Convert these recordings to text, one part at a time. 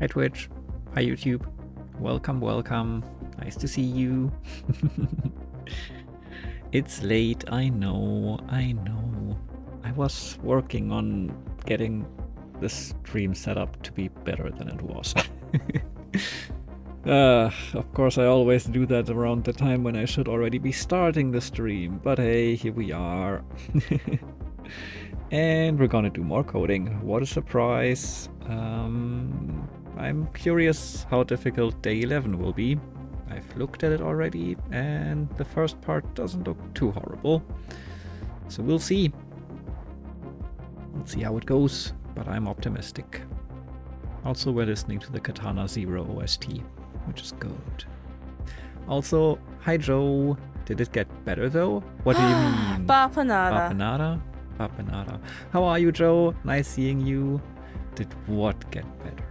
Hi Twitch. Hi YouTube. Welcome, welcome. Nice to see you. It's late, I know. I was working on getting the stream set up to be better than it was. Of course I always do that around the time when I should already be starting the stream, but hey, here we are. And we're gonna do more coding. What a surprise. I'm curious how difficult day 11 will be. I've looked at it already, and the first part doesn't look too horrible. So we'll see. We'll see how it goes, but I'm optimistic. Also, we're listening to the Katana Zero OST, which is good. Also, hi Joe. Did it get better though? What do you mean? Papanada. Papanada. How are you, Joe? Nice seeing you. Did what get better?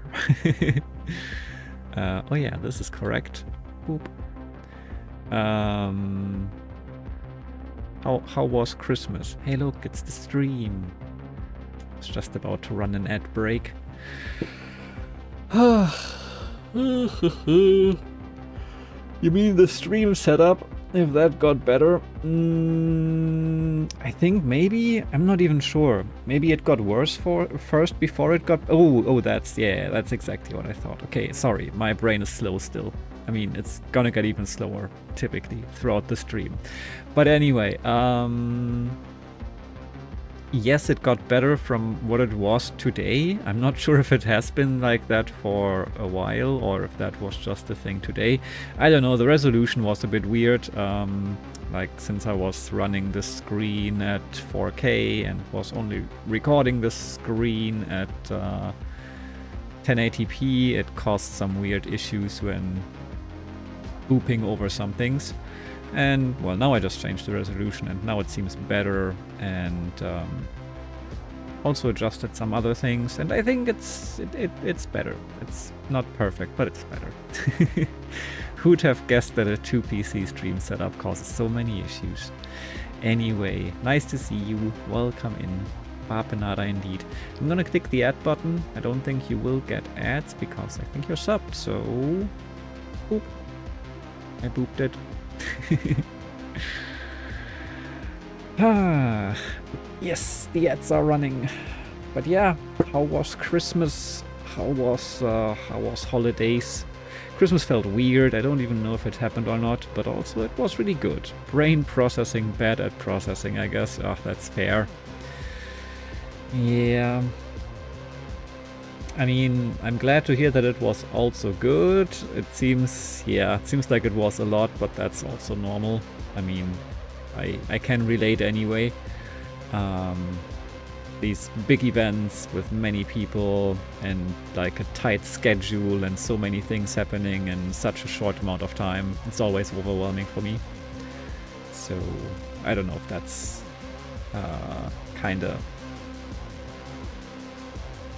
Oh yeah, this is correct. Boop. How was Christmas? Hey look, it's the stream. I was just about to run an ad break. You mean the stream setup? If that got better? I think maybe. I'm not even sure. Maybe it got worse first before it got... Oh, that's exactly what I thought. Okay, sorry. My brain is slow still. I mean, it's gonna get even slower, typically, throughout the stream. But anyway, yes, it got better from what it was today. I'm not sure if it has been like that for a while or if that was just a thing today. I don't know, the resolution was a bit weird. Like, since I was running the screen at 4K and was only recording the screen at 1080p, it caused some weird issues when booping over some things. And well, now I just changed the resolution and now it seems better, and also adjusted some other things, and I think it's better. It's not perfect, but it's better. Who'd have guessed that a 2 PC stream setup causes so many issues? Anyway, nice to see you. Welcome in. Papanada indeed. I'm gonna click the add button. I don't think you will get ads because I think you're subbed, so boop. I booped it. Yes, the ads are running. But yeah, how was Christmas? How was holidays? Christmas felt weird. I don't even know if it happened or not, but also it was really good. Brain processing, bad at processing, I guess. Oh, that's fair. Yeah. I mean, I'm glad to hear that it was also good. It seems like it was a lot, but that's also normal. I mean, I can relate anyway. These big events with many people and like a tight schedule and so many things happening in such a short amount of time, it's always overwhelming for me. So I don't know if that's kinda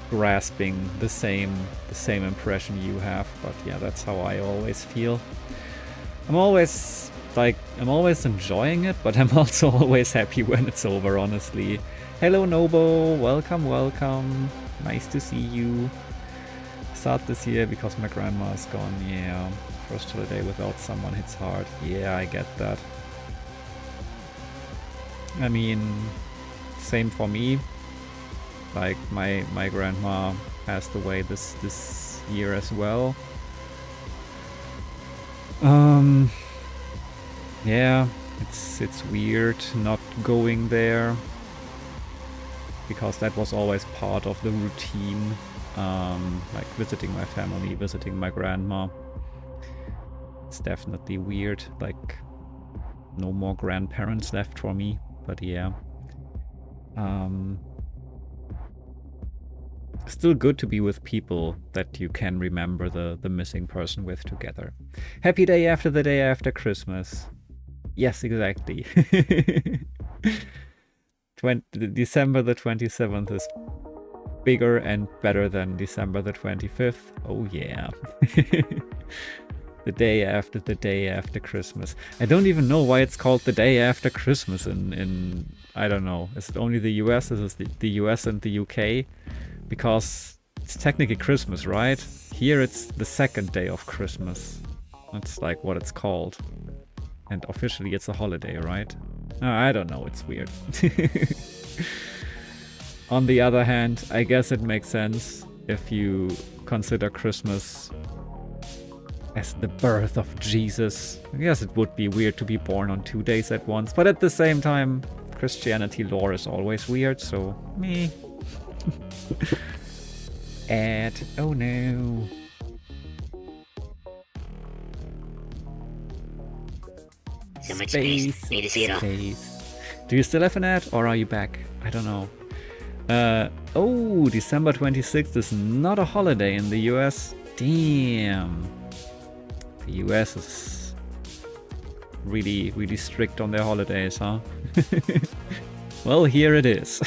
grasping the same impression you have, but yeah, that's how I always feel. I'm always enjoying it, but I'm also always happy when it's over, honestly. Hello Nobo, welcome. Nice to see you. Sad this year because my grandma is gone. Yeah, first holiday without someone hits hard. Yeah, I get that. I mean, same for me. Like, my grandma passed away this year as well. Yeah, it's weird not going there, because that was always part of the routine. Like visiting my family, visiting my grandma. It's definitely weird. Like, no more grandparents left for me, but yeah. Still good to be with people that you can remember the missing person with together. Happy day after the day after Christmas. Yes, exactly. December the 27th is bigger and better than December the 25th. Oh yeah. The day after Christmas. I don't even know why it's called the day after Christmas in I don't know. Is it only the US? Is it the US and the UK? Because It's technically Christmas, right? Here it's the second day of Christmas. That's like what it's called. And officially it's a holiday, right? I don't know, it's weird. On the other hand, I guess it makes sense if you consider Christmas as the birth of Jesus. I guess it would be weird to be born on 2 days at once, but at the same time, Christianity lore is always weird, so meh. Oh no. So much space. Space. Do you still have an ad, or are you back? I don't know. Oh, December 26th is not a holiday in the US. Damn. The US is really, really strict on their holidays, huh? Well, here it is.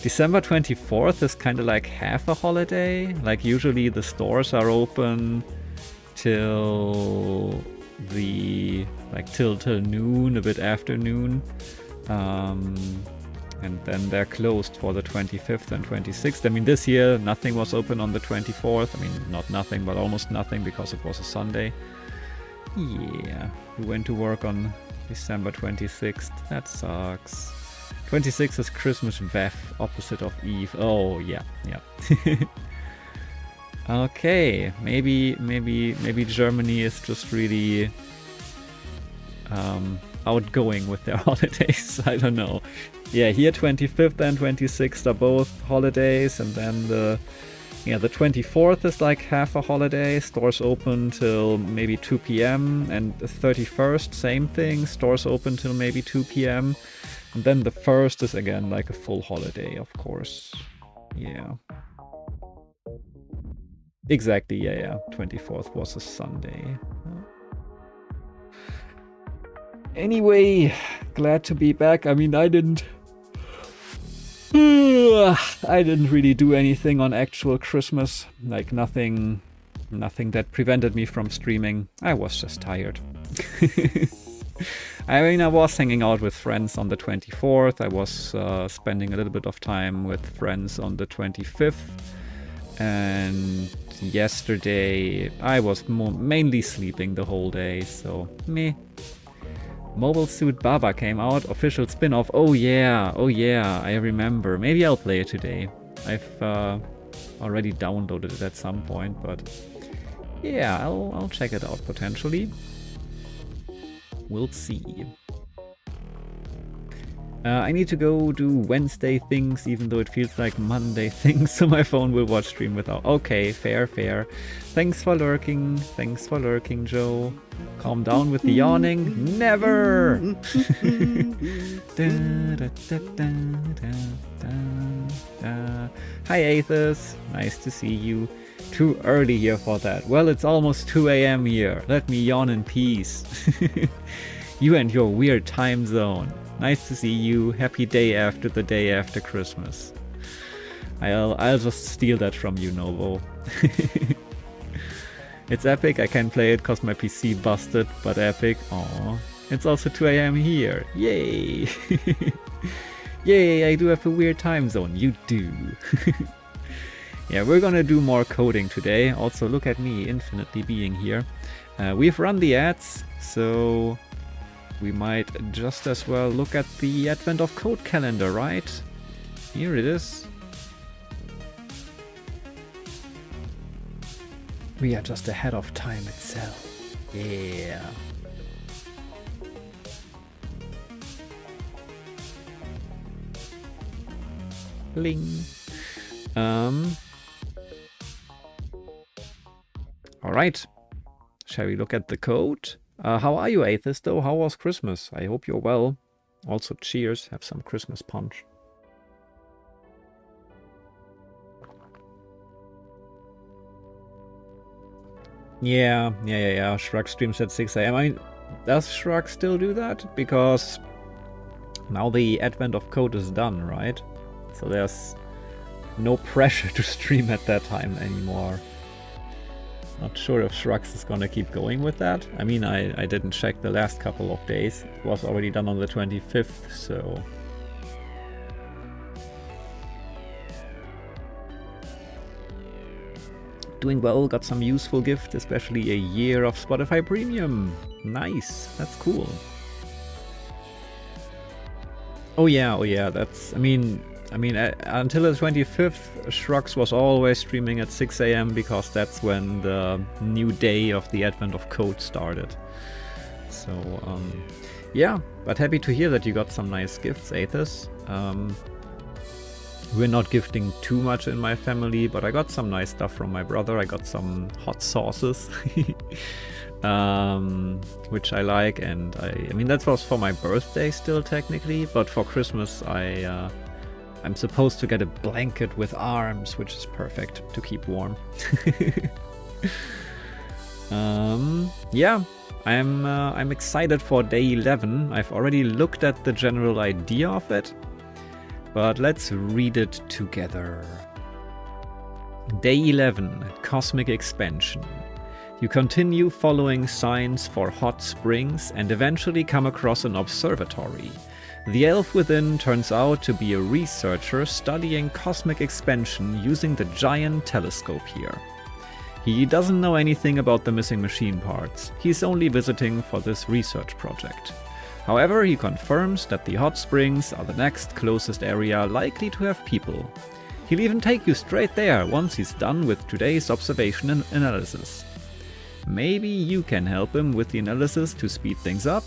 December 24th is kind of like half a holiday. Like usually the stores are open till till noon, a bit after noon. And then they're closed for the 25th and 26th. I mean, this year nothing was open on the 24th. I mean, not nothing, but almost nothing because it was a Sunday. Yeah, we went to work on December 26th. That sucks. 26th is Christmas Eve, opposite of Eve. Oh, yeah. Okay, maybe Germany is just really outgoing with their holidays. I don't know. Yeah, here 25th and 26th are both holidays, and then the 24th is like half a holiday. Stores open till maybe 2 p.m. and the 31st, same thing. Stores open till maybe 2 p.m. And then the 1st is again like a full holiday, of course. Yeah. Exactly, yeah. 24th was a Sunday. Anyway, glad to be back. I mean, I didn't really do anything on actual Christmas. Like nothing that prevented me from streaming. I was just tired. I mean, I was hanging out with friends on the 24th. I was spending a little bit of time with friends on the 25th. And yesterday I was mainly sleeping the whole day, so meh. Mobile Suit Baba came out, official spin-off. Oh yeah, I remember. Maybe I'll play it today. I've already downloaded it at some point, but yeah, I'll check it out potentially. We'll see. I need to go do Wednesday things, even though it feels like Monday things, so my phone will watch stream without. Okay, fair. Thanks for lurking, Joe. Calm down with the yawning. Never! Hi, Aethys. Nice to see you. Too early here for that. Well, it's almost 2 a.m. here. Let me yawn in peace. You and your weird time zone. Nice to see you. Happy day after the day after Christmas. I'll just steal that from you, Novo. It's epic. I can't play it cause my PC busted, but epic. Aww. It's also 2 a.m. here. Yay! Yay, I do have a weird time zone. You do. Yeah, we're gonna do more coding today. Also, look at me, infinitely being here. We've run the ads, so we might just as well look at the AdventOfCode calendar, right? Here it is. We are just ahead of time itself. Yeah. Bling. Alright. Shall we look at the code? How are you, Aethys, though? How was Christmas? I hope you're well. Also, cheers. Have some Christmas punch. Yeah. Shrug streams at 6 a.m. I mean, does Shrug still do that? Because now the AdventOfCode is done, right? So there's no pressure to stream at that time anymore. Not sure if Shrugs is gonna keep going with that. I mean, I didn't check the last couple of days. It was already done on the 25th, so... Doing well, got some useful gifts, especially a year of Spotify Premium. Nice, that's cool. Oh yeah, that's, I mean, until the 25th, Shrugs was always streaming at 6 AM because that's when the new day of the Advent of Code started. So, yeah, but happy to hear that you got some nice gifts, Aethys. We're not gifting too much in my family, but I got some nice stuff from my brother. I got some hot sauces, which I like, and I mean that was for my birthday still technically, but for Christmas I'm supposed to get a blanket with arms, which is perfect to keep warm. Yeah, I'm excited for day 11. I've already looked at the general idea of it, but let's read it together. Day 11, Cosmic Expansion. You continue following signs for hot springs and eventually come across an observatory. The elf within turns out to be a researcher studying cosmic expansion using the giant telescope here. He doesn't know anything about the missing machine parts. He's only visiting for this research project. However, he confirms that the hot springs are the next closest area likely to have people. He'll even take you straight there once he's done with today's observation and analysis. Maybe you can help him with the analysis to speed things up?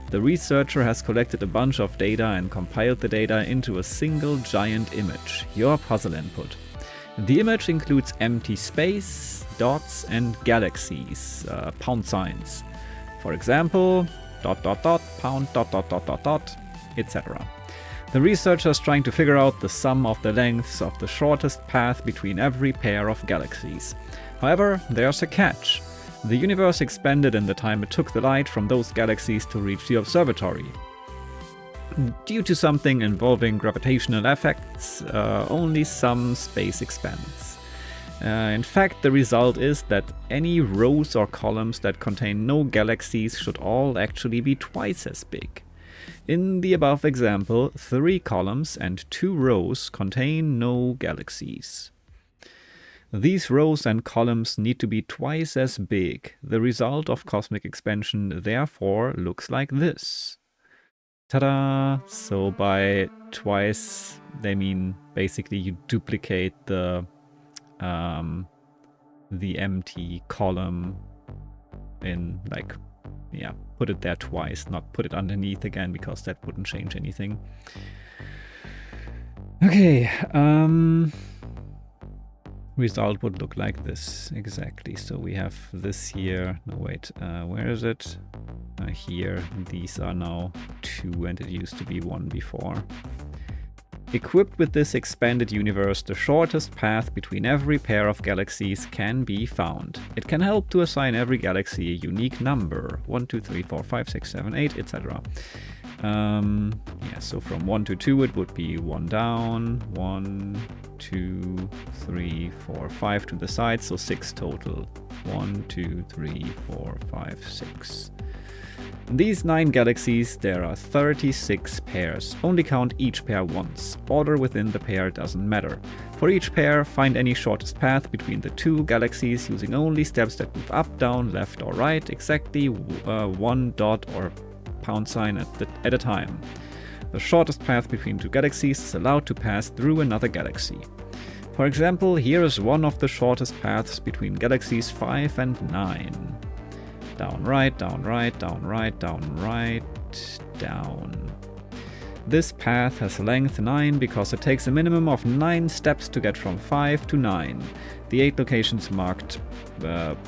The researcher has collected a bunch of data and compiled the data into a single giant image, your puzzle input. The image includes empty space, dots and galaxies, pound signs. For example, ... pound ... etc. The researcher is trying to figure out the sum of the lengths of the shortest path between every pair of galaxies. However, there's a catch. The universe expanded in the time it took the light from those galaxies to reach the observatory. Due to something involving gravitational effects, only some space expands. In fact, the result is that any rows or columns that contain no galaxies should all actually be twice as big. In the above example, 3 columns and 2 rows contain no galaxies. These rows and columns need to be twice as big. The result of cosmic expansion therefore looks like this. Ta-da! So by twice, they mean basically you duplicate the empty column in, like, yeah, put it there twice, not put it underneath again, because that wouldn't change anything. Okay, result would look like this, exactly. So we have this here, no wait, where is it? Here, these are now 2 and it used to be 1 before. Equipped with this expanded universe, the shortest path between every pair of galaxies can be found. It can help to assign every galaxy a unique number, 1, 2, 3, 4, 5, 6, 7, 8, etc. Yeah, so from 1 to 2 it would be 1 down, 1, 2, 3, 4, 5 to the side, so 6 total. 1, 2, 3, 4, 5, 6. In these 9 galaxies, there are 36 pairs. Only count each pair once. Order within the pair doesn't matter. For each pair, find any shortest path between the 2 galaxies using only steps that move up, down, left or right, exactly 1 dot or pound sign at a time. The shortest path between 2 galaxies is allowed to pass through another galaxy. For example, here is one of the shortest paths between galaxies 5 and 9. Down, right, down, right, down, right, down, right, down. This path has length 9 because it takes a minimum of 9 steps to get from 5 to 9. The 8 locations marked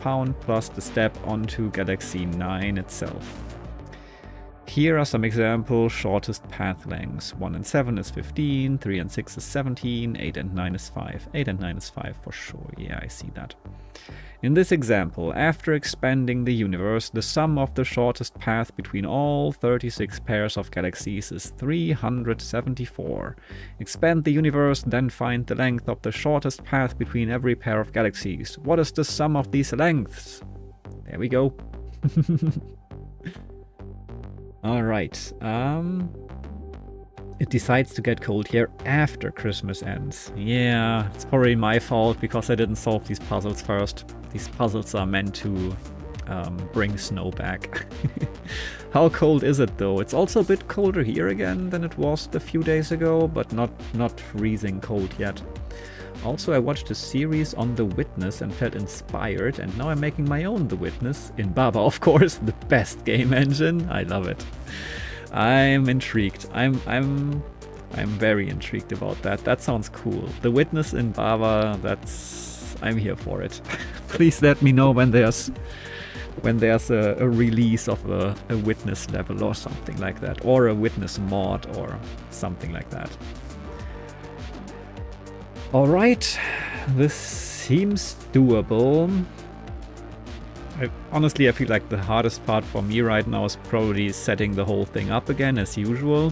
pound plus the step onto galaxy 9 itself. Here are some example shortest path lengths. 1 and 7 is 15, 3 and 6 is 17, 8 and 9 is 5. 8 and 9 is 5 for sure, yeah, I see that. In this example, after expanding the universe, the sum of the shortest path between all 36 pairs of galaxies is 374. Expand the universe, then find the length of the shortest path between every pair of galaxies. What is the sum of these lengths? There we go. Alright, it decides to get cold here after Christmas ends. Yeah, it's probably my fault because I didn't solve these puzzles first. These puzzles are meant to bring snow back. How cold is it though? It's also a bit colder here again than it was a few days ago, but not freezing cold yet. Also, I watched a series on The Witness and felt inspired, and now I'm making my own The Witness in Baba, of course, the best game engine. I love it. I'm intrigued. I'm very intrigued about that. That sounds cool. The Witness in Baba, I'm here for it. Please let me know when there's a release of a Witness level or something like that, or a Witness mod or something like that. Alright, this seems doable. Honestly, I feel like the hardest part for me right now is probably setting the whole thing up again as usual,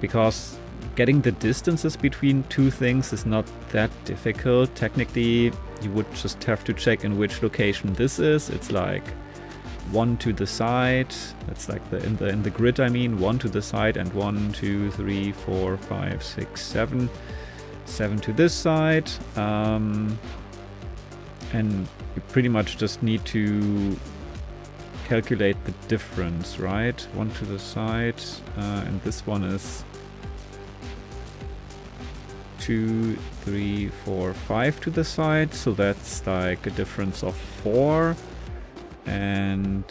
because getting the distances between two things is not that difficult. Technically, you would just have to check in which location this is. It's like 1 to the side. That's like in the grid, I mean, 1 to the side, and 1, 2, 3, 4, 5, 6, 7. 7 to this side, and you pretty much just need to calculate the difference, right? 1 to the side, and this one is 2, 3, 4, 5 to the side, so that's like a difference of 4, and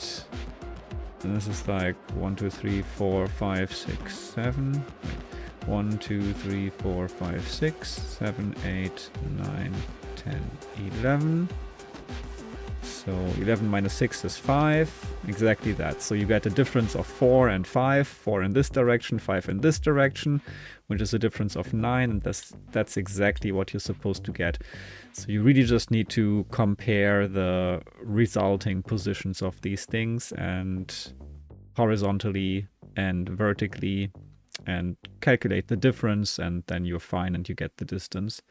this is like 1, 2, 3, 4, 5, 6, 7. 1, 2, 3, 4, 5, 6, 7, 8, 9, 10, 11. So 11 minus 6 is 5. Exactly that. So you get a difference of 4 and 5. 4 in this direction, 5 in this direction, which is a difference of 9. And that's exactly what you're supposed to get. So you really just need to compare the resulting positions of these things, and horizontally and vertically, and calculate the difference, and then you're fine and you get the distance.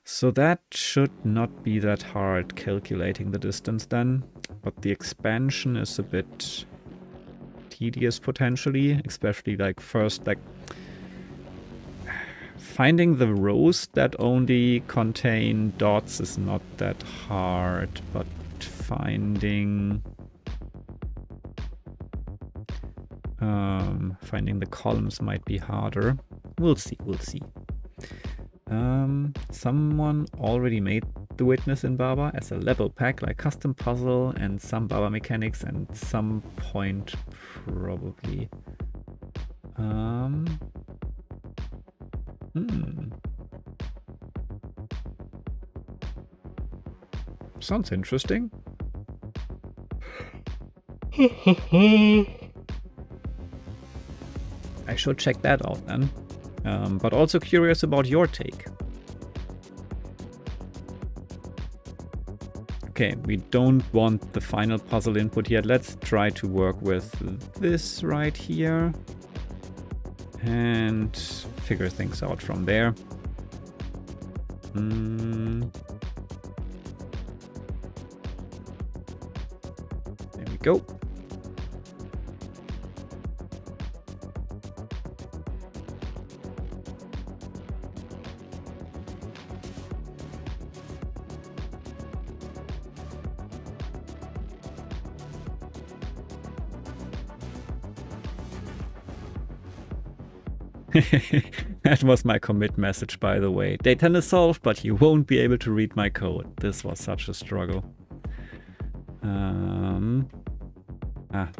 So that should not be that hard, calculating the distance then, but the expansion is a bit tedious potentially, especially like first, like finding the rows that only contain dots is not that hard, but finding the columns might be harder. We'll see. Someone already made The Witness in Baba as a level pack, like custom puzzle and some Baba mechanics, and some point probably. Sounds interesting. I should check that out then. But also curious about your take. Okay, we don't want the final puzzle input yet. Let's try to work with this right here and figure things out from there. There we go. That was my commit message, by the way. Day 10 is solved, but you won't be able to read my code. This was such a struggle.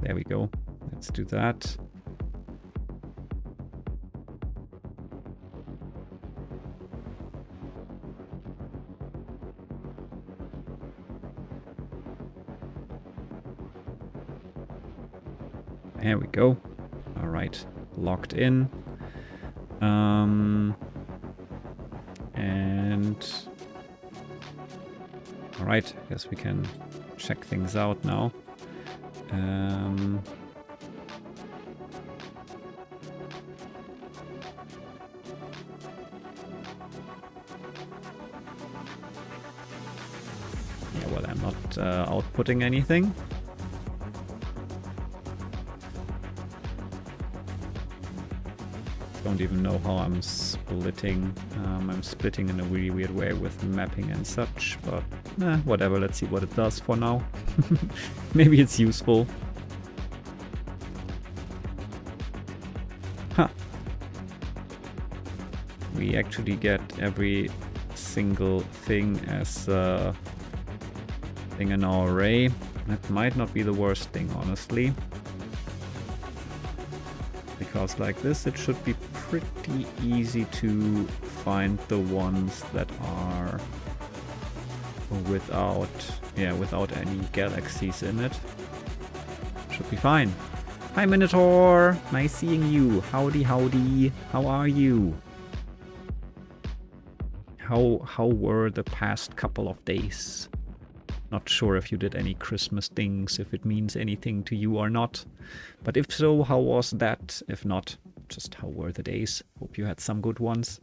There we go. Let's do that. There we go. All right, locked in. And all right, I guess we can check things out now. Yeah, well, I'm not outputting anything. don't even know how I'm splitting. I'm splitting in a really weird way with mapping and such, but whatever, let's see what it does for now. Maybe it's useful. Huh. We actually get every single thing as a thing in our array. That might not be the worst thing, honestly. Because like this, it should be pretty easy to find the ones that are without any galaxies in it. Should be fine. Hi Minotaur! Nice seeing you. Howdy, howdy. How are you? How were the past couple of days? Not sure if you did any Christmas things, if it means anything to you or not. But if so, how was that? If not, just how were the days? Hope you had some good ones.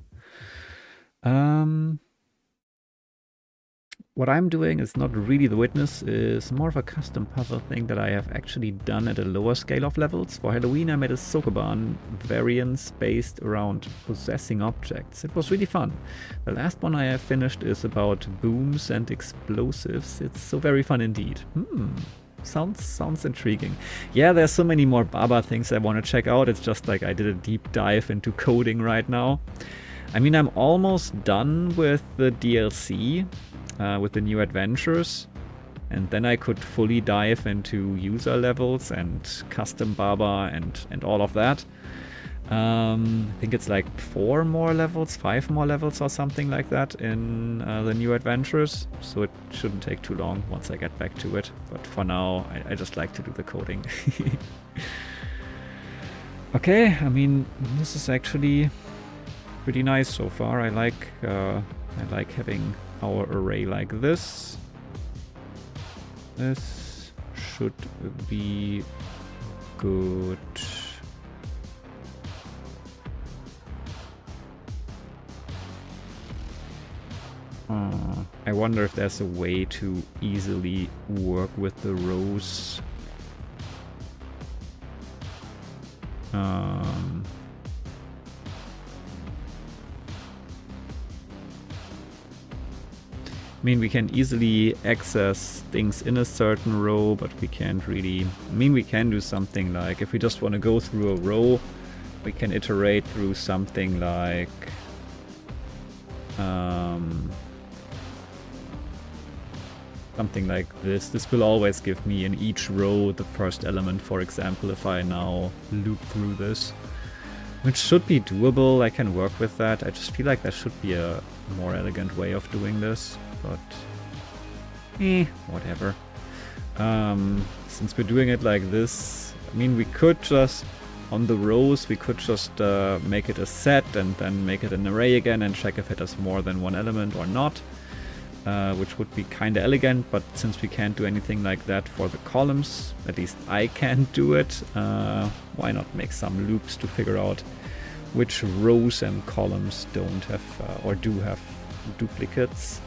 What I'm doing is not really the witness, is more of a custom puzzle thing that I have actually done at a lower scale of levels. For Halloween I made a Sokoban variance based around possessing objects. It was really fun. The last one I have finished is about booms and explosives. It's so very fun indeed. Sounds intriguing. Yeah, there's so many more Baba things I want to check out. It's just like I did a deep dive into coding right now. I mean, I'm almost done with the DLC. With the new adventures, and then I could fully dive into user levels and custom Baba and all of that. I think it's like 5 more levels or something like that in the new adventures, so it shouldn't take too long once I get back to it. But for now, I just like to do the coding. Okay, I mean, this is actually pretty nice so far. I like having our array like this. This should be good. I wonder if there's a way to easily work with the rows. I mean, we can easily access things in a certain row, but we can't really... I mean, we can do something like, if we just want to go through a row, we can iterate through something like... something like this. This will always give me in each row the first element, for example, if I now loop through this. Which should be doable, I can work with that. I just feel like there should be a more elegant way of doing this. But whatever. Since we're doing it like this, I mean, we could just, on the rows, we could just make it a set and then make it an array again and check if it has more than one element or not, which would be kind of elegant. But since we can't do anything like that for the columns, at least I can't do it, why not make some loops to figure out which rows and columns don't have or do have duplicates.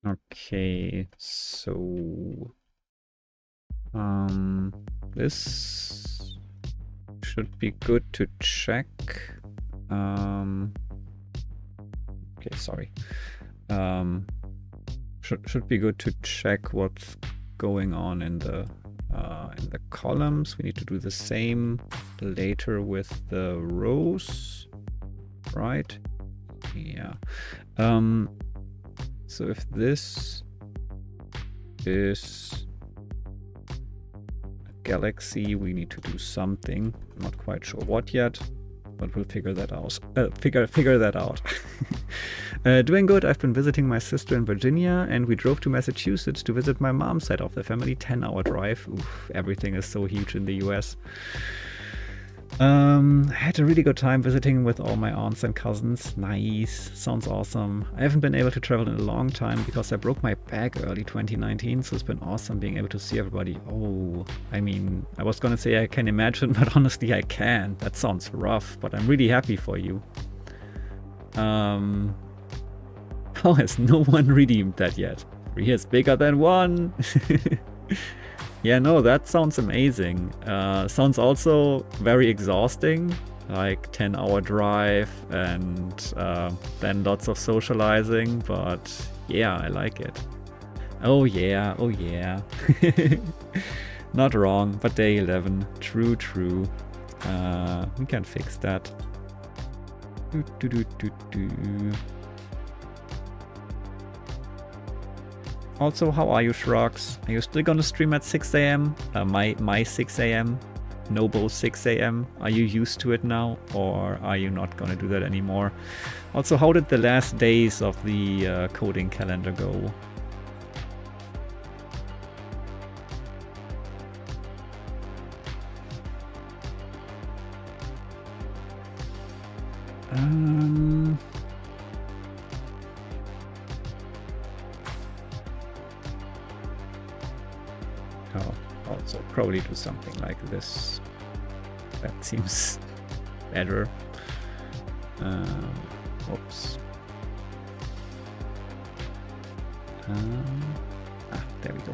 Okay, so this should be good to check. Okay, sorry. Should be good to check what's going on in the columns. We need to do the same later with the rows, right? Yeah. So if this is a galaxy. We need to do something. Not quite sure what yet, but we'll figure that out. Figure that out. Doing good. I've been visiting my sister in Virginia, and we drove to Massachusetts to visit my mom's side of the family. 10-hour drive. Oof, everything is so huge in the US. I had a really good time visiting with all my aunts and cousins. Nice. Sounds awesome. I haven't been able to travel in a long time because I broke my back early 2019, so it's been awesome being able to see everybody. Oh, I mean, I was gonna say I can imagine, but honestly I can't. That sounds rough, but I'm really happy for you. How has no one redeemed that yet? 3 is bigger than 1. Yeah, no, that sounds amazing. Sounds also very exhausting, like 10-hour drive and then lots of socializing, but yeah, I like it. Oh yeah, oh yeah. Not wrong, but day 11. True, true. We can fix that. Also, how are you, Shrugs? Are you still gonna stream at 6 AM? My 6 AM? Nobo's 6 AM? Are you used to it now? Or are you not gonna do that anymore? Also, how did the last days of the coding calendar go? Also probably do something like this. That seems better. Oops. There we go.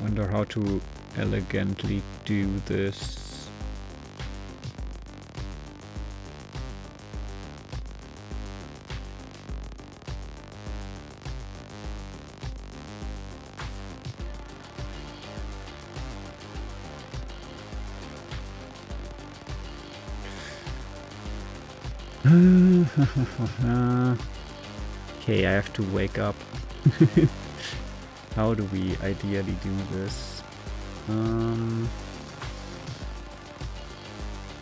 Wonder how to elegantly do this. Okay, I have to wake up. How do we ideally do this?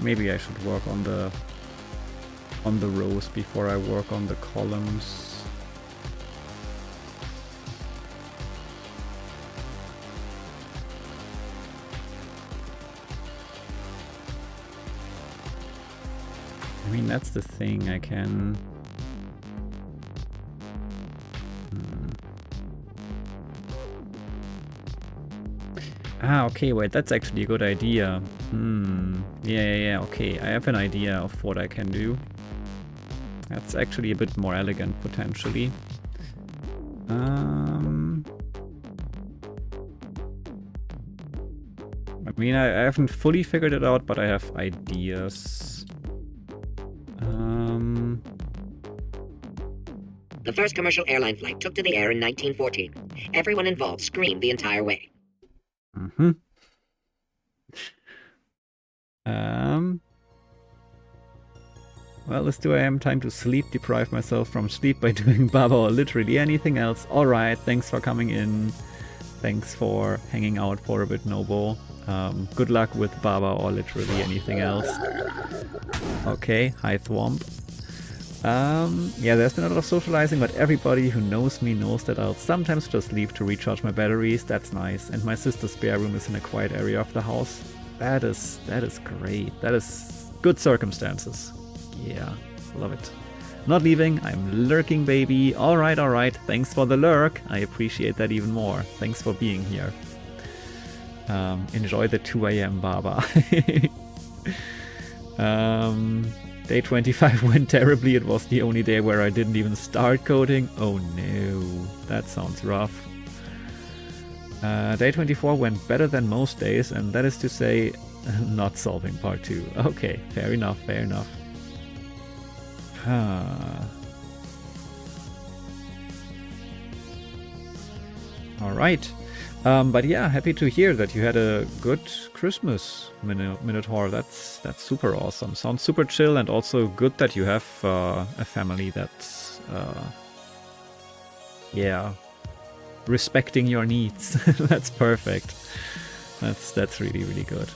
Maybe I should work on the rows before I work on the columns. I mean, that's the thing. I can... Ah, okay, wait, that's actually a good idea. Yeah, okay, I have an idea of what I can do. That's actually a bit more elegant, potentially. I mean, I haven't fully figured it out, but I have ideas. The first commercial airline flight took to the air in 1914. Everyone involved screamed the entire way. Well, it's 2 AM, time to sleep, deprive myself from sleep by doing Baba or literally anything else. Alright, thanks for coming in. Thanks for hanging out for a bit, Nobo. Good luck with Baba or literally anything else. Okay, hi Thwomp. Yeah, there's been a lot of socializing, but everybody who knows me knows that I'll sometimes just leave to recharge my batteries. That's nice. And my sister's spare room is in a quiet area of the house. That is great. That is good circumstances. Yeah, love it. Not leaving, I'm lurking, baby. Alright. Thanks for the lurk. I appreciate that even more. Thanks for being here. Enjoy the 2 AM Baba. Day 25 went terribly. It was the only day where I didn't even start coding. Oh no, that sounds rough. Day 24 went better than most days, and that is to say, Not solving part 2. Okay, fair enough, fair enough. All right. But yeah, happy to hear that you had a good Christmas, Minotaur. That's super awesome. Sounds super chill, and also good that you have a family that's yeah, respecting your needs. That's perfect. That's really, really good.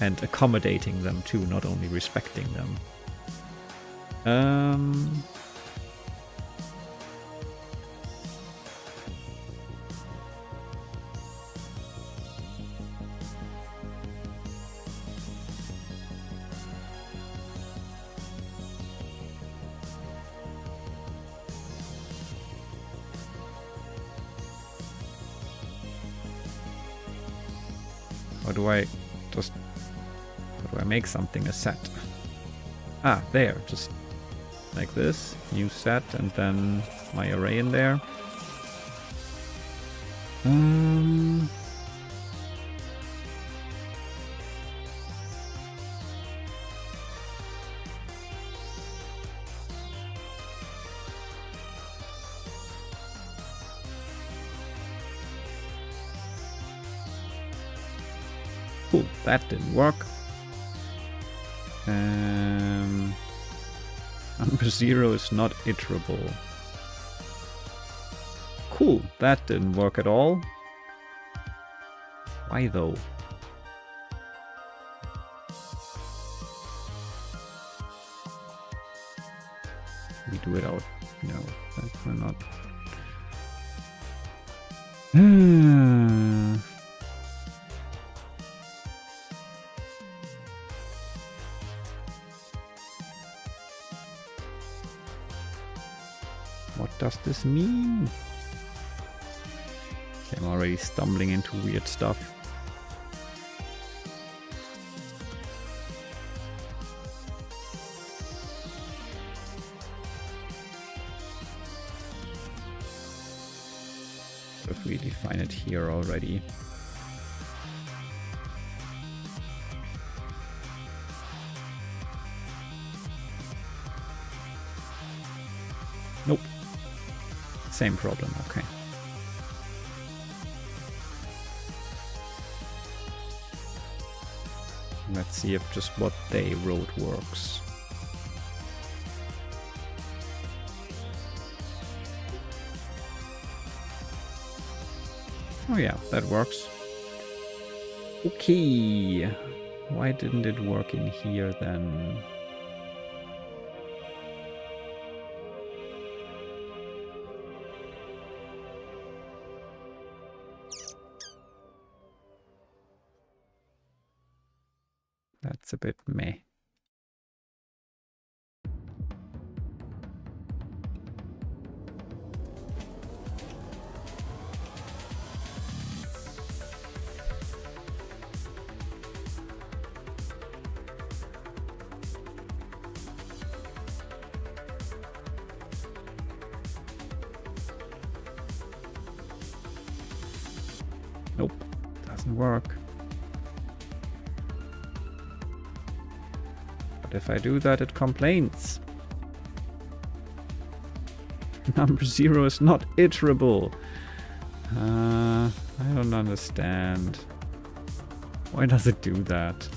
And accommodating them too, not only respecting them. How do I make something a set? Ah, there, just like this, new set, and then my array in there. Cool, that didn't work. Number 0 is not iterable. Cool, that didn't work at all. Why though? We do it out. No, that's not. What does this mean? I'm already stumbling into weird stuff. If we define it here already. Nope. Same problem, okay. Let's see if just what they wrote works. Oh yeah, that works. Okay. Why didn't it work in here then? That's a bit meh. Nope, doesn't work. But if I do that, it complains. Number 0 is not iterable. I don't understand. Why does it do that?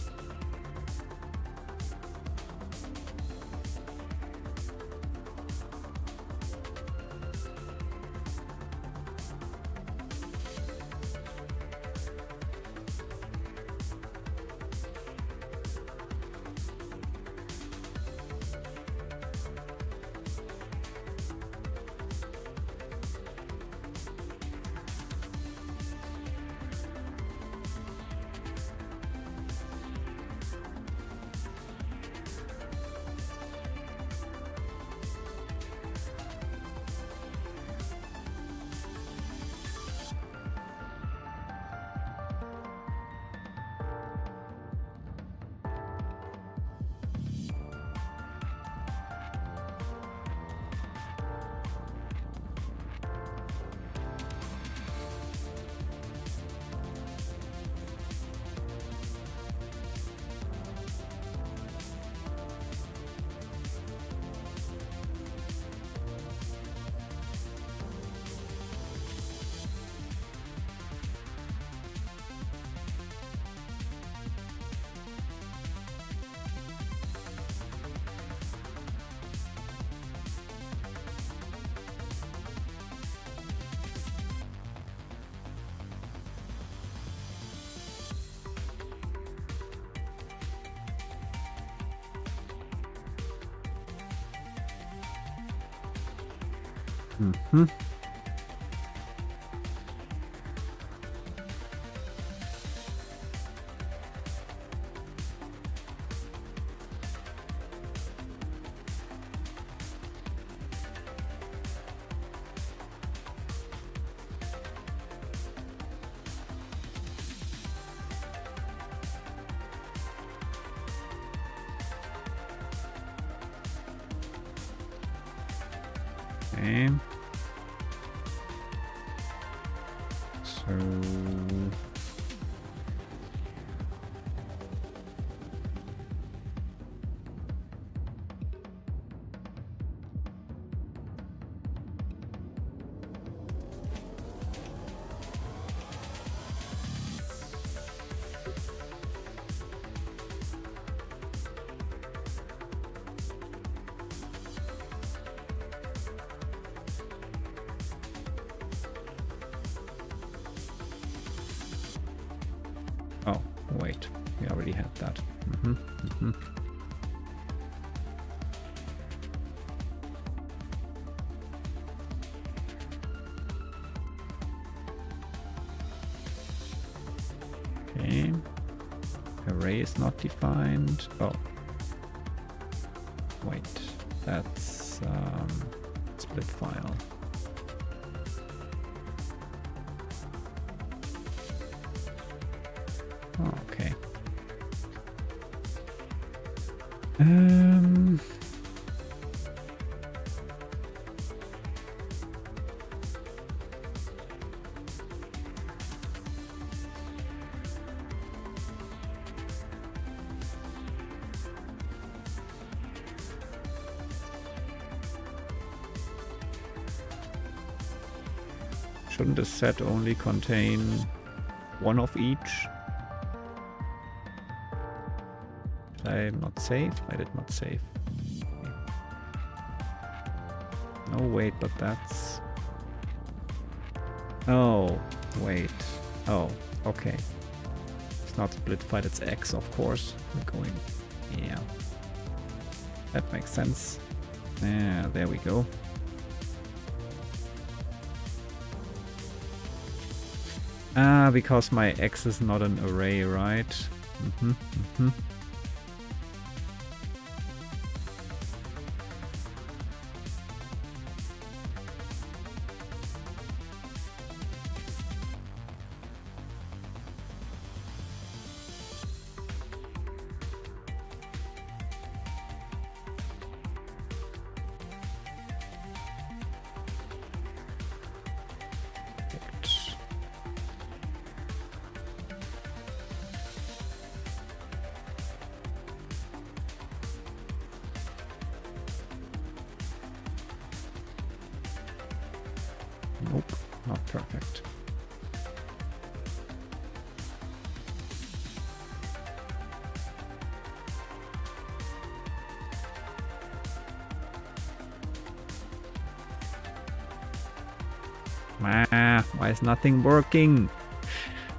Mm-hmm. Okay. So oh, wait, we already had that. Mm-hmm. Mm-hmm. Okay. Array is not defined. Oh. Wait, that's split file. Oh, okay. Shouldn't a set only contain one of each? Did I not save? I did not save. No, wait, but that's... Oh, wait. Oh, okay. It's not split-fied, it's X, of course. We're going... Yeah. That makes sense. Yeah, there we go. Ah, because my X is not an array, right? Mm-hmm, mm-hmm. Nope, not perfect. Why is nothing working?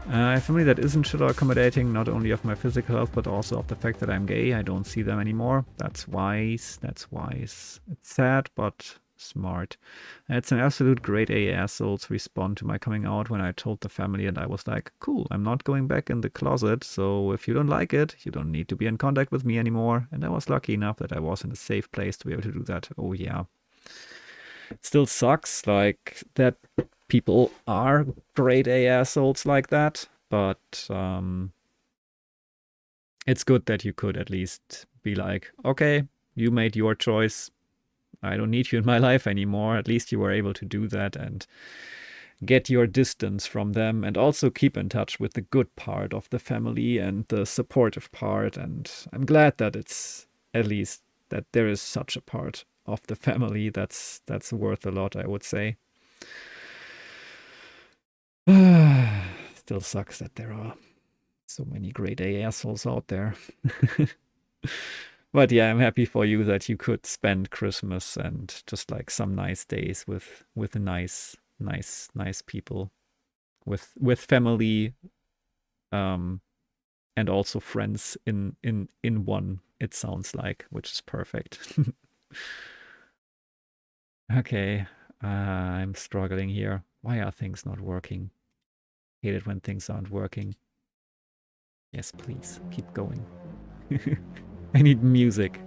A family that isn't should accommodating not only of my physical health but also of the fact that I'm gay. I don't see them anymore. That's wise. That's wise. It's sad, but smart. It's an absolute grade A assholes respond to my coming out when I told the family, and I was like, cool, I'm not going back in the closet, so if you don't like it, you don't need to be in contact with me anymore. And I was lucky enough that I was in a safe place to be able to do that. Oh yeah. It still sucks, like, that people are grade A assholes like that, but it's good that you could at least be like, okay, you made your choice. I don't need you in my life anymore. At least you were able to do that and get your distance from them, and also keep in touch with the good part of the family and the supportive part. And I'm glad that it's at least that there is such a part of the family that's worth a lot, I would say. Still sucks that there are so many grade A assholes out there. But yeah, I'm happy for you that you could spend Christmas and just like some nice days with nice people, with family, and also friends in one. It sounds like, which is perfect. Okay, I'm struggling here. Why are things not working? Hate it when things aren't working. Yes, please, keep going. I need music.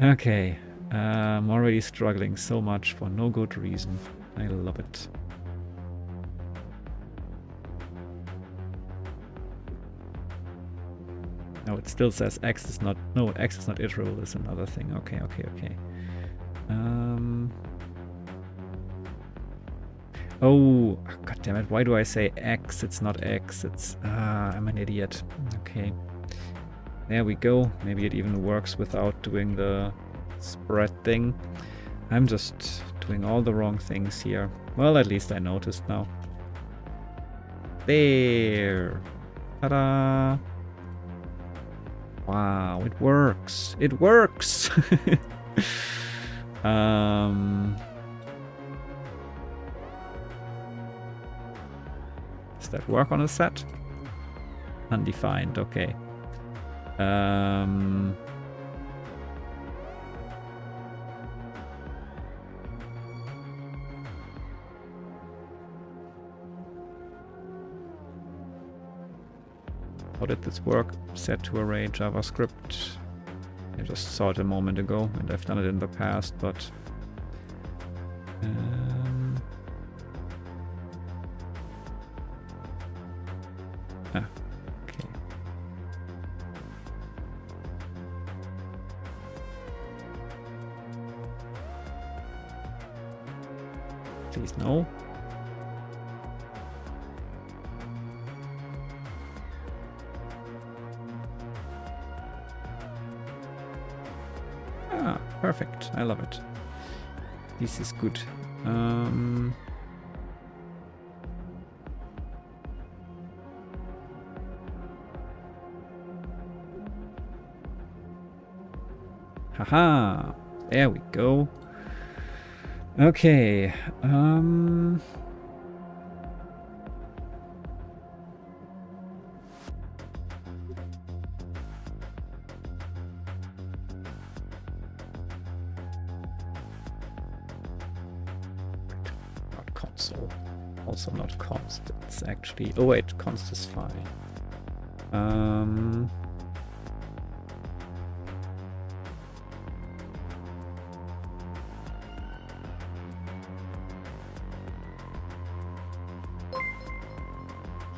Okay, I'm already struggling so much for no good reason. I love it. No, it still says X is not... No, X is not iterable is another thing. Okay. Oh, god damn it. Why do I say X? It's not X. It's... I'm an idiot. Okay. There we go. Maybe it even works without doing the spread thing. I'm just doing all the wrong things here. Well, at least I noticed now. There. Ta-da. Wow, it works. It works. Does that work on a set? Undefined, okay. How did this work? Set to array JavaScript. I just saw it a moment ago, and I've done it in the past, but... okay. Please no. Perfect. I love it. This is good. Haha. There we go. Okay. Console. Also not const. It's actually... Oh wait, const is fine.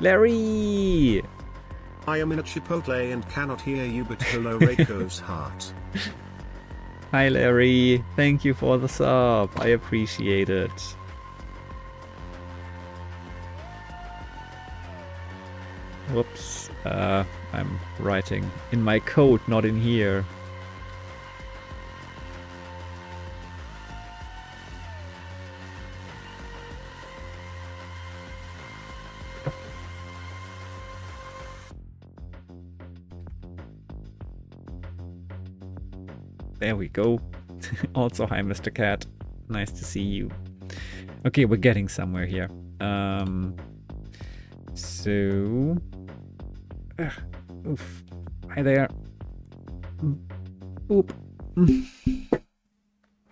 Larry! I am in a Chipotle and cannot hear you, but hello Reiko's heart. Hi Larry, thank you for the sub. I appreciate it. Whoops, I'm writing in my code, not in here. There we go. Also, hi Mr. Cat. Nice to see you. Okay, we're getting somewhere here. So... oof. Hi there. Oop.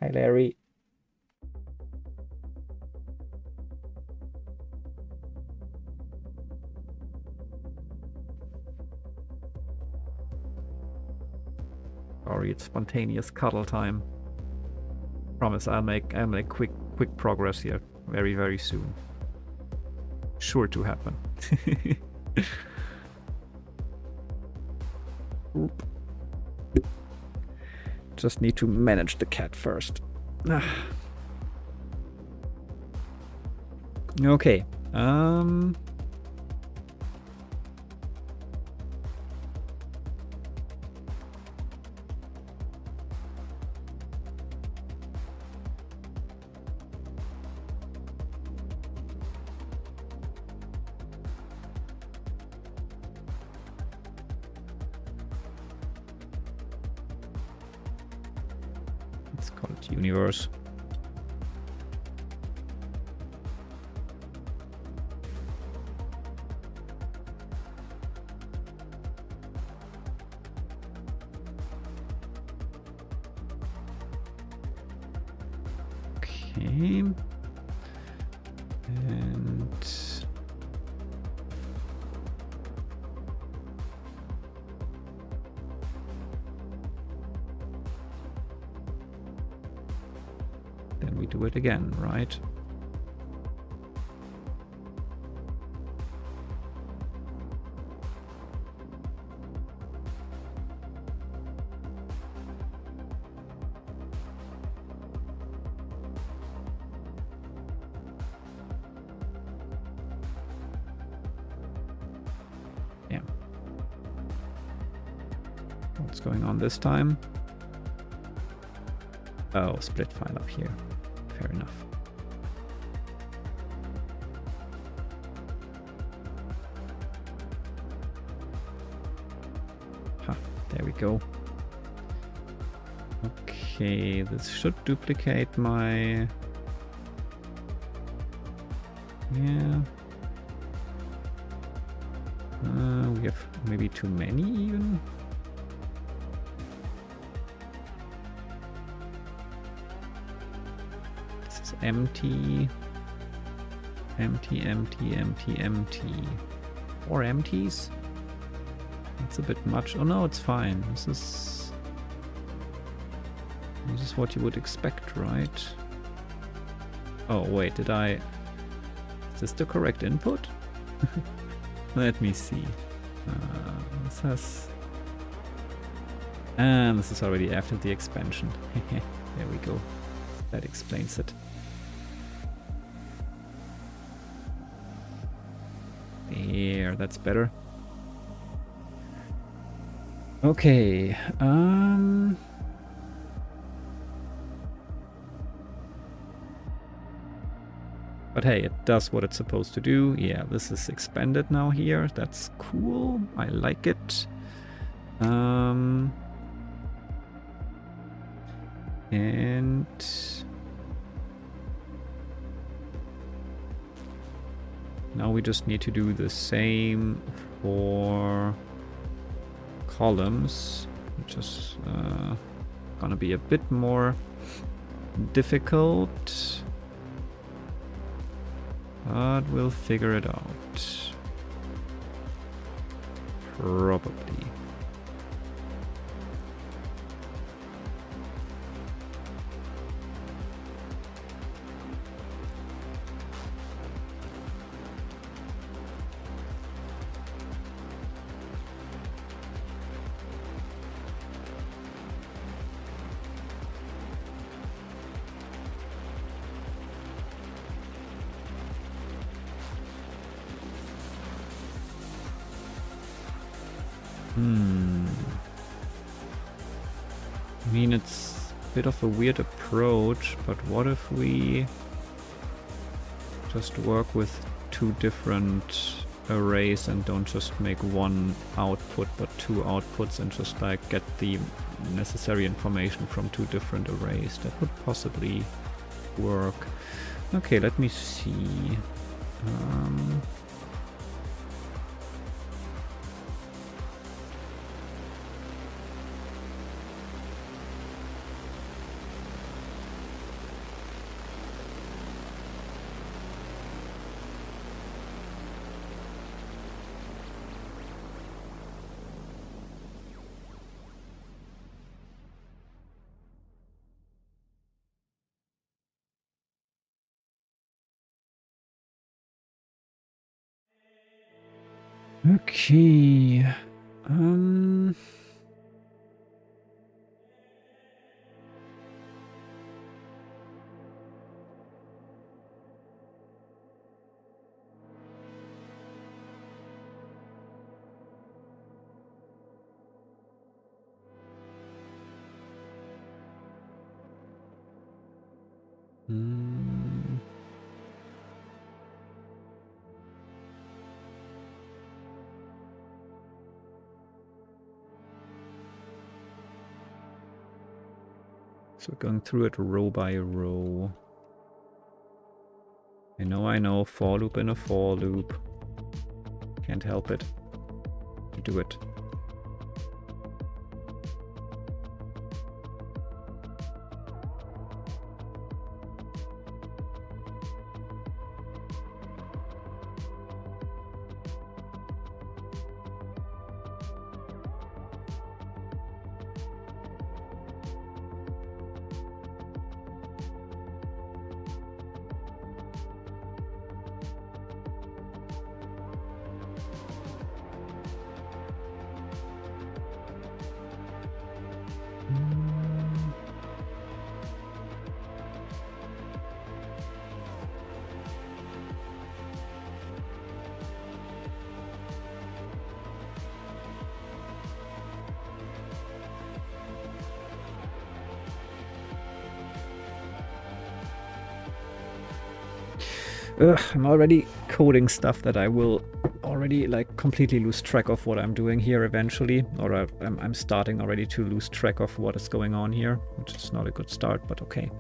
Hi Larry. Sorry, it's spontaneous cuddle time. Promise I'll make quick progress here very, very soon. Sure to happen. Oop. Just need to manage the cat first. Okay. Let's call it universe. Okay. And then we do it again, right? Yeah. What's going on this time? Oh, split file up here. Fair enough. Ha, there we go. Okay, this should duplicate my... Yeah. We have maybe too many even. This is empty. Empty, empty, empty, empty. Or empties? That's a bit much. Oh no, it's fine. This is what you would expect, right? Oh wait, did I... Is this the correct input? Let me see. This has... And this is already after the expansion. There we go. That explains it. There, that's better. Okay. But hey, it does what it's supposed to do. Yeah, this is expanded now here. That's cool. I like it. And now we just need to do the same for columns, which is gonna be a bit more difficult. But we'll figure it out. Probably. I mean, it's a bit of a weird approach, but what if we just work with two different arrays and don't just make one output but two outputs and just like get the necessary information from two different arrays? That would possibly work. Okay, let me see. Okay. So going through it row by row. I know, for loop in a for loop. Can't help it. Do it. I'm already coding stuff that I will already like completely lose track of what I'm doing here eventually, or I'm starting already to lose track of what is going on here, which is not a good start, but okay.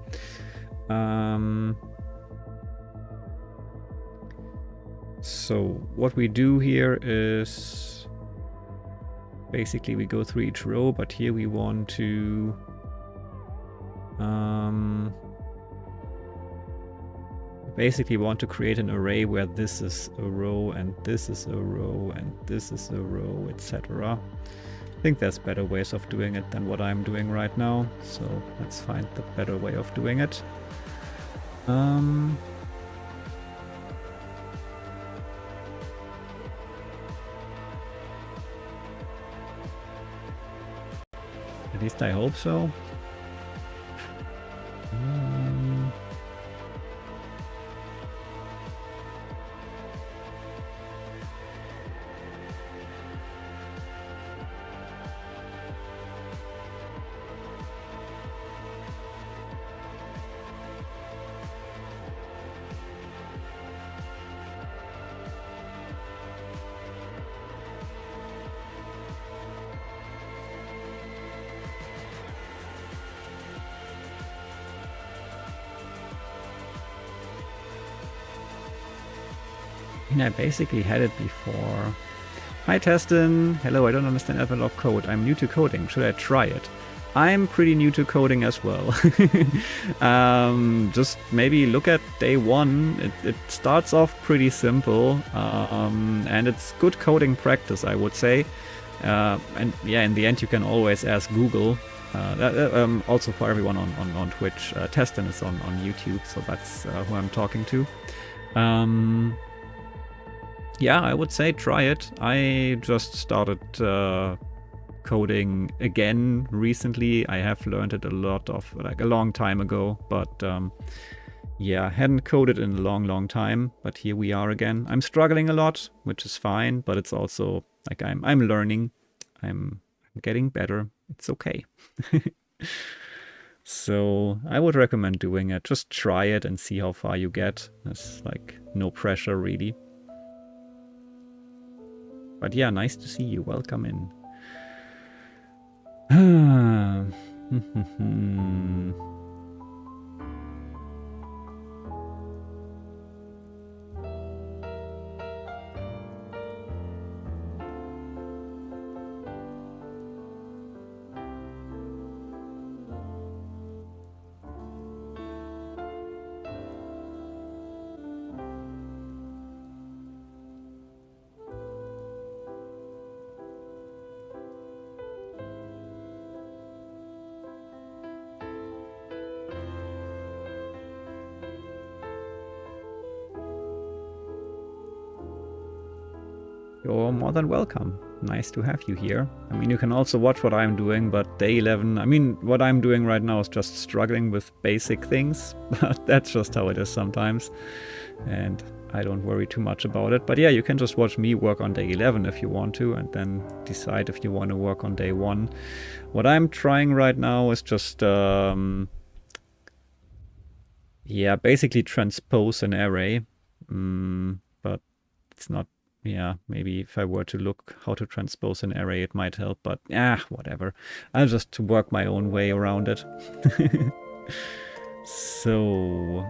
So what we do here is basically we go through each row, but here we want to basically want to create an array where this is a row and this is a row and this is a row, etc. I think there's better ways of doing it than what I'm doing right now, so let's find the better way of doing it. At least I hope so. I basically had it before. Hi Testin! Hello, I don't understand AdventOfCode. I'm new to coding. Should I try it? I'm pretty new to coding as well. Just maybe look at day one. It starts off pretty simple, and it's good coding practice, I would say. And yeah, in the end you can always ask Google. Also for everyone on Twitch. Testin is on YouTube, so that's who I'm talking to. Yeah, I would say try it. I just started coding again recently. I have learned it a long time ago, but yeah, hadn't coded in a long time, but here we are again. I'm struggling a lot, which is fine, but it's also like I'm learning. I'm getting better. It's okay. So I would recommend doing it. Just try it and see how far you get. There's like no pressure really. But yeah, nice to see you. Welcome in. You're more than welcome. Nice to have you here. I mean, you can also watch what I'm doing, but day 11, I mean, what I'm doing right now is just struggling with basic things, but that's just how it is sometimes. And I don't worry too much about it. But yeah, you can just watch me work on day 11 if you want to, and then decide if you want to work on day 1. What I'm trying right now is just, yeah, basically transpose an array. But it's not. Yeah, maybe if I were to look how to transpose an array, it might help, but whatever. I'll just work my own way around it. So,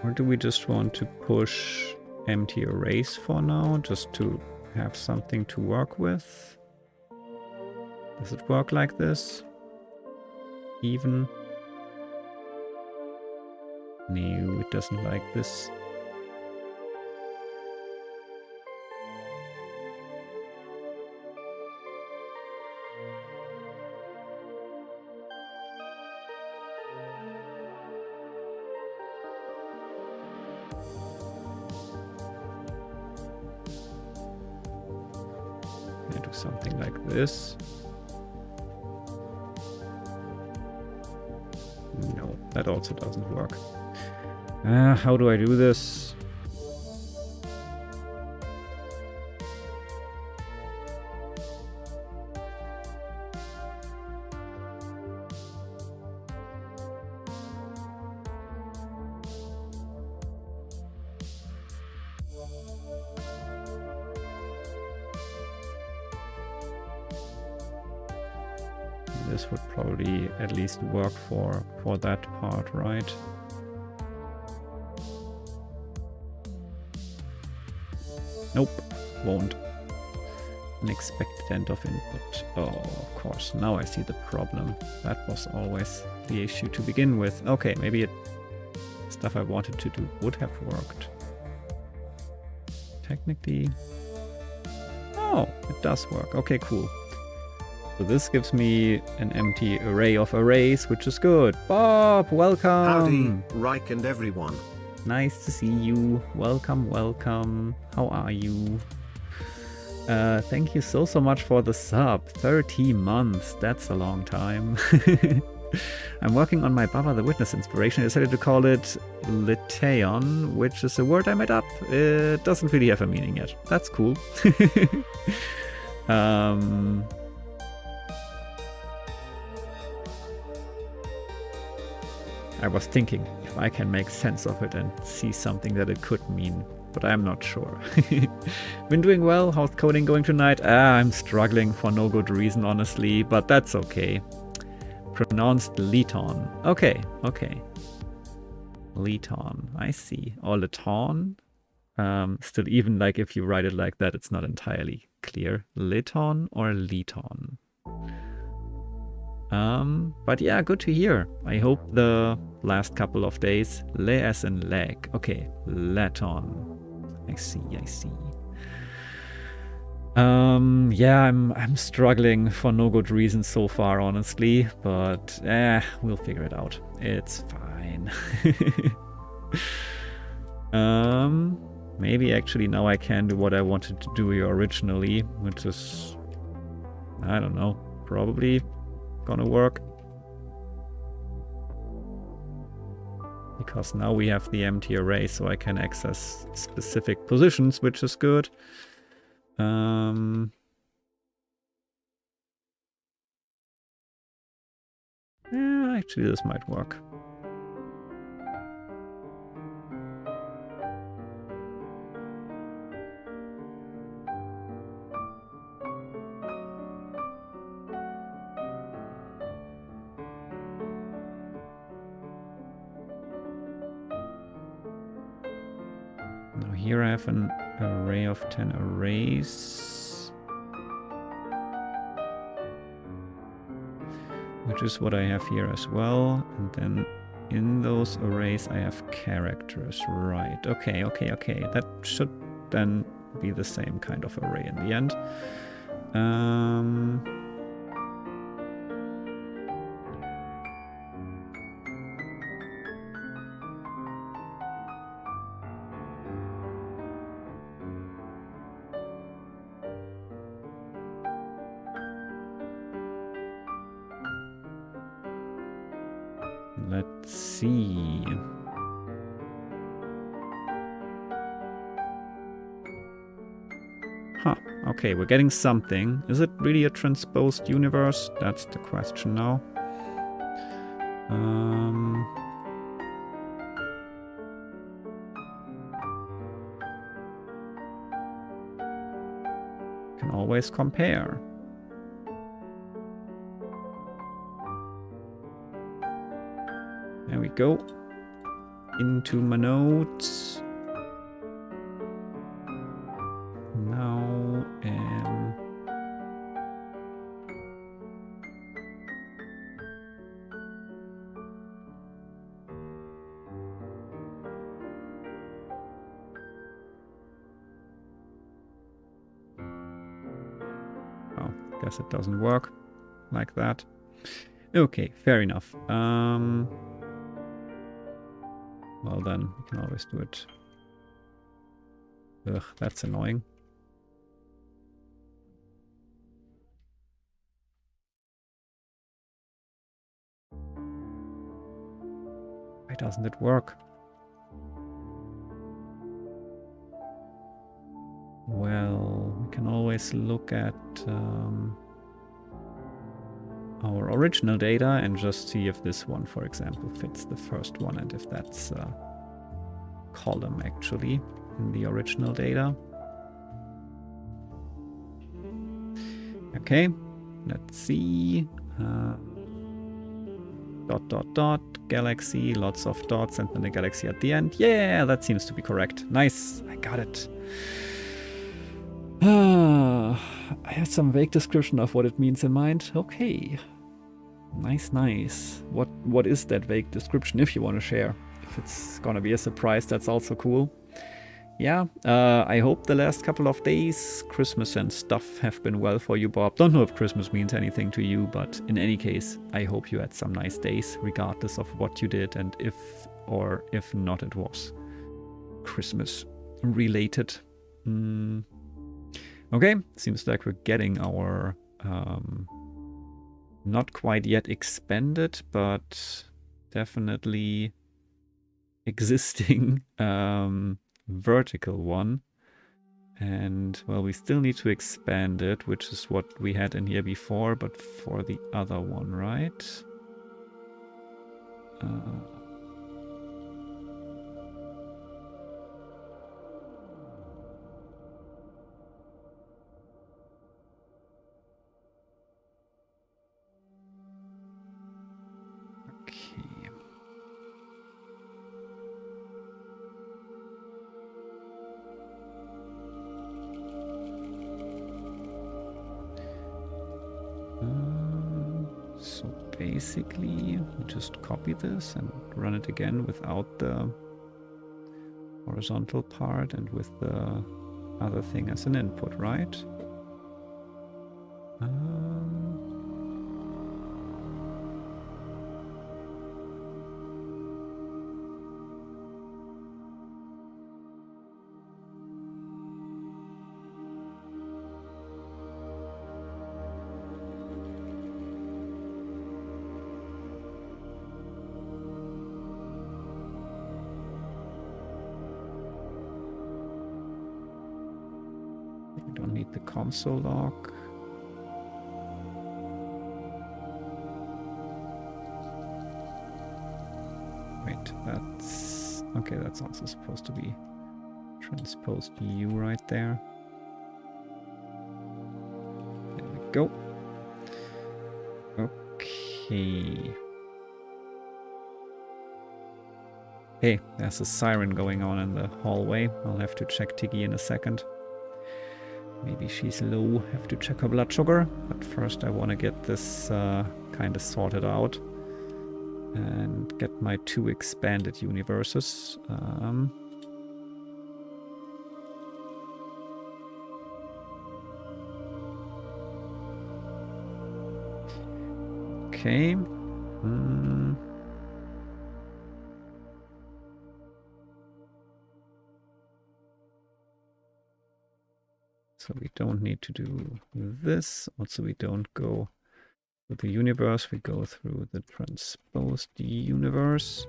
or do we just want to push empty arrays for now, just to have something to work with? Does it work like this? even? No, it doesn't like this. I do something like this. No, that also doesn't work. How do I do this? This would probably at least work for that part, right? Nope, won't. Unexpected end of input. Oh, of course, now I see the problem. That was always the issue to begin with. Okay, maybe stuff I wanted to do would have worked. Technically... Oh, it does work. Okay, cool. So this gives me an empty array of arrays, which is good. Bob, welcome! Howdy, Reich and everyone. Nice to see you. Welcome, welcome. How are you? Thank you so much for the sub. 30 months. That's a long time. I'm working on my Baba the Witness inspiration. I decided to call it Liteon, which is a word I made up. It doesn't really have a meaning yet. That's cool. I was thinking if I can make sense of it and see something that it could mean, but I'm not sure. Been doing well. How's coding going tonight? I'm struggling for no good reason, honestly, but that's okay. Pronounced Leton. Okay, okay. Leton, I see. Or Leton. Still, even like if you write it like that, it's not entirely clear. Leton or Leton. But yeah, good to hear. I hope the last couple of days, le as in leg. Okay, Leton. I see, I see. Yeah, I'm struggling for no good reason so far, honestly, but we'll figure it out. It's fine. Maybe actually now I can do what I wanted to do here originally, which is, I don't know, probably gonna work. Because now we have the empty array, so I can access specific positions, which is good. Yeah, actually this might work. Now here I have an array of 10 arrays, which is what I have here as well. And then in those arrays I have characters, right? Okay, okay, okay. That should then be the same kind of array in the end. Let's see. Huh, okay, we're getting something. Is it really a transposed universe? That's the question now. Can always compare. There we go. Into my notes. Now, Guess it doesn't work like that. Okay, fair enough. Well then, we can always do it. Ugh, that's annoying. Why doesn't it work? Well, we can always look at our original data and just see if this one, for example, fits the first one and if that's a column actually in the original data. Okay, let's see. Dot, dot, dot, galaxy, lots of dots, and then the galaxy at the end. Yeah, that seems to be correct. Nice, I got it. I had some vague description of what it means in mind. Okay. Nice, nice. What is that vague description, if you want to share? If it's gonna be a surprise, that's also cool. Yeah, I hope the last couple of days, Christmas and stuff, have been well for you, Bob. Don't know if Christmas means anything to you, but in any case, I hope you had some nice days, regardless of what you did, and if or if not it was Christmas related. Okay, seems like we're getting our not quite yet expanded, but definitely existing vertical one. And well, we still need to expand it, which is what we had in here before, but for the other one, right? Okay. So basically, we just copy this and run it again without the horizontal part and with the other thing as an input, right? We don't need the console log. Wait, that's... okay, that's also supposed to be transposed U right there. There we go. Okay. Hey, there's a siren going on in the hallway. I'll have to check Tiggy in a second. Maybe she's low, have to check her blood sugar. But first I want to get this kind of sorted out. And get my 2 expanded universes. Okay. So we don't need to do this. Also, we don't go with the universe. We go through the transposed universe.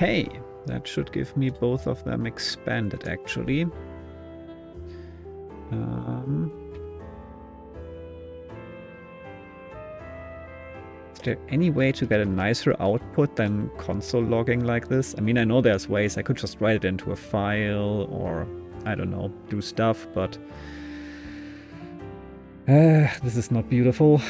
Okay, that should give me both of them expanded, actually. Is there any way to get a nicer output than console logging like this? I mean, I know there's ways. I could just write it into a file or, I don't know, do stuff, but this is not beautiful.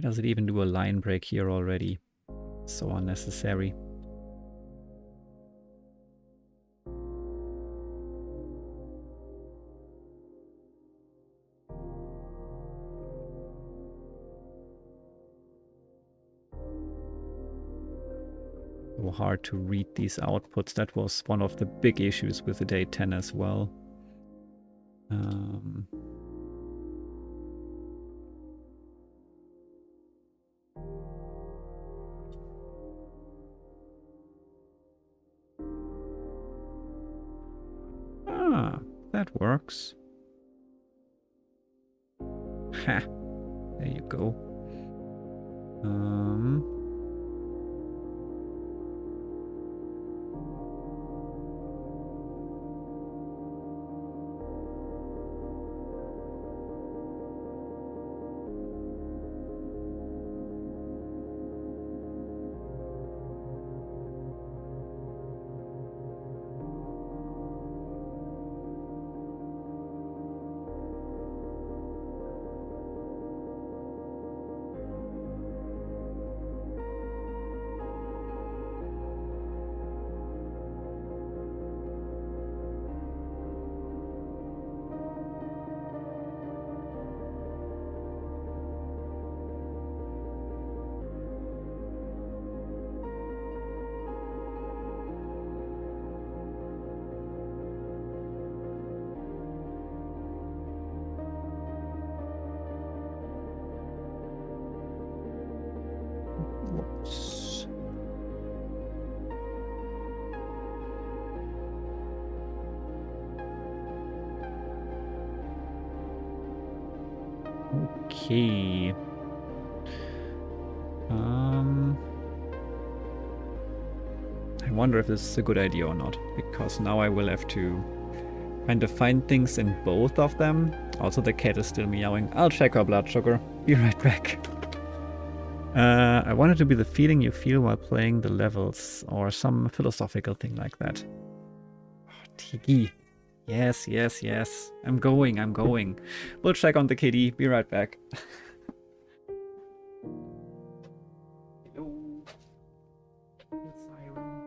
does it even do a line break here already? So unnecessary. So hard to read these outputs. That was one of the big issues with the day 10 as well. That works. Ha! There you go. Whoops. Okay. I wonder if this is a good idea or not, because now I will have to kind of find things in both of them. Also, the cat is still meowing. I'll check her blood sugar. Be right back. I want it to be the feeling you feel while playing the levels, or some philosophical thing like that. Oh, Tiki. Yes, yes, yes. I'm going. We'll check on the kitty. Be right back. Hello. Siren.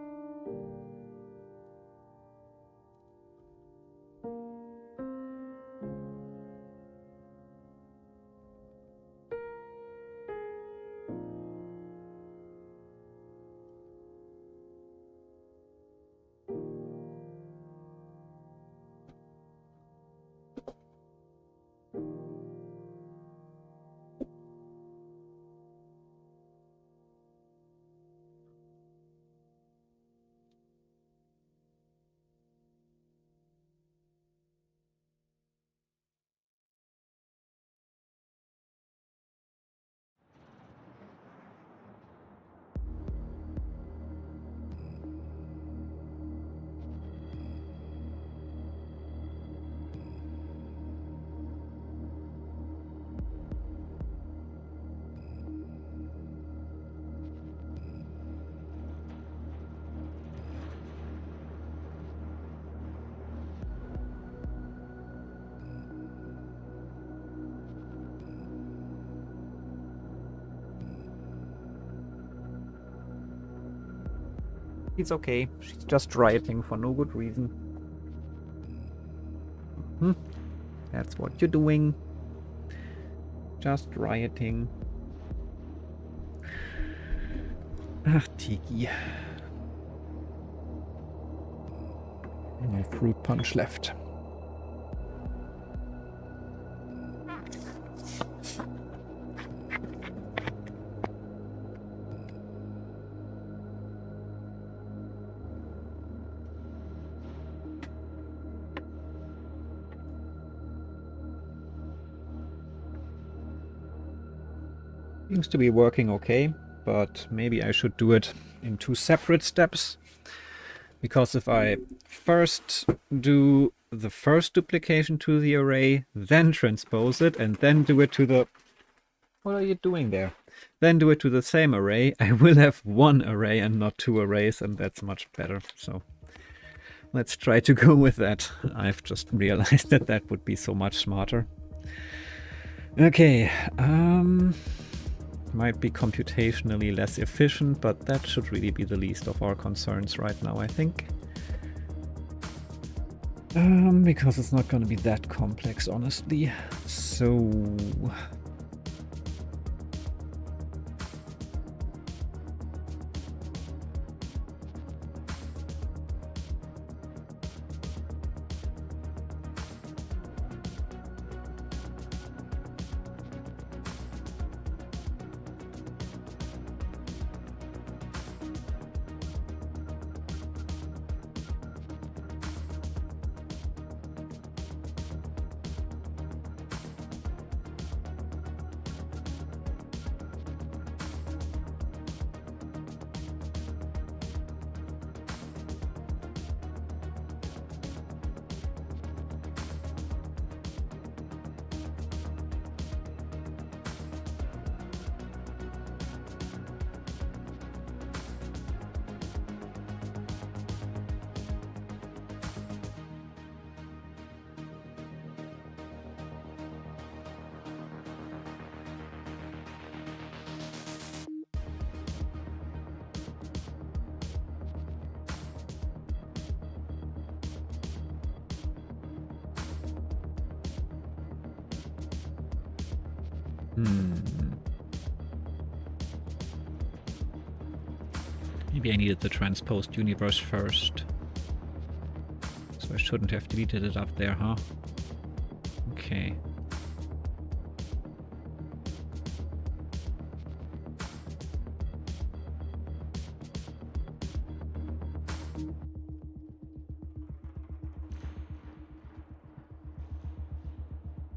It's okay. She's just rioting for no good reason. That's what you're doing. Just rioting. Ah, Tiki. No fruit punch left. Seems to be working okay, but maybe I should do it in 2 separate steps. Because if I first do the first duplication to the array, then transpose it, and then do it to the... What are you doing there? Then do it to the same array, I will have 1 array and not 2 arrays, and that's much better. So let's try to go with that. I've just realized that that would be so much smarter. Okay, Might be computationally less efficient, but that should really be the least of our concerns right now, I think. Because it's not going to be that complex, honestly. So... Maybe I needed the transposed universe first. So I shouldn't have deleted it up there, huh? Okay.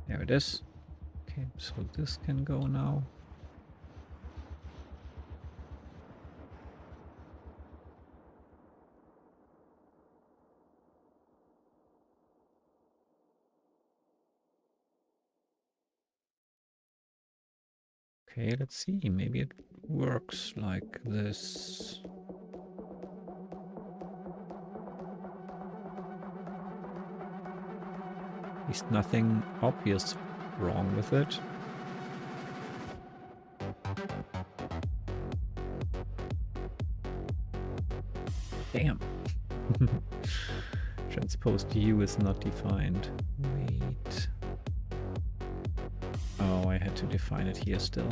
There it is. Okay, so this can go now. Okay, let's see. Maybe it works like this. At least nothing obvious wrong with it. Damn. Transposed U is not defined. Wait. Oh, I had to define it here still.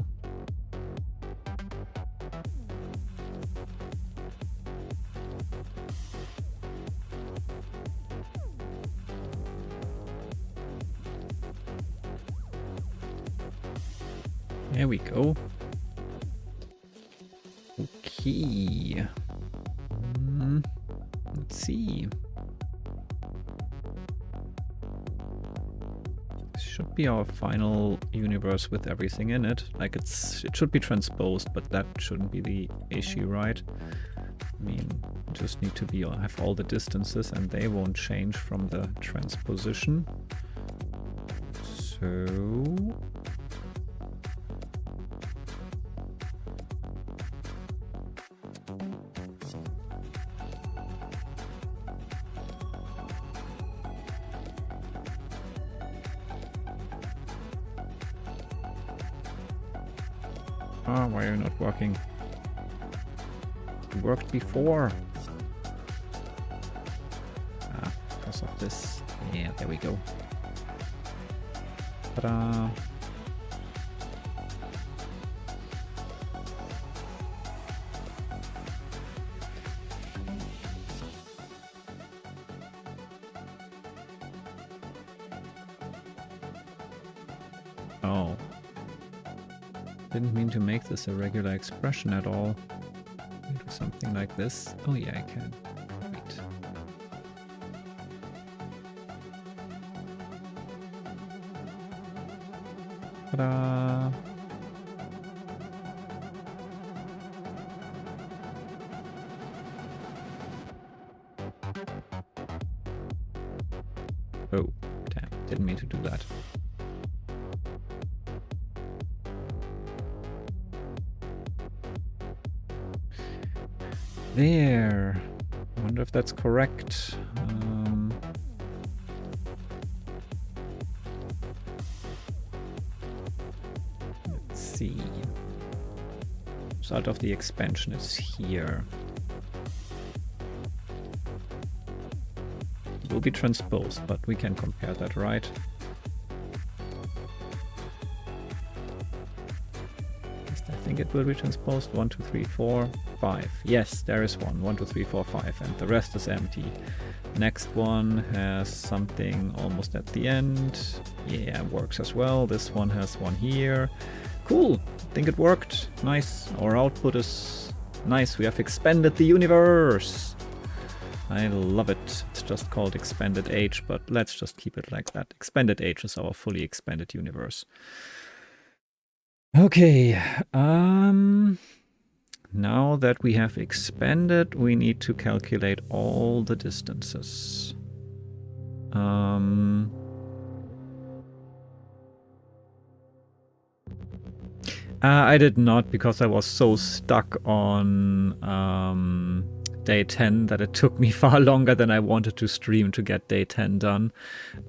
There we go. Okay. Let's see. This should be our final universe with everything in it. Like it should be transposed, but that shouldn't be the issue, right? I mean, just need to have all the distances and they won't change from the transposition. So... Oh, why are you not working? It worked before. Ah, because of this. Yeah, there we go. Ta-da! Oh. Didn't mean to make this a regular expression at all. Do something like this. Oh yeah, I can. Wait. Ta-da! Oh, damn. Didn't mean to do that. There. I wonder if that's correct. Let's see. Result of the expansion is here. It will be transposed, but we can compare that, right? I think it will be transposed. 1, 2, 3, 4, 5. Yes, there is one. 1, 2, 3, 4, 5, and the rest is empty. Next one has something almost at the end. Yeah, works as well. This one has one here. Cool. I think it worked. Nice. Our output is nice. We have expanded the universe. I love it. It's just called Expanded Age, but let's just keep it like that. Expanded Age is our fully expanded universe. Okay, now that we have expanded, we need to calculate all the distances. I did not, because I was so stuck on day 10 that it took me far longer than I wanted to stream to get day 10 done.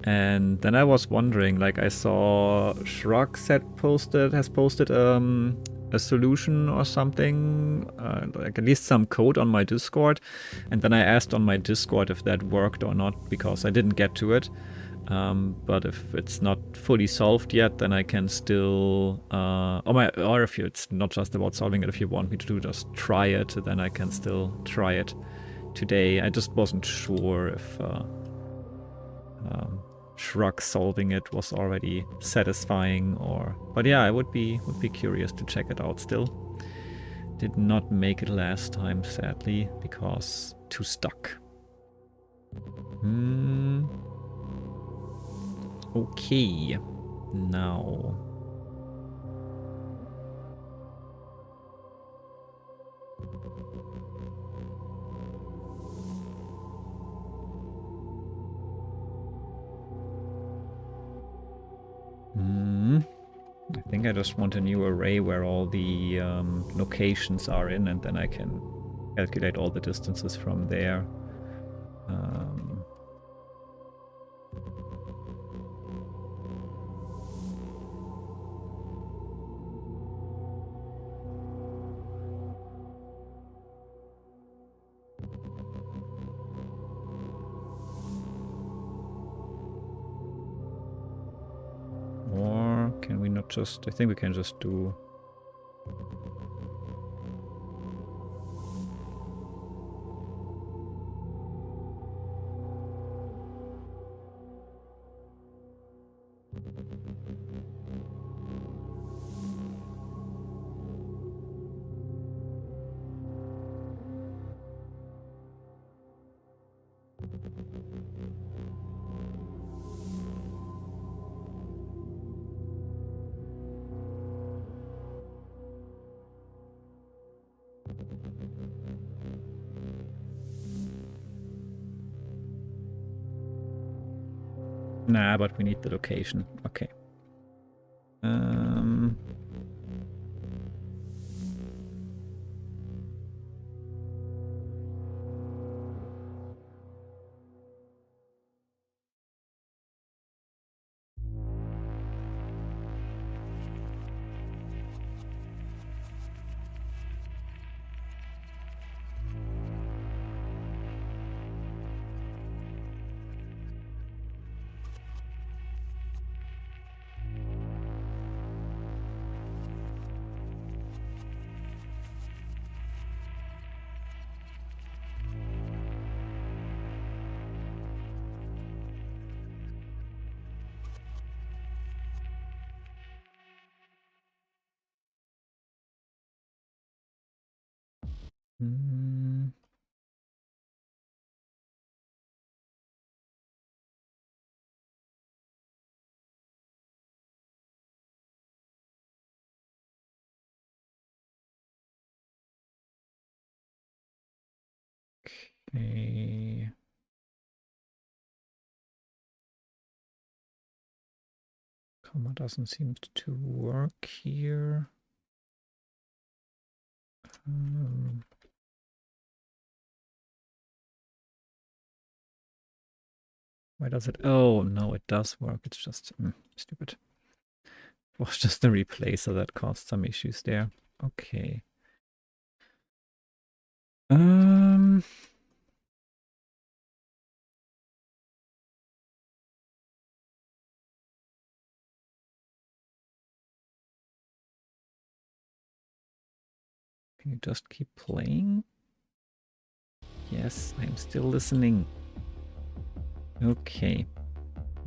And then I was wondering, like, I saw Shrugs has posted a solution or something, like at least some code on my Discord. And then I asked on my Discord if that worked or not, because I didn't get to it. But if it's not fully solved yet, then I can still, or if it's not just about solving it, if you want me to just try it, then I can still try it today. I just wasn't sure if Shrug solving it was already satisfying, or, but yeah, I would be curious to check it out still. Did not make it last time, sadly, because too stuck. Okay, now I think I just want a new array where all the locations are in, and then I can calculate all the distances from there. Or can we not just... I think we can just do... Nah, but we need the location. Okay. Okay. Comma doesn't seem to work here. Why does it? Oh, no, it does work. It's just stupid. It was just a replacer that caused some issues there. Okay. Um, can you just keep playing? Yes, I'm still listening. Okay.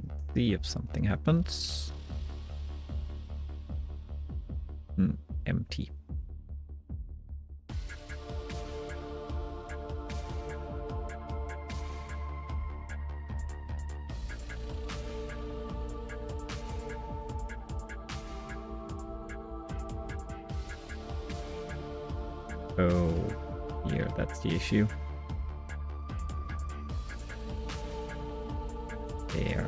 Let's see if something happens. Empty. Oh, here, that's the issue. There.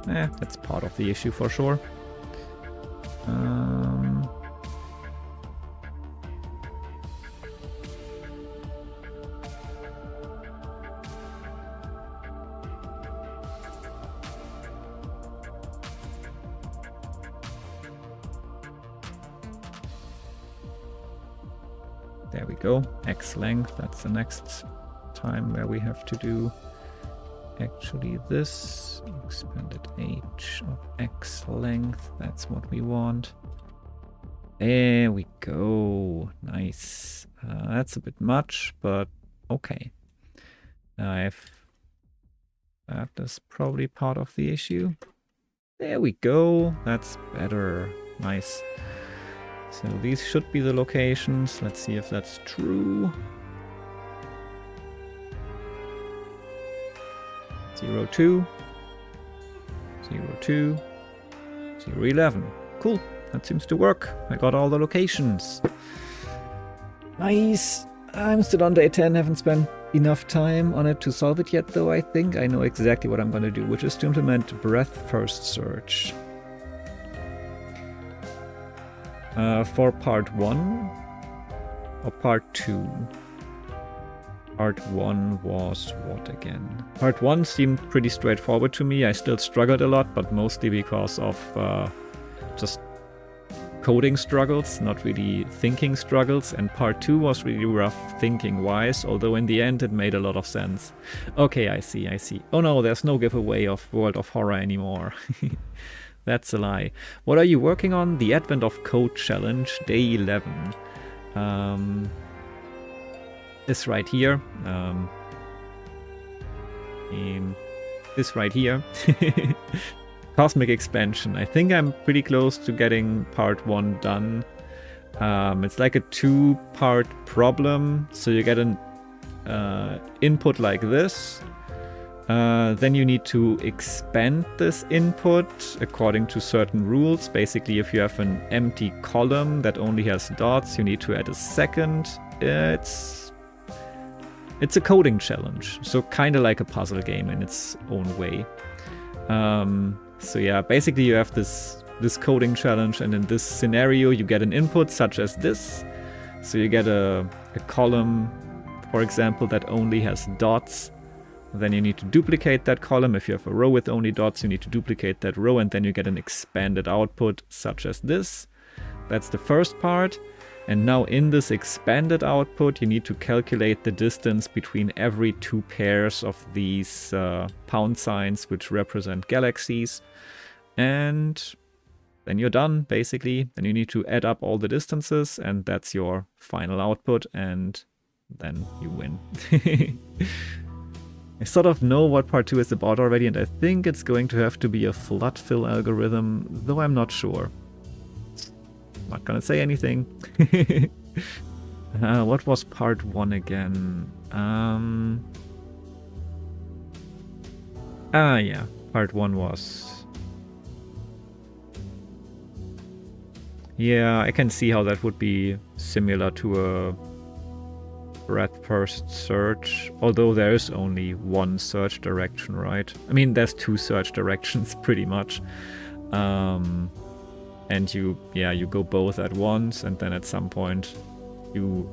That's part of the issue for sure. There we go. X length, that's the next time where we have to do actually this. Expanded h of x length, that's what we want. There we go. Nice. That's a bit much, but okay. That is probably part of the issue. There we go. That's better. Nice. So these should be the locations. Let's see if that's true. 02, 02, 011. Cool. That seems to work. I got all the locations. Nice. I'm still on day 10. Haven't spent enough time on it to solve it yet, though. I think I know exactly what I'm going to do, which is to implement breadth first search. For part 1 or part 2? Part 1 was what again? Part 1 seemed pretty straightforward to me. I still struggled a lot, but mostly because of just coding struggles, not really thinking struggles. And part 2 was really rough thinking-wise, although in the end it made a lot of sense. Okay, I see. Oh no, there's no giveaway of World of Horror anymore. That's a lie. What are you working on? The Advent of Code challenge, day 11. This right here. This right here. Cosmic expansion. I think I'm pretty close to getting part 1 done. It's like a 2-part problem. So you get an input like this. Then you need to expand this input according to certain rules. Basically, if you have an empty column that only has dots, you need to add a second. It's a coding challenge, so kind of like a puzzle game in its own way. So yeah, basically you have this coding challenge, and in this scenario you get an input such as this. So you get a column, for example, that only has dots. Then you need to duplicate that column. If you have a row with only dots, you need to duplicate that row, and then you get an expanded output such as this. That's the first part. And now in this expanded output, you need to calculate the distance between every 2 pairs of these pound signs, which represent galaxies. And then you're done, basically. Then you need to add up all the distances, and that's your final output, and then you win. I sort of know what part 2 is about already, and I think it's going to have to be a flood fill algorithm, though I'm not sure. Not gonna say anything. What was part 1 again? Yeah, part 1 was... Yeah, I can see how that would be similar to a breadth first search, although there is only one search direction, right? I mean, there's 2 search directions pretty much. And you go both at once, and then at some point you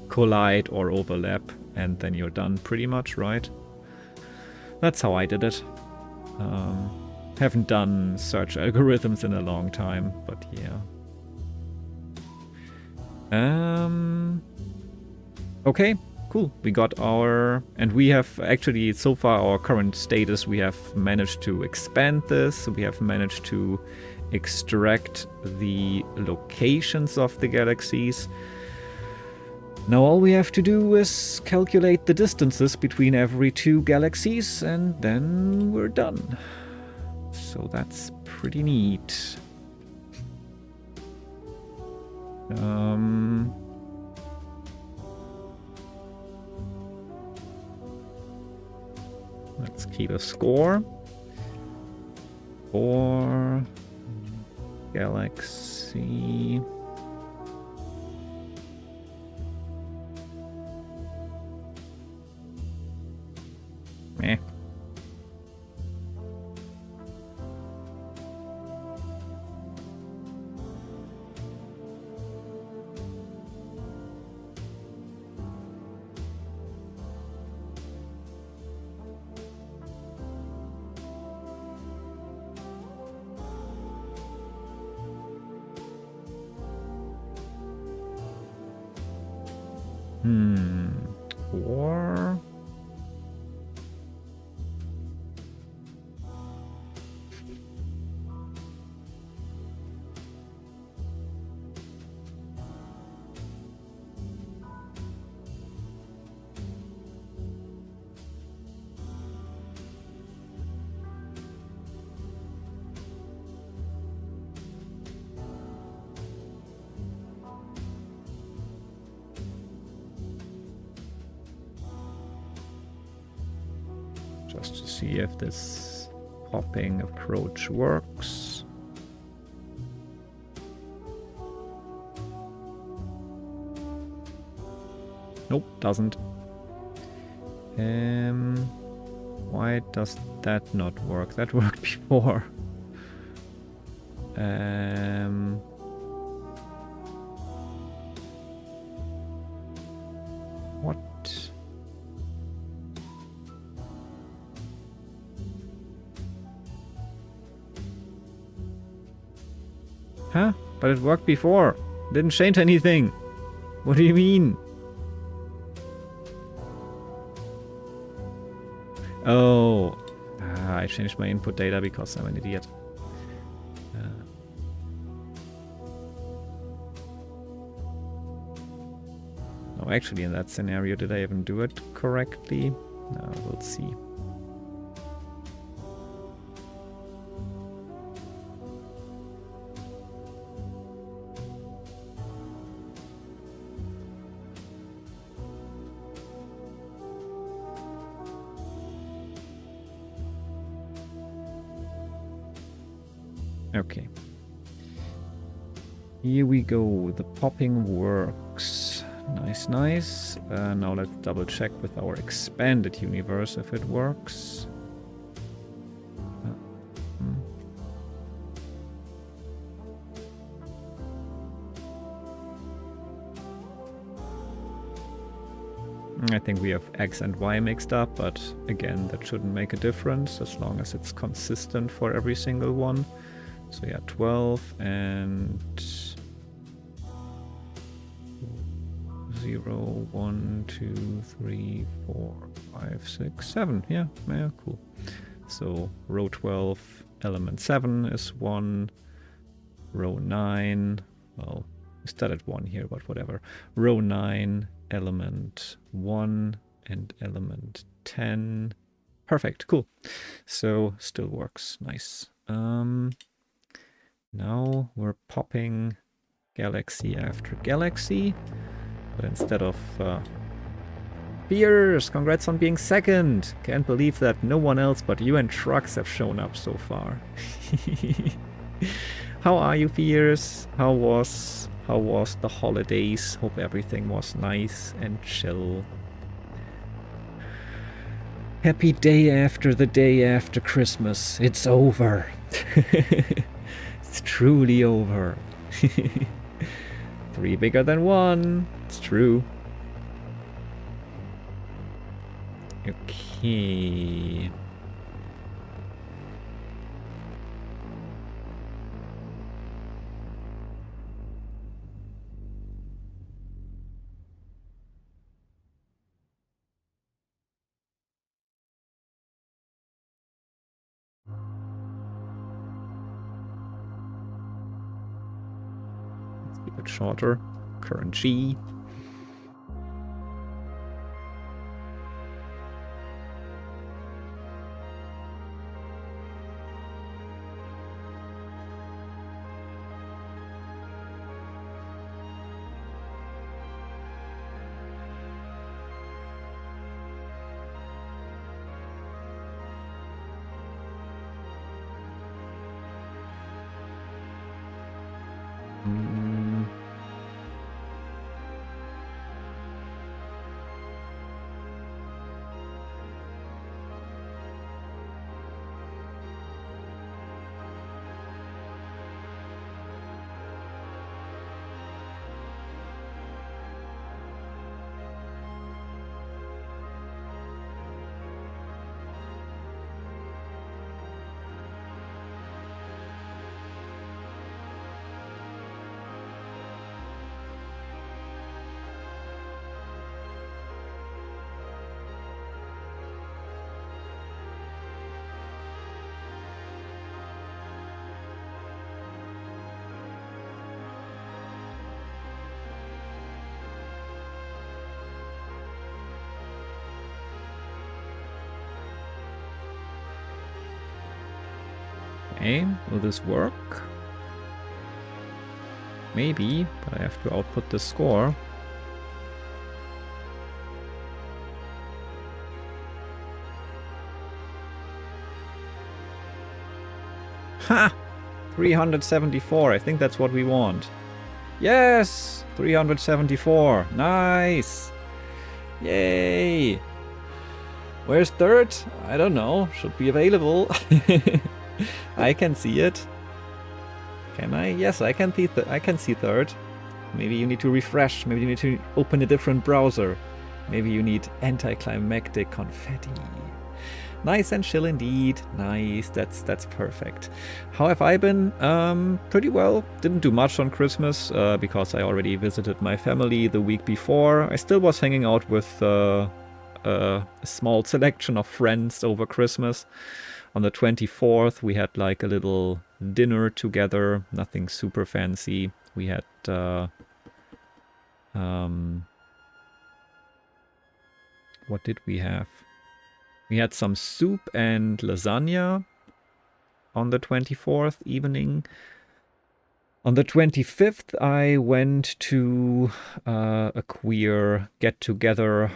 collide or overlap, and then you're done pretty much, right? That's how I did it. Haven't done search algorithms in a long time, but yeah. Okay, cool. We got our... And we have actually, so far, our current status, we have managed to expand this. We have managed to extract the locations of the galaxies. Now all we have to do is calculate the distances between every 2 galaxies, and then we're done. So that's pretty neat. Let's keep a score for galaxy. Meh. Or... just to see if this popping approach works. Nope, doesn't. Why does that not work? That worked before. What? Huh? But it worked before. Didn't change anything. What do you mean? Oh. I changed my input data because I'm an idiot. No, actually in that scenario, did I even do it correctly? No, we'll see. Okay. Here we go. The popping works. Nice, nice. Now let's double check with our expanded universe if it works. I think we have X and Y mixed up, but again, that shouldn't make a difference as long as it's consistent for every single one. So yeah, 12 and 0, 1, 2, 3, 4, 5, 6, 7. Yeah, cool. So row 12, element 7 is 1. Row 9, well, we started 1 here, but whatever. Row 9, element 1, and element 10. Perfect, cool. So still works, nice. Now we're popping galaxy after galaxy, but instead of Piers, congrats on being second. Can't believe that no one else but you and Trucks have shown up so far. How are you, Piers? How was the holidays? Hope everything was nice and chill. Happy day after Christmas. It's over. It's truly over. 3 bigger than 1. It's true. Okay. bit shorter. Current G. Okay, will this work? Maybe, but I have to output the score. Ha! 374, I think that's what we want. Yes! 374, nice! Yay! Where's third? I don't know, should be available. I can see it. Can I? Yes, I can see third. Maybe you need to refresh. Maybe you need to open a different browser. Maybe you need anticlimactic confetti. Nice and chill indeed. Nice. That's perfect. How have I been? Pretty well. Didn't do much on Christmas because I already visited my family the week before. I still was hanging out with a small selection of friends over Christmas. On the 24th, we had like a little dinner together, nothing super fancy. We had what did we have? We had some soup and lasagna on the 24th evening. On the 25th, I went to a queer get-together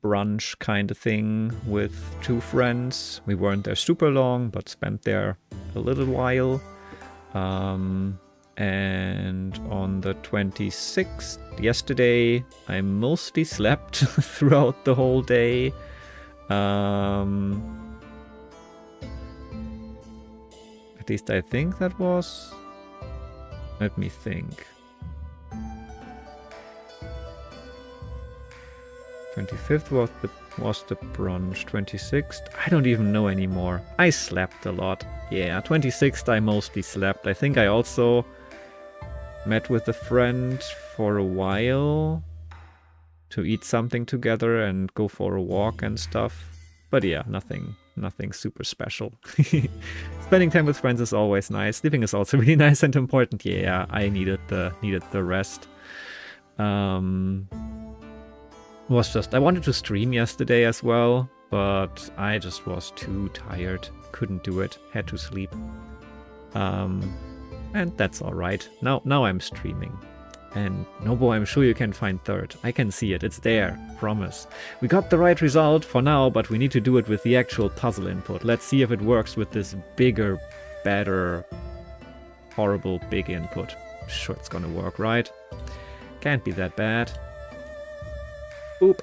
brunch kind of thing with 2 friends. We weren't there super long, but spent there a little while. And on the 26th, yesterday, I mostly slept throughout the whole day. At least I think that was... Let me think. 25th was the brunch. 26th, I don't even know anymore. I slept a lot. Yeah, 26th I mostly slept. I think I also met with a friend for a while to eat something together and go for a walk and stuff. But yeah, nothing super special. Spending time with friends is always nice. Sleeping is also really nice and important. Yeah, I needed the rest. I wanted to stream yesterday as well, but I just was too tired. Couldn't do it. Had to sleep. And that's alright. Now I'm streaming. And Nobo, I'm sure you can find third. I can see it. It's there. Promise. We got the right result for now, but we need to do it with the actual puzzle input. Let's see if it works with this bigger, better, horrible big input. Sure, it's gonna work, right? Can't be that bad. Boop.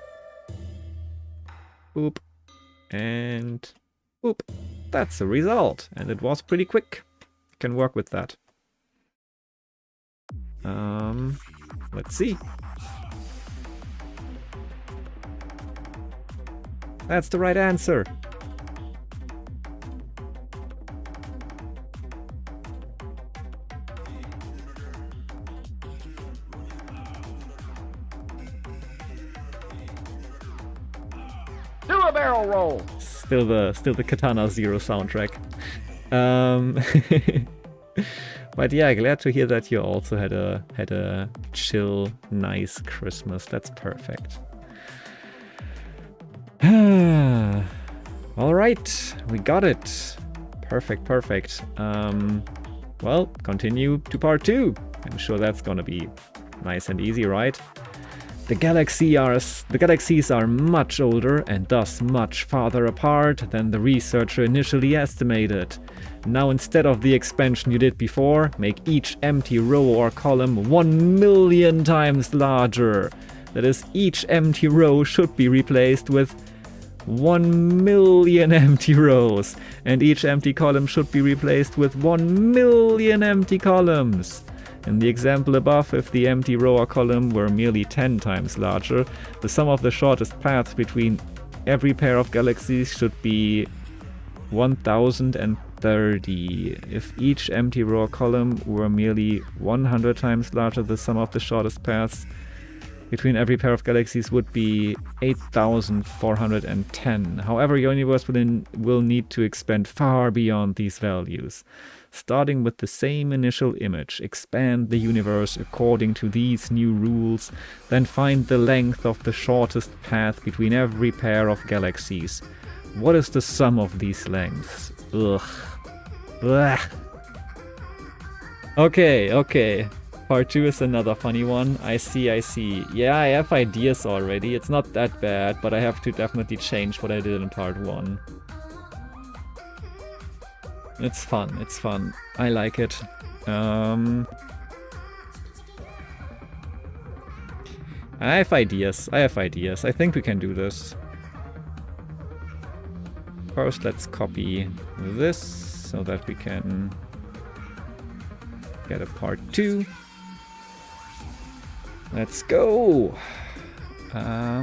Boop. And boop. That's the result. And it was pretty quick. Can work with that. Let's see. That's the right answer. Do a barrel roll. Still the Katana Zero soundtrack. But yeah, glad to hear that you also had a chill, nice Christmas. That's perfect. All right, we got it. Perfect, perfect. Well, continue to part 2. I'm sure that's gonna be nice and easy, right? The galaxies are much older and thus much farther apart than the researcher initially estimated. Now, instead of the expansion you did before, make each empty row or column 1,000,000 times larger. That is, each empty row should be replaced with 1,000,000 empty rows, and each empty column should be replaced with 1,000,000 empty columns. In the example above, if the empty row or column were merely 10 times larger, the sum of the shortest paths between every pair of galaxies should be 1030. If each empty row or column were merely 100 times larger, the sum of the shortest paths between every pair of galaxies would be 8410. However, your universe will need to expand far beyond these values. Starting with the same initial image, expand the universe according to these new rules, then find the length of the shortest path between every pair of galaxies. What is the sum of these lengths? Ugh. Ugh. Okay. Part 2 is another funny one. I see. Yeah, I have ideas already. It's not that bad, but I have to definitely change what I did in part 1. It's fun. I like it. I have ideas. I think we can do this. First, let's copy this so that we can get a part 2. Let's go. Now.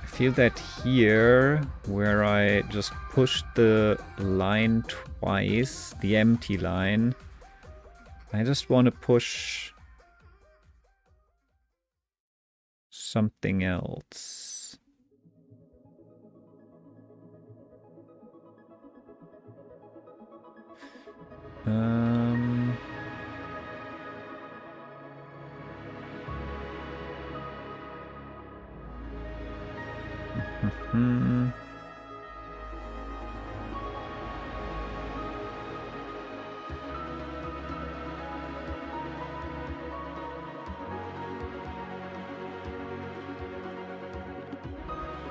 I feel that here, where I just pushed the line twice, the empty line, I just want to push something else.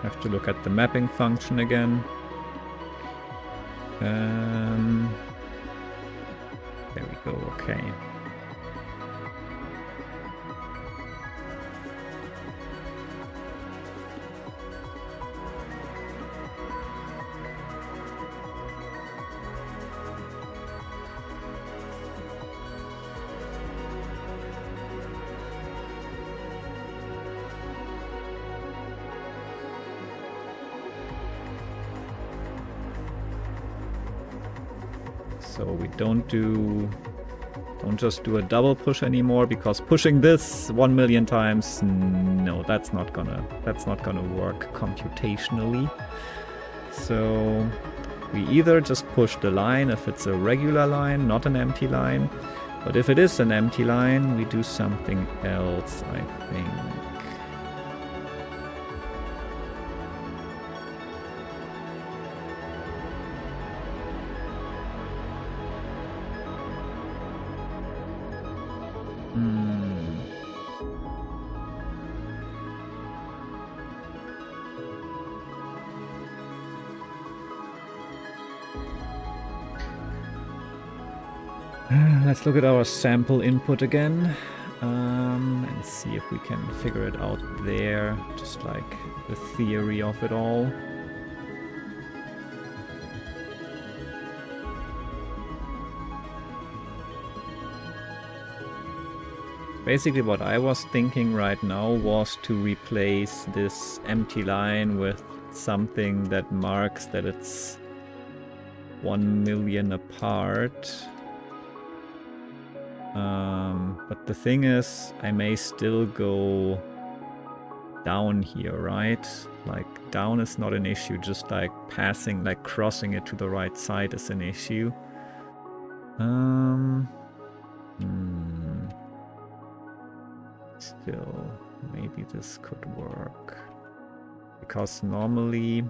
Have to look at the mapping function again. There we go, okay. So we don't just do a double push anymore, because pushing this 1,000,000 times, no, that's not gonna work computationally. So we either just push the line if it's a regular line, not an empty line. But if it is an empty line, we do something else, I think. Let's look at our sample input again and see if we can figure it out there, just like the theory of it all. Basically what I was thinking right now was to replace this empty line with something that marks that it's 1,000,000 apart. But the thing is, I may still go down here, right? Like, down is not an issue, just like passing, like crossing it to the right side is an issue. Still, maybe this could work. Because normally...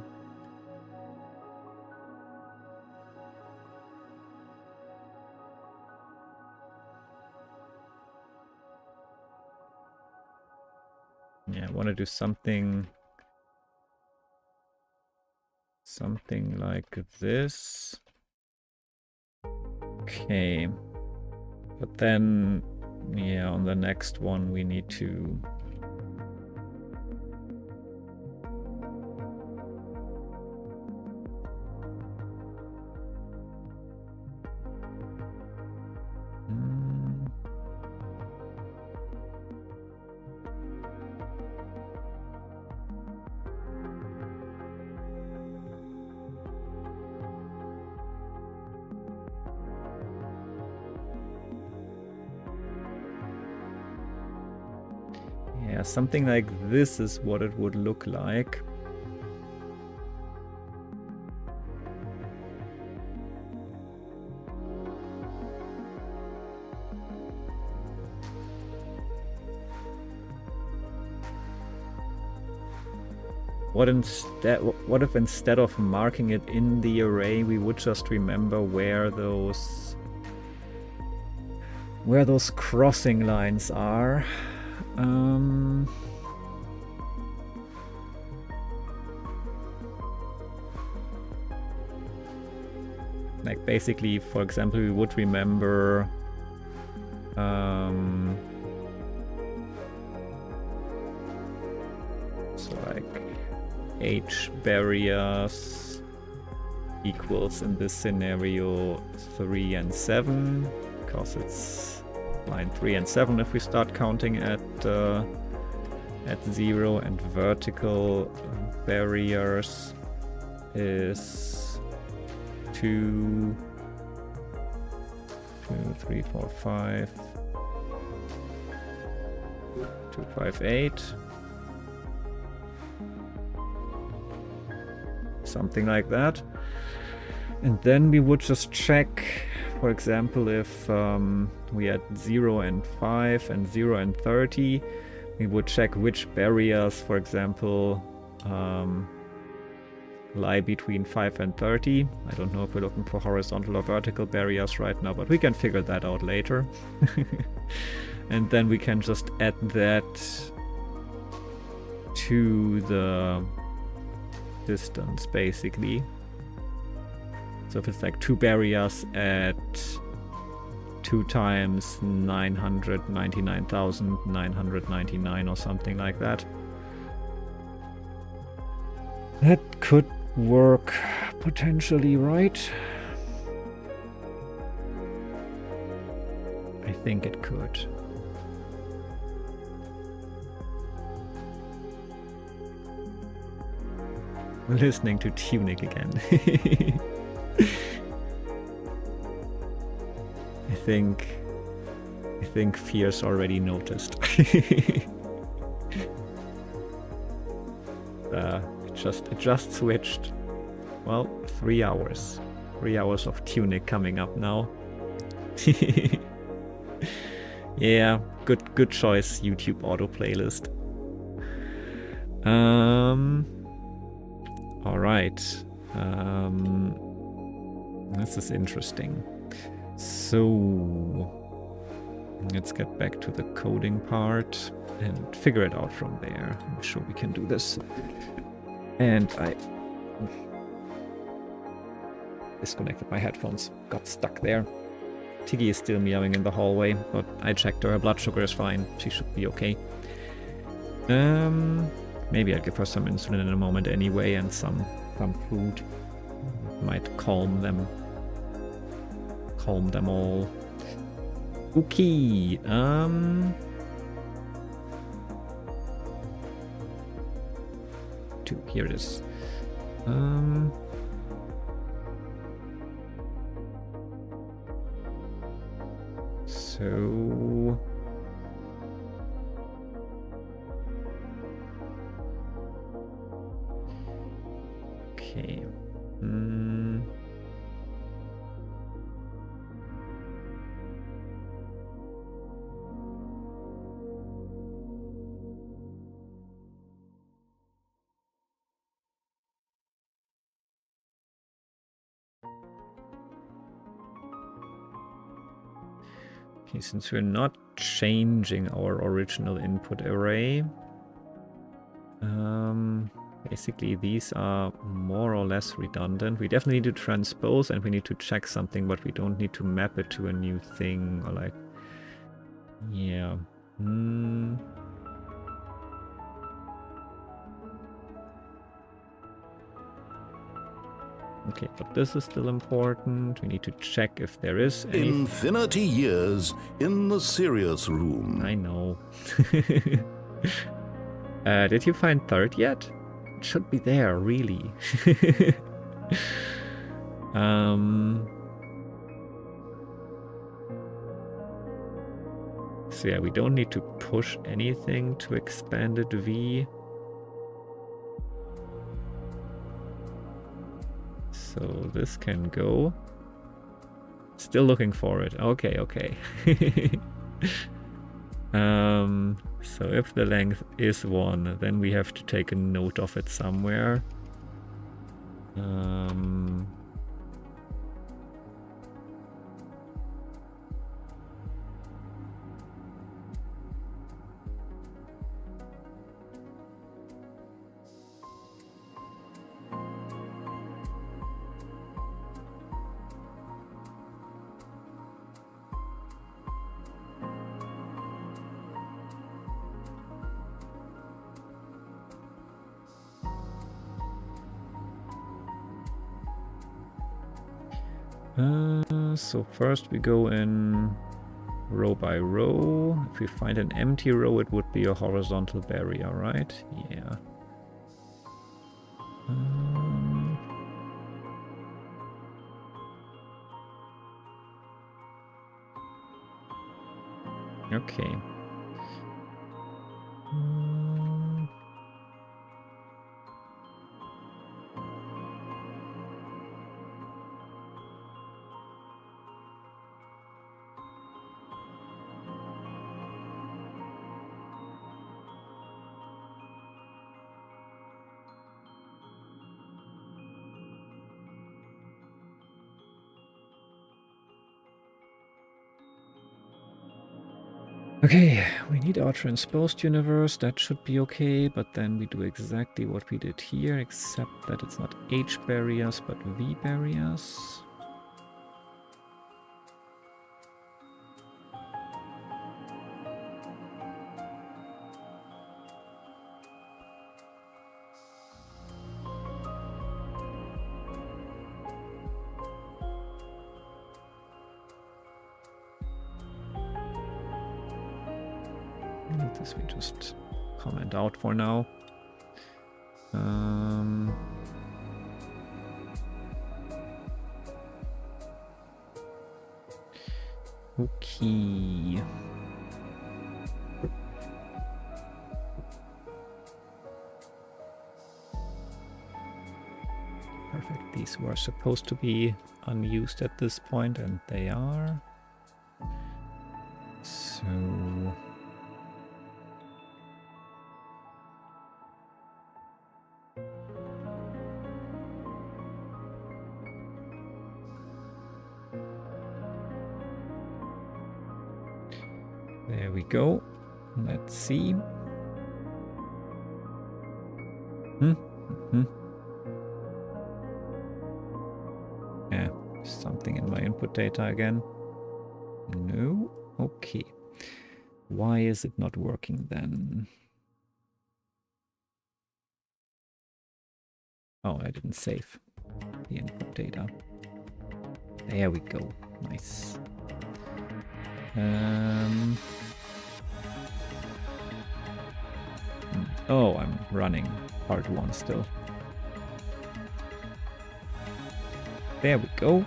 Yeah, I want to do something like this. Okay. But then, yeah, on the next one we need to... Yeah, something like this is what it would look like. What if instead of marking it in the array, we would just remember where those crossing lines are? Like basically, for example, we would remember so like H barriers equals in this scenario 3 and 7, because it's line 3 and 7 if we start counting at 0, and vertical barriers is 2, 3, 4, 5, 2, 5, 8. Something like that. And then we would just check, for example, if we had 0 and 5 and 0 and 30, we would check which barriers, for example, lie between 5 and 30. I don't know if we're looking for horizontal or vertical barriers right now, but we can figure that out later. And then we can just add that to the distance, basically. So if it's like 2 barriers at 2 times 999,999 or something like that. That could work potentially, right? I think it could. We're listening to Tunic again. I think Fierce already noticed. It just switched. Well, 3 hours. 3 hours of Tunic coming up now. Yeah, good choice, YouTube auto playlist. All right. This is interesting. So let's get back to the coding part and figure it out from there. I'm sure we can do this. And I disconnected my headphones, got stuck there. Tiggy is still meowing in the hallway, but I checked her blood sugar is fine. She should be okay. Maybe I'll give her some insulin in a moment anyway, and some food. Might calm them all. Okay. Here it is. So okay. Okay, since we're not changing our original input array, basically these are more or less redundant. We definitely need to transpose and we need to check something, but we don't need to map it to a new thing or like, yeah. Okay, but this is still important. We need to check if there is any. Infinity years in the serious room. I know. Did you find third yet? It should be there, really. So yeah, we don't need to push anything to expanded V. So this can go. Still looking for it. Okay, okay. So if the length is 1, then we have to take a note of it somewhere. So first we go in row by row. If we find an empty row, it would be a horizontal barrier, right? Yeah. Okay. Okay, we need our transposed universe. That should be okay, but then we do exactly what we did here, except that it's not H barriers, but V barriers. This we just comment out for now. Okay. Perfect. These were supposed to be unused at this point, and they are. So there we go. Let's see. Yeah, something in my input data again. No. Okay. Why is it not working then? Oh, I didn't save the input data. There we go. Nice. Oh, I'm running part 1 still. There we go.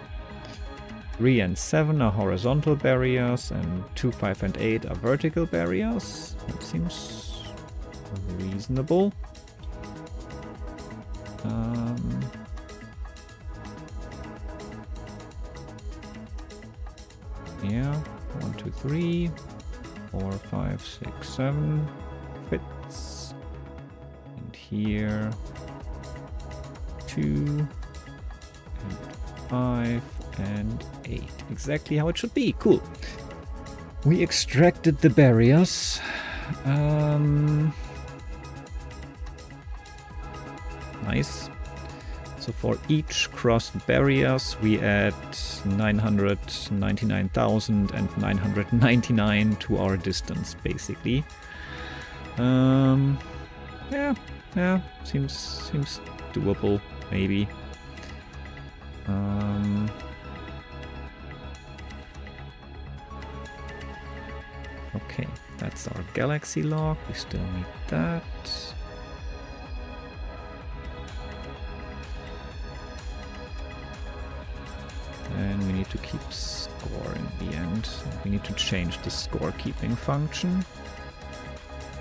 3 and 7 are horizontal barriers, and 2, 5, and 8 are vertical barriers. That seems reasonable. Yeah, 1, 2, 3, 4, 5, 6, 7 fits. And here 2 and 5 and 8. Exactly how it should be. Cool. We extracted the barriers. Nice. So for each crossed barriers, we add 999,999 to our distance, basically. Yeah, seems doable, maybe. Okay, that's our galaxy log. We still need that. And we need to keep score in the end. We need to change the scorekeeping function.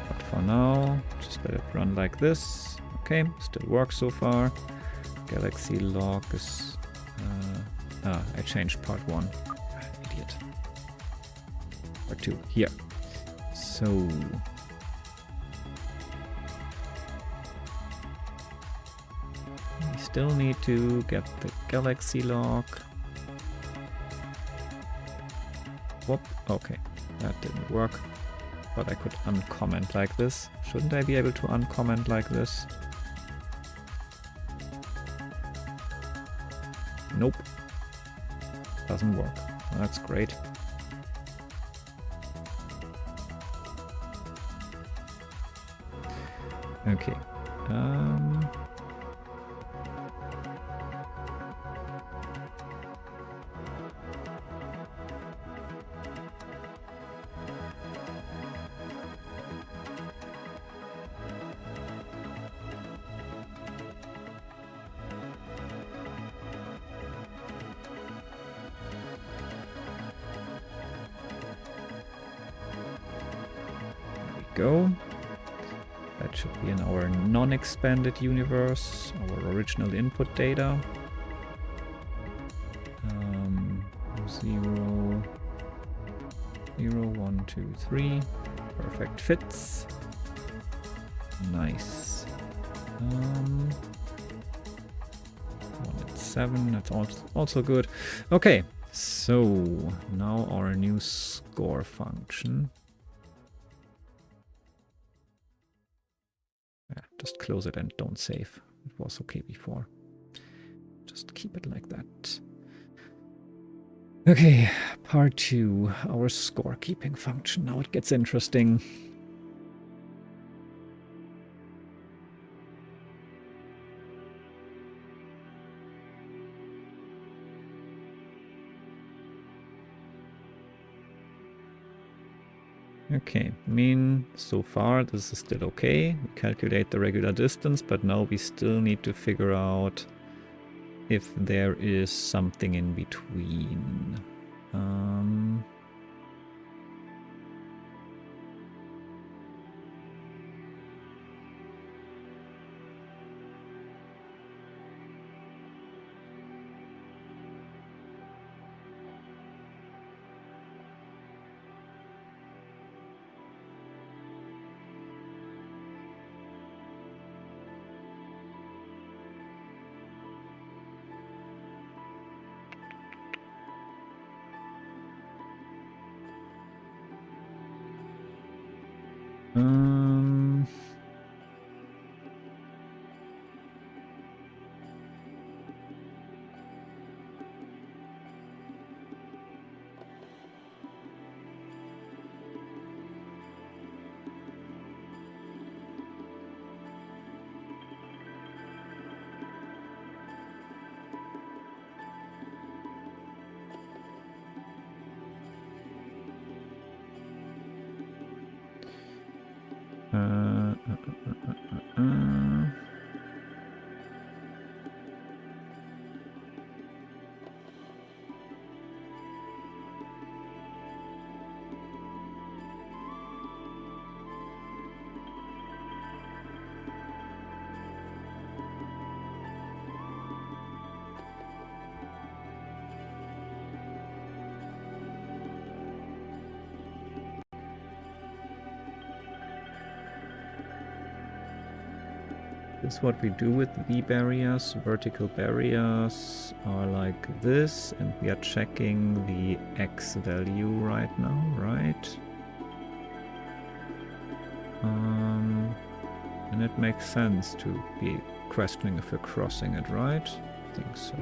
But for now, just let it run like this. Okay, still works so far. Galaxy log is... I changed part 1. Idiot. Part 2, here. So... we still need to get the galaxy log. Whoop, okay, that didn't work. But I could uncomment like this. Shouldn't I be able to uncomment like this? Nope. Doesn't work. Well, that's great. Okay. Go. That should be in our non-expanded universe, our original input data. 0, 0, 1, 2, 3. Perfect fits. Nice. 1 and 7, that's also good. Okay, so now our new score function. Just close it and don't save. It was okay before. Just keep it like that. Okay, part 2, our scorekeeping function. Now it gets interesting. Okay, I mean, so far this is still okay. We calculate the regular distance, but now we still need to figure out if there is something in between. This is what we do with V barriers. Vertical barriers are like this, and we are checking the X value right now, right? And it makes sense to be questioning if we're crossing it, right? I think so.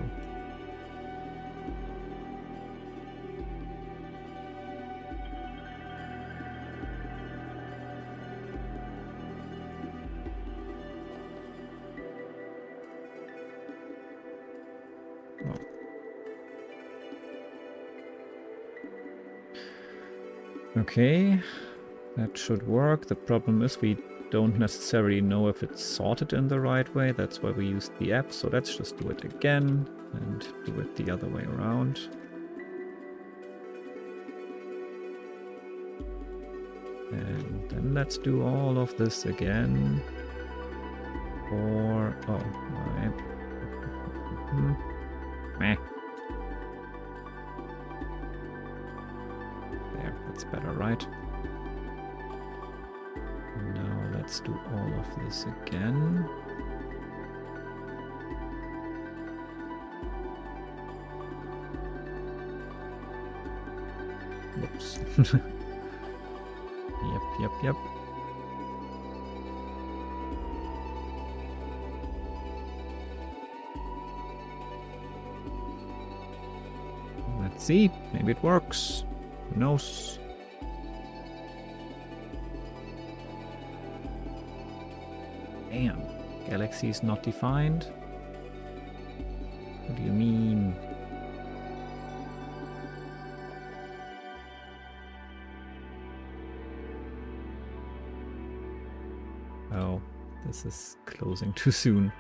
Okay, that should work. The problem is we don't necessarily know if it's sorted in the right way. That's why we used the app. So let's just do it again and do it the other way around. And then let's do all of this again. Or, oh, right. Meh. There, that's better, right? Now let's do all of this again. Whoops. Yep. Let's see, maybe it works. Who knows? Damn, galaxy is not defined? What do you mean? Oh, this is closing too soon.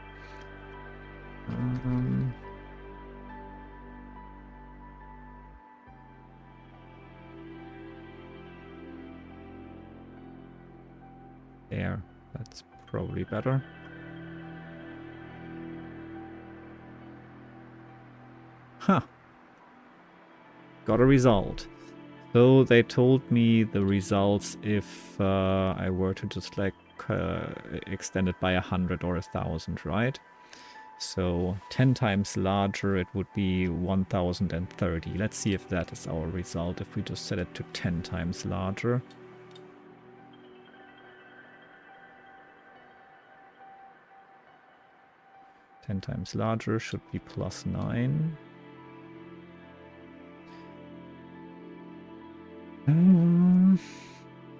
There, that's probably better. Huh. Got a result. So they told me the results if I were to just like extend it by 100 or 1,000, right? So 10 times larger, it would be 1030. Let's see if that is our result if we just set it to 10 times larger. Times larger should be +9.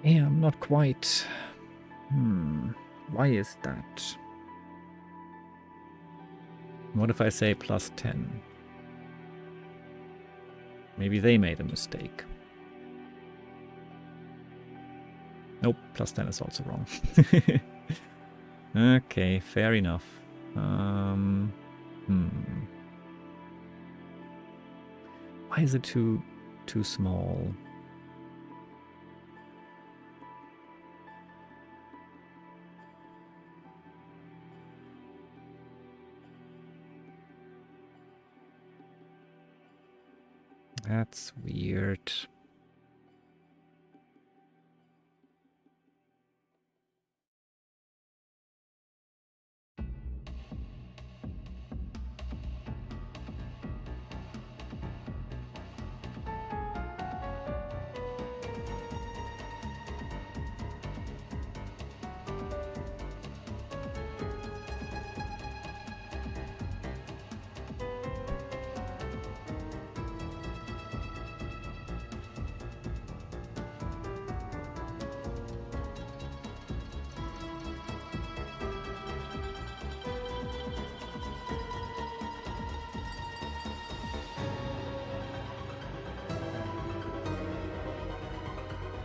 Yeah, not quite. Why is that? What if I say +10? Maybe they made a mistake. Nope, +10 is also wrong. Okay, fair enough. Why is it too small? That's weird.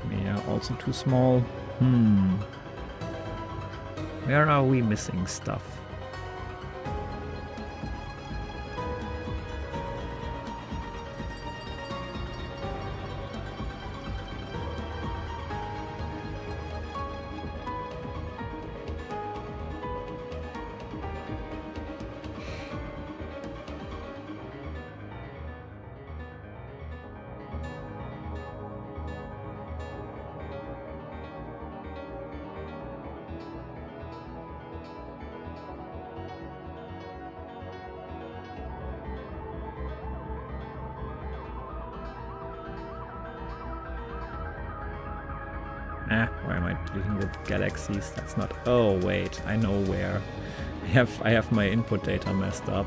Yeah, also too small. Where are we missing stuff? Why am I dealing with galaxies? That's not... Oh, wait. I know where. I have my input data messed up.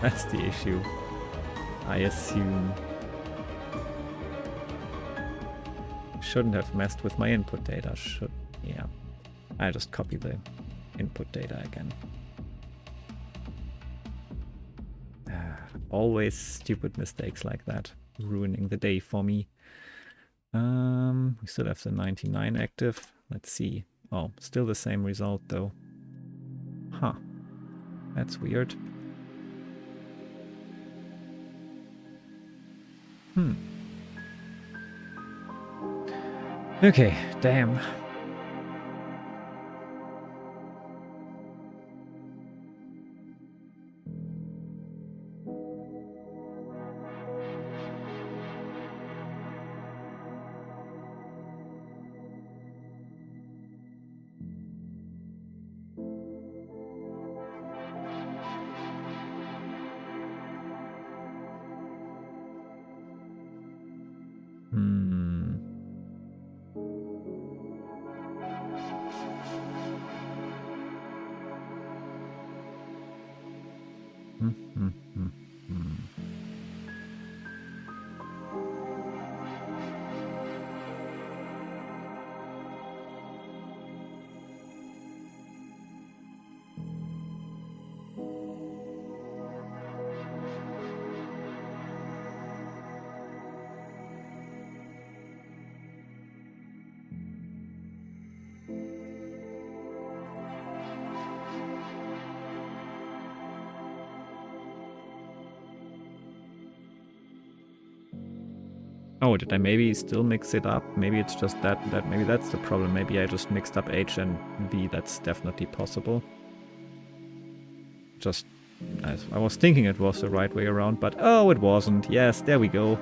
That's the issue. I assume. Shouldn't have messed with my input data. Yeah. I just copy the input data again. Always stupid mistakes like that. Ruining the day for me. We still have the 99 active. Let's see. Oh, still the same result though. Huh. That's weird. Okay, damn. Oh, did I maybe still mix it up? Maybe it's just that maybe that's the problem. Maybe I just mixed up H and V. That's definitely possible. Just, I was thinking it was the right way around, but oh, it wasn't. Yes, there we go.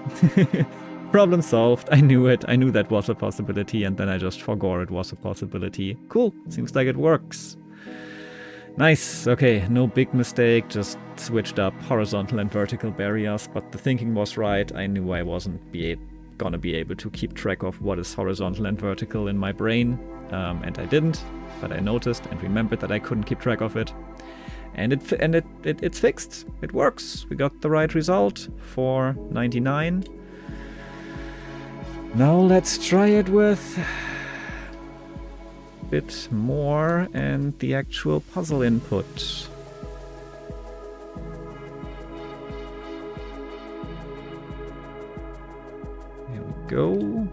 Problem solved. I knew it. I knew that was a possibility, and then I just forgot it was a possibility. Cool. Seems like it works. Nice. Okay, no big mistake. Just switched up horizontal and vertical barriers, but the thinking was right. I knew I wasn't gonna be able to keep track of what is horizontal and vertical in my brain, and I didn't. But I noticed and remembered that I couldn't keep track of it, and it's fixed. It works. We got the right result for 99. Now let's try it with bit more and the actual puzzle input. There we go.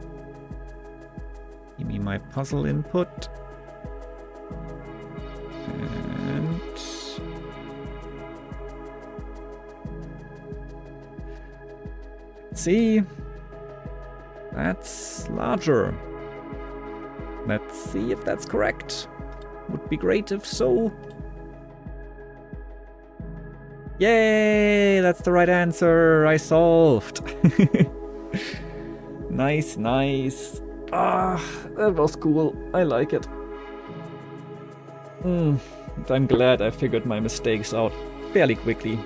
Give me my puzzle input. And see, that's larger. Let's see if that's correct. Would be great if so. Yay! That's the right answer. I solved. Nice, nice. Ah, that was cool. I like it. I'm glad I figured my mistakes out fairly quickly.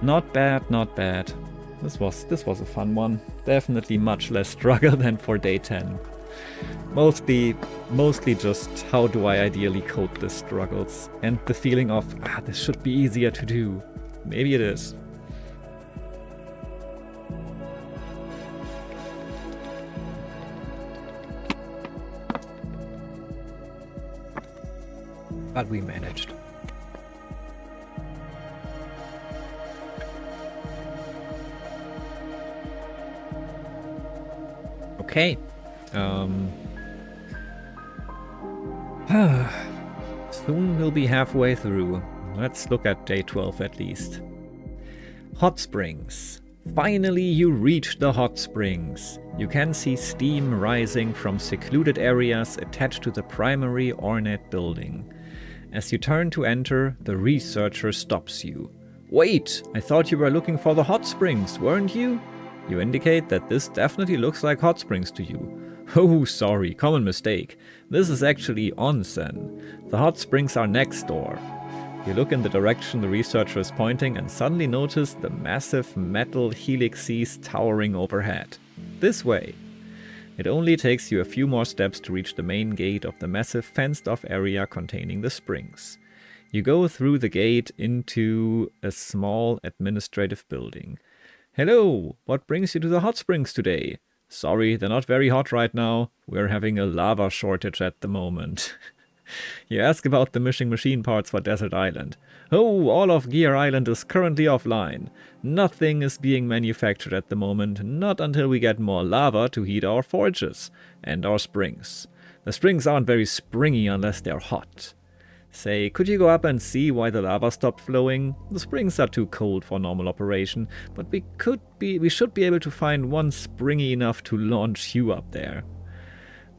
Not bad, not bad. This was a fun one. Definitely much less struggle than for day 10. Mostly just how do I ideally code the struggles, and the feeling of, this should be easier to do. Maybe it is. But we managed. Okay. Soon we'll be halfway through. Let's look at day 12 at least. Hot springs. Finally you reach the hot springs. You can see steam rising from secluded areas attached to the primary ornate building. As you turn to enter, the researcher stops you. Wait, I thought you were looking for the hot springs, weren't you? You indicate that this definitely looks like hot springs to you. Oh, sorry, common mistake. This is actually onsen. The hot springs are next door. You look in the direction the researcher is pointing and suddenly notice the massive metal helixes towering overhead. This way. It only takes you a few more steps to reach the main gate of the massive fenced-off area containing the springs. You go through the gate into a small administrative building. Hello, what brings you to the hot springs today? Sorry, they're not very hot right now. We're having a lava shortage at the moment. You ask about the missing machine parts for Desert Island. Oh, all of Gear Island is currently offline. Nothing is being manufactured at the moment, not until we get more lava to heat our forges and our springs. The springs aren't very springy unless they're hot. Say, could you go up and see why the lava stopped flowing? The springs are too cold for normal operation, but we should be able to find one springy enough to launch you up there.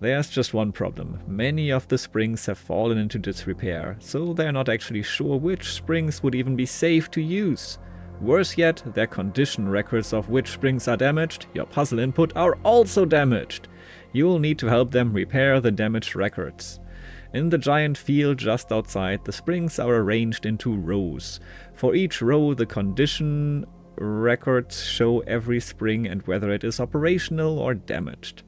There's just one problem. Many of the springs have fallen into disrepair, so they're not actually sure which springs would even be safe to use. Worse yet, their condition records of which springs are damaged, your puzzle input, are also damaged. You'll need to help them repair the damaged records. In the giant field just outside, the springs are arranged into rows. For each row, the condition records show every spring and whether it is operational or damaged.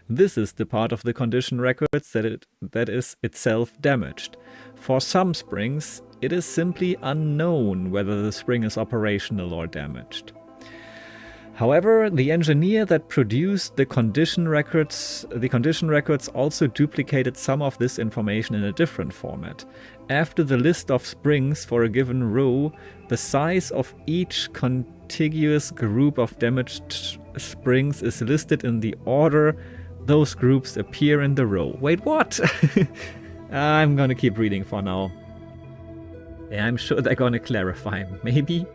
This is the part of the condition records that is itself damaged. For some springs, it is simply unknown whether the spring is operational or damaged. However, the engineer that produced the condition records also duplicated some of this information in a different format. After the list of springs for a given row, the size of each contiguous group of damaged springs is listed in the order those groups appear in the row. Wait, what? I'm gonna keep reading for now. Yeah, I'm sure they're gonna clarify, maybe.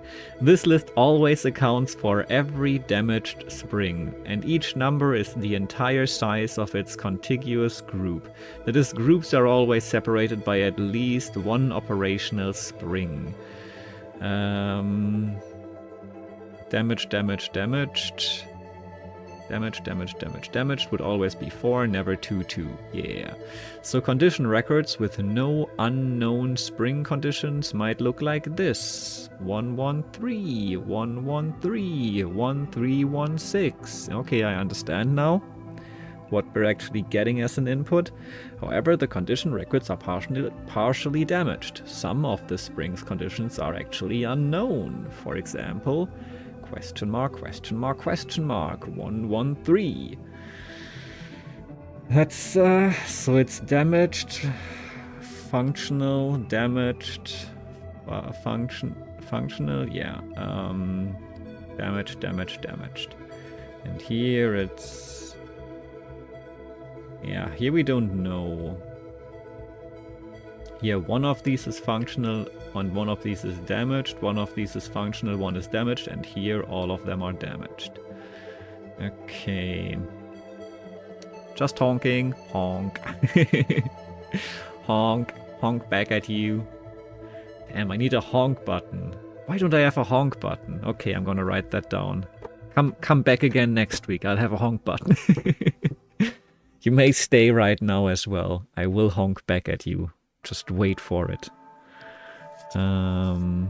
This list always accounts for every damaged spring, and each number is the entire size of its contiguous group. That is, groups are always separated by at least one operational spring. Damaged. Damaged would always be 4, never 2, 2. Yeah. So condition records with no unknown spring conditions might look like this. 113, 113, 1316. Okay, I understand now what we're actually getting as an input. However, the condition records are partially damaged. Some of the spring's conditions are actually unknown. For example, question mark, 113. That's, so it's damaged, functional, damaged, functional, yeah, damaged. And here it's, yeah, here we don't know. Here one of these is functional, and one of these is damaged, one of these is functional, one is damaged, and here all of them are damaged. Okay. Just honking. Honk. Honk back at you. Damn, I need a honk button. Why don't I have a honk button? Okay, I'm gonna write that down. Come back again next week, I'll have a honk button. You may stay right now as well. I will honk back at you. Just wait for it. Why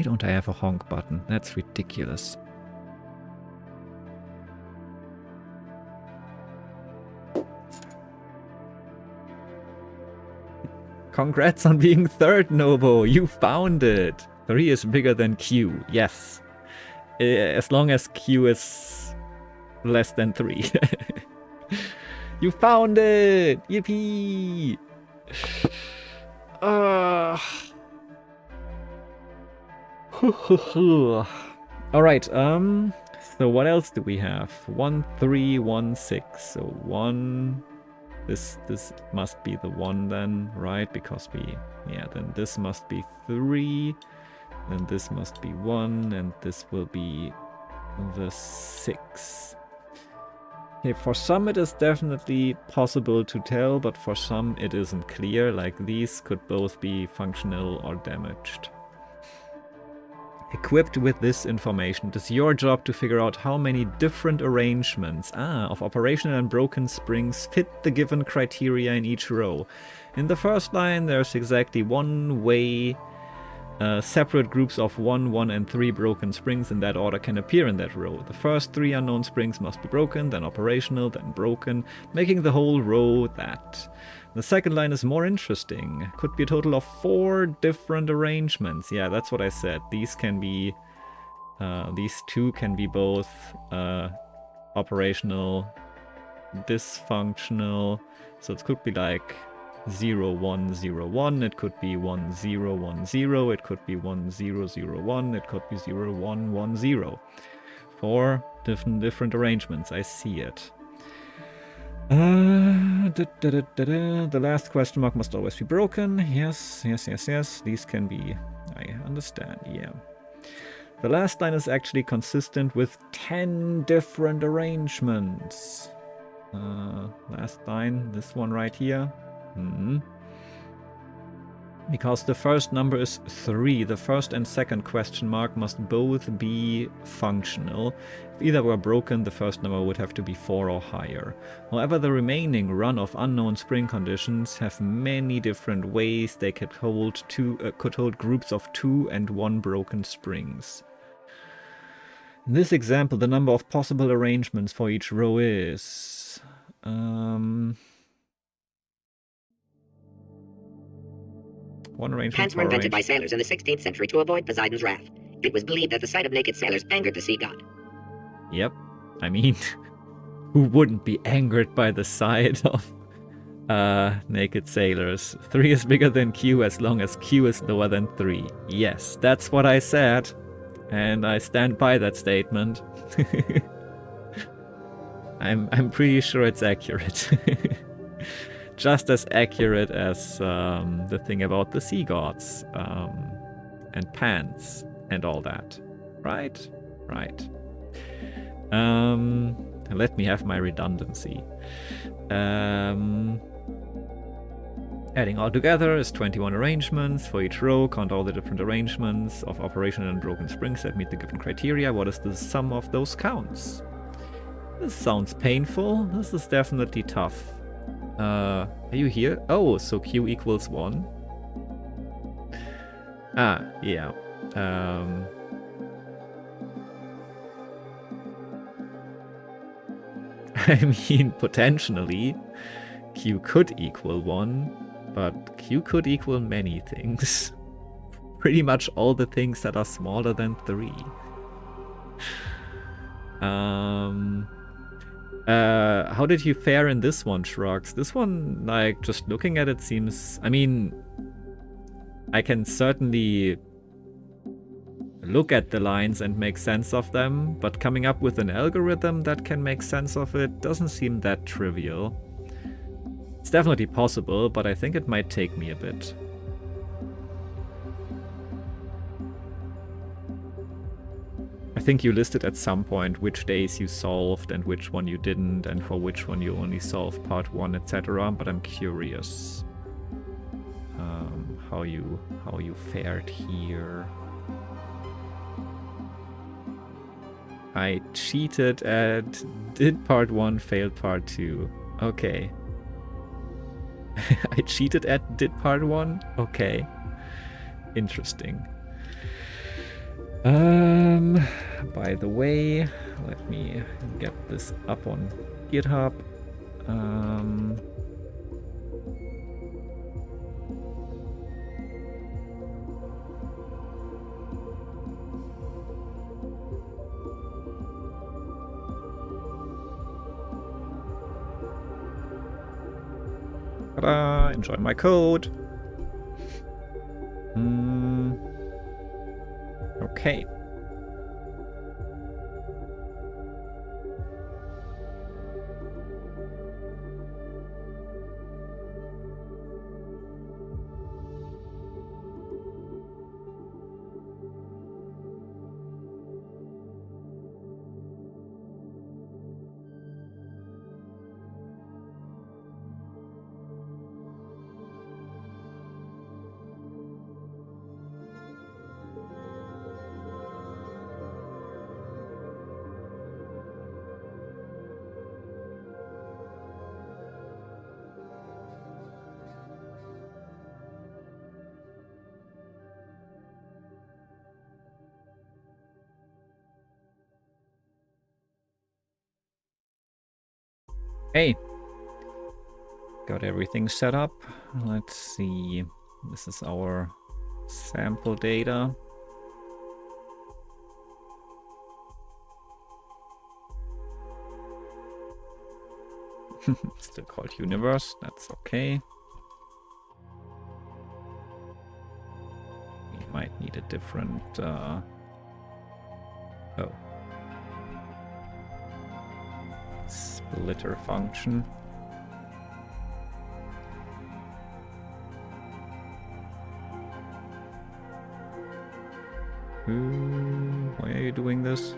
don't I have a honk button? That's ridiculous. Congrats on being third, Nobo! You found it! 3 is bigger than Q, yes. As long as Q is less than 3. You found it! Yippee! Alright, so what else do we have? 1316. So 1. This must be the 1 then, right? Because then this must be 3. Then this must be 1, and this will be the 6. Okay, for some it is definitely possible to tell, but for some it isn't clear, like these could both be functional or damaged. Equipped with this information, it is your job to figure out how many different arrangements of operational and broken springs fit the given criteria in each row. In the first line there's exactly one way separate groups of 1, 1, and 3 broken springs in that order can appear in that row. The first 3 unknown springs must be broken, then operational, then broken, making the whole row that. The second line is more interesting. Could be a total of 4 different arrangements. Yeah, that's what I said. These can be, these 2 can be both operational, dysfunctional. So it could be like 0, 1, 0, 1. It could be 1, 0, 1, 0. It could be 1, 0, 0, 1. It could be 0, 1, 1, 0. 4 different arrangements. I see it. The last question mark must always be broken. Yes, yes, yes, yes. These can be... I understand, yeah. The last line is actually consistent with 10 different arrangements. Last line, this one right here. Because the first number is 3, the first and second question mark must both be functional. If either were broken, the first number would have to be 4 or higher. However, the remaining run of unknown spring conditions have many different ways they could hold groups of 2 and 1 broken springs. In this example, the number of possible arrangements for each row is... one arrangement. Pants were invented by sailors in the 16th century to avoid Poseidon's wrath. It was believed that the sight of naked sailors angered the sea god. Yep. I mean, who wouldn't be angered by the sight of naked sailors? 3 is bigger than Q as long as Q is lower than 3. Yes, that's what I said. And I stand by that statement. I'm pretty sure it's accurate. Just as accurate as the thing about the sea gods and pants and all that. Right? Right. Let me have my redundancy. Adding all together is 21 arrangements. For each row, count all the different arrangements of operational and broken springs that meet the given criteria. What is the sum of those counts? This sounds painful. This is definitely tough. Are you here? Oh, so Q equals 1. Ah, yeah. I mean, potentially, Q could equal 1, but Q could equal many things. Pretty much all the things that are smaller than 3. How did you fare in this one, Shrugs? This one, like, just looking at it seems... I mean, I can certainly look at the lines and make sense of them, but coming up with an algorithm that can make sense of it doesn't seem that trivial. It's definitely possible, but I think it might take me a bit. I think you listed at some point which days you solved and which one you didn't, and for which one you only solved part 1, etc. But I'm curious how you fared here. I cheated at did part 1, failed part 2. Okay. I cheated at did part 1? Okay. Interesting. By the way, let me get this up on GitHub. Ta-da! Enjoy my code. Okay. Hey, got everything set up. Let's see. This is our sample data. Still called universe, that's okay. We might need a different oh. Splitter function. Why are you doing this?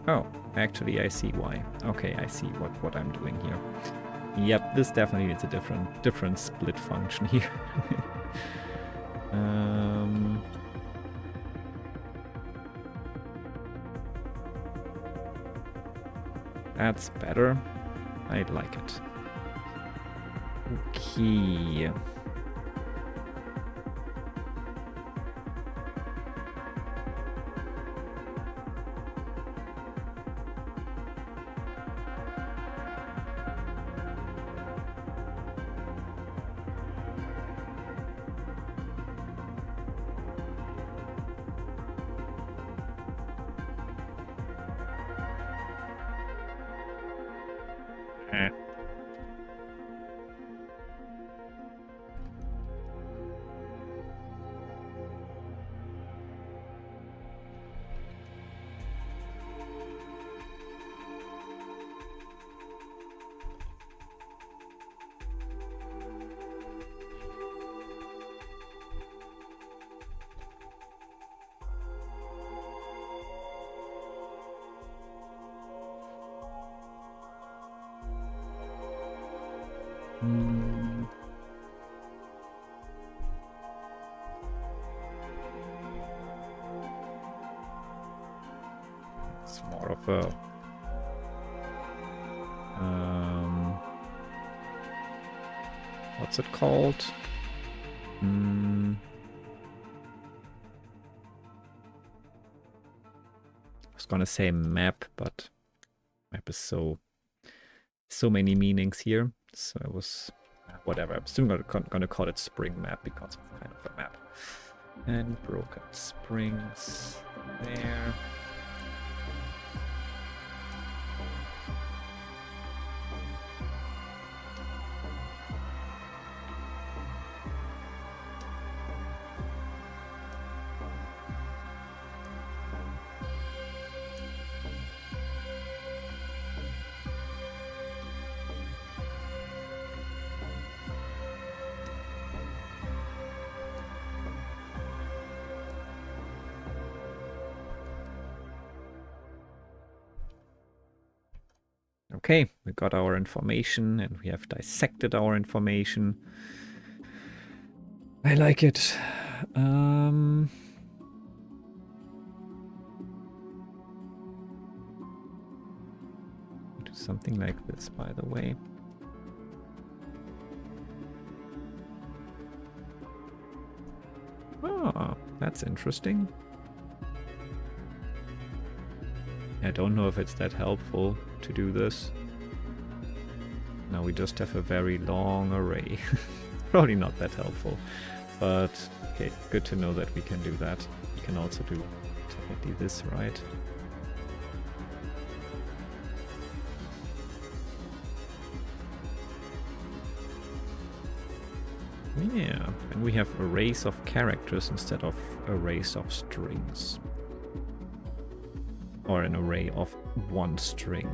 Oh, actually I see why. Okay, I see what I'm doing here. Yep, this definitely needs a different split function here. That's better. I like it. Okay. It's more of a what's it called? I was gonna say map, but map is so many meanings here. So I was whatever. I'm still gonna call it spring map because it's kind of a map. And broken springs there. Okay, we got our information and we have dissected our information. I like it. Do something like this, by the way. Ah, that's interesting. I don't know if it's that helpful to do this. Now we just have a very long array. Probably not that helpful, but okay, good to know that we can do that. We can also do technically this, right? Yeah, and we have arrays of characters instead of arrays of strings. Or an array of one string.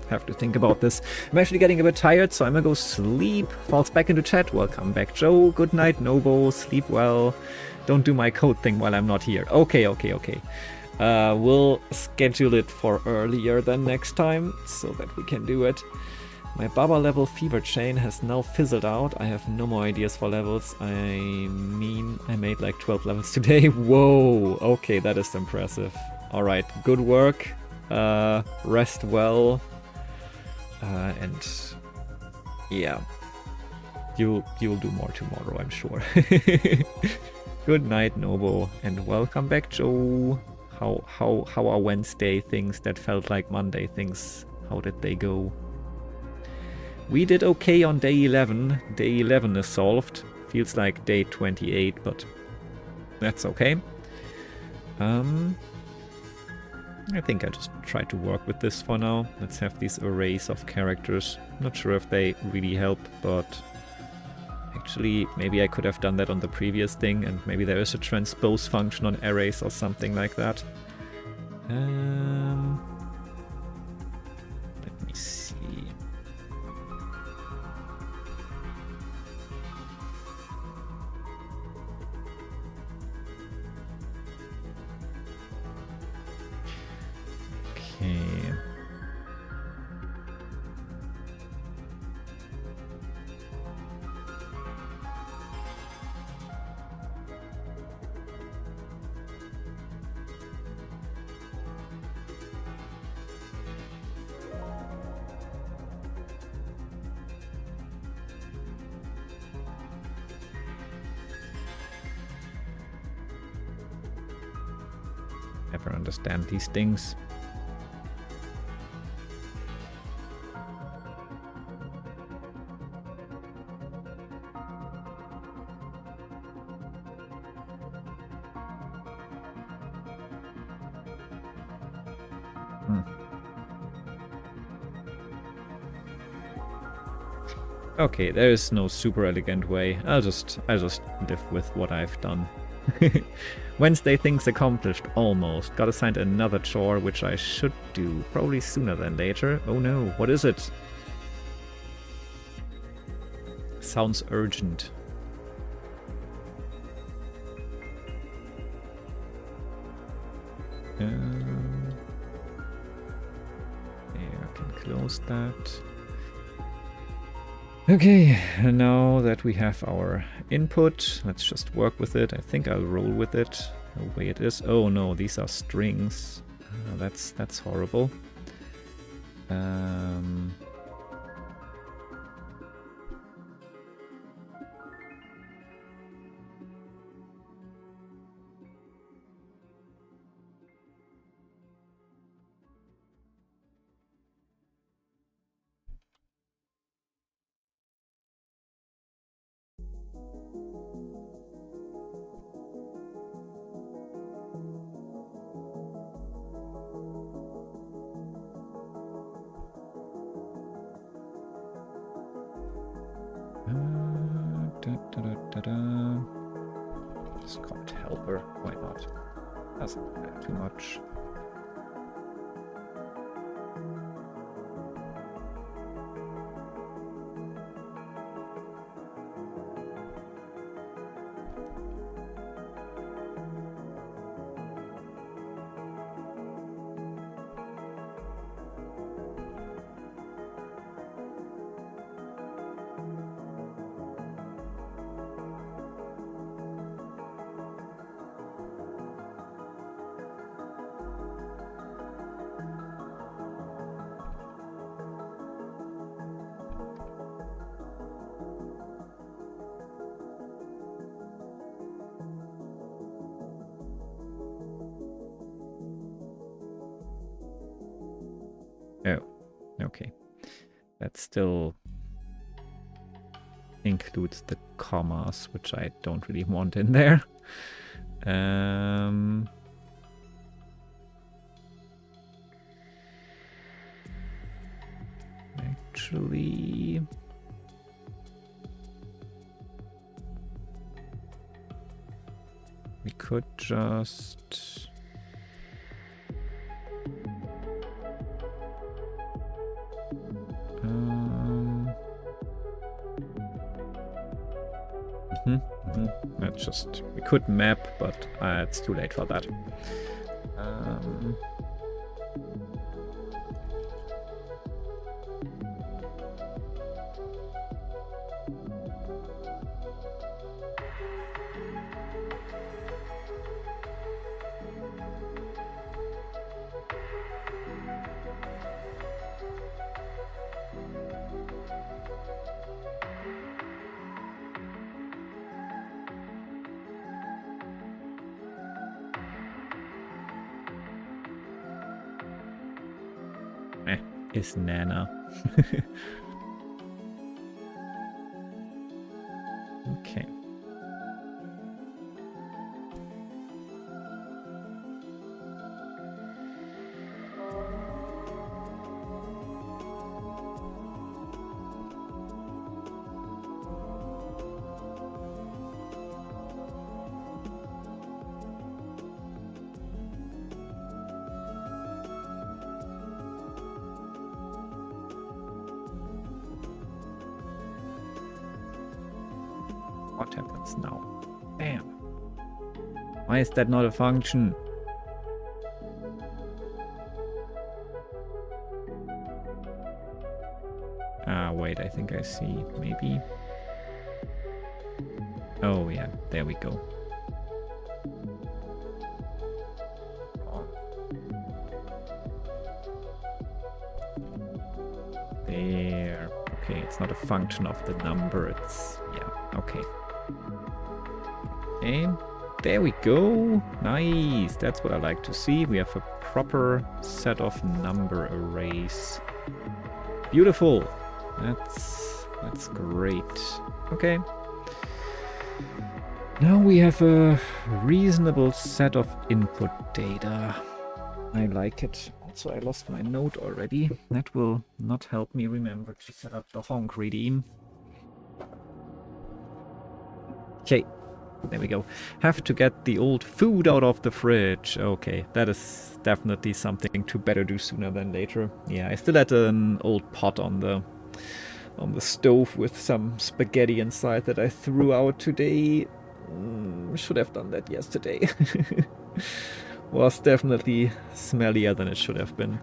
Have to think about this. I'm actually getting a bit tired, so I'm gonna go sleep. Falls back into chat. Welcome back, Joe. Good night, Nobo. Sleep well. Don't do my code thing while I'm not here. Okay. We'll schedule it for earlier than next time, so that we can do it. My Baba level fever chain has now fizzled out. I have no more ideas for levels. I mean, I made like 12 levels today. Whoa, okay, that is impressive. Alright, good work. Rest well. And yeah, you'll do more tomorrow, I'm sure. Good night, Nobo, and welcome back, Joe. How are Wednesday things that felt like Monday things? How did they go? We did okay on day 11. Day 11 is solved. Feels like day 28, but that's okay. I think I just try to work with this for now. Let's have these arrays of characters. Not sure if they really help, but actually maybe I could have done that on the previous thing, and maybe there is a transpose function on arrays or something like that. Let me see. Okay. Never understand these things. Okay, there is no super elegant way. I'll just live with what I've done. Wednesday things accomplished, almost. Got assigned another chore, which I should do, probably sooner than later. Oh no, what is it? Sounds urgent. There, I can close that. Okay, now that we have our input, let's just work with it. I think I'll roll with it the way it is. Oh no, these are strings. That's horrible. Just called helper, why not? Doesn't matter too much. Oh, okay. That still includes the commas, which I don't really want in there. Actually, we could just... That's just... We could map, but it's too late for that. Is Nana. Okay. What happens now? Damn. Why is that not a function? Ah, wait, I think I see. Maybe. Oh, yeah, there we go. There. Okay, it's not a function of the number, it's... yeah, okay. Okay, there we go. Nice, that's what I like to see. We have a proper set of number arrays. Beautiful. That's great. Okay. Now we have a reasonable set of input data. I like it. Also, I lost my note already. That will not help me remember to set up the honk redeem. Okay, there we go. Have to get the old food out of the fridge. Okay, that is definitely something to better do sooner than later. Yeah, I still had an old pot on the stove with some spaghetti inside that I threw out today. Should have done that yesterday. Was definitely smellier than it should have been.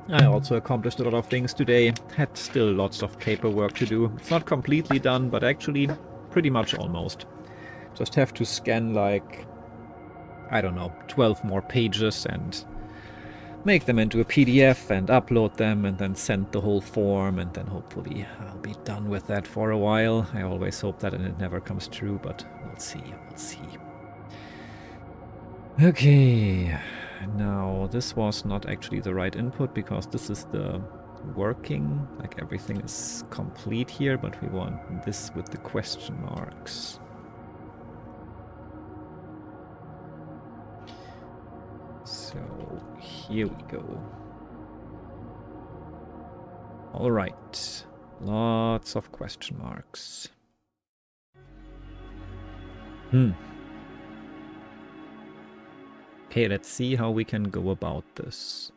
I also accomplished a lot of things today. Had still lots of paperwork to do. It's not completely done, but actually pretty much almost. Just have to scan like, I don't know, 12 more pages and make them into a PDF and upload them and then send the whole form, and then hopefully I'll be done with that for a while. I always hope that and it never comes true, but we'll see, we'll see. Okay, now this was not actually the right input because this is the working, like everything is complete here, but we want this with the question marks. So here we go. All right, lots of question marks. Okay, let's see how we can go about this.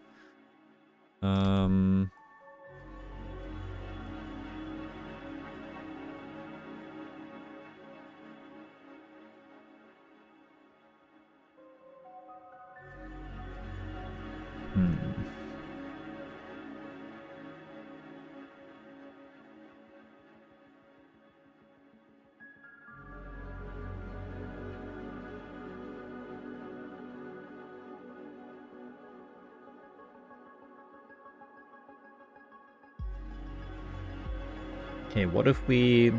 Okay, what if we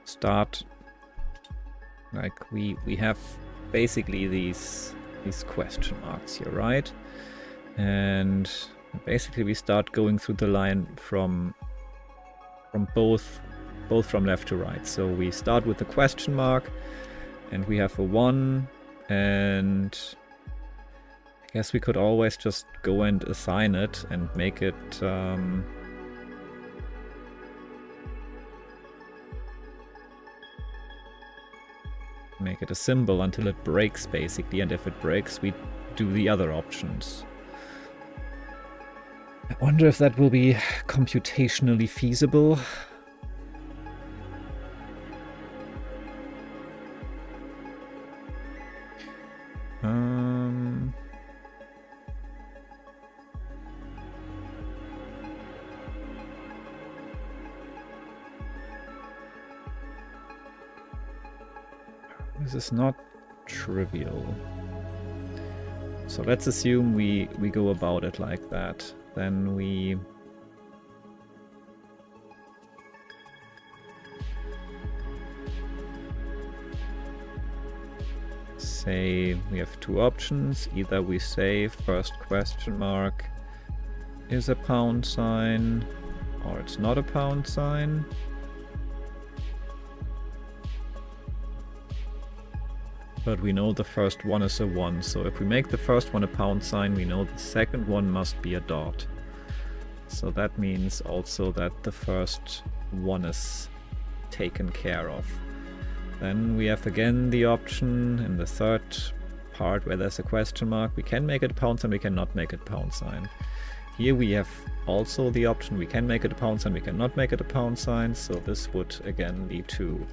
start like we have basically these question marks here, right? And basically we start going through the line from both from left to right. So we start with the question mark and we have a 1, and I guess we could always just go and assign it and make it make it a symbol until it breaks, basically, and if it breaks we do the other options. I wonder if that will be computationally feasible. This is not trivial. So let's assume we go about it like that. Then we say we have two options. Either we say first question mark is a pound sign, or it's not a pound sign. But we know the first one is a 1, so if we make the first one a pound sign, we know the second one must be a dot. So that means also that the first one is taken care of. Then we have again the option in the third part where there's a question mark. We can make it a pound sign, we cannot make it a pound sign. Here we have also the option we can make it a pound sign, we cannot make it a pound sign. So this would again lead to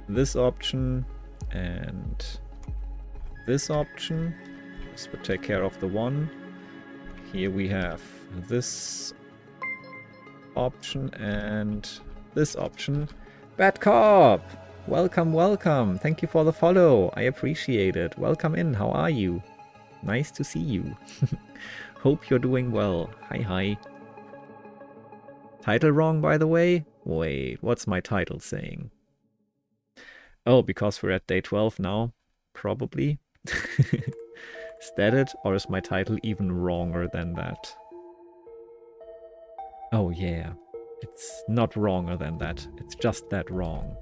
this option and this option. This would take care of the 1. Here we have this option and this option. Bad Cop! Welcome, welcome. Thank you for the follow. I appreciate it. Welcome in. How are you? Nice to see you. Hope you're doing well. Hi, hi. Title wrong, by the way? Wait, what's my title saying? Oh, because we're at day 12 now? Probably. Is that it? Or is my title even wronger than that? Oh yeah. It's not wronger than that. It's just that wrong.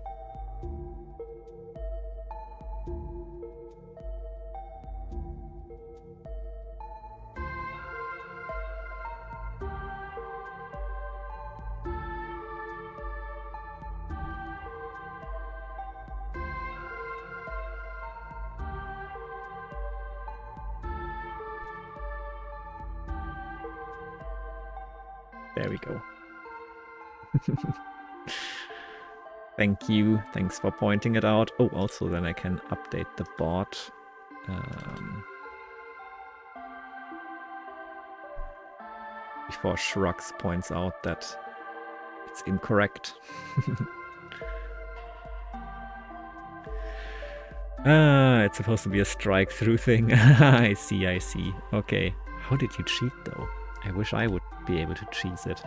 There we go. Thank you. Thanks for pointing it out. Oh, also then I can update the bot. Before Shrugs points out that it's incorrect. It's supposed to be a strike-through thing. I see, I see. Okay. How did you cheat though? I wish I would be able to cheese it.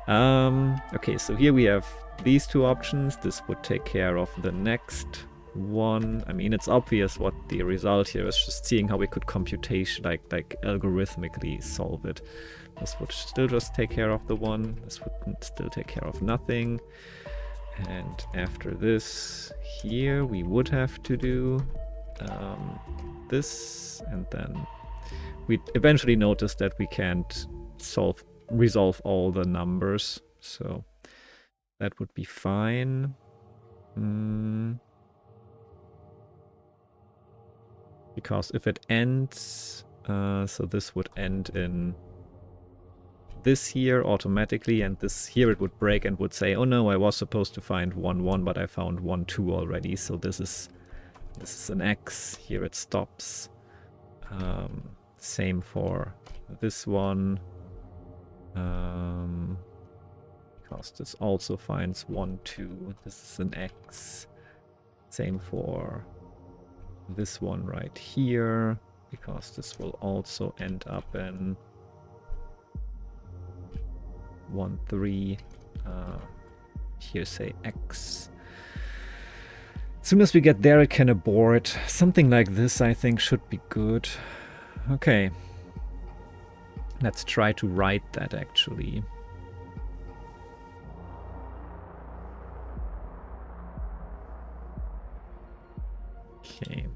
Okay, so here we have these two options. This would take care of the next one. I mean, it's obvious what the result here is, just seeing how we could computation, like algorithmically solve it. This would still just take care of the 1. This would still take care of nothing. And after this, here we would have to do this, and then we eventually notice that we can't resolve all the numbers, so that would be fine. Because if it ends, so this would end in this here automatically, and this here it would break and would say, oh no, I was supposed to find 1, 1, but I found 1, 2 already, so this is an X. Here it stops. Same for this one. Because this also finds 1, 2. This is an X. Same for this one right here, because this will also end up in 1, 3. Here say X. As soon as we get there, it can abort. Something like this, I think, should be good. Okay. Let's try to write that actually. Okay.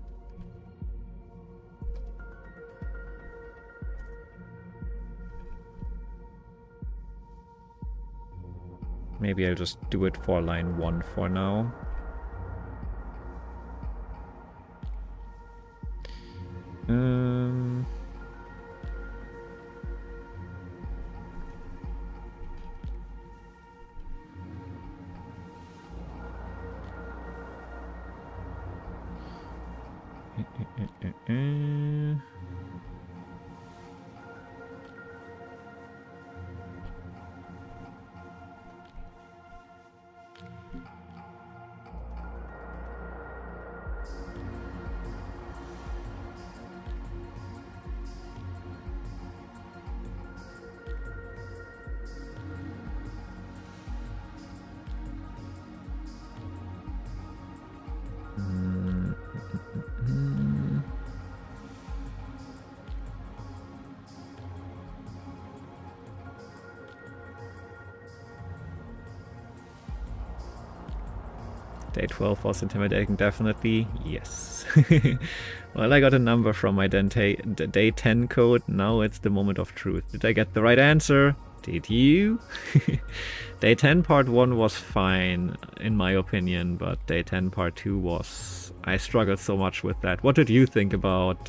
Maybe I'll just do it for line 1 for now. Day 12 was intimidating, definitely. Yes. Well, I got a number from my day 10 code. Now it's the moment of truth. Did I get the right answer? Did you? Day 10 part 1 was fine, in my opinion, but day 10 part 2 was... I struggled so much with that. What did you think about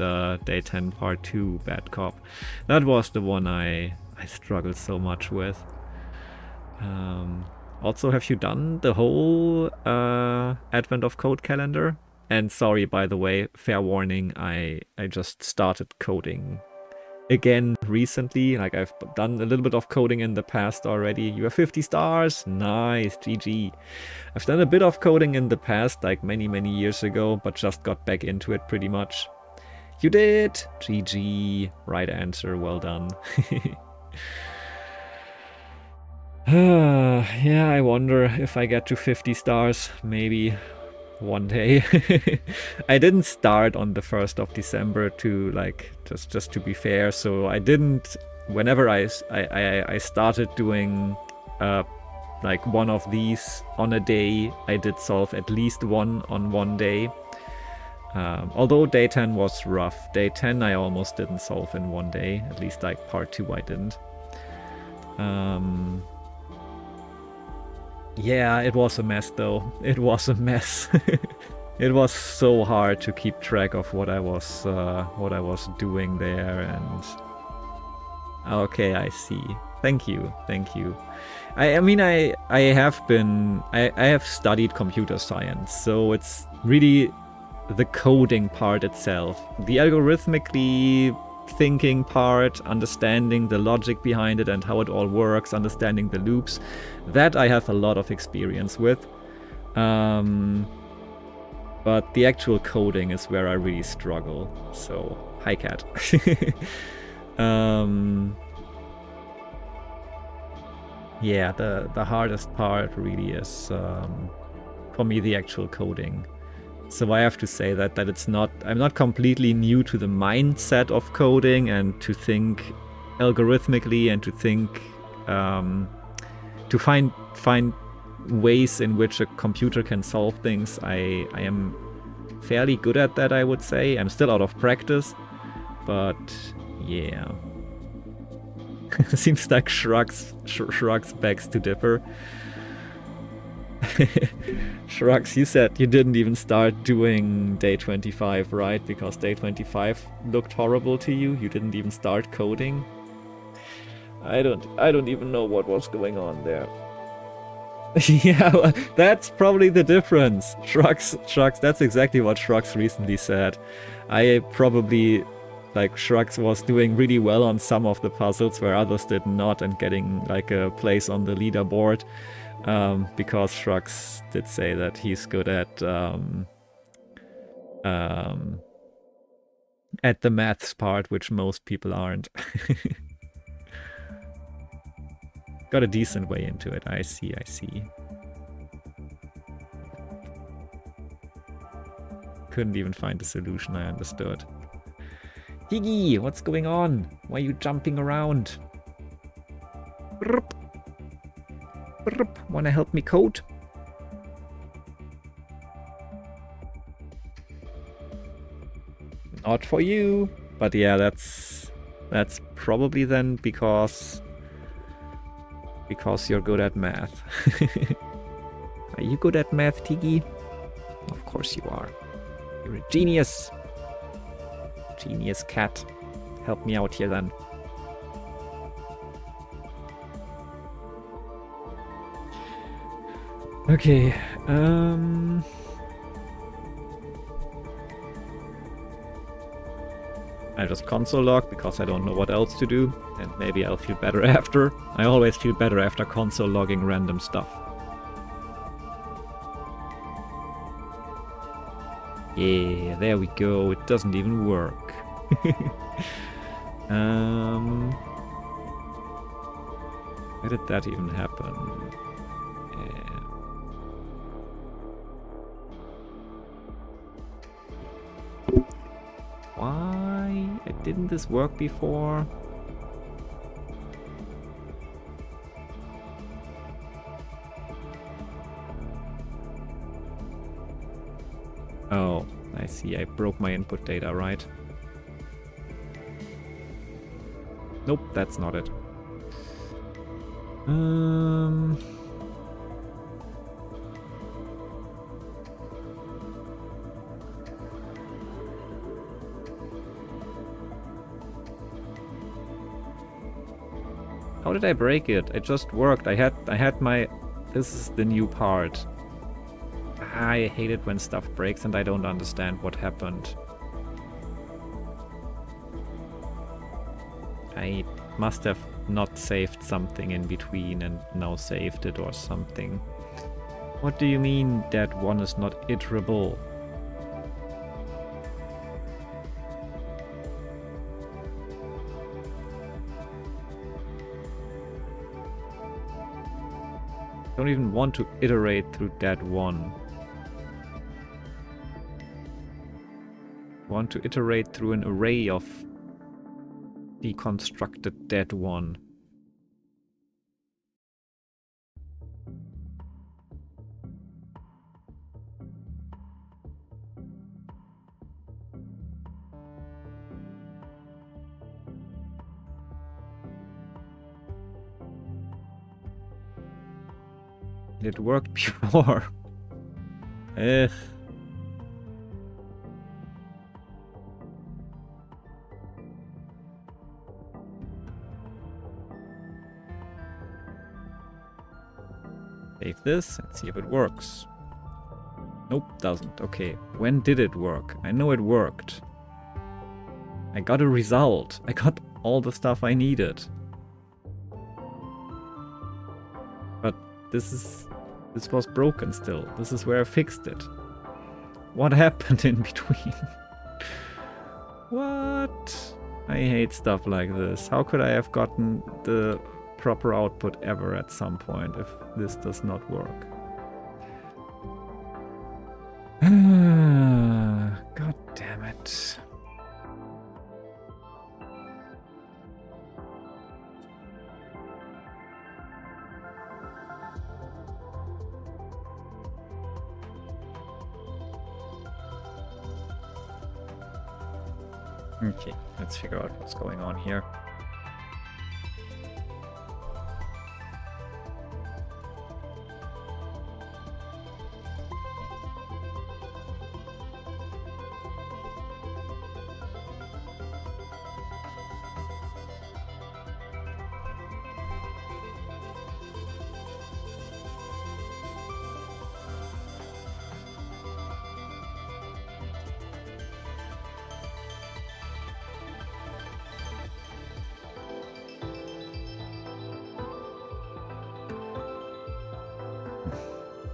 day 10 part 2, Bad Cop? That was the one I struggled so much with. Also, have you done the whole Advent of Code calendar? And sorry, by the way, fair warning, I just started coding again recently. Like, I've done a little bit of coding in the past already. You have 50 stars? Nice, GG. I've done a bit of coding in the past, like many years ago, but just got back into it pretty much. You did! GG. Right answer, well done. Yeah, I wonder if I get to 50 stars, maybe one day. I didn't start on the 1st of December to, like, just to be fair, so I didn't, whenever I started doing like one of these on a day, I did solve at least one on one day. Although day 10 was rough. Day 10 I almost didn't solve in one day, at least like part 2 I didn't. Yeah, it was a mess though. It was a mess. It was so hard to keep track of what I was doing there, and okay, I see. Thank you. I mean, I have studied computer science, so it's really the coding part itself, the algorithmically thinking part, understanding the logic behind it and how it all works, understanding the loops, that I have a lot of experience with. But the actual coding is where I really struggle. So, hi cat. Yeah, the hardest part really is for me the actual coding. So I have to say that I'm not completely new to the mindset of coding and to think algorithmically and to think to find ways in which a computer can solve things. I am fairly good at that, I would say. I'm still out of practice, but yeah. Seems like Shrugs begs to differ. Shrugs, you said you didn't even start doing day 25, right? Because day 25 looked horrible to you. You didn't even start coding. I don't even know what was going on there. Yeah, well, that's probably the difference. Shrugs, that's exactly what Shrugs recently said. I probably, like, Shrugs was doing really well on some of the puzzles where others did not, and getting like a place on the leaderboard. Because Shrugs did say that he's good at the maths part, which most people aren't. Got a decent way into it. I see. Couldn't even find a solution, I understood. Higgy, what's going on? Why are you jumping around? Wanna help me code? Not for you. But yeah, that's probably then because you're good at math. Are you good at math, Tiggy? Of course you are. You're a genius. Genius cat. Help me out here then. Okay, I just console log because I don't know what else to do, and maybe I'll feel better after. I always feel better after console logging random stuff. Yeah, there we go. It doesn't even work. Why did that even happen? Why didn't this work before? Oh, I see. I broke my input data, right? Nope, that's not it. How did I break it? It just worked. I had my... This is the new part. I hate it when stuff breaks and I don't understand what happened. I must have not saved something in between and now saved it or something. What do you mean that one is not iterable? Don't even want to iterate through that one. Want to iterate through an array of deconstructed dead one. It worked before. Ugh. Save this and see if it works. Nope, doesn't. Okay, when did it work? I know it worked. I got a result. I got all the stuff I needed. But this was broken still. This is where I fixed it. What happened in between? What? I hate stuff like this. How could I have gotten the proper output ever at some point if this does not work? God damn it. Okay, let's figure out what's going on here.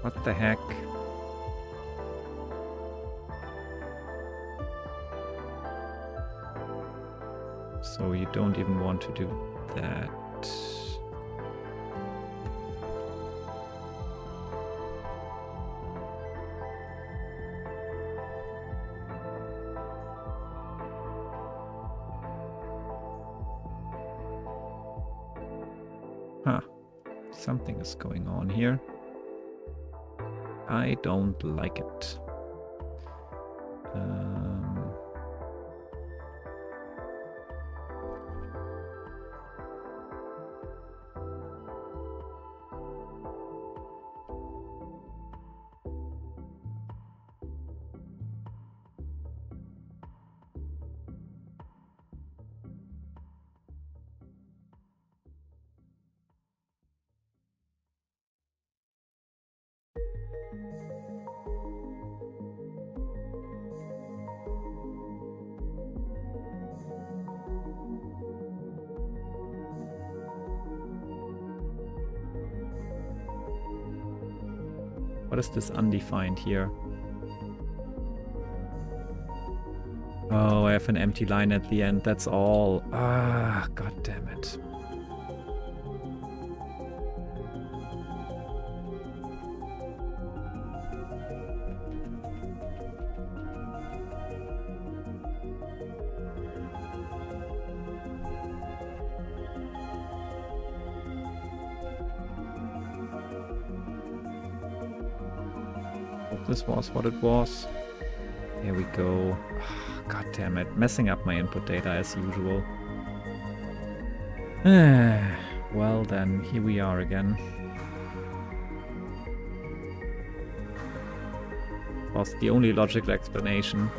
What the heck? So you don't even want to do that. Huh. Something is going on here. I don't like it. What is this undefined here? Oh, I have an empty line at the end, that's all. Ah, god damn it. This was what it was. There we go. God damn it. Messing up my input data as usual. Well then, here we are again. Was the only logical explanation.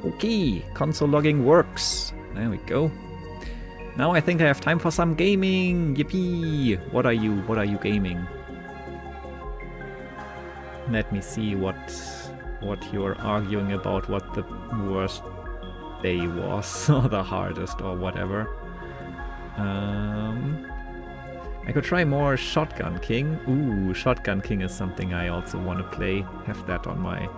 Okay, console logging works. There we go. Now I think I have time for some gaming. Yippee! What are you gaming? Let me see what you're arguing about, what the worst day was, or the hardest, or whatever. I could try more Shotgun King. Ooh, Shotgun King is something I also want to play. Have that on my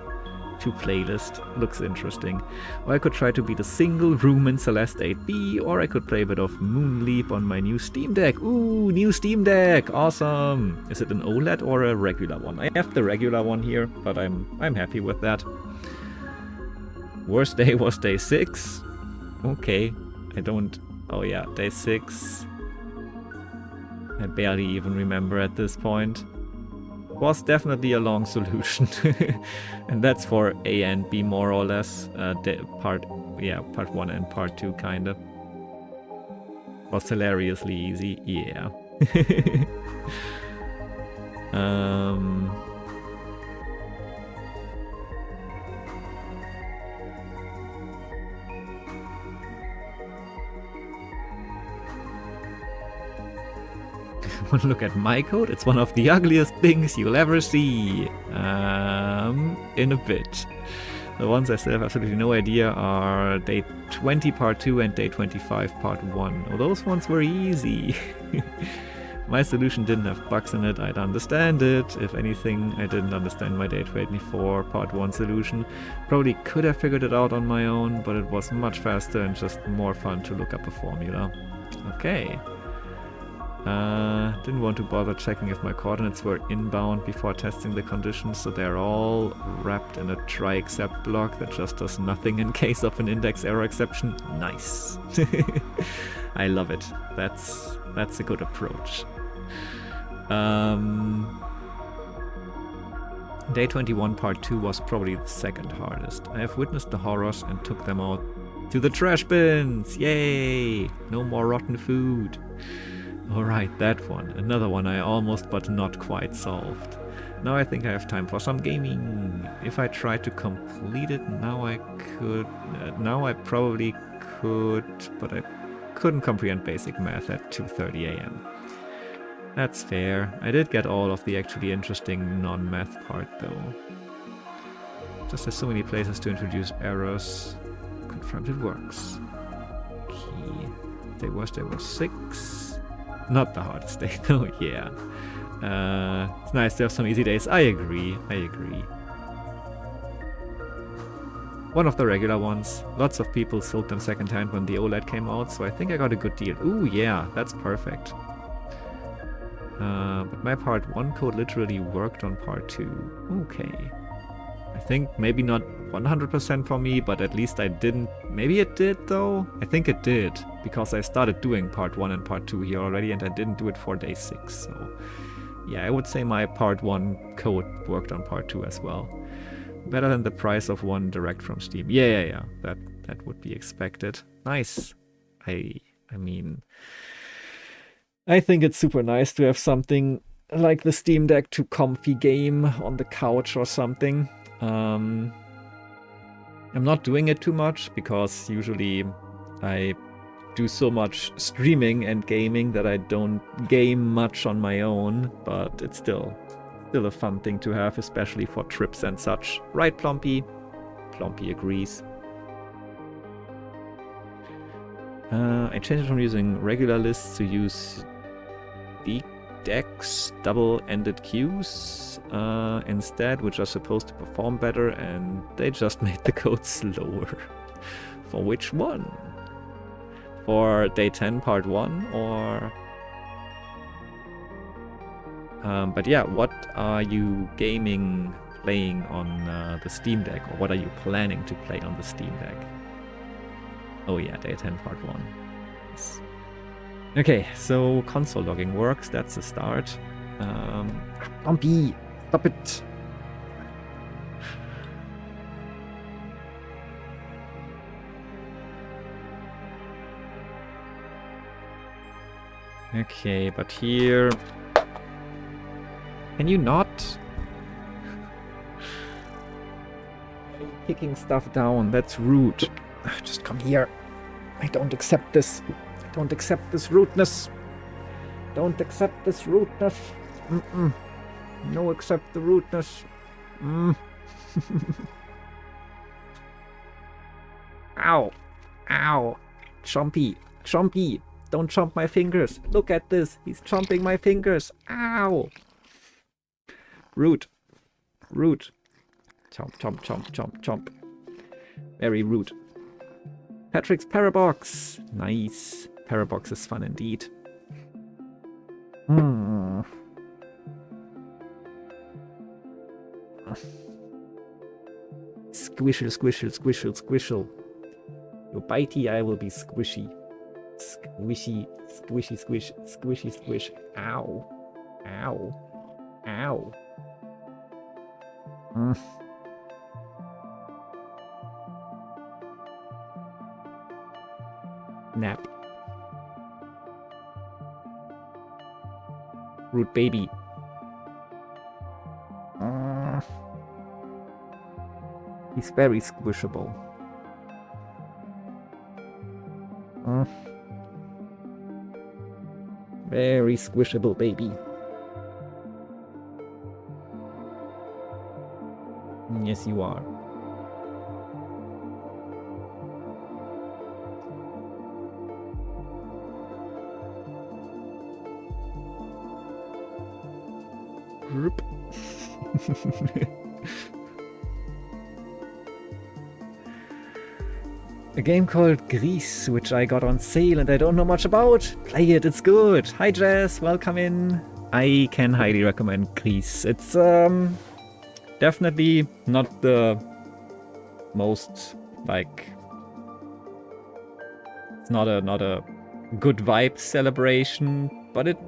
to playlist. Looks interesting. Or I could try to beat a single room in Celeste 8B, or I could play a bit of Moonleap on my new Steam Deck. Ooh, new Steam Deck! Awesome! Is it an OLED or a regular one? I have the regular one here, but I'm happy with that. Worst day was day 6. Okay. I don't... Oh yeah, day 6. I barely even remember at this point. Was definitely a long solution. And that's for A and B more or less. Part 1 and part 2 kinda. Was hilariously easy, yeah. Look at my code, it's one of the ugliest things you'll ever see. In a bit. The ones I still have absolutely no idea are day 20 part 2 and day 25 part 1. Oh, those ones were easy. My solution didn't have bugs in it, I'd understand it. If anything, I didn't understand my day 24 part 1 solution. Probably could have figured it out on my own, but it was much faster and just more fun to look up a formula. Okay. Didn't want to bother checking if my coordinates were inbound before testing the conditions, so they're all wrapped in a try except block that just does nothing in case of an index error exception. Nice. I love it. That's a good approach. Day 21 part 2 was probably the second hardest. I have witnessed the horrors and took them out to the trash bins. Yay! No more rotten food. Alright, that one. Another one I almost but not quite solved. Now I think I have time for some gaming. If I try to complete it, now I could... now I probably could, but I couldn't comprehend basic math at 2:30 AM. That's fair. I did get all of the actually interesting non-math part though. Just there's so many places to introduce errors. Confirmed it works. Key. Day was 6. Not the hardest day though, yeah. It's nice to have some easy days. I agree. One of the regular ones. Lots of people sold them secondhand when the OLED came out, so I think I got a good deal. Ooh, yeah, that's perfect. But my part 1 code literally worked on part 2. Okay. I think maybe not 100% for me, but at least I didn't... Maybe it did though? I think it did, because I started doing part 1 and part 2 here already, and I didn't do it for day 6, so... Yeah, I would say my part 1 code worked on part 2 as well. Better than the price of one direct from Steam. Yeah. That would be expected. Nice. I mean... I think it's super nice to have something like the Steam Deck to comfy game on the couch or something. I'm not doing it too much because usually I do so much streaming and gaming that I don't game much on my own, but it's still a fun thing to have, especially for trips and such. Right, Plompy? Plompy agrees. I changed from using regular lists to use decks, double-ended queues instead, which are supposed to perform better, and they just made the code slower. For which one? For day 10 part 1 or... but yeah, what are you playing on the Steam Deck, or what are you planning to play on the Steam Deck? Oh yeah, day 10 part 1. Yes. Okay, so console logging works, that's a start. Bumpy, stop it! Okay, but here... Can you not? Kicking stuff down, that's rude. Just come here. I don't accept this. I don't accept this rudeness. Don't accept this rudeness. No, accept the rudeness. Ow. Ow. Chompy. Chompy. Don't chomp my fingers. Look at this. He's chomping my fingers. Ow. Rude. Rude. Chomp, chomp, chomp, chomp, chomp. Very rude. Patrick's Parabox. Nice. Parabox is fun indeed. Squishle, squishle, squishle, squishle. You're bitey, I will be squishy. Squishy, squishy, squish, squishy, squish. Ow. Ow. Ow. Nap. Rude baby. He's very squishable. Very squishable baby. Yes, you are. A game called Gris, which I got on sale and I don't know much about. Play it, it's good. Hi Jess, welcome in. I can highly recommend Gris. It's definitely not the most like it's not a good vibe celebration, but it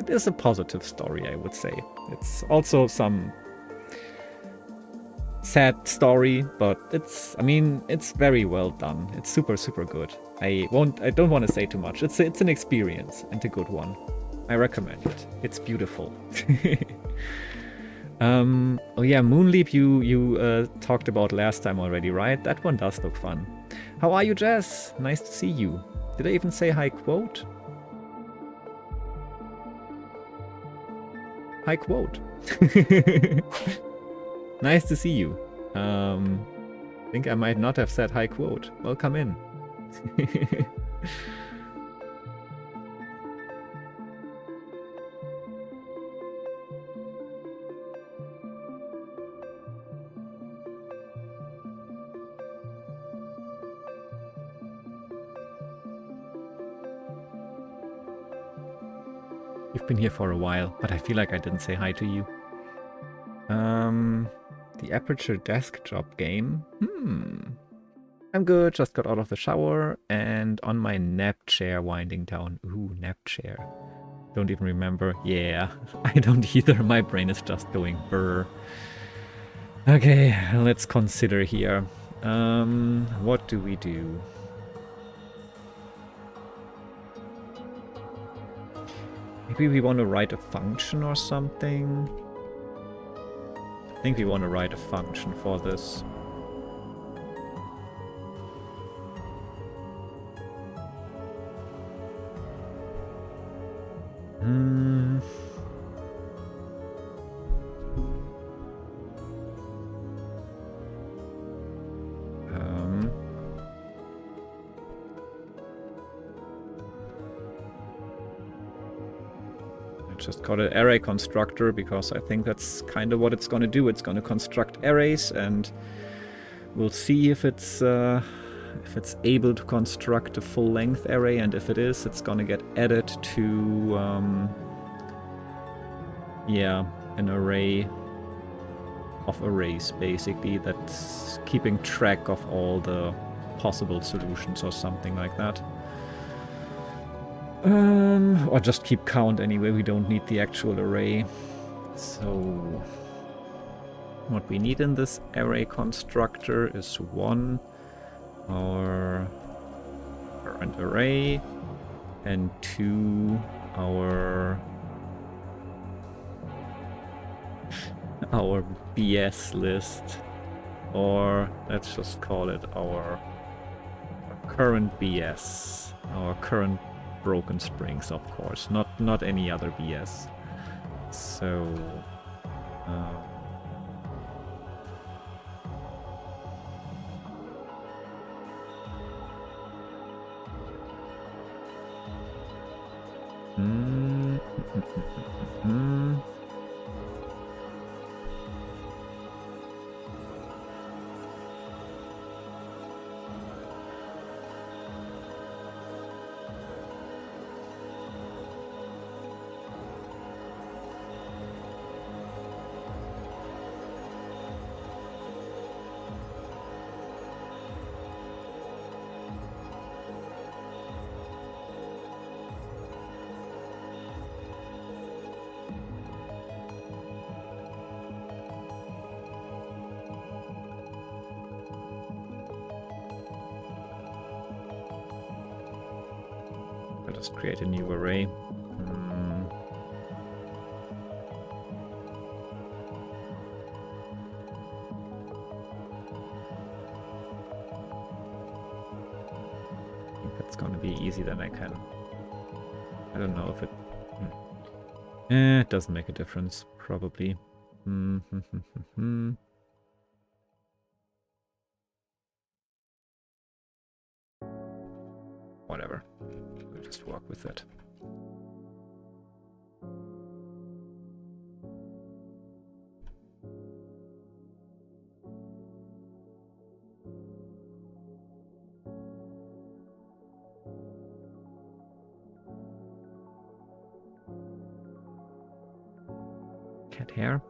is a positive story, I would say. It's also some sad story, but it's very well done. It's super, super good. I don't want to say too much. It's an experience and a good one. I recommend it. It's beautiful. Oh yeah, Moonleap you talked about last time already, right? That one does look fun. How are you, Jess? Nice to see you. Did I even say hi quote? Hi quote. Nice to see you. I think I might not have said hi quote. Welcome in. You've been here for a while, but I feel like I didn't say hi to you. The Aperture Desk Job game. I'm good, just got out of the shower and on my nap chair winding down. Ooh, nap chair. Don't even remember. Yeah, I don't either. My brain is just going brr. Okay, let's consider here. What do we do? Maybe we want to write a function or something. I think we want to write a function for this. Just call it array constructor because I think that's kind of what it's going to do. It's going to construct arrays, and we'll see if it's able to construct a full-length array, and if it is, it's going to get added to yeah, an array of arrays basically that's keeping track of all the possible solutions or something like that. Or just keep count anyway, we don't need the actual array. So what we need in this array constructor is one, our current array, and two our BS list, or let's just call it our current BS, our current broken springs, of course, not any other BS. So I'll just create a new array. I think that's gonna be easy, then I can. I don't know if it. It doesn't make a difference, probably. Whatever. We'll just work with it. Cat hair.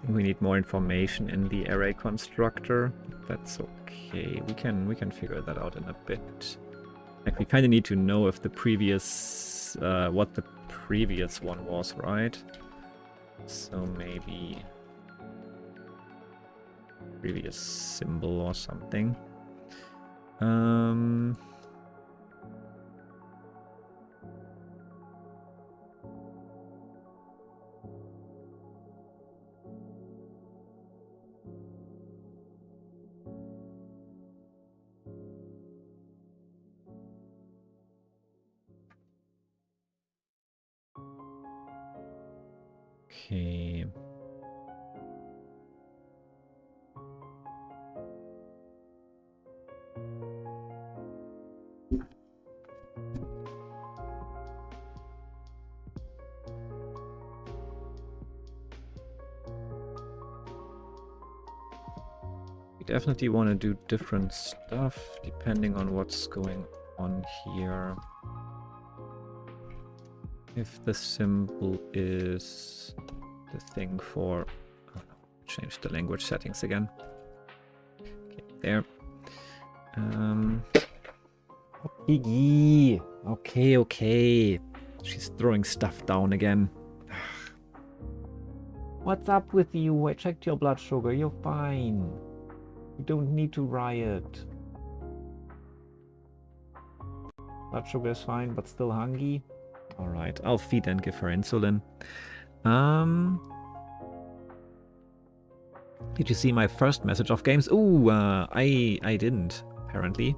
We need more information in the array constructor. That's okay. We can figure that out in a bit. Like, we kind of need to know if the previous what the previous one was, right? So maybe previous symbol or something. Okay. We definitely want to do different stuff depending on what's going on here. If the symbol is the thing for... Oh no, change the language settings again. Okay, there. Piggy! Okay, okay. She's throwing stuff down again. What's up with you? I checked your blood sugar. You're fine. You don't need to riot. Blood sugar is fine, but still hungry. Alright, I'll feed and give her insulin. Did you see my first message of games? Ooh, I didn't, apparently.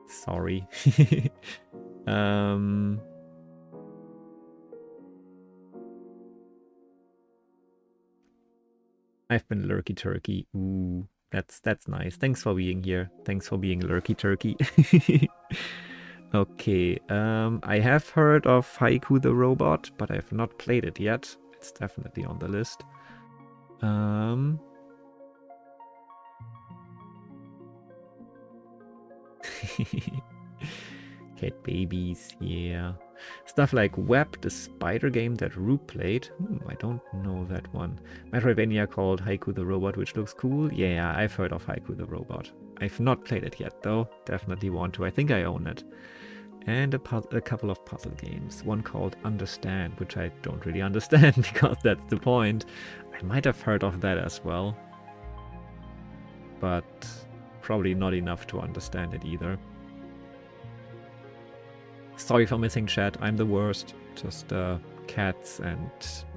Sorry. I've been lurky turkey. Ooh, that's nice. Thanks for being here. Thanks for being lurky turkey. Okay, I have heard of Haiku the Robot, but I have not played it yet. It's definitely on the list. Cat babies, yeah. Stuff like Web, the spider game that Rube played. I don't know that one. Metroidvania called Haiku the Robot, which looks cool. Yeah, I've heard of Haiku the Robot. I've not played it yet, though. Definitely want to. I think I own it. and a couple of puzzle games. One called Understand, which I don't really understand because that's the point. I might have heard of that as well, but probably not enough to understand it either. Sorry for missing chat, I'm the worst. Just cats and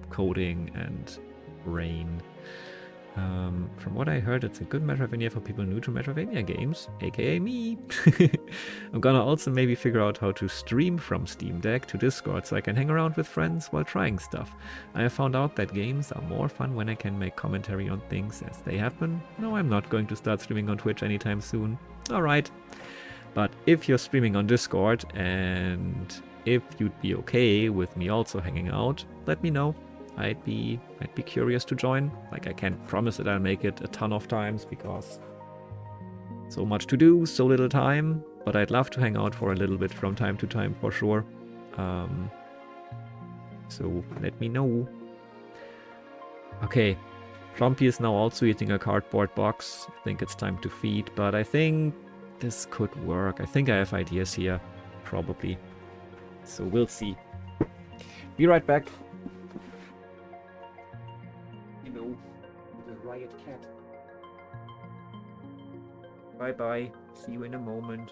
coding and rain. From what I heard, it's a good Metroidvania for people new to Metroidvania games, aka me. I'm gonna also maybe figure out how to stream from Steam Deck to Discord so I can hang around with friends while trying stuff. I have found out that games are more fun when I can make commentary on things as they happen. No, I'm not going to start streaming on Twitch anytime soon. Alright. But if you're streaming on Discord and if you'd be okay with me also hanging out, let me know. I'd be curious to join. Like, I can't promise that I'll make it a ton of times because so much to do, so little time, but I'd love to hang out for a little bit from time to time for sure. So let me know. Okay, Trumpy is now also eating a cardboard box. I think it's time to feed, but I think this could work. I think I have ideas here, probably. So we'll see. Be right back. Riot cat. Bye bye. See you in a moment.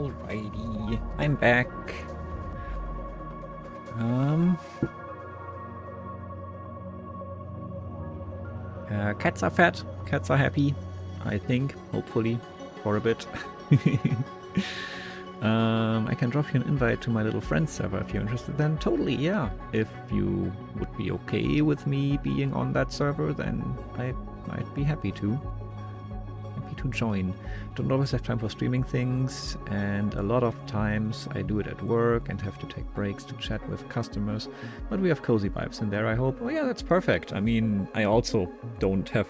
Alrighty, I'm back. Cats are fat, cats are happy, I think, hopefully, for a bit. I can drop you an invite to my little friend server if you're interested then. Totally, yeah. If you would be okay with me being on that server, then I might be happy to. Happy to join. Don't always have time for streaming things, and a lot of times I do it at work and have to take breaks to chat with customers, but we have cozy vibes in there, I hope. Oh yeah, that's perfect. I mean, I also don't have,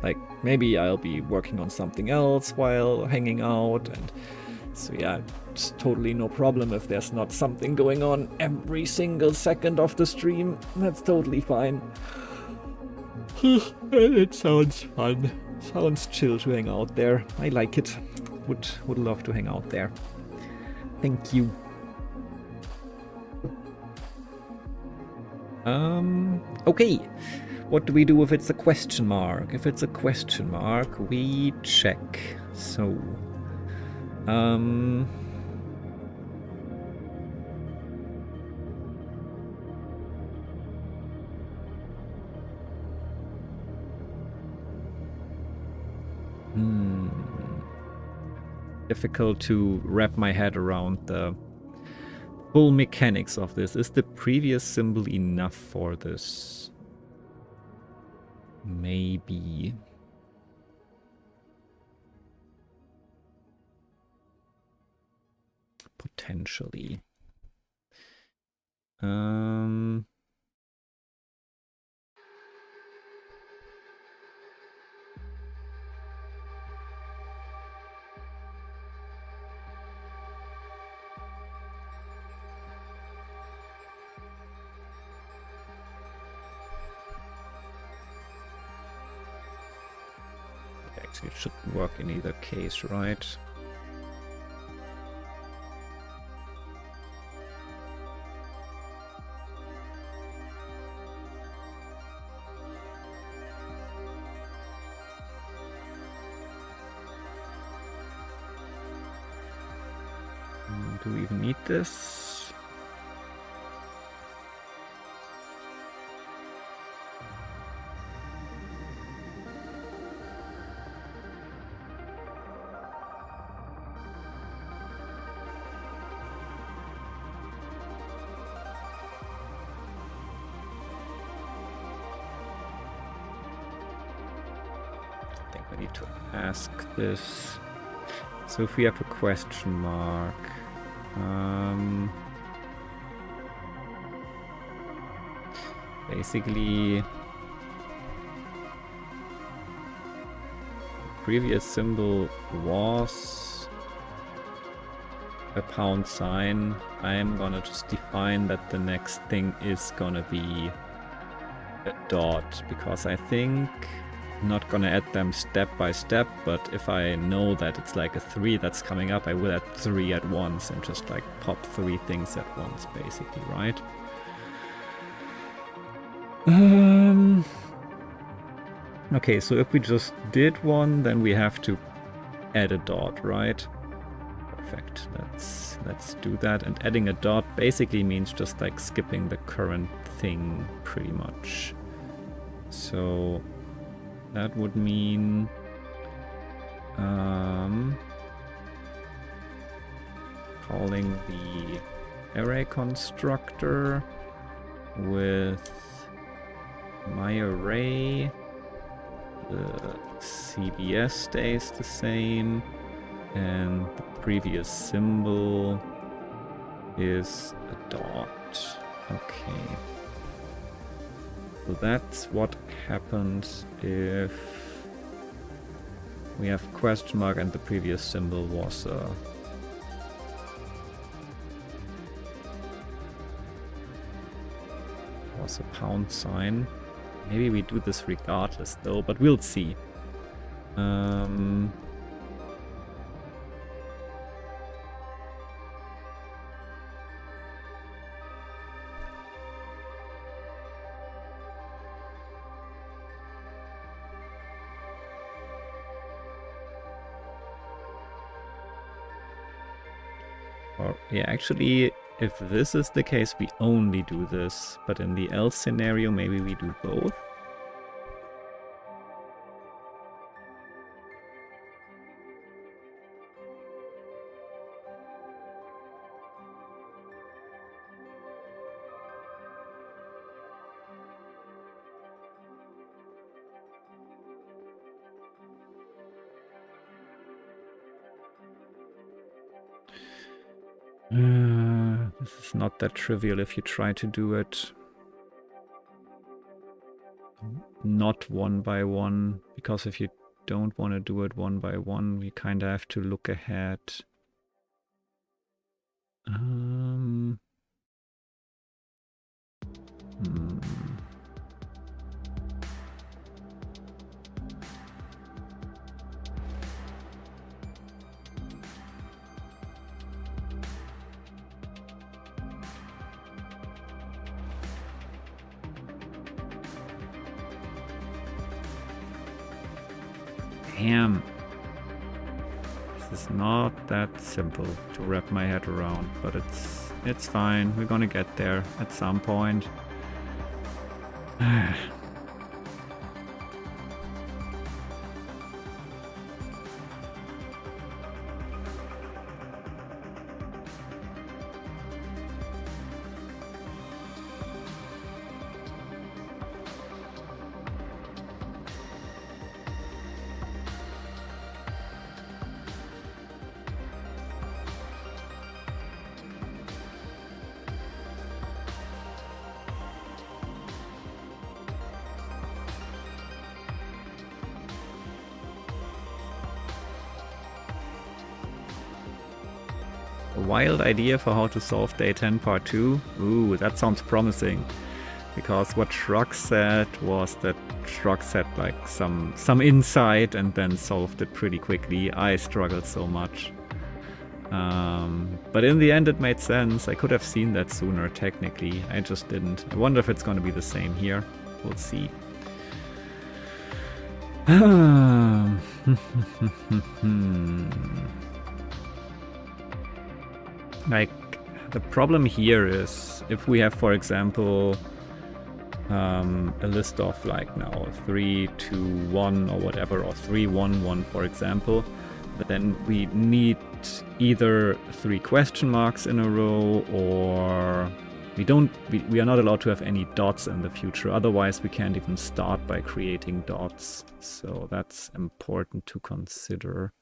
like, maybe I'll be working on something else while hanging out, and so yeah, it's totally no problem if there's not something going on every single second of the stream. That's totally fine. It sounds fun. Sounds chill to hang out there. I like it. Would love to hang out there. Thank you. Okay. What do we do if it's a question mark? If it's a question mark, we check. So, difficult to wrap my head around the full mechanics of this. Is the previous symbol enough for this? Maybe. Potentially. Actually, it shouldn't work in either case, right? Do we even need this? I think we need to ask this. So if we have a question mark, basically, previous symbol was a pound sign. I'm gonna just define that the next thing is gonna be a dot, because I think I'm not gonna add them step by step, but if I know that it's like a 3 that's coming up, I will add 3 at once and just like pop 3 things at once, basically, right? Okay, so if we just did one, then we have to add a dot, right? Perfect. Let's do that. And adding a dot basically means just like skipping the current thing, pretty much. So that would mean calling the array constructor with my array. The CBS stays the same, and the previous symbol is a dot. Okay. So that's what happens if we have question mark and the previous symbol was a pound sign. Maybe we do this regardless though, but we'll see. Or, yeah, actually, if this is the case, we only do this. But in the else scenario, maybe we do both. This is not that trivial if you try to do it not one by one, because if you don't want to do it one by one, we kind of have to look ahead. Hmm. Damn. This is not that simple to wrap my head around, but it's fine. We're gonna get there at some point. A wild idea for how to solve day 10 part 2. Ooh, that sounds promising. Because what Shrug said was that Shrug had like some insight and then solved it pretty quickly. I struggled so much. But in the end it made sense. I could have seen that sooner technically. I just didn't. I wonder if it's going to be the same here. We'll see. Like, the problem here is if we have, for example, a list of like now 3, 2, 1 or whatever, or 3, 1, 1 for example, then we need either 3 question marks in a row, or we are not allowed to have any dots in the future. Otherwise we can't even start by creating dots. So that's important to consider.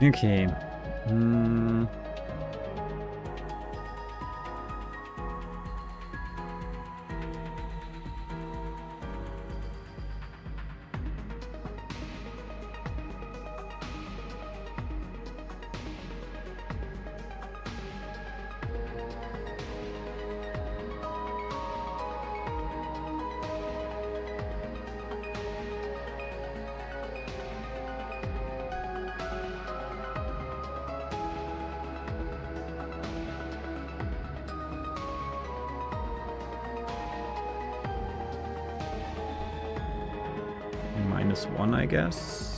Okay. -1, I guess.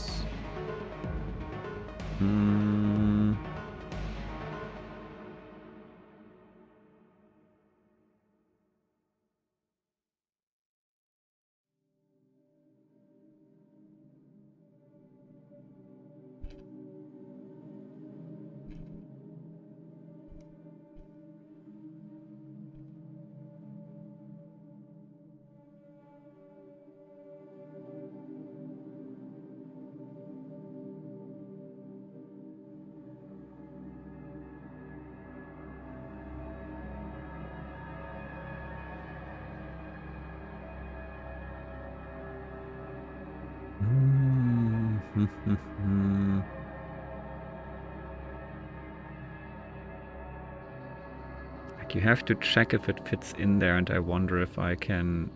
Like, you have to check if it fits in there, and I wonder if I can...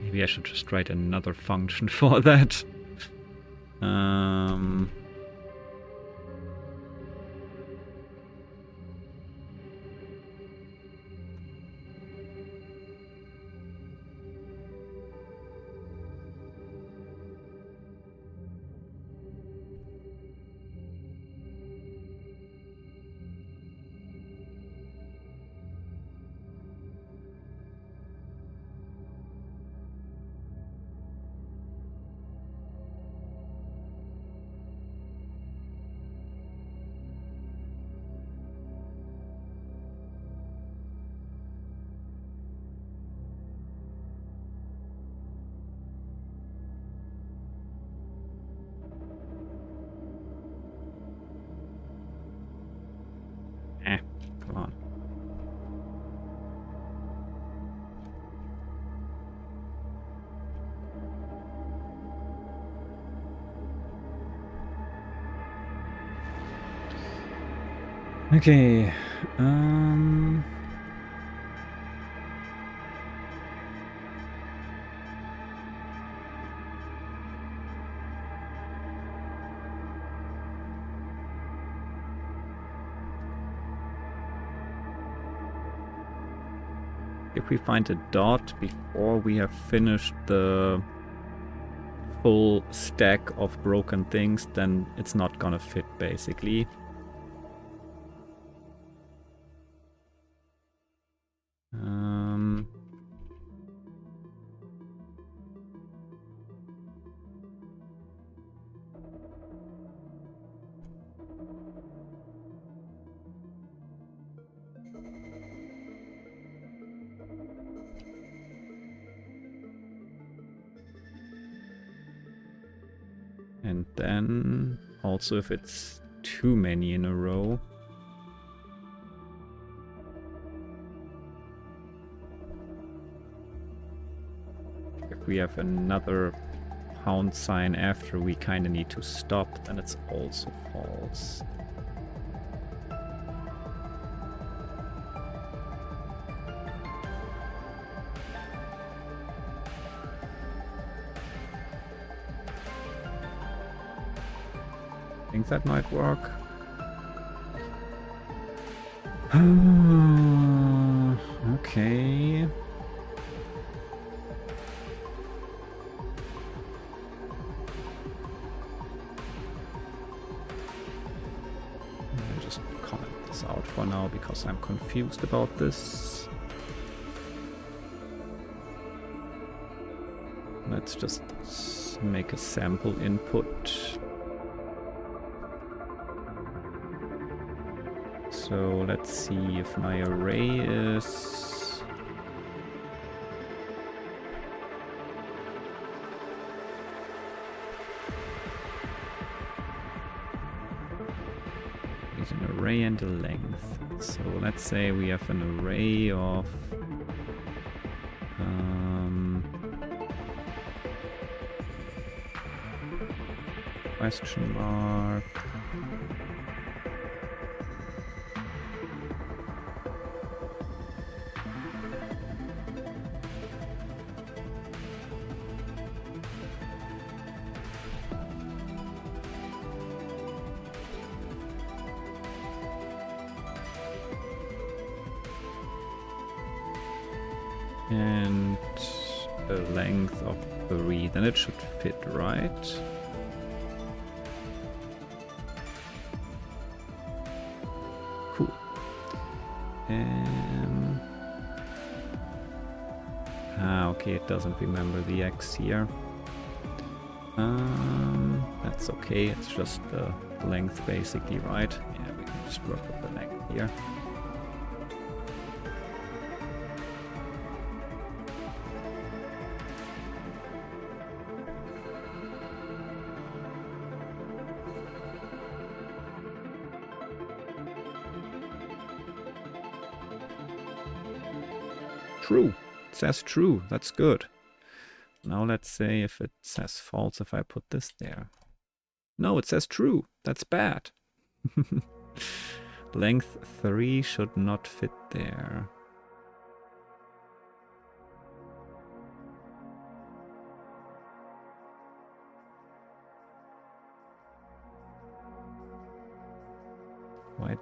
Maybe I should just write another function for that. Come on. Okay. If we find a dot before we have finished the full stack of broken things, then it's not gonna fit, basically. And then also if it's too many in a row. If we have another pound sign after we kind of need to stop, then it's also false. I think that might work. Okay. I'll just comment this out for now because I'm confused about this. Let's just make a sample input. So let's see if my array is... It's an array and a length. So let's say we have an array of... question mark... and a length of 3, then it should fit, right? Cool. Okay, it doesn't remember the X here. That's okay, it's just the length basically, right? Yeah, we can just work with the length here. True. it says true. That's good. Now let's say if it says false if I put this there. No, it says true. That's bad. Length 3 should not fit there. Why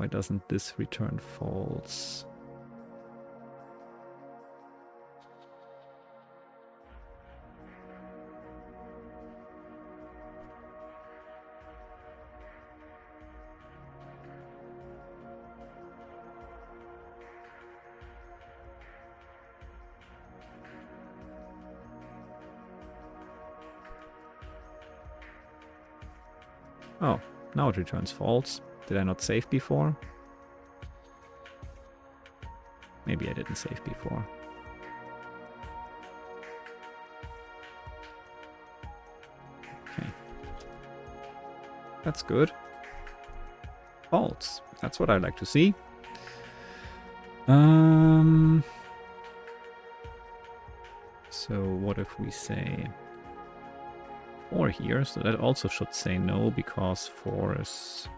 doesn't this return false? Oh, now it returns false. Did I not save before? Maybe I didn't save before. Okay. That's good. False. That's what I like to see. So what if we say 4 here? So that also should say no, because 4 is...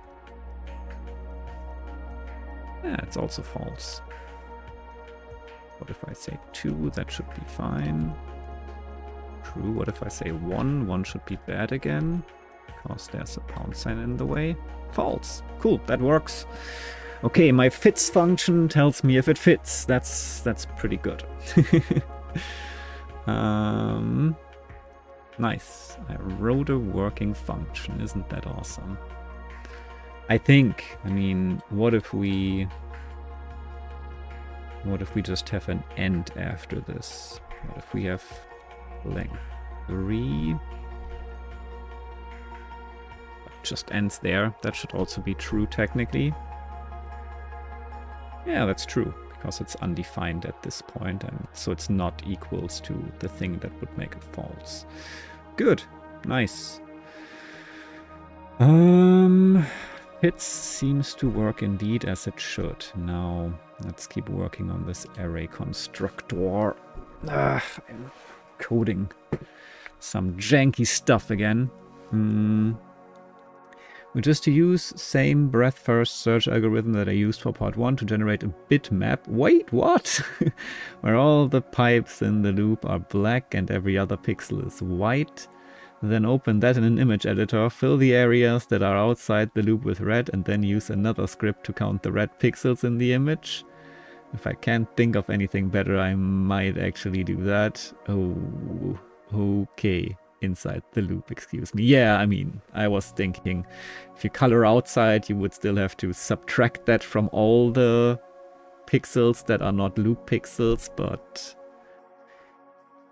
Yeah, it's also false. What if I say 2? That should be fine. True. What if I say 1? 1 should be bad again, because there's a pound sign in the way. False. Cool, that works. Okay, my fits function tells me if it fits. That's pretty good. Nice. I wrote a working function. Isn't that awesome? I mean, what if we just have an end after this? What if we have length 3? It just ends there. That should also be true technically. Yeah, that's true, because it's undefined at this point, and so it's not equals to the thing that would make it false. Good. Nice. Fits seems to work indeed as it should. Now, let's keep working on this array constructor. I'm coding some janky stuff again. We just use same breadth first search algorithm that I used for part 1 to generate a bitmap. Wait, what? Where all the pipes in the loop are black and every other pixel is white. Then open that in an image editor, fill the areas that are outside the loop with red, and then use another script to count the red pixels in the image. If I can't think of anything better, I might actually do that. Oh, okay. Inside the loop, excuse me. Yeah, I mean, I was thinking if you color outside, you would still have to subtract that from all the pixels that are not loop pixels, but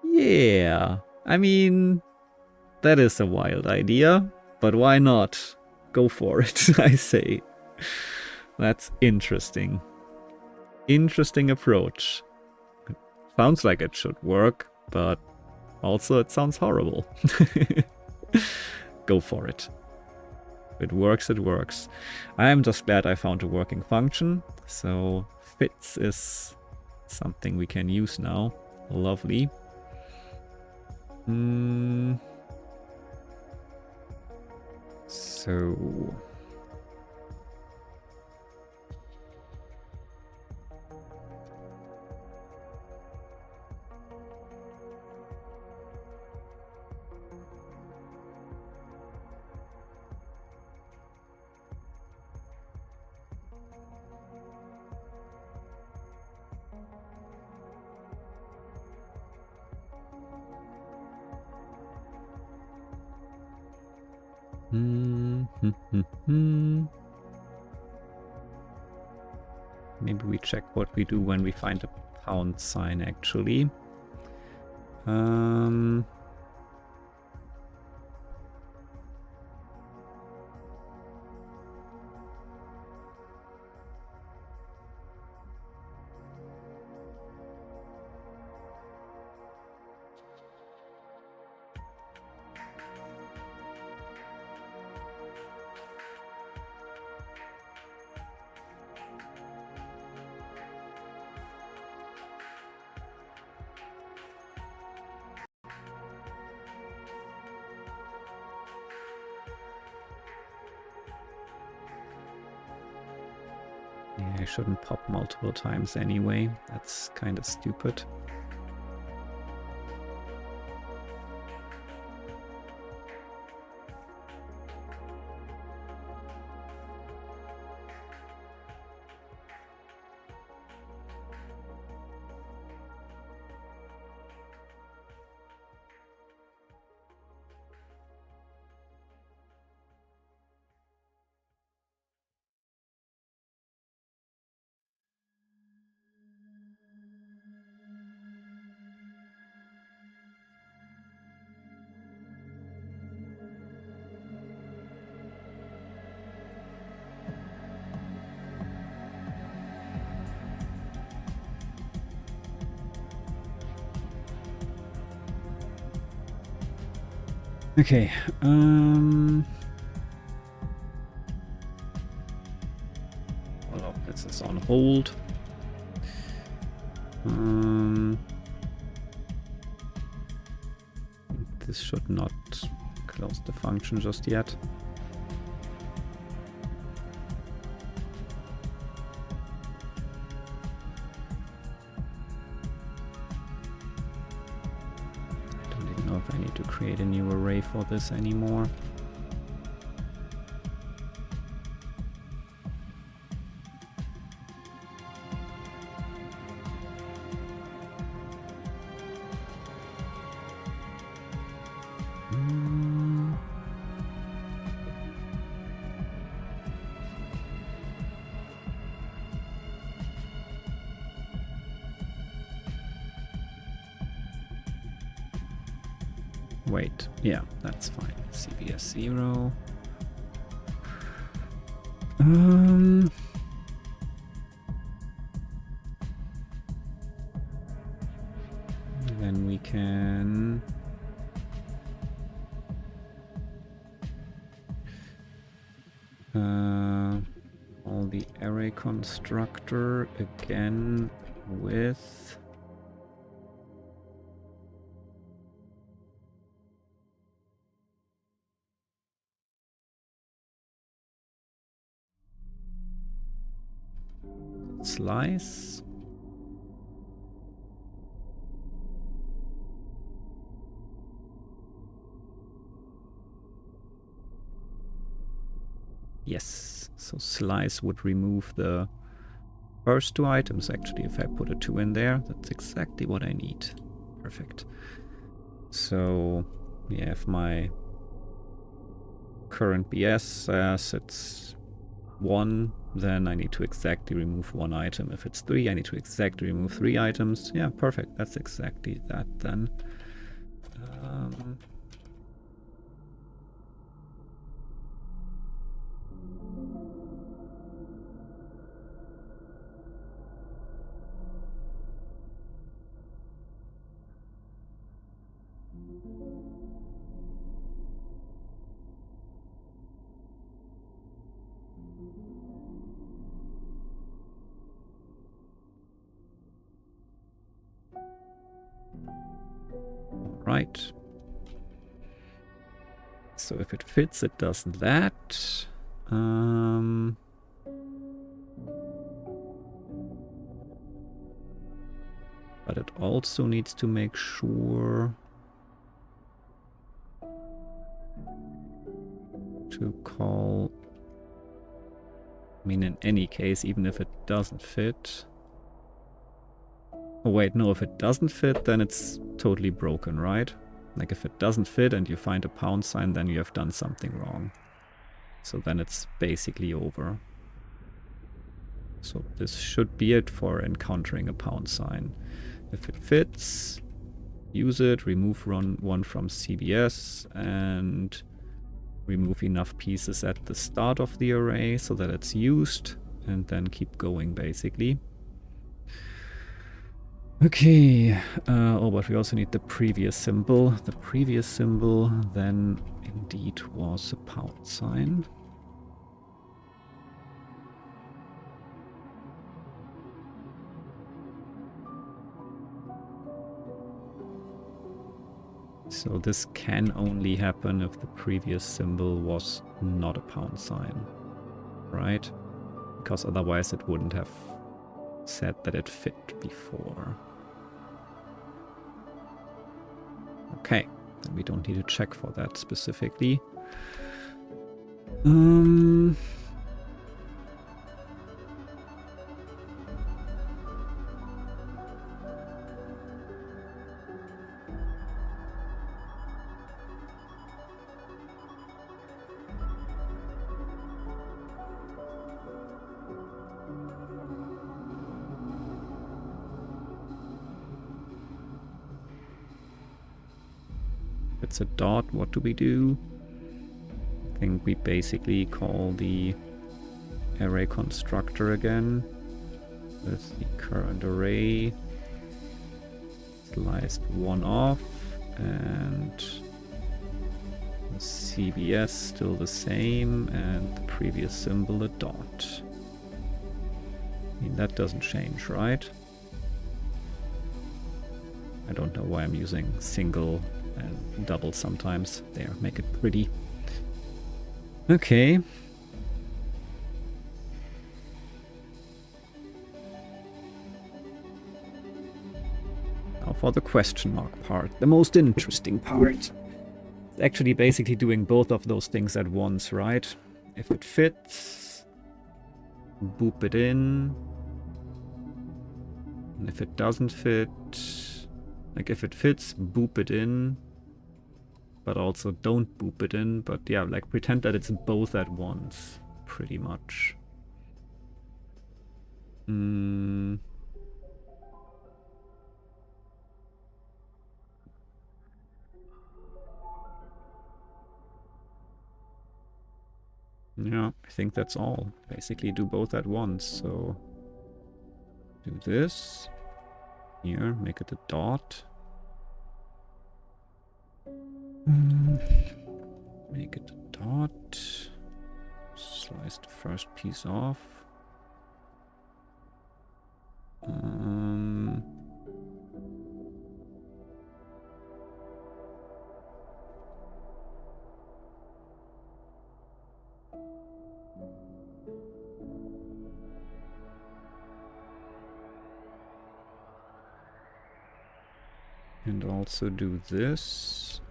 yeah, I mean, that is a wild idea, but why not? Go for it, I say. That's interesting. Interesting approach. Sounds like it should work, but also, it sounds horrible. Go for it. If it works, it works. I am just glad I found a working function. So fits is something we can use now. Lovely. So... Maybe we check what we do when we find a pound sign, actually. Yeah, I shouldn't pop multiple times anyway. That's kind of stupid. Okay, well, this is on hold. This should not close the function just yet. I don't even know if I need to create a new array for this anymore. Wait, yeah, that's fine. CBS 0. Then we can call the array constructor again with slice. Yes, so slice would remove the first two items. Actually, if I put a 2 in there, that's exactly what I need. Perfect. So we have my current BS says it's 1, then I need to exactly remove 1 item. If it's 3, I need to exactly remove 3 items. Yeah, perfect. That's exactly that then. Right. So if it fits, it does that. But it also needs to make sure to call. I mean, in any case, even if it doesn't fit. Oh wait, no, if it doesn't fit, then it's totally broken, right? Like if it doesn't fit and you find a pound sign, then you have done something wrong. So then it's basically over. So this should be it for encountering a pound sign. If it fits, use it, remove one from CBS, and remove enough pieces at the start of the array so that it's used, and then keep going basically. Okay, oh, but we also need the previous symbol. The previous symbol then indeed was a pound sign. So this can only happen if the previous symbol was not a pound sign, right? because otherwise it wouldn't have said that it fit before. Okay, then we don't need to check for that specifically. It's a dot, what do we do? I think we basically call the array constructor again with the current array, sliced one off, and the CBS still the same, and the previous symbol a dot. I mean, that doesn't change, right? I don't know why I'm using single and double sometimes. There, make it pretty. Okay. Now for the question mark part, the most interesting part. It's actually basically doing both of those things at once, right? If it fits, boop it in. And if it doesn't fit, like if it fits, boop it in. But also don't boop it in. But yeah, like pretend that it's both at once, pretty much. Yeah, I think that's all. Basically do both at once. So do this. Here, make it a dot. Make it a dot. Slice the first piece off. And also do this.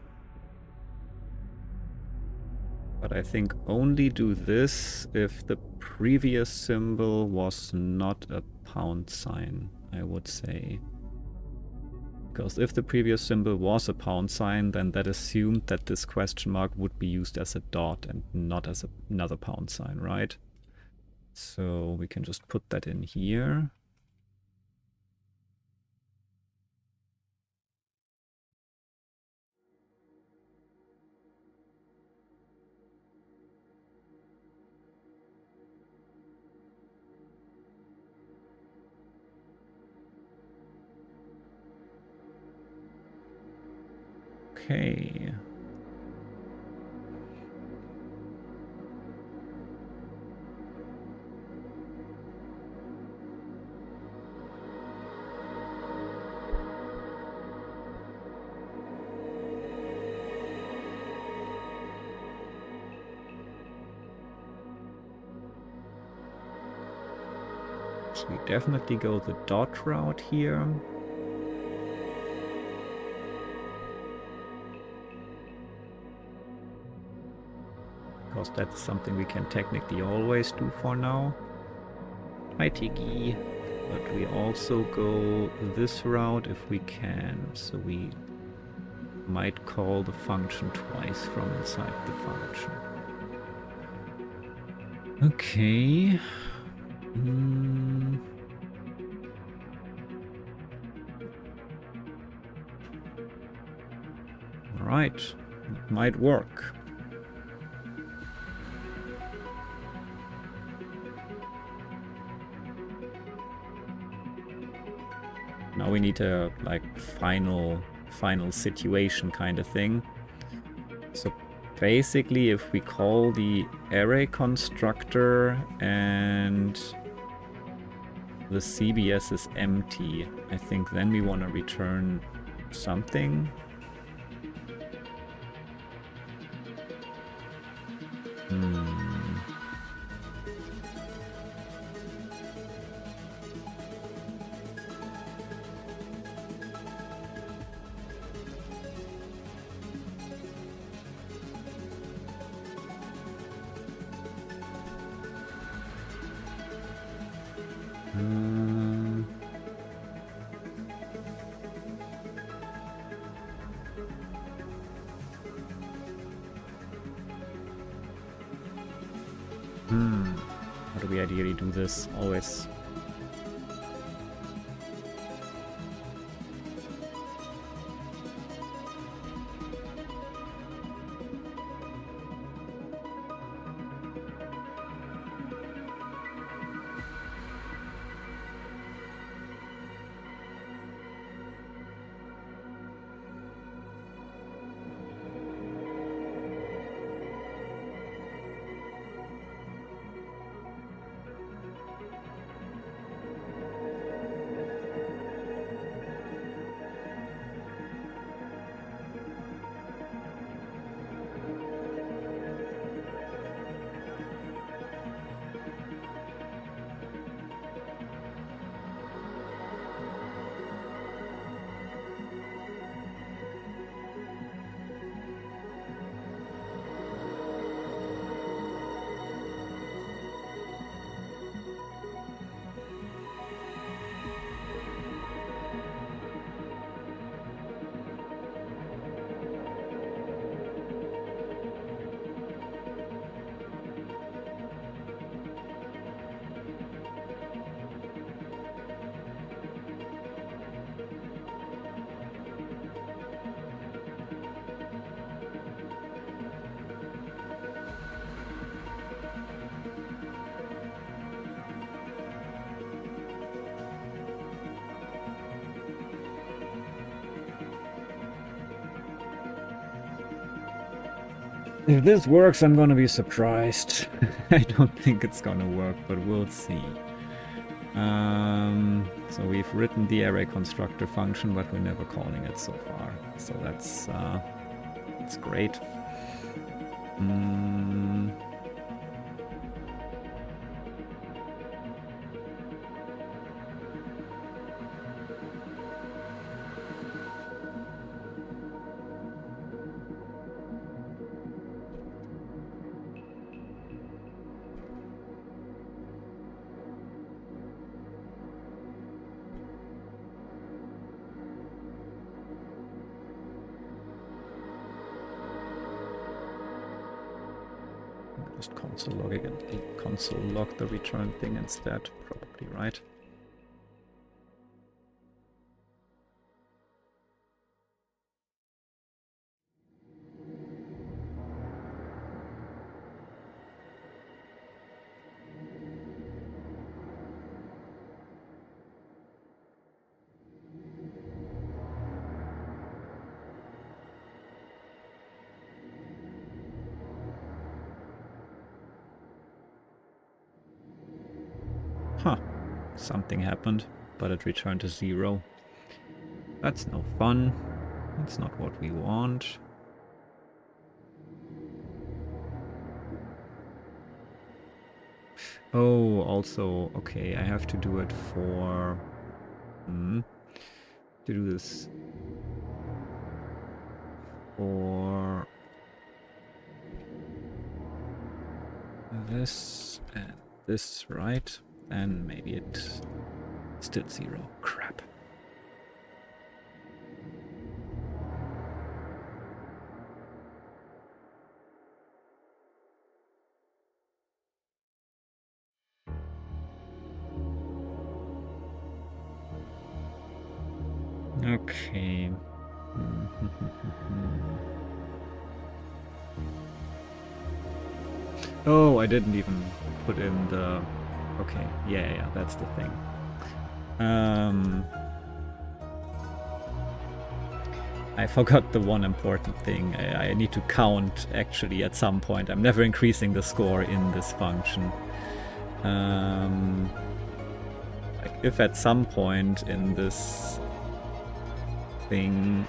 But I think only do this if the previous symbol was not a pound sign, I would say. Because if the previous symbol was a pound sign, then that assumed that this question mark would be used as a dot and not as another pound sign, right? So we can just put that in here. Okay. So we definitely go the dot route here. Because that's something we can technically always do for now. Hi Tiki. But we also go this route if we can. So we might call the function twice from inside the function. Okay. All right. It might work. Now we need a like final situation kind of thing. So basically if we call the array constructor and the CBS is empty, I think then we want to return something. we ideally do this always. If this works, I'm gonna be surprised. I don't think it's gonna work, but we'll see. So we've written the array constructor function, but we're never calling it so far. So that's great. Just console log again. Console log the return thing instead, probably, right? Huh, something happened, but it returned to 0. That's no fun. That's not what we want. Oh, also, okay, I have to do it for... to do this for this and this, right? And maybe it's still 0. Crap. Okay. Oh, I didn't even put in the... Okay, yeah, that's the thing. I forgot the one important thing. I need to count, actually, at some point. I'm never increasing the score in this function. Like if at some point in this thing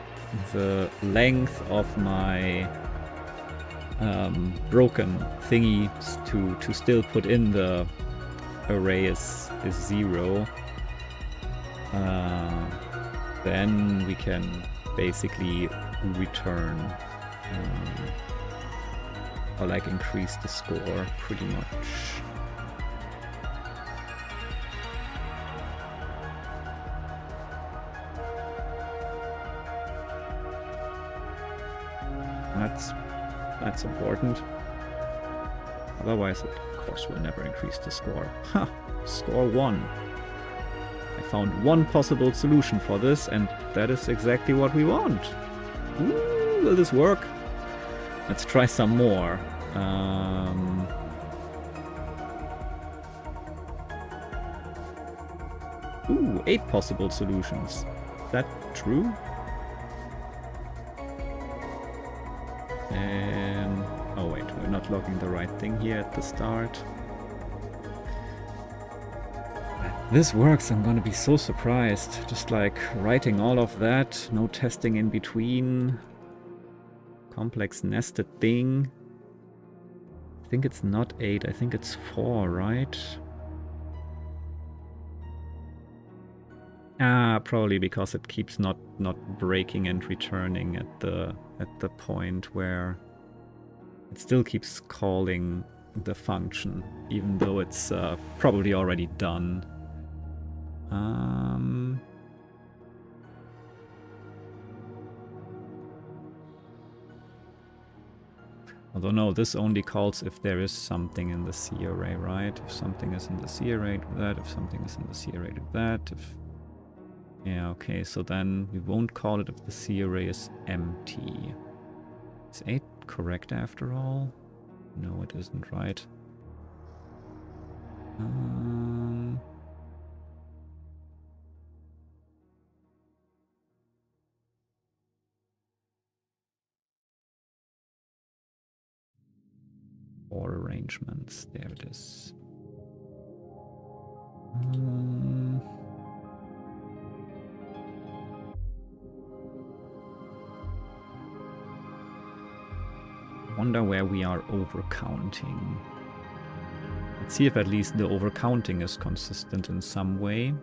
the length of my broken thingy to still put in the array is 0, then we can basically return or like increase the score pretty much. That's important. Otherwise, it, of course, will never increase the score. Ha! Score 1. I found one possible solution for this, and that is exactly what we want. Ooh, will this work? Let's try some more. Ooh, 8 possible solutions. Is that true? And... oh wait, we're not logging the right thing here at the start. This works, I'm gonna be so surprised. Just like writing all of that, no testing in between. Complex nested thing. I think it's not 8, I think it's 4, right? Ah, probably because it keeps not breaking and returning at the point where it still keeps calling the function, even though it's probably already done. Although no, this only calls if there is something in the C array, right? If something is in the C array with that, if something is in the C array with that, if... yeah, okay, so then we won't call it if the C array is empty. Is 8 correct after all? No, it isn't, right? Or arrangements, there it is. Wonder where we are overcounting. Let's see if at least the overcounting is consistent in some way.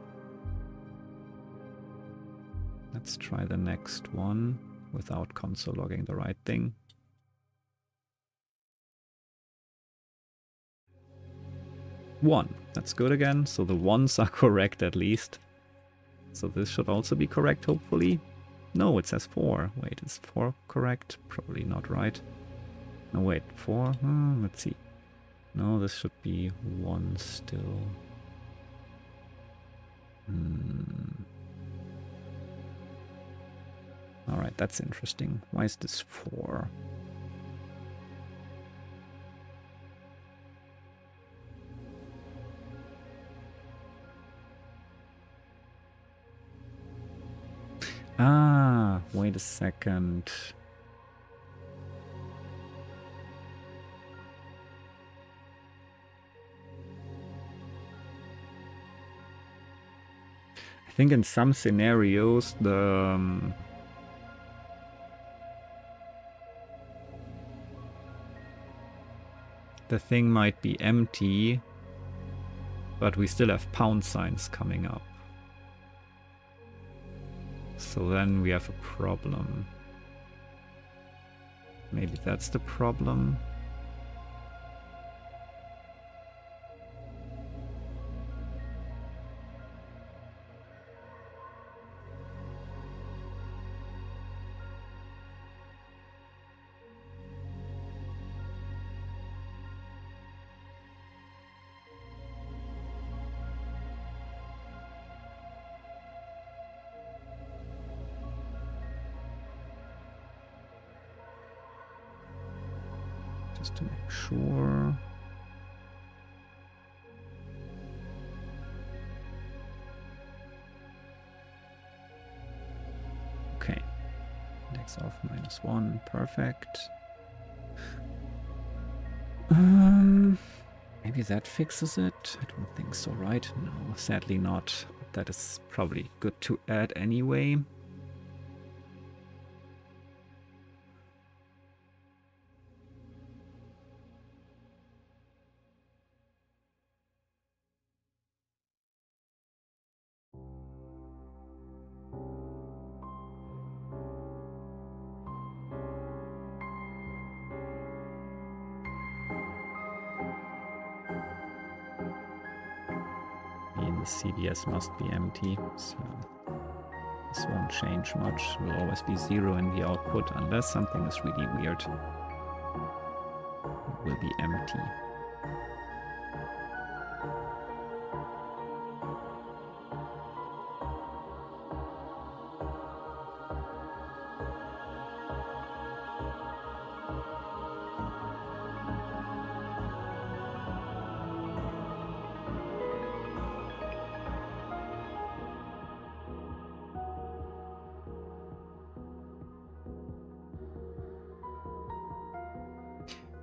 Let's try the next one without console logging the right thing. One. That's good again. So the ones are correct at least. So this should also be correct, hopefully. No, it says 4. Wait, is 4 correct? Probably not, right? No, wait, 4? Let's see. No, this should be 1 still. Alright, that's interesting. Why is this 4? Ah, wait a second. I think in some scenarios the thing might be empty, but we still have pound signs coming up. So then we have a problem. Maybe that's the problem. Just to make sure. Okay. Index of -1, perfect. Maybe that fixes it? I don't think so, right? No, sadly not. But that is probably good to add anyway. The CDS must be empty, so this won't change much. It will always be 0 in the output unless something is really weird. It will be empty.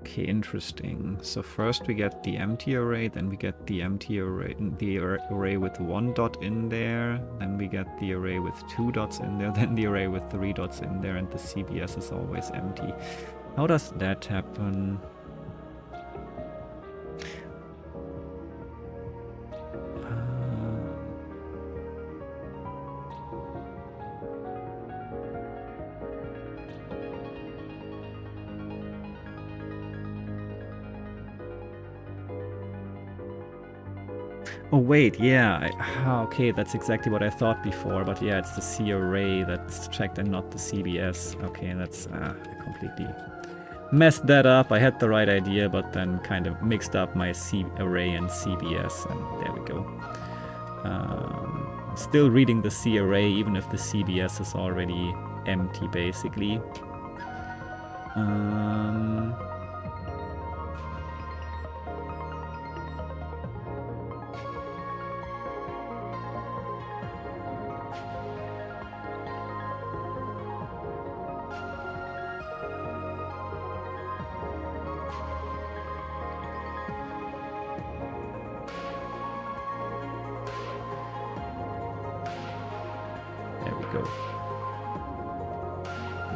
Okay, interesting. So first we get the empty array, then we get the empty array, the array with 1 dot in there, then we get the array with 2 dots in there, then the array with 3 dots in there, and the CBS is always empty. How does that happen? Oh wait, yeah, okay, that's exactly what I thought before, but yeah, it's the C array that's checked and not the CBS. Okay, that's, I completely messed that up. I had the right idea, but then kind of mixed up my C array and CBS, and there we go. Still reading the C array, even if the CBS is already empty, basically.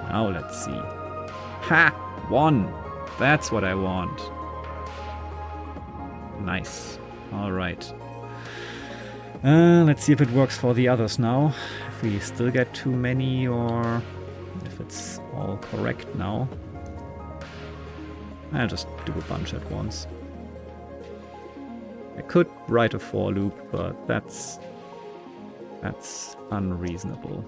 Now let's see. Ha! 1! That's what I want. Nice. Alright. Let's see if it works for the others now. If we still get too many, or if it's all correct now. I'll just do a bunch at once. I could write a for loop, but that's unreasonable.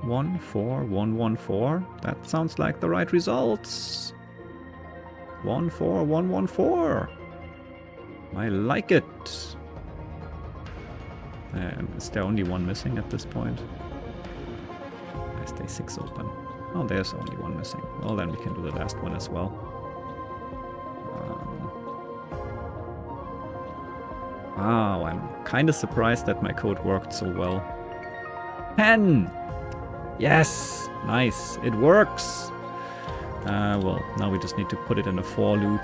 One, 4, 1, 1, 4. That sounds like the right results. 1, 4, 1, 1, 4. I like it. Is there only one missing at this point? I stay 6 open. Oh, there's only one missing. Well, then we can do the last one as well. Wow, I'm kind of surprised that my code worked so well. 10! Yes! Nice. It works! Well, now we just need to put it in a for loop.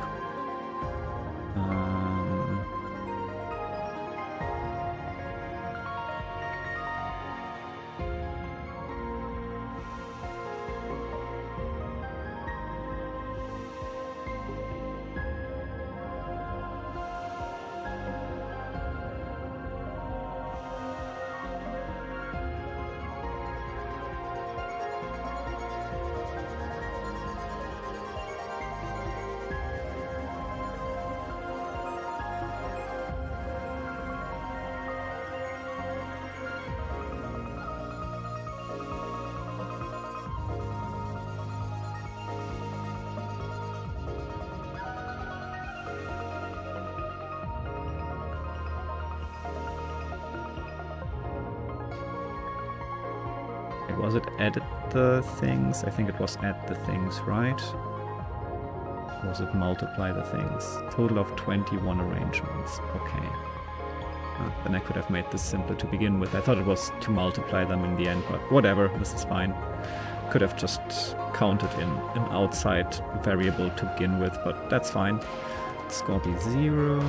Was it edit the things? I think it was add the things, right? Or was it multiply the things? Total of 21 arrangements. Okay. Then I could have made this simpler to begin with. I thought it was to multiply them in the end, but whatever, this is fine. Could have just counted in an outside variable to begin with, but that's fine. Score be 0.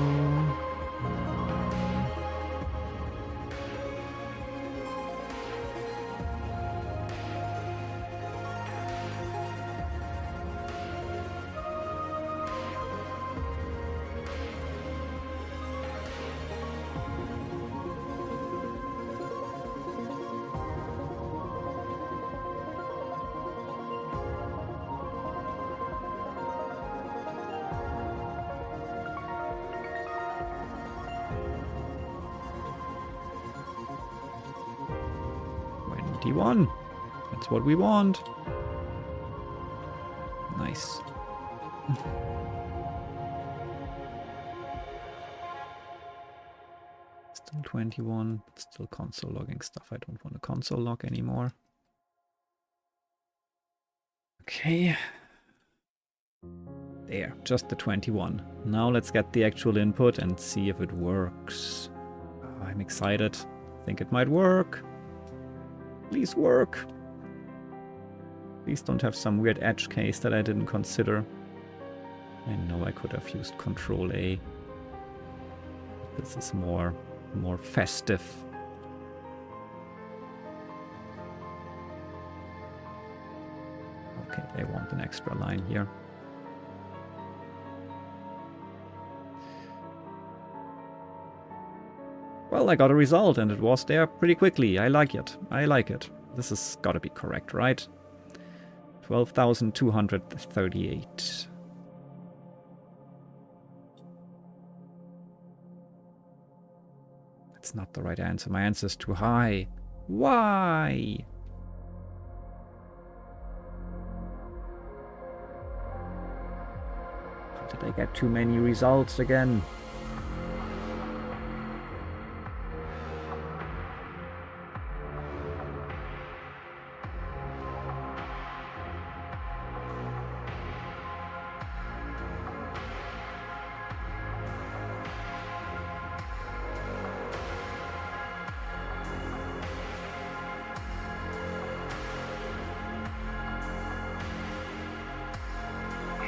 That's what we want. Nice. Still 21, but still console logging stuff. I don't want to console log anymore. Okay. There, just the 21. Now let's get the actual input and see if it works. I'm excited. Think it might work. Please work. Please don't have some weird edge case that I didn't consider. I know I could have used Control A. This is more festive. Okay, they want an extra line here. Well, I got a result and it was there pretty quickly. I like it. I like it. This has got to be correct, right? 12,238. That's not the right answer. My answer is too high. Why? Did I get too many results again?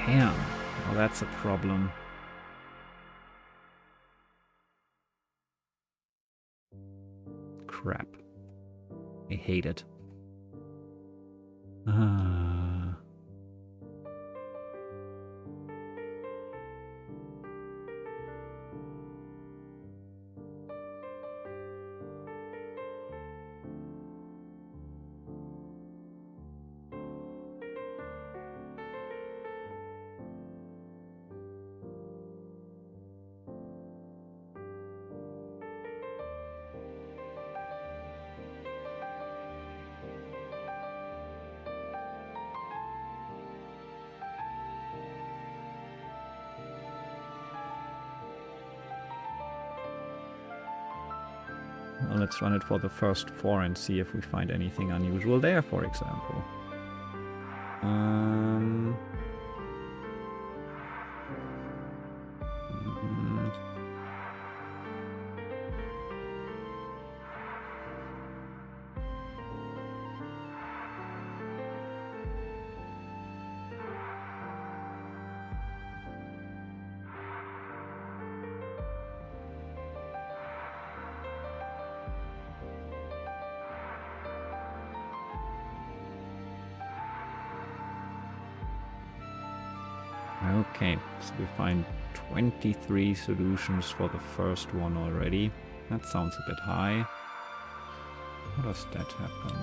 Damn. Well, that's a problem. Crap. I hate it. Well, let's run it for the first 4 and see if we find anything unusual there, for example. Okay, so we find 23 solutions for the first one already. That sounds a bit high. How does that happen?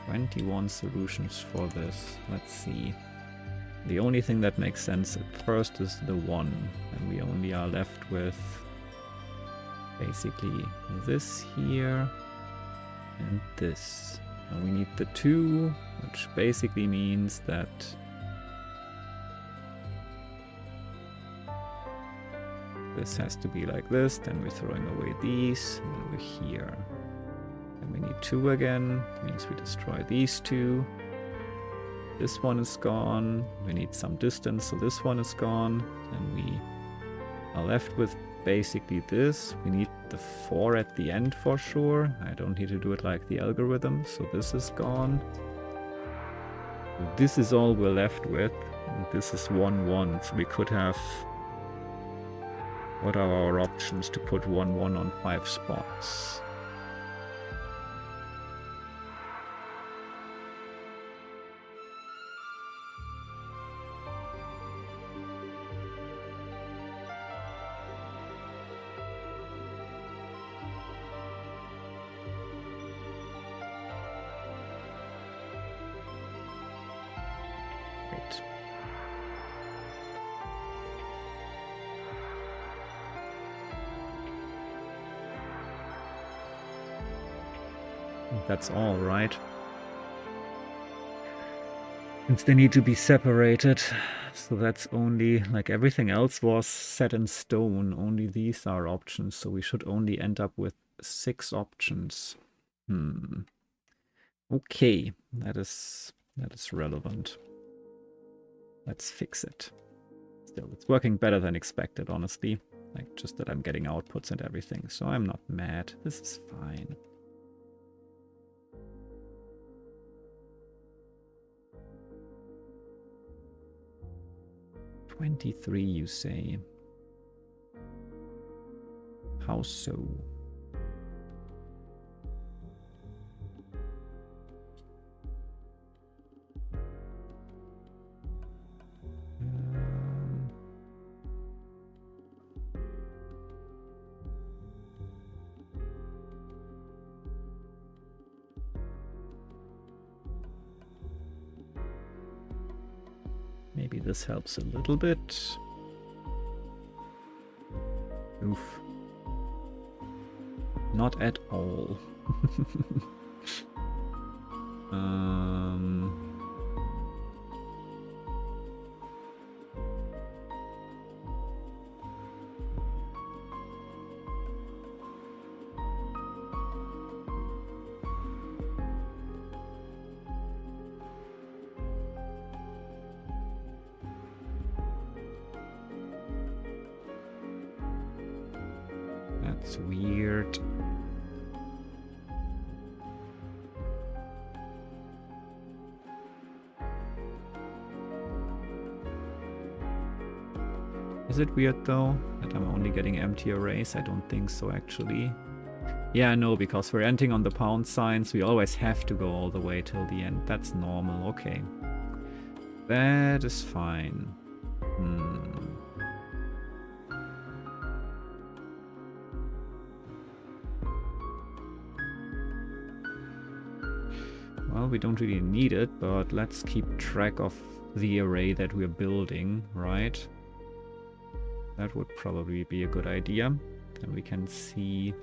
21 solutions for this. Let's see. The only thing that makes sense at first is the 1. And we only are left with basically this here and this. And we need the 2, which basically means that this has to be like this, then we're throwing away these, and then we're here. And we need 2 again, means we destroy these 2. This one is gone, we need some distance, so this one is gone. Then we are left with basically this. We need the 4 at the end for sure. I don't need to do it like the algorithm, so this is gone. This is all we're left with. And this is 1, 1, so we could have... What are our options to put 1, 1 on 5 spots? That's all, right? Since they need to be separated, so that's only, like everything else was set in stone, only these are options, so we should only end up with 6 options. Well, Okay, that is relevant. Let's fix it. Still, it's working better than expected, honestly. Like, just that I'm getting outputs and everything, so I'm not mad. This is fine. "23, you say? How so?" Maybe this helps a little bit. Oof. Not at all. That's weird. Is it weird though that I'm only getting empty arrays? I don't think so actually. Yeah, no, because we're ending on the pound signs. We always have to go all the way till the end. That's normal. Okay. That is fine. Well, we don't really need it, but let's keep track of the array that we're building, right? That would probably be a good idea. Then we can see...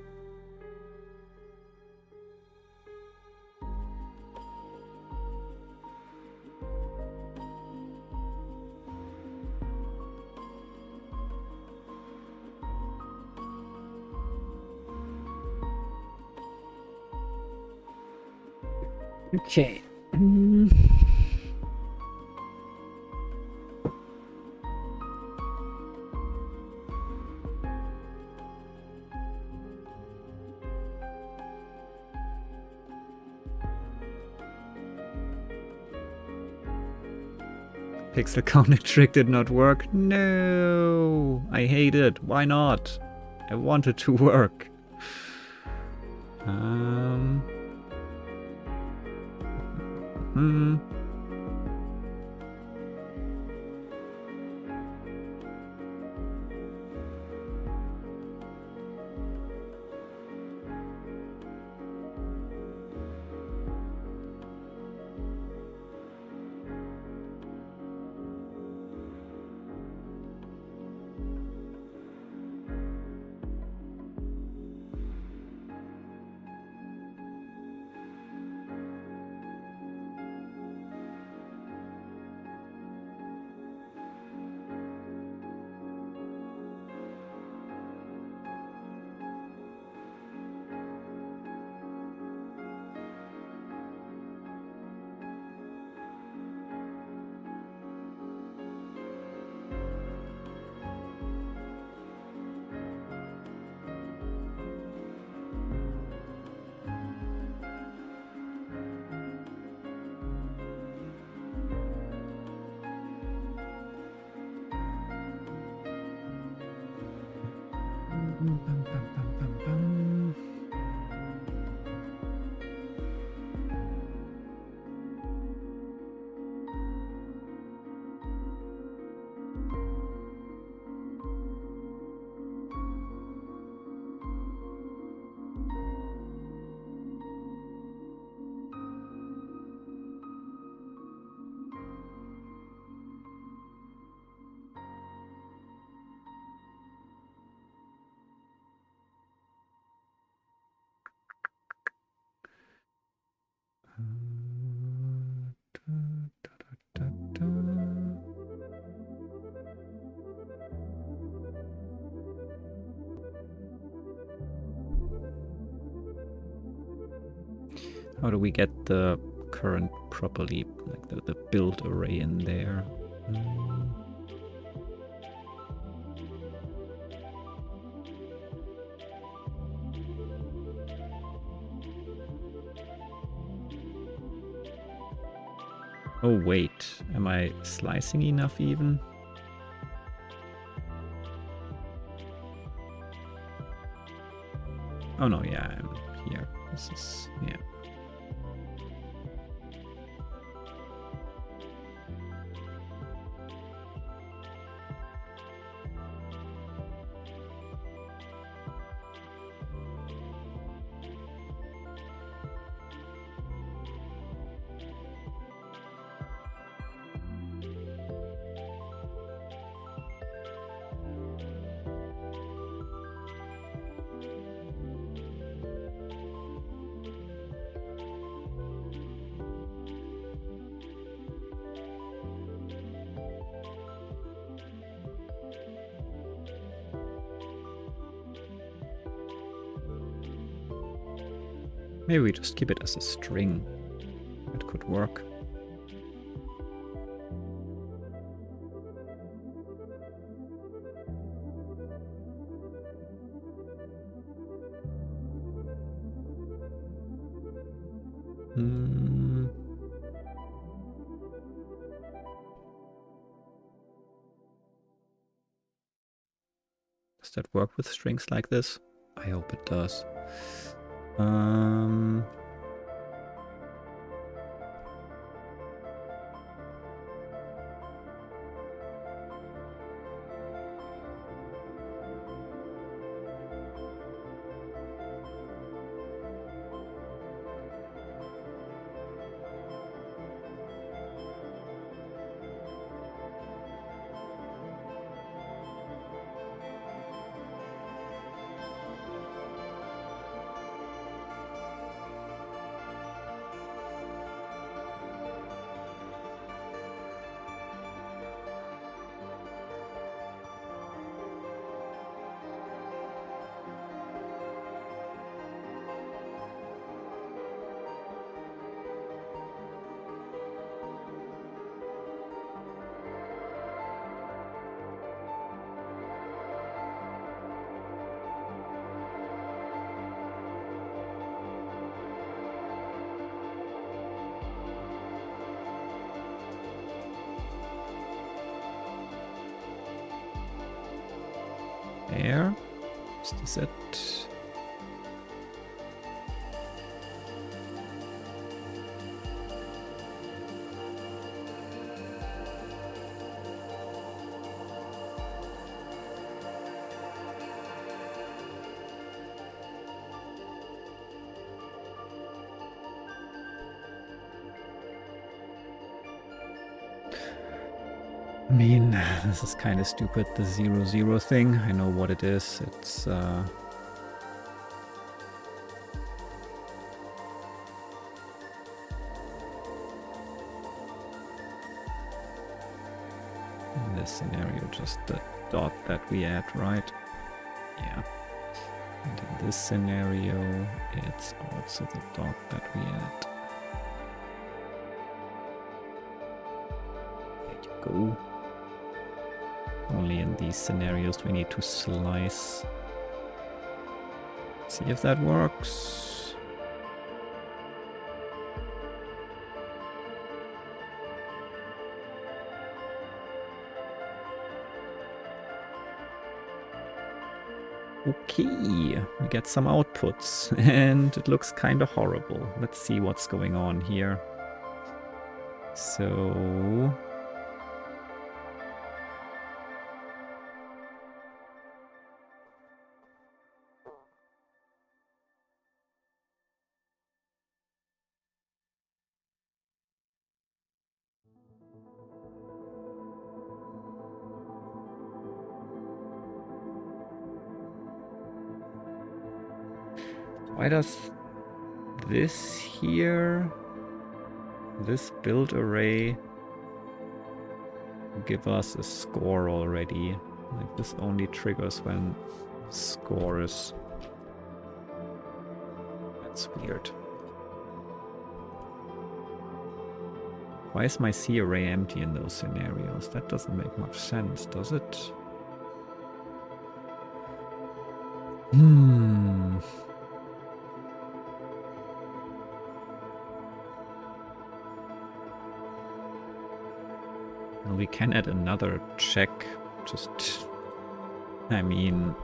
Okay. Pixel counter trick did not work. No, I hate it. Why not? I want it to work. How do we get the current properly, like the build array in there? Oh wait, am I slicing enough even? Oh no, yeah, I'm here. This is, yeah. Maybe we just keep it as a string. That could work. Does that work with strings like this? I hope it does. There. Is this it? I mean, this is kind of stupid, the 0, 0 thing. I know what it is. It's, in this scenario, just the dot that we add, right? Yeah. And in this scenario, it's also the dot that we add. There you go. Only in these scenarios we need to slice. See if that works. Okay, we get some outputs and it looks kind of horrible. Let's see what's going on here. So why does this here, this build array, give us a score already? Like this only triggers when score is... That's weird. Why is my C array empty in those scenarios? That doesn't make much sense, does it? Well, we can add another check. Just, I mean...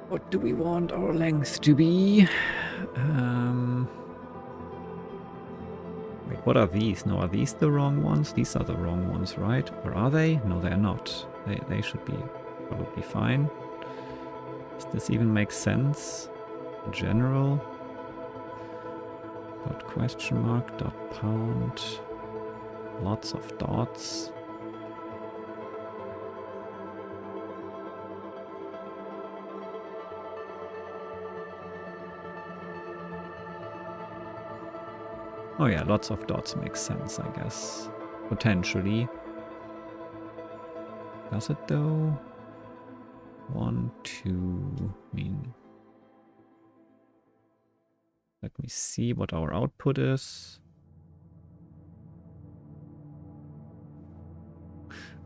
What do we want our length to be? Wait, what are these? No, are these the wrong ones? These are the wrong ones, right? Or are they? No, they're not. They should be probably fine. Does this even make sense in general? Dot question mark, dot pound. Lots of dots. Oh yeah, lots of dots makes sense, I guess. Potentially. Does it though? 1, 2, I mean... Let me see what our output is.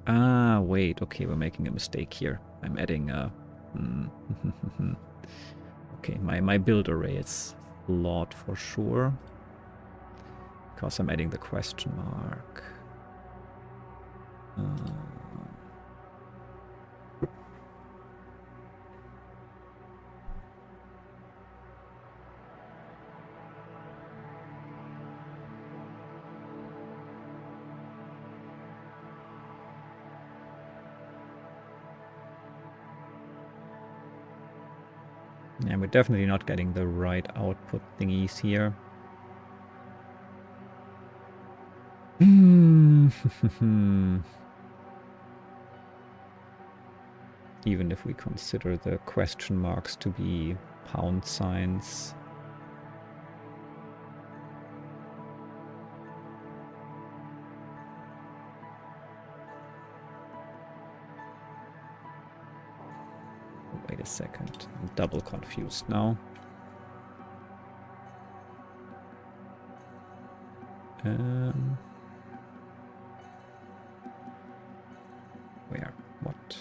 Ah, wait, okay, we're making a mistake here. I'm adding a... Okay, my build array is flawed for sure. Because I'm adding the question mark. Yeah, we're definitely not getting the right output thingies here. Even if we consider the question marks to be pound signs. Wait a second, I'm double confused now. Where? What?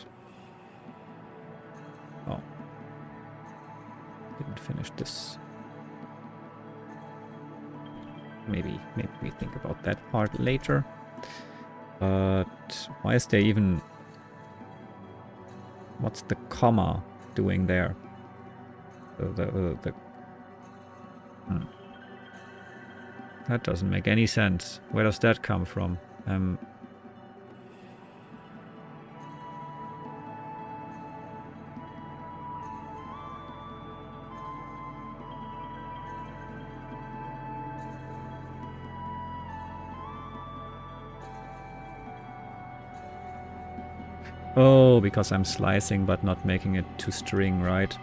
Oh. Didn't finish this. Maybe we think about that part later. But why is there even... What's the comma doing there? That doesn't make any sense. Where does that come from? Oh, because I'm slicing but not making it to string, right?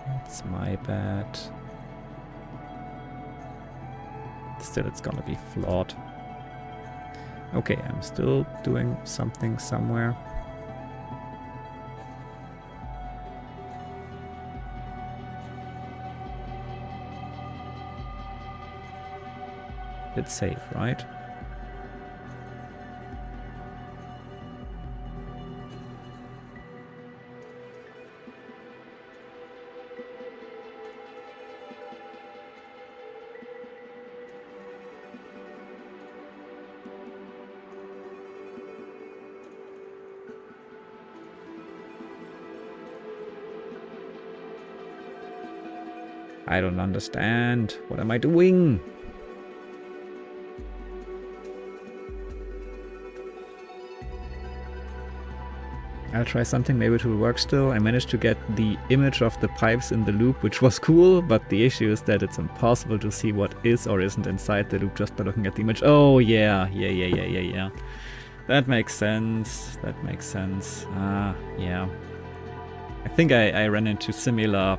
That's my bad. Still, it's gonna be flawed. Okay, I'm still doing something somewhere. It's safe, right? I don't understand. What am I doing? I'll try something, maybe it will work still. I managed to get the image of the pipes in the loop, which was cool, but the issue is that it's impossible to see what is or isn't inside the loop just by looking at the image. Oh, yeah. That makes sense. That makes sense. Yeah. I think I ran into similar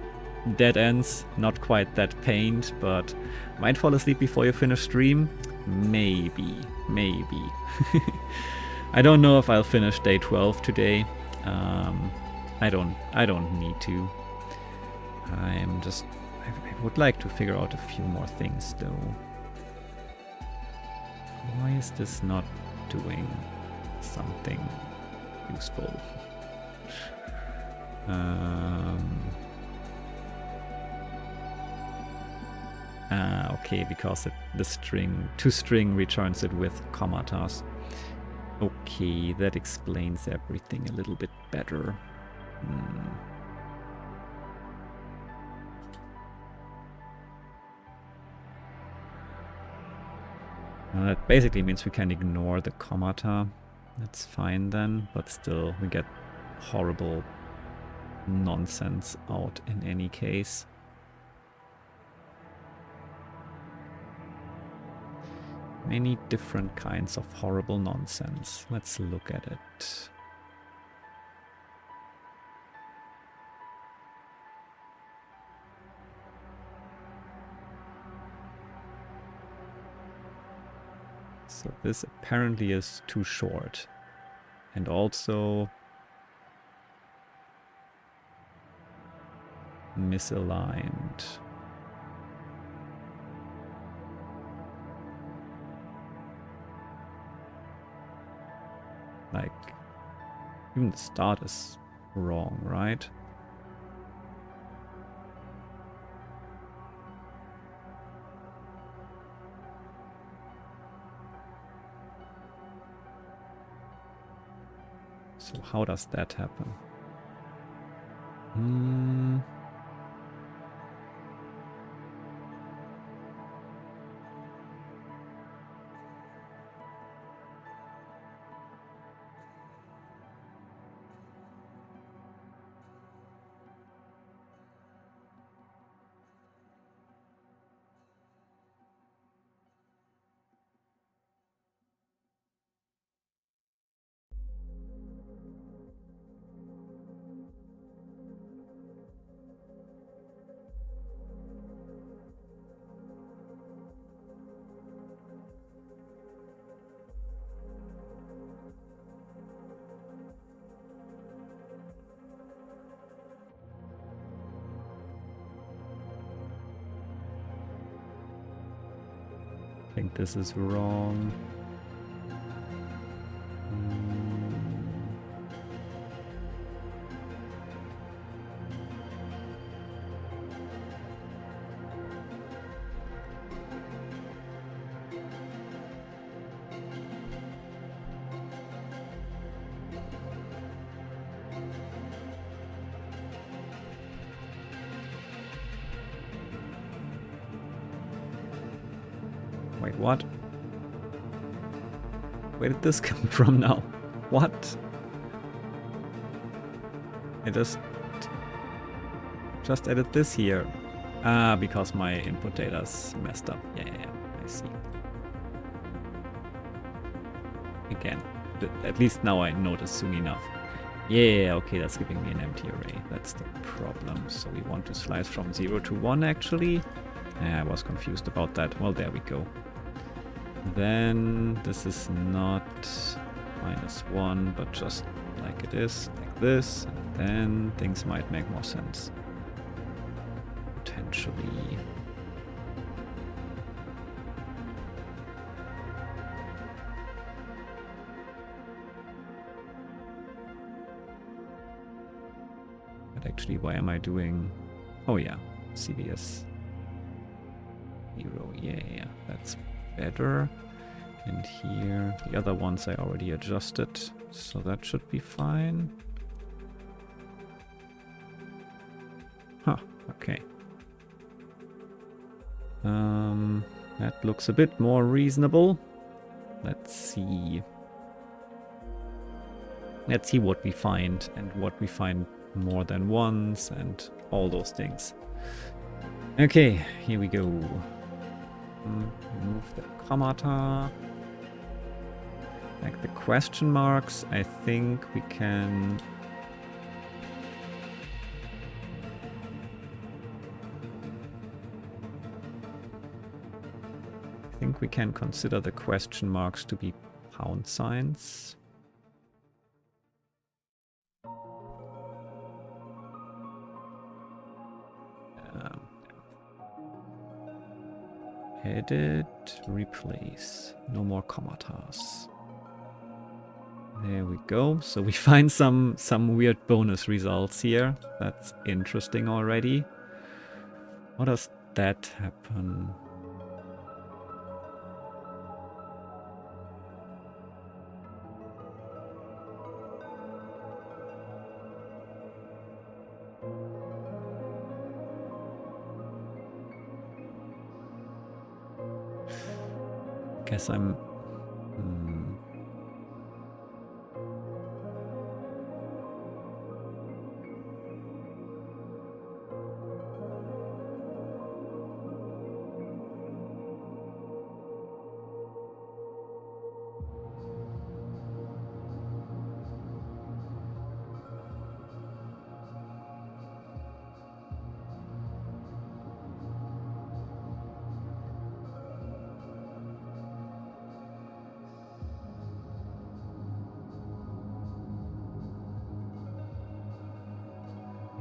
dead ends. Not quite that pained, but might fall asleep before you finish stream. Maybe. I don't know if I'll finish day 12 today. I don't need to. I would like to figure out a few more things though. Why is this not doing something useful? Okay, because the string toString returns it with commatas. Okay, that explains everything a little bit better. Well, that basically means we can ignore the commata. That's fine then, but still we get horrible nonsense out in any case. Many different kinds of horrible nonsense. Let's look at it. So this apparently is too short. And also misaligned. Like, even the start is wrong, right? So how does that happen? I think this is wrong. Wait, what? Where did this come from now? What? I just added this here. Ah, because my input data's messed up. Yeah, I see. Again, at least now I notice soon enough. Yeah, okay, that's giving me an empty array. That's the problem. So we want to slice from 0 to 1 actually. I was confused about that. Well, there we go. Then this is not -1, but just like it is, like this. And then things might make more sense. Potentially. But actually, why am I doing... Oh yeah, CVS 0. Yeah, that's better. And here, the other ones I already adjusted, so that should be fine. Huh, okay. That looks a bit more reasonable. Let's see. Let's see what we find and what we find more than once and all those things. Okay, here we go. Remove the commata. Like the question marks, I think we can... I think we can consider the question marks to be pound signs. Edit, replace. No more commatas. There we go. So we find some weird bonus results here. That's interesting already. How does that happen? Guess I'm...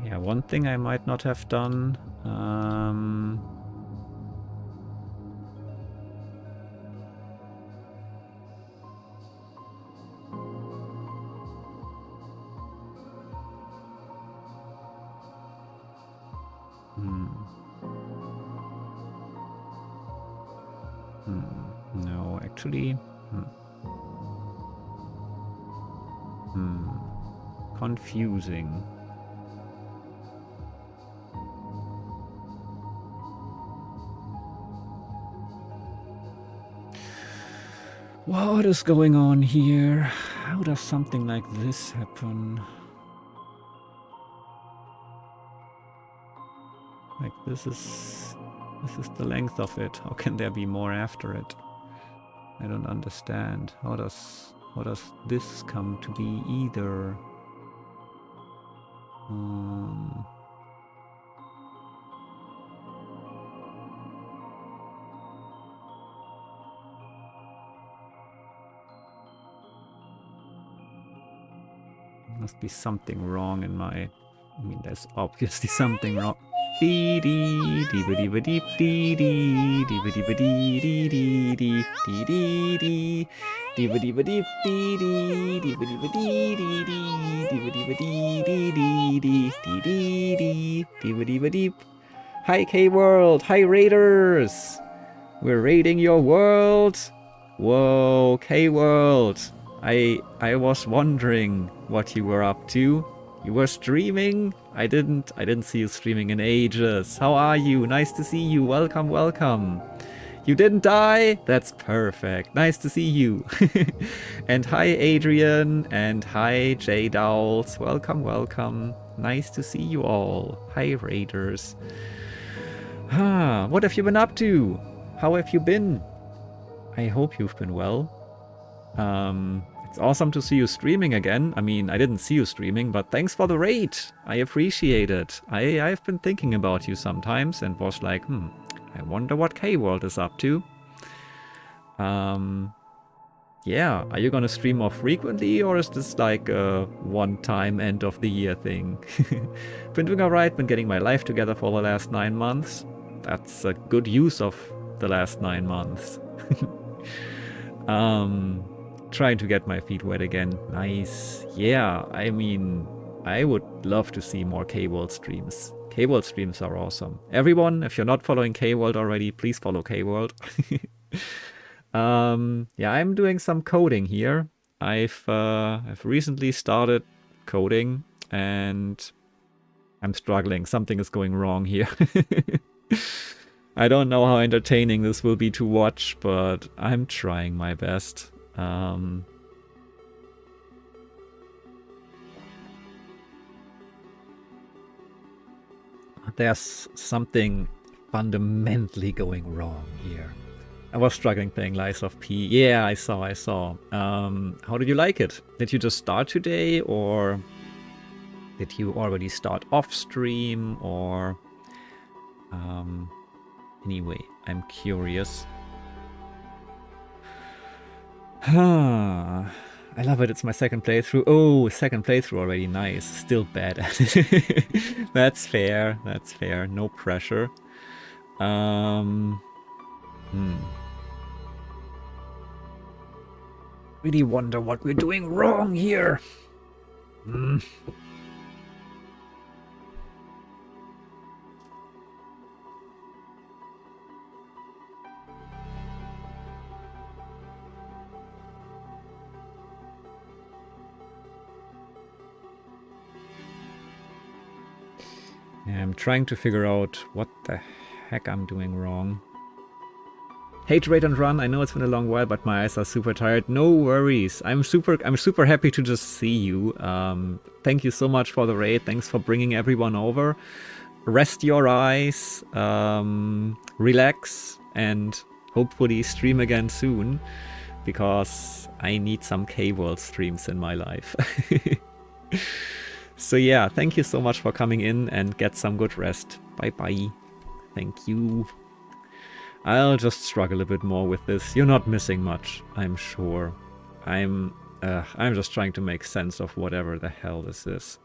Yeah, one thing I might not have done. No, actually. Confusing. What is going on here? How does something like this happen? Like this is the length of it. How can there be more after it? I don't understand. How does this come to be either? Must be something wrong in my... I mean, there's obviously something wrong. Hi K-World! Hi Raiders! We're raiding your world! Whoa, K-World! I was wondering what you were up to. You were streaming? I didn't see you streaming in ages. How are you? Nice to see you. Welcome, welcome. You didn't die? That's perfect. Nice to see you. And hi Adrian and hi J Dowls. Welcome, welcome. Nice to see you all. Hi Raiders. What have you been up to? How have you been? I hope you've been well. It's awesome to see you streaming again. I mean, I didn't see you streaming, but thanks for the raid. I appreciate it. I've been thinking about you sometimes and was like, I wonder what K-World is up to. Yeah, are you gonna stream more frequently, or is this like a one-time end of the year thing? Been doing alright, been getting my life together for the last 9 months. That's a good use of the last 9 months. Trying to get my feet wet again. Nice. Yeah, I mean, I would love to see more K-World streams. K-World streams are awesome. Everyone, if you're not following K-World already, please follow K-World. Yeah, I'm doing some coding here. I've recently started coding and I'm struggling. Something is going wrong here. I don't know how entertaining this will be to watch, but I'm trying my best. there's something fundamentally going wrong here. I was struggling playing Lies of P. Yeah, I saw. How did you like it? Did you just start today, or did you already start off stream, or anyway, I'm curious. I love it. It's my second playthrough. Oh, second playthrough already. Nice. Still bad at it. That's fair. That's fair. No pressure. Really wonder what we're doing wrong here. I'm trying to figure out what the heck I'm doing wrong. Hate Rate and Run. I know it's been a long while, but my eyes are super tired. No worries. I'm super happy to just see you. Thank you so much for the raid. Thanks for bringing everyone over. Rest your eyes, relax, and hopefully stream again soon, because I need some K-World streams in my life. So yeah, thank you so much for coming in, and get some good rest. Bye-bye. Thank you. I'll just struggle a bit more with this. You're not missing much, I'm sure. I'm just trying to make sense of whatever the hell this is.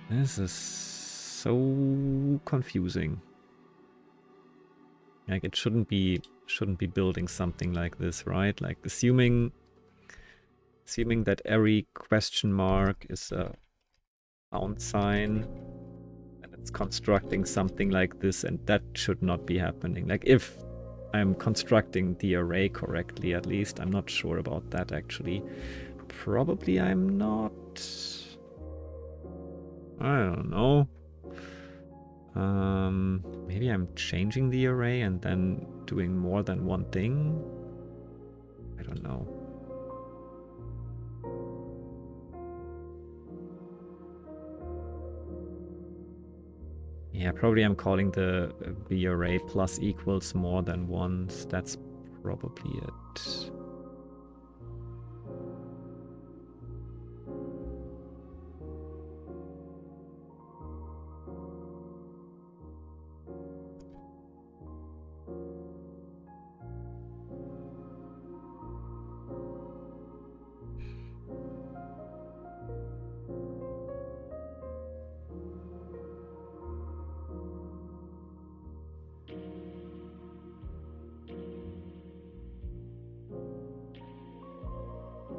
This is so confusing. Like, it shouldn't be building something like this, right? Like, assuming that every question mark is a pound sign, and it's constructing something like this, and that should not be happening. Like, if I'm constructing the array correctly, at least. I'm not sure about that, actually. Probably I'm not. I don't know. Maybe I'm changing the array and then doing more than one thing? I don't know. Yeah, probably I'm calling the array plus equals more than once. That's probably it.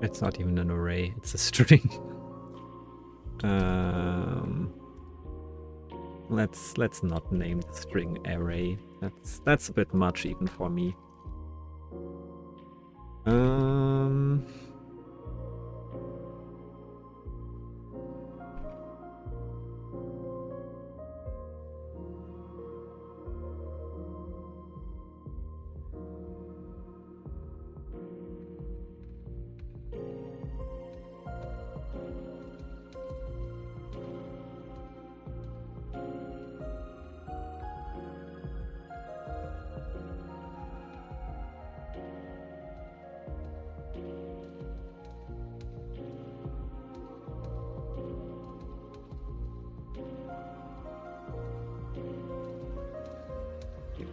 It's not even an array, it's a string. Let's not name the string array. That's a bit much even for me.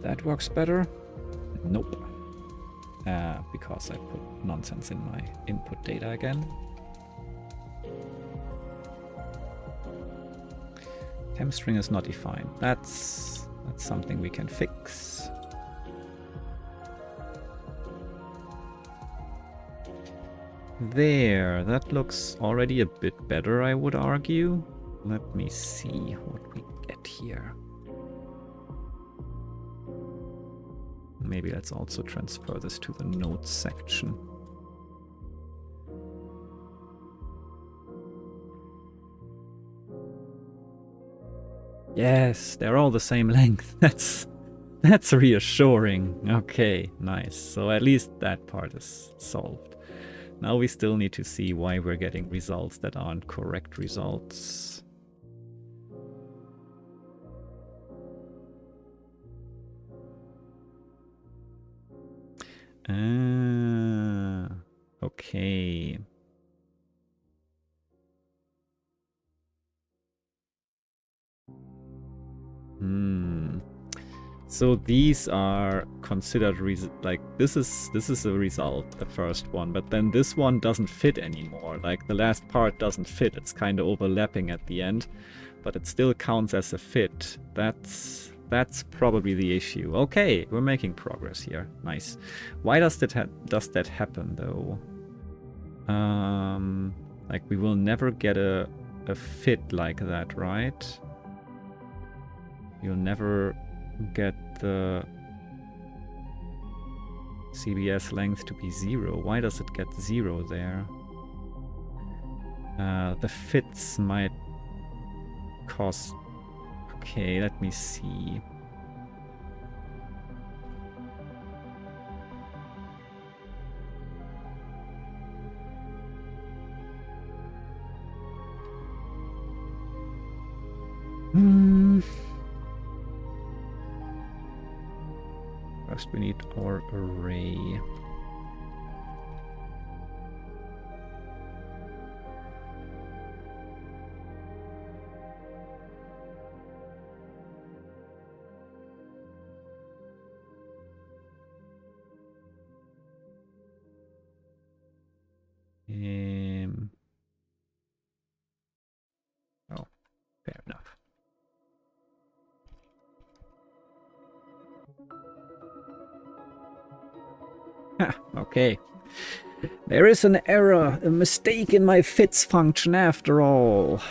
That works better. Nope. Because I put nonsense in my input data again. Temp string is not defined. That's something we can fix. There, that looks already a bit better, I would argue. Let me see what we get here. Maybe let's also transfer this to the notes section. Yes, they're all the same length. That's reassuring. Okay, nice. So at least that part is solved. Now we still need to see why we're getting results that aren't correct results. Okay. So these are considered like this is a result, the first one, but then this one doesn't fit anymore. Like the last part doesn't fit. It's kind of overlapping at the end, but it still counts as a fit. That's probably the issue. Okay, we're making progress here. Nice. Why does that happen though? Like we will never get a fit like that, right? You'll never get the CBS length to be 0. Why does it get 0 there? The fits might cause... Okay, let me see. First we need our array. Oh, fair enough. Okay. There is an error, a mistake in my fits function after all.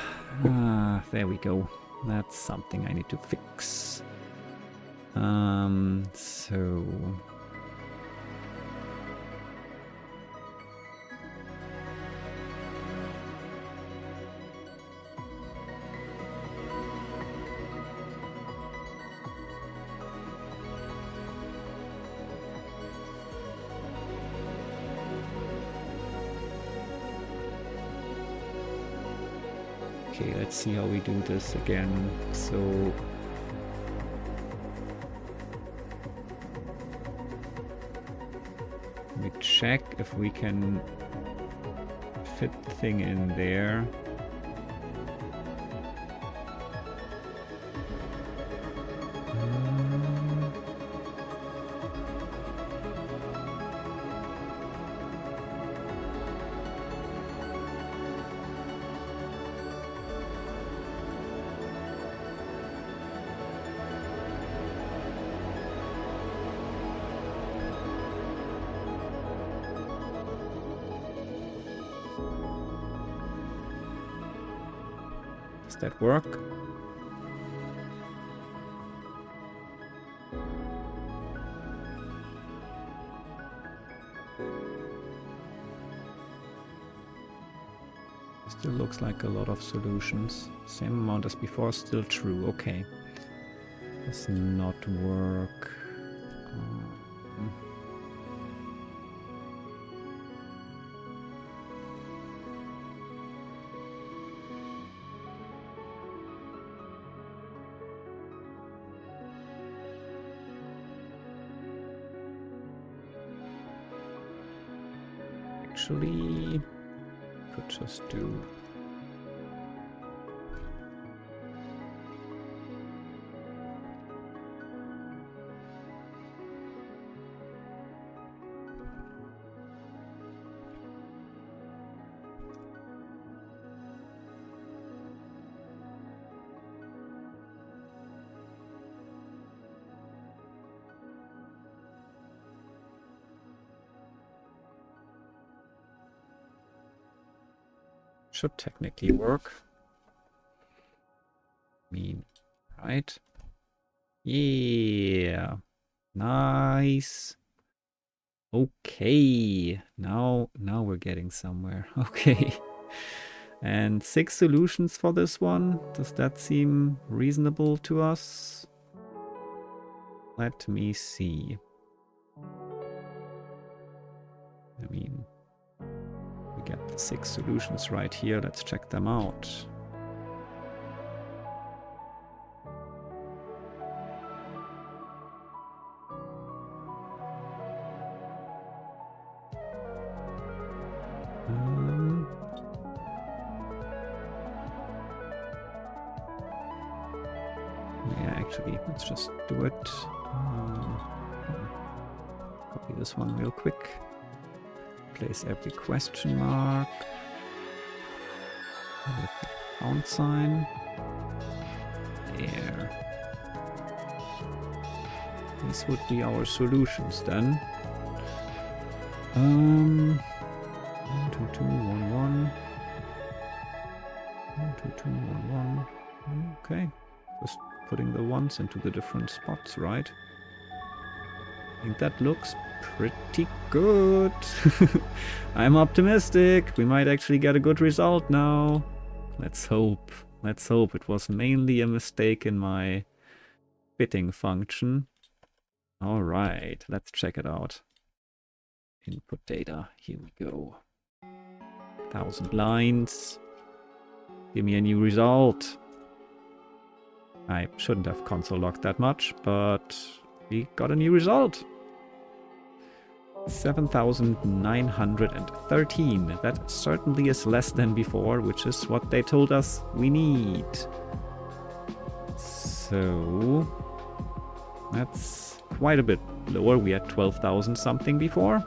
There we go. That's something I need to fix. So... Okay, let's see how we do this again. So we check if we can fit the thing in there. Does that work? Still looks like a lot of solutions. Same amount as before, still true. Okay. Does not work. Actually, could just do should technically work. I mean, right? Yeah. Nice. Okay. Now we're getting somewhere. Okay. And 6 solutions for this one. Does that seem reasonable to us? Let me see. I mean, we get the 6 solutions right here. Let's check them out. actually, let's just do it. Copy this one real quick. Place every question mark with the pound sign. There. These would be our solutions then. 1, 2, 2, 1, 1. 1, 2, 2, 1, 1. Okay. Just putting the ones into the different spots, right? I think that looks pretty good. I'm optimistic. We might actually get a good result now. Let's hope. Let's hope it was mainly a mistake in my fitting function. All right, let's check it out. Input data. Here we go. 1,000 lines. Give me a new result. I shouldn't have console logged that much, but we got a new result. 7,913. That certainly is less than before, which is what they told us we need. So that's quite a bit lower. We had 12,000 something before.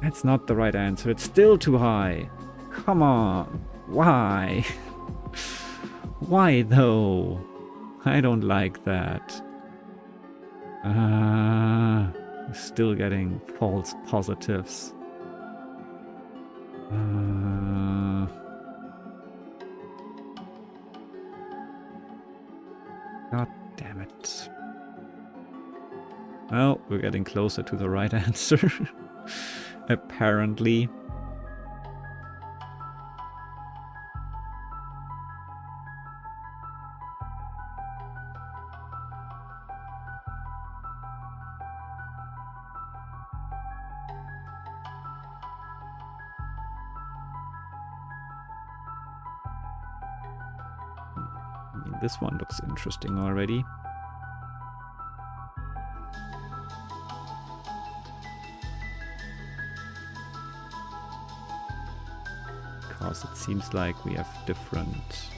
That's not the right answer. It's still too high. Come on. Why? Why though? I don't like that. Still getting false positives. God damn it. Well, we're getting closer to the right answer. Apparently. This one looks interesting already. Because it seems like we have different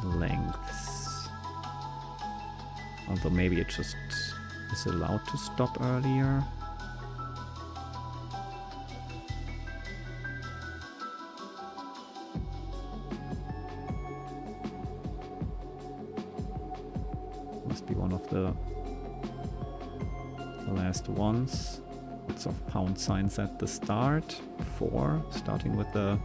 lengths. Although maybe it just is allowed to stop earlier. Be one of the last ones. Lots of pound signs at the start. 4, starting with the...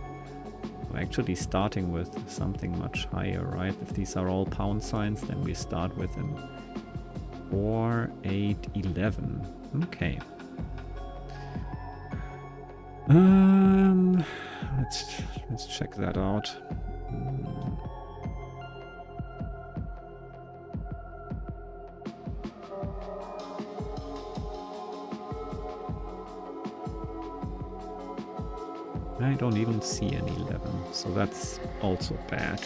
Actually starting with something much higher, right? If these are all pound signs, then we start with an 4, 8, 11. Okay. Let's check that out. I don't even see an 11, so that's also bad.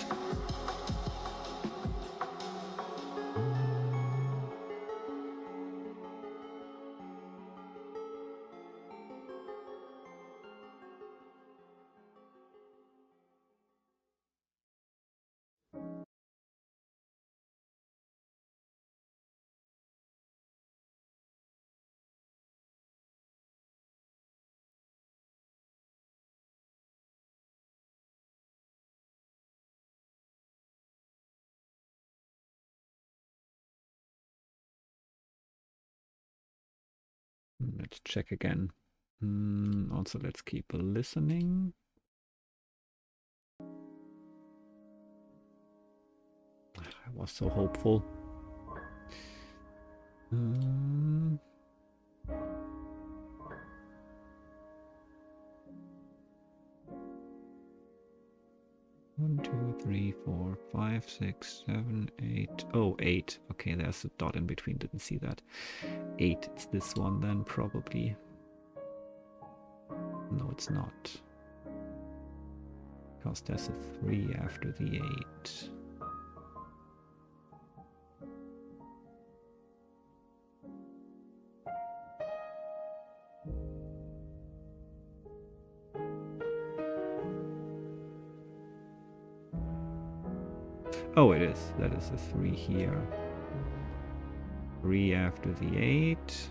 Let's check again. Also, let's keep listening. I was so hopeful. 1, 2, 3, 4, 5, 6, 7, 8. Oh, 8. Okay, there's a dot in between. Didn't see that. 8. It's this one then, probably. No, it's not. Because there's a 3 after the 8. Oh, it is. That is a 3 here. 3 after the 8.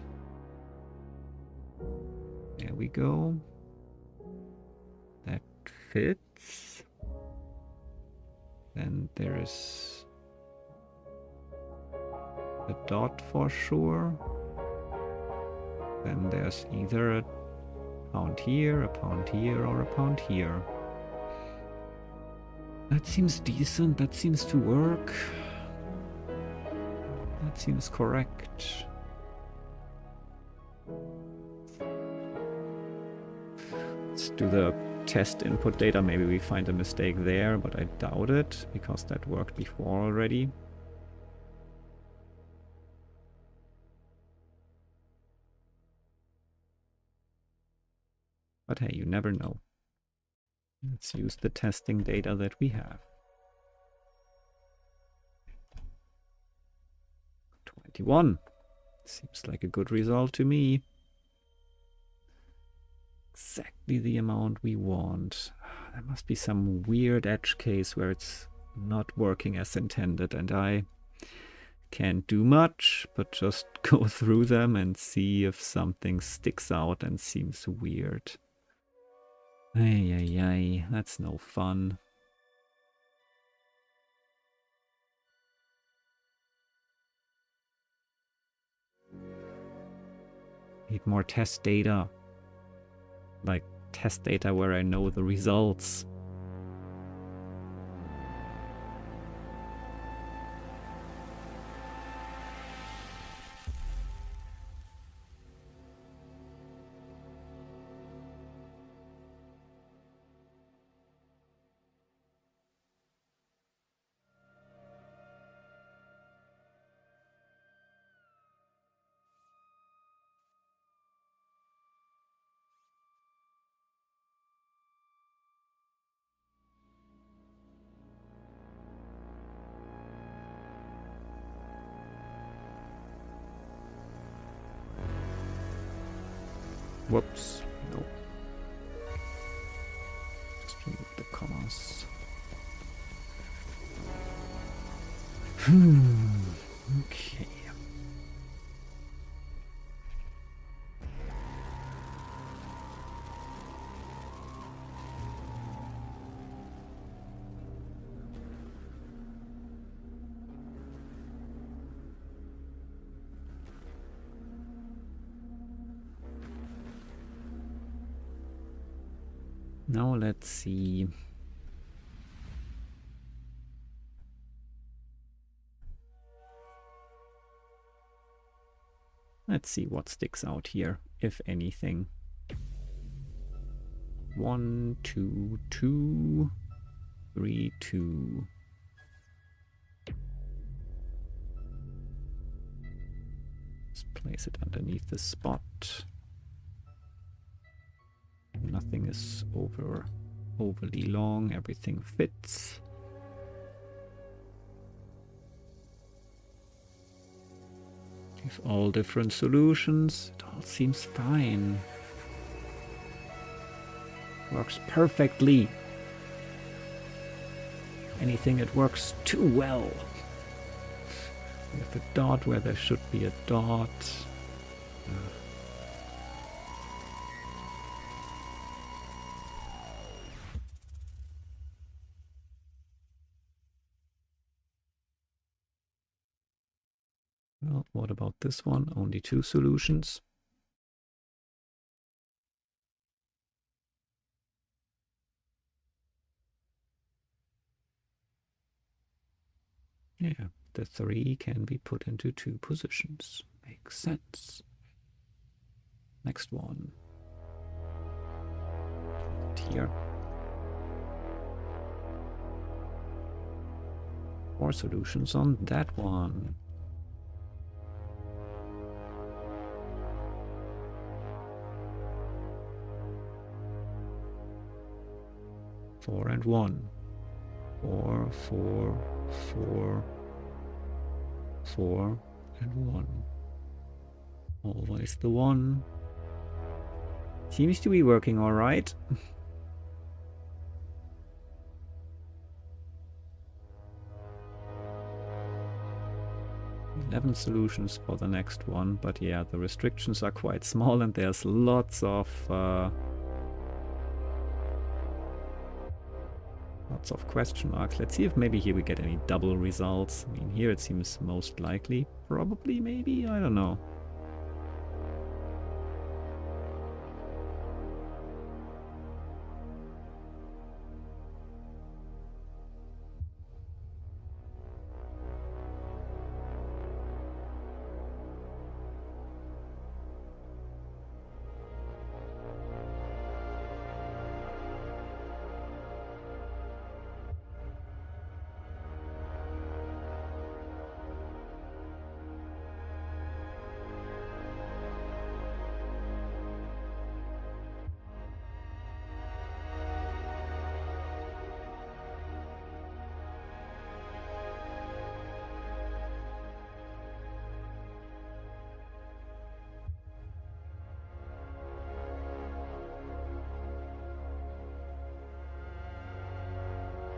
There we go. That fits. Then there is a dot for sure. Then there's either a pound here, a pound here, or a pound here. That seems decent. That seems to work. That seems correct. Let's do the test input data. Maybe we find a mistake there, but I doubt it because that worked before already. But hey, you never know. Let's use the testing data that we have. 21. Seems like a good result to me. Exactly the amount we want. There must be some weird edge case where it's not working as intended, and I can't do much, but just go through them and see if something sticks out and seems weird. Ay, ay, ay, that's no fun. Need more test data. Like test data where I know the results. Whoops, no. Just remove the commas. Okay. Now let's see. Let's see what sticks out here, if anything. 1, 2, 2, 3, 2. Let's place it underneath the spot. Nothing is overly long, everything fits. Give all different solutions, it all seems fine. Works perfectly. Anything that works too well. With a dot where there should be a dot. Well, what about this one? Only 2 solutions. Yeah, the 3 can be put into 2 positions. Makes sense. Next one. Here. 4 solutions on that one. 4 and 1. 4, 4, 4, 4 and 1. Always the 1. Seems to be working all right. 11 solutions for the next one, but yeah, the restrictions are quite small and there's lots of question marks. Let's see if maybe here we get any double results. I mean, here it seems most likely. Probably, maybe, I don't know.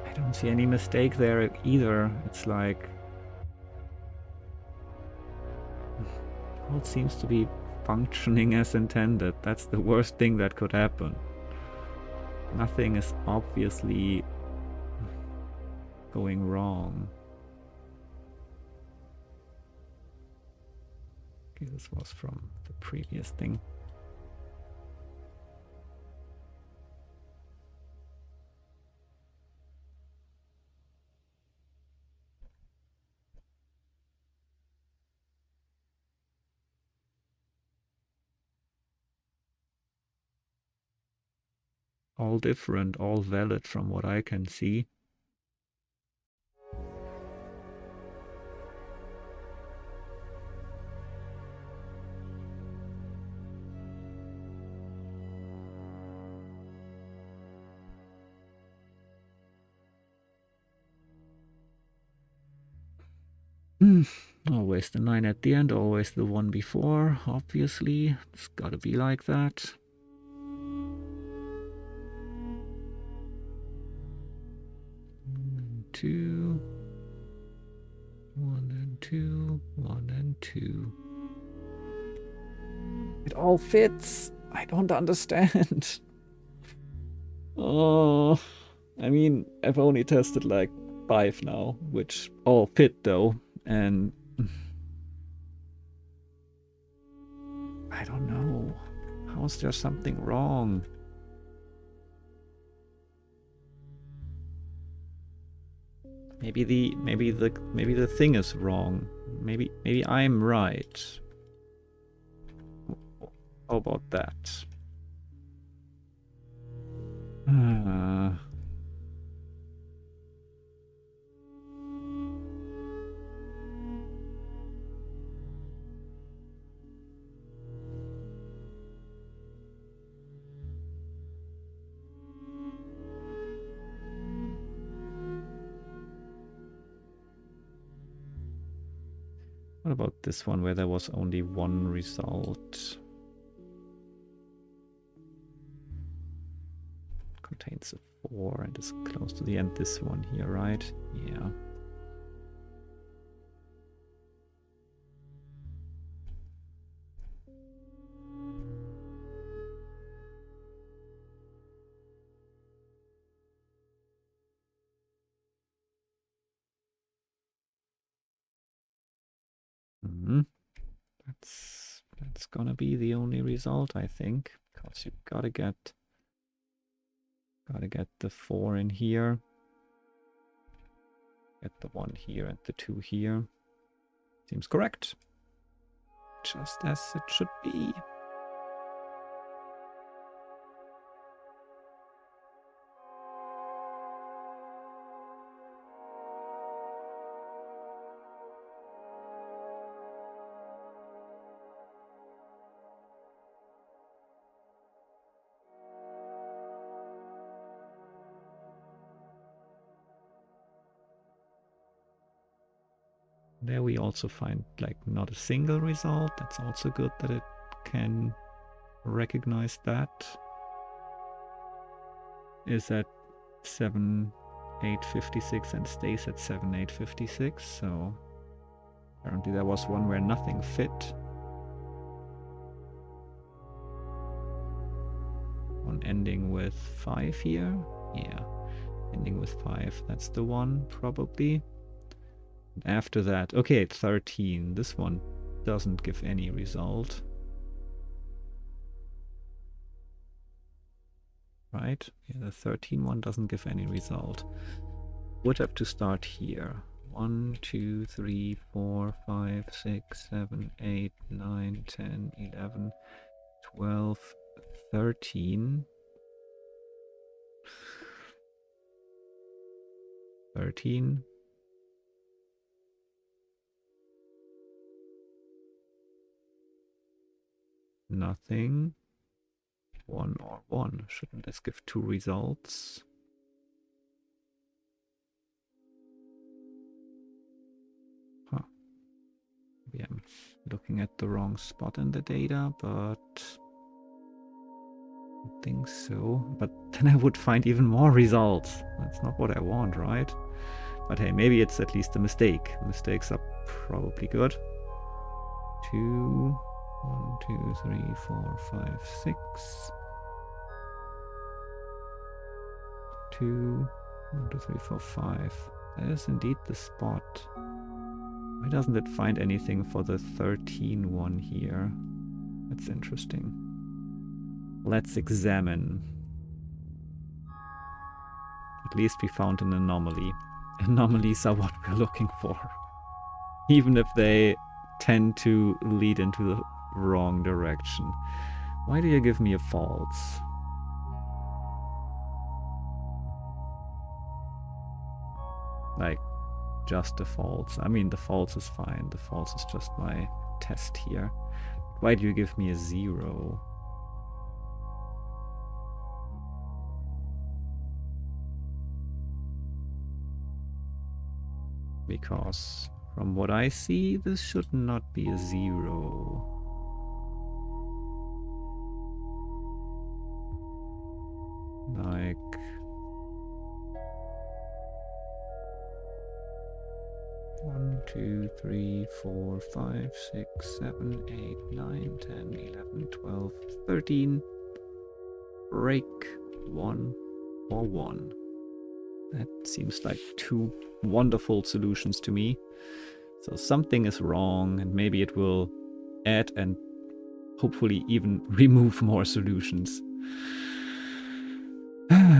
I don't see any mistake there either. It's like all seems to be functioning as intended. That's the worst thing that could happen. Nothing is obviously going wrong. Okay, this was from the previous thing. All different, all valid from what I can see. Always the 9 at the end, always the one before, obviously. It's gotta be like that. Two, 1 and 2, 1 and 2. It all fits. I don't understand. Oh, I mean, I've only tested like 5 now, which all fit though, and I don't know. How's there something wrong? Maybe the thing is wrong. Maybe I'm right. How about that? What about this one where there was only one result? Contains a 4 and is close to the end. This one here, right? Yeah. That's gonna be the only result, I think, because you gotta get the 4 in here, get the 1 here and the 2 here. Seems correct, just as it should be. There we also find like not a single result. That's also good that it can recognize that. Is at 7, 8, 56 and stays at 7, 8, 56. So Apparently there was one where nothing fit. One ending with 5 here. Yeah, ending with 5. That's the one, probably. And after that, okay, 13. This one doesn't give any result. Right? Yeah, the 13 one doesn't give any result. Would have to start here. 1, 2, 3, 4, 5, 6, 7, 8, 9, 10, 11, 12, 13. 13. Nothing. 1 or 1. Shouldn't this give 2 results? Huh. Maybe I'm looking at the wrong spot in the data, but I don't think so. But then I would find even more results. That's not what I want, right? But hey, maybe it's at least a mistake. Mistakes are probably good. 2, 1, 2, 3, 4, 5, 6. 2, 1, 2, 3, 4, 5. That is indeed the spot. Why doesn't it find anything for the 13 one here? That's interesting. Let's examine. At least we found an anomaly. Anomalies are what we're looking for. Even if they tend to lead into the wrong direction. Why do you give me a false? Like, just a false. I mean, the false is fine. The false is just my test here. Why do you give me a 0? Because from what I see, this should not be a 0. Like... 1, 2, 3, 4, 5, 6, 7, 8, 9, 10, 11, 12, 13. Break 1 or 1. That seems like 2 wonderful solutions to me. So something is wrong, and maybe it will add and hopefully even remove more solutions.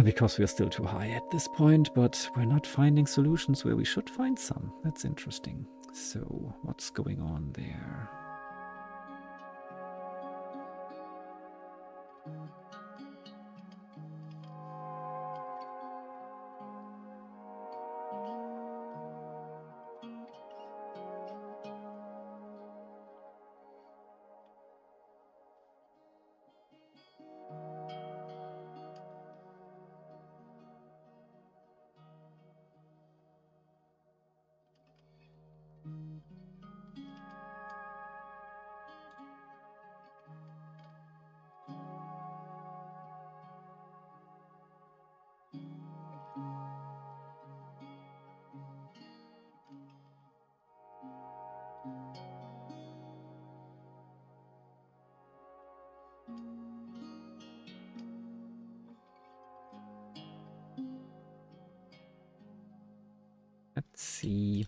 Because we're still too high at this point, but we're not finding solutions where we should find some. That's interesting. So, what's going on there? Let's see.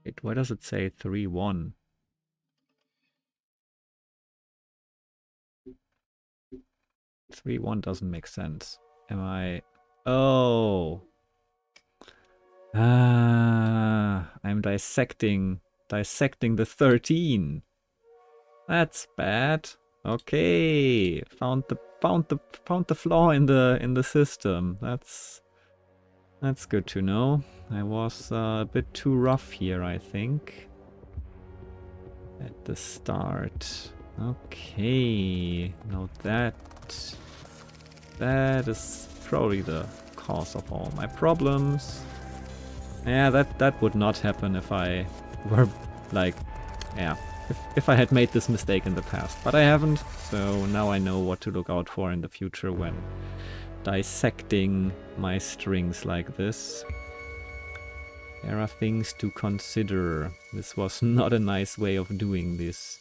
Wait, why does it say 3-1? 3-1 doesn't make sense. Am I... Oh. Ah, I'm dissecting the 13. That's bad. Okay, found the flaw in the system. That's good to know. I was a bit too rough here, I think, at the start. Okay, now that is probably the cause of all my problems. Yeah, that would not happen if I were like, yeah, if I had made this mistake in the past, but I haven't, so now I know what to look out for in the future when dissecting my strings like this. There are things to consider. This was not a nice way of doing this.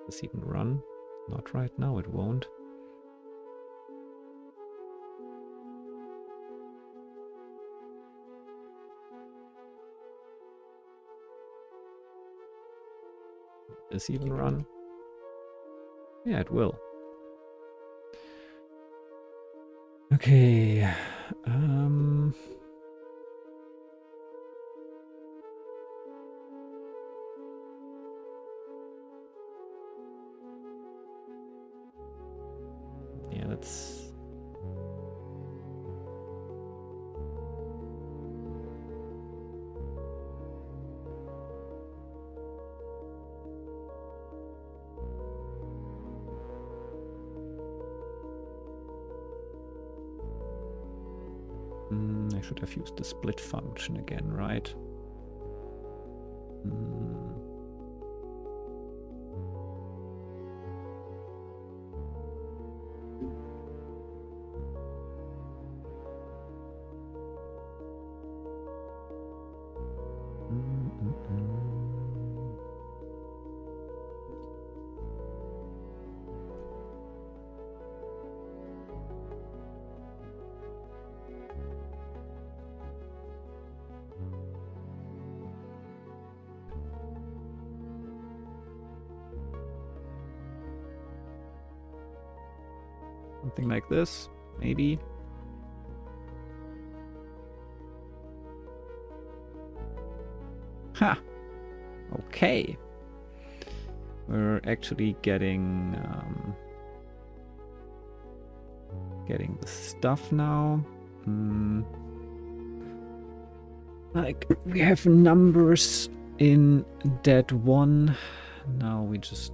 Does it even run? Not right now, it won't. Does it even run? Yeah, it will. Okay. Yeah, that's... I should have used the split function again, right? Something like this, maybe. Ha! Okay. We're actually getting the stuff now. Like, we have numbers in that one. Now we just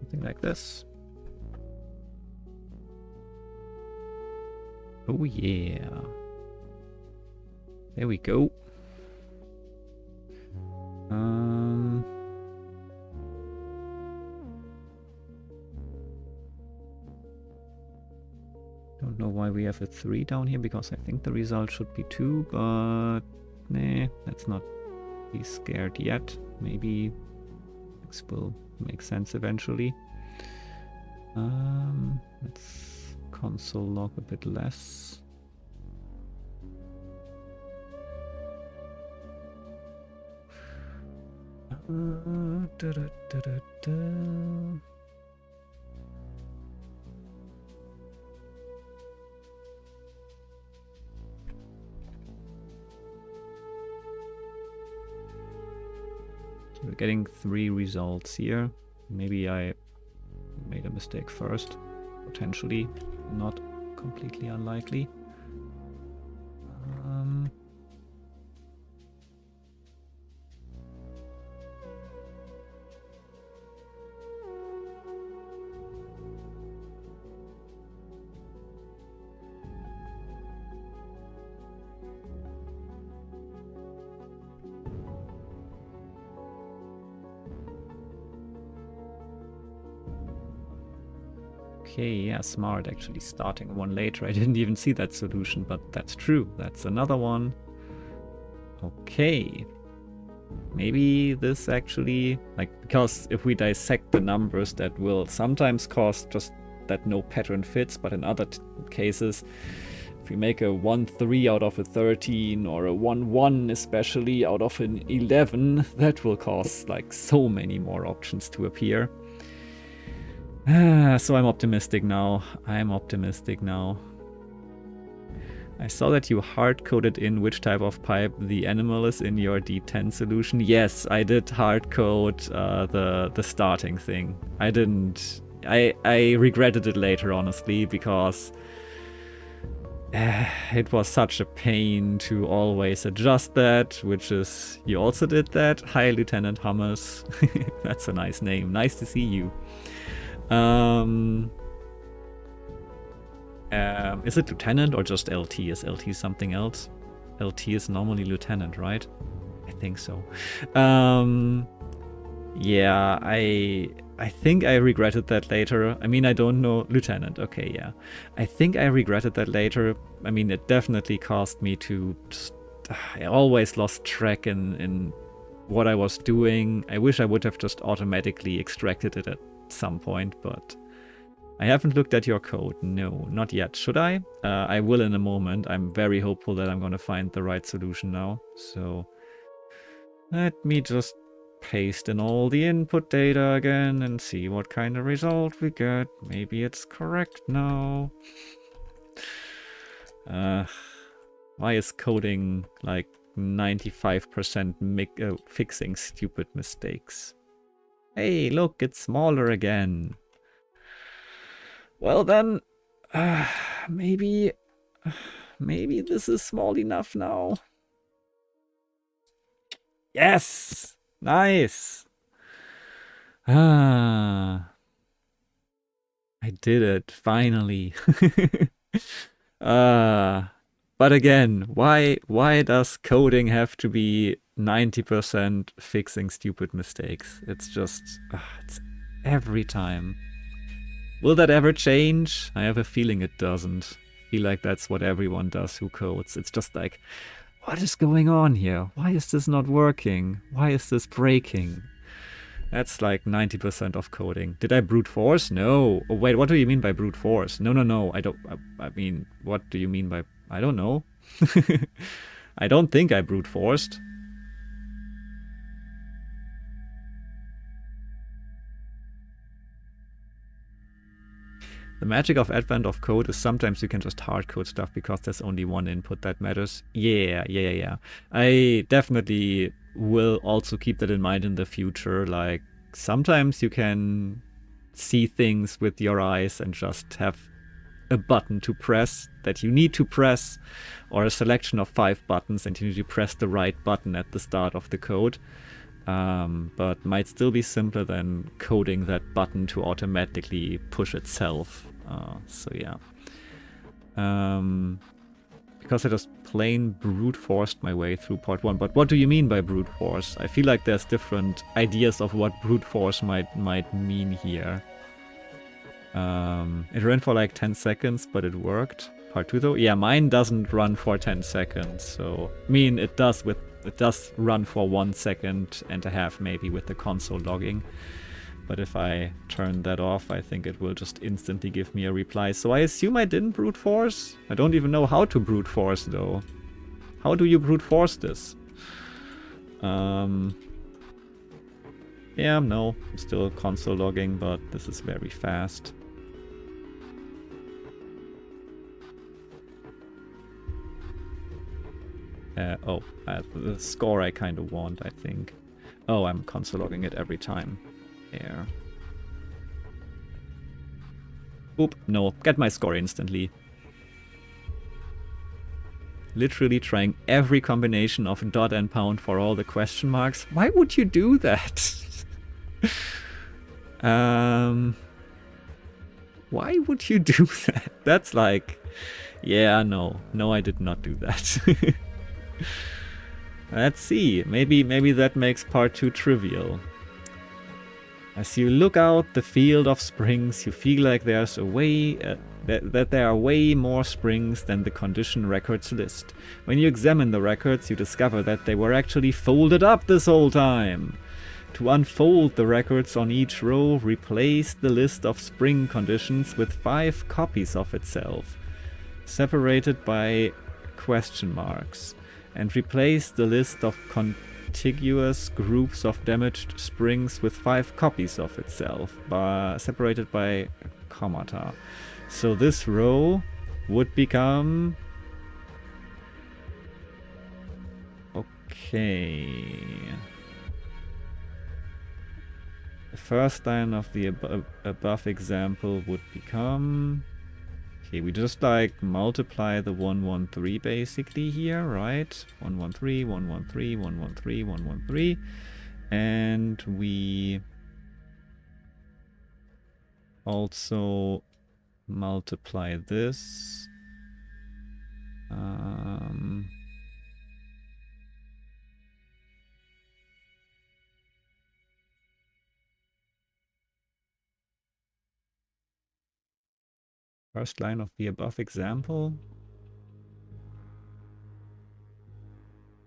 something like this. Oh yeah. There we go. Don't know why we have a 3 down here, because I think the result should be 2, but nah, let's not be scared yet. Maybe this will make sense eventually. Let's console log a bit less. We're getting 3 results here. Maybe I made a mistake first. Potentially, not completely unlikely. Okay, yeah, smart, actually starting one later. I didn't even see that solution, but that's true. That's another one. Okay. Maybe this actually, like, because if we dissect the numbers, that will sometimes cause just that no pattern fits, but in other cases, if we make a 1-3 out of a 13 or a 1-1 especially out of an 11, that will cause like so many more options to appear. So I'm optimistic now. I'm optimistic now. I saw that you hard-coded in which type of pipe the animal is in your D10 solution. Yes, I did hard-code the starting thing. I didn't... I regretted it later, honestly, because it was such a pain to always adjust that, which is... You also did that? Hi, Lieutenant Hummus. That's a nice name. Nice to see you. Is it Lieutenant or just LT? Is LT something else? LT is normally Lieutenant, right? I think so. Yeah, I think I regretted that later. I mean, I don't know. Lieutenant, okay, yeah. I think I regretted that later. I mean, it definitely caused me to just... I always lost track in what I was doing. I wish I would have just automatically extracted it at some point, but... I haven't looked at your code. No, not yet. Should I? I will in a moment. I'm very hopeful that I'm going to find the right solution now. So let me just paste in all the input data again and see what kind of result we get. Maybe it's correct now. Why is coding like 95% fixing stupid mistakes? Hey, look, it's smaller again. Well then, maybe this is small enough now. Yes! Nice! I did it, finally. But again, why does coding have to be 90% fixing stupid mistakes? It's just, it's every time. Will that ever change? I have a feeling it doesn't. I feel like that's what everyone does who codes. It's just like, what is going on here? Why is this not working? Why is this breaking? That's like 90% of coding. Did I brute force? No. Oh, wait, what do you mean by brute force? No. I mean, what do you mean by... I don't know. I don't think I brute forced. The magic of AdventOfCode is sometimes you can just hard code stuff because there's only one input that matters. Yeah. I definitely will also keep that in mind in the future. Like, sometimes you can see things with your eyes and just have a button to press that you need to press, or a selection of 5 buttons and you need to press the right button at the start of the code. But might still be simpler than coding that button to automatically push itself. So yeah. Because I just plain brute forced my way through part 1. But what do you mean by brute force? I feel like there's different ideas of what brute force might mean here. It ran for like 10 seconds, but it worked. Part 2 though? Yeah, mine doesn't run for 10 seconds. So, I mean, it does run for 1 second and a half maybe with the console logging. But if I turn that off, I think it will just instantly give me a reply. So I assume I didn't brute force? I don't even know how to brute force though. How do you brute force this? Yeah, no, I'm still console logging, but this is very fast. The score I kind of want, I think. Oh, I'm console logging it every time. There. Oop, no, get my score instantly. Literally trying every combination of dot and pound for all the question marks. Why would you do that? Why would you do that? That's like... Yeah, no, I did not do that. Let's see, maybe that makes part 2 trivial. As you look out the field of springs, you feel like there's a way that there are way more springs than the condition records list. When you examine the records, you discover that they were actually folded up this whole time. To unfold the records on each row, replace the list of spring conditions with 5 copies of itself, separated by question marks, and replace the list of contiguous groups of damaged springs with 5 copies of itself, separated by commata. So this row would become... Okay. The first line of the above example would become... Okay, we just like multiply the 113 basically here, right? 113, 113, 113, 113. And we also multiply this. First line of the above example.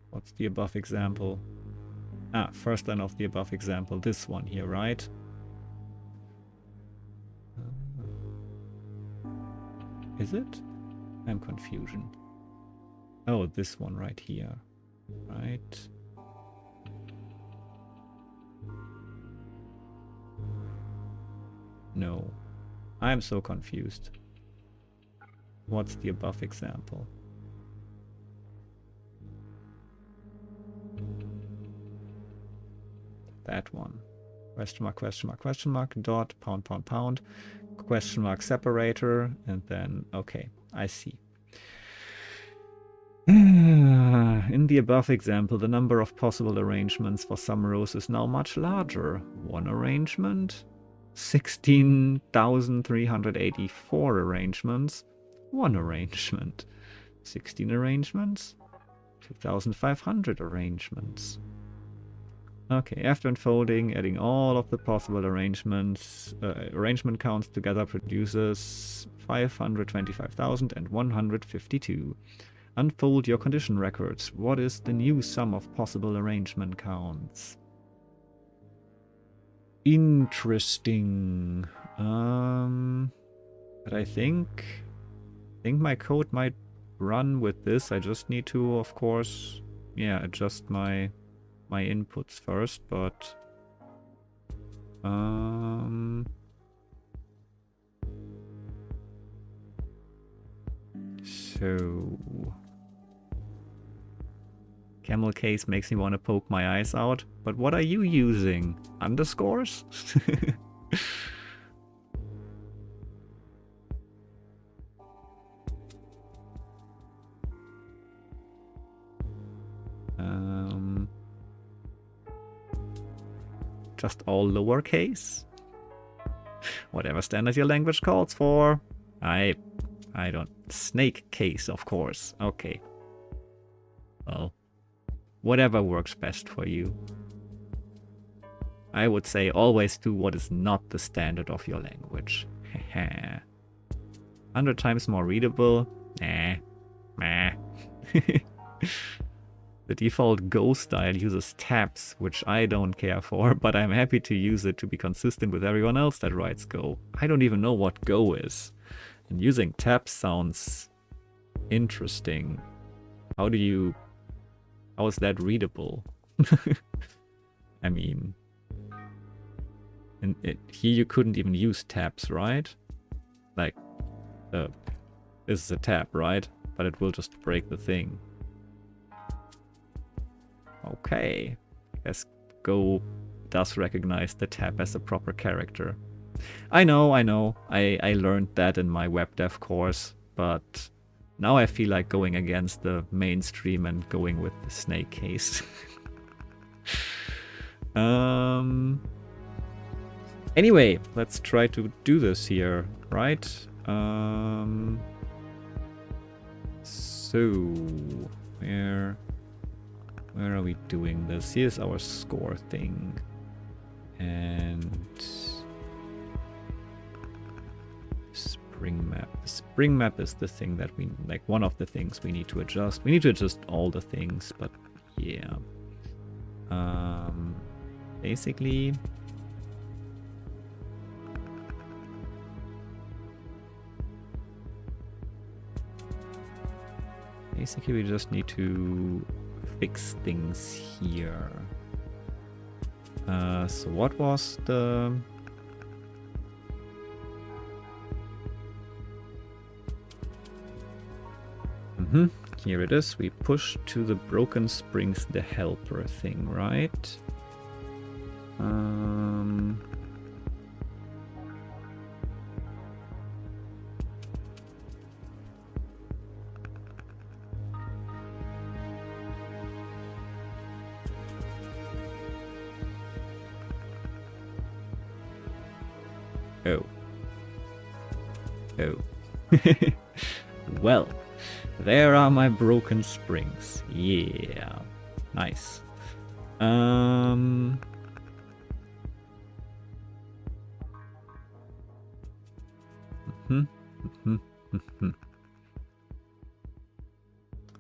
What's the above example? Ah, first line of the above example. This one here, right? Is it? I'm confusion. Oh, this one right here. Right. No. I'm so confused. What's the above example? That one. Question mark, question mark, question mark, dot, pound, pound, pound, question mark separator, and then, okay, I see. In the above example, the number of possible arrangements for some rows is now much larger. One arrangement, 16,384 arrangements. One arrangement. 16 arrangements. 2,500 arrangements. Okay, after unfolding, adding all of the possible arrangements, arrangement counts together produces 525,152. Unfold your condition records. What is the new sum of possible arrangement counts? Interesting. But I think my code might run with this. I just need to, of course, yeah, adjust my inputs first, but so camel case makes me want to poke my eyes out, but what are you using? Underscores? Just all lowercase? Whatever standard your language calls for. I don't... Snake case, of course. Okay. Well, whatever works best for you. I would say always do what is not the standard of your language. 100 times more readable? Nah. Meh. The default Go style uses tabs, which I don't care for, but I'm happy to use it to be consistent with everyone else that writes Go. I don't even know what Go is. And using tabs sounds interesting. How is that readable? I mean, here you couldn't even use tabs, right? Like, this is a tab, right? But it will just break the thing. Okay, I guess Go does recognize the tab as a proper character. I know, I learned that in my web dev course, but now I feel like going against the mainstream and going with the snake case. Anyway, let's try to do this here, right? So, where are we doing this? Here's our score thing. And spring map. The spring map is the thing that we, like, one of the things we need to adjust. We need to adjust all the things, but yeah. Basically, we just need to fix things here. So what was the... Here it is. We push to the broken springs the helper thing, right? Oh. Well, there are my broken springs. Yeah. Nice.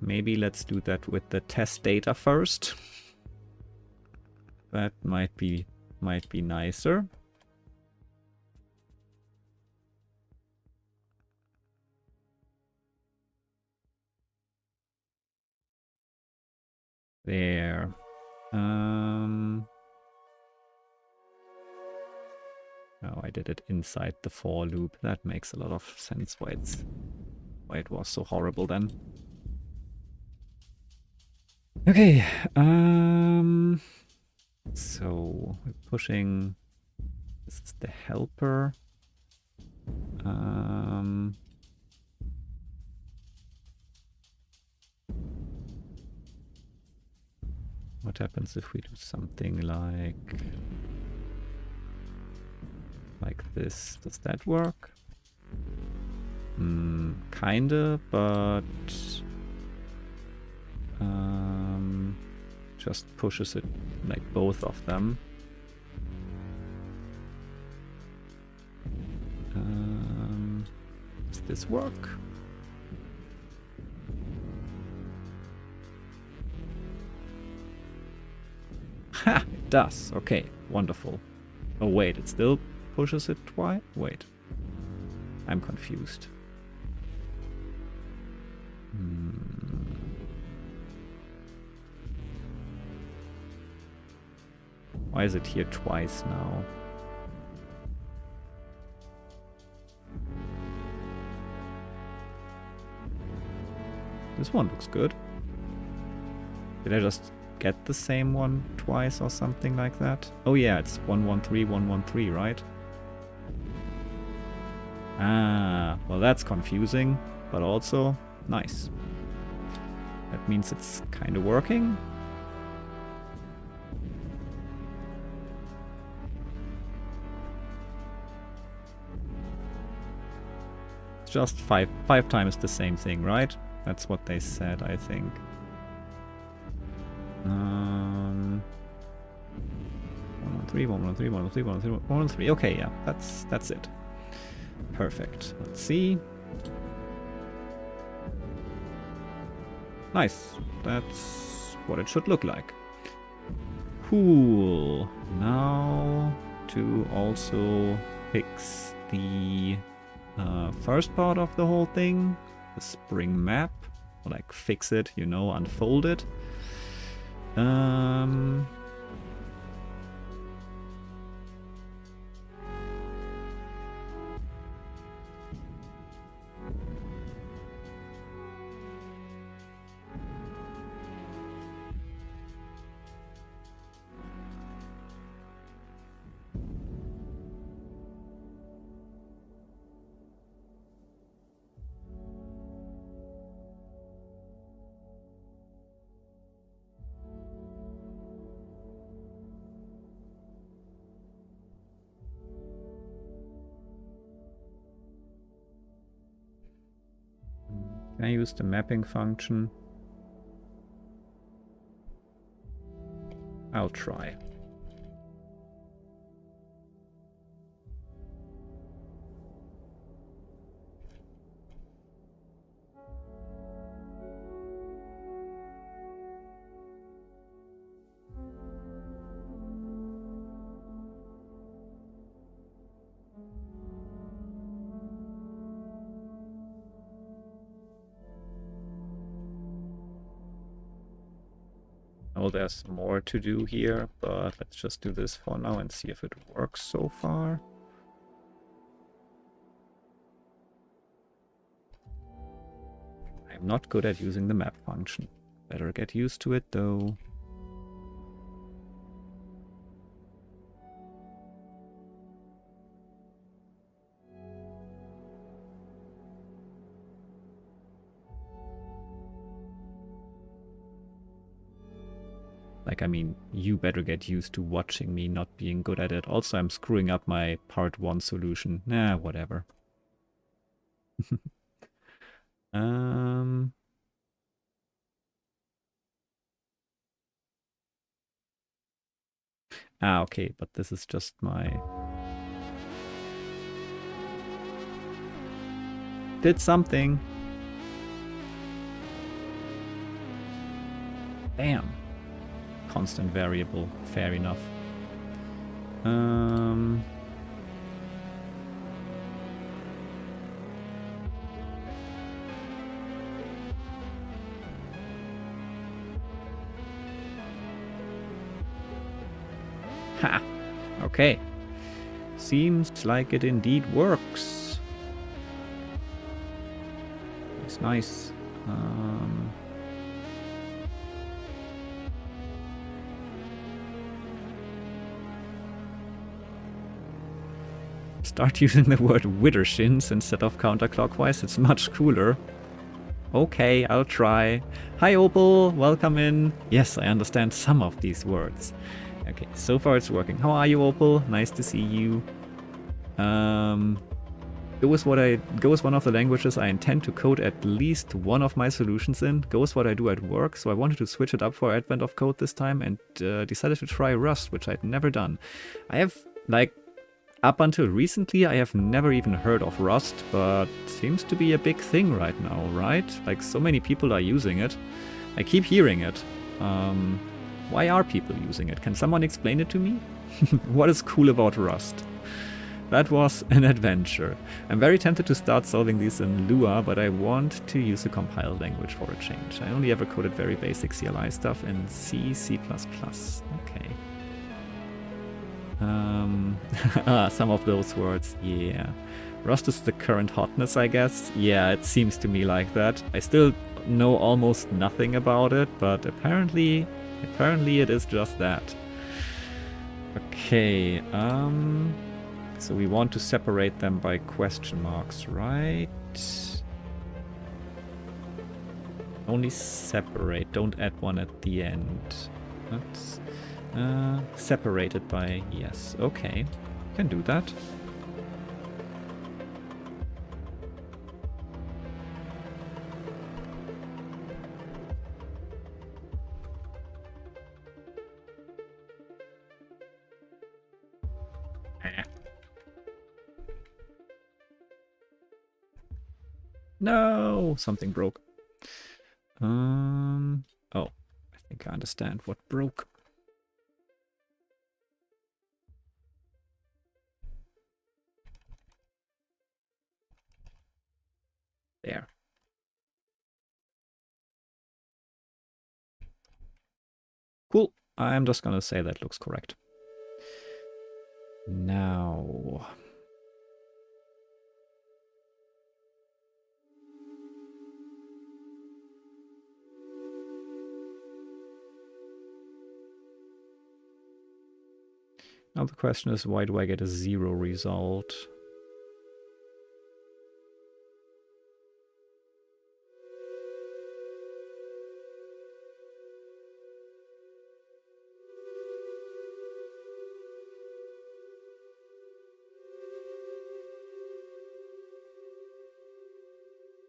Maybe let's do that with the test data first. That might be nicer. There. Oh, I did it inside the for loop. That makes a lot of sense why it was so horrible then. Okay. So we're pushing. This is the helper. What happens if we do something like this? Does that work? Kinda, but just pushes it like both of them. Does this work? Ha! It does. Okay, wonderful. Oh wait, it still pushes it twice? Wait. I'm confused. Why is it here twice now? This one looks good. Did I just get the same one twice or something like that? Oh yeah, it's 113, 113, right? Ah, well that's confusing, but also nice. That means it's kind of working. It's just five times the same thing, right? That's what they said, I think. 113, 113, 113, 113, 113. Okay, yeah, that's it. Perfect. Let's see. Nice. That's what it should look like. Cool. Now to also fix the first part of the whole thing, the spring map. Like fix it, you know, unfold it. Can I use the mapping function? I'll try. know there's more to do here, but let's just do this for now and see if it works so far. I'm not good at using the map function. Better get used to it though. Like, I mean, you better get used to watching me not being good at it. Also, I'm screwing up my part 1 solution. Nah, whatever. Okay, but this is just my... Did something. Damn. Constant variable. Fair enough. Ha! Okay. Seems like it indeed works. It's nice. Start using the word withershins instead of counterclockwise. It's much cooler. Okay, I'll try. Hi Opal, welcome in. Yes, I understand some of these words. Okay, so far it's working. How are you, Opal? Nice to see you. Go is one of the languages I intend to code at least one of my solutions in. Go is what I do at work, so I wanted to switch it up for AdventOfCode this time and decided to try Rust, which I'd never done. I have, like, up until recently, I have never even heard of Rust, but seems to be a big thing right now, right? Like, so many people are using it. I keep hearing it. Why are people using it? Can someone explain it to me? What is cool about Rust? That was an adventure. I'm very tempted to start solving these in Lua, but I want to use a compiled language for a change. I only ever coded very basic CLI stuff in C, C++. Okay. Some of those words, yeah. Rust is the current hotness, I guess. Yeah, it seems to me like that. I still know almost nothing about it, but apparently it is just that. Okay, so we want to separate them by question marks, right? Only separate, don't add one at the end. Let's separate it by yes. Okay, can do that. No, something broke. Oh, I think I understand what broke. There. Cool. I'm just gonna say that looks correct. Now... Now the question is, why do I get a 0 result?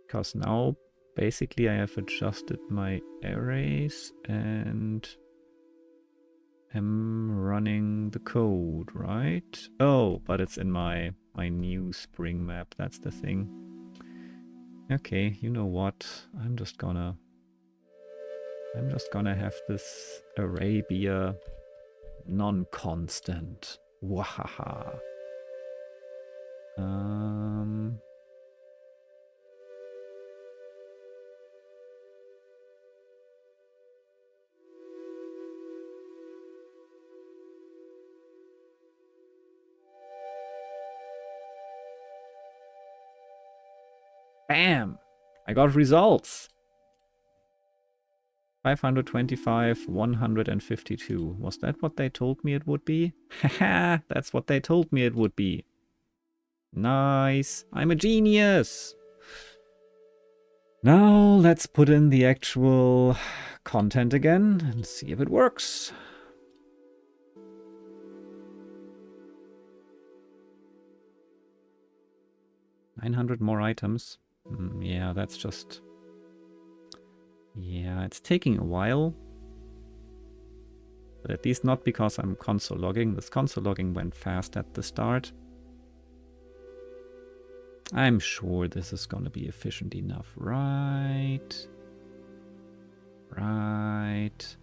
Because now, basically, I have adjusted my arrays and am running the code, right? Oh, but it's in my new Spring map. That's the thing. Okay, you know what? I'm just gonna have this array be a non-constant. Wahaha. Bam! I got results. 525, 152. Was that what they told me it would be? Haha, that's what they told me it would be. Nice. I'm a genius. Now let's put in the actual content again and see if it works. $900 more items. Yeah, that's just... Yeah, it's taking a while. But at least not because I'm console logging. This console logging went fast at the start. I'm sure this is gonna be efficient enough. Right. Right.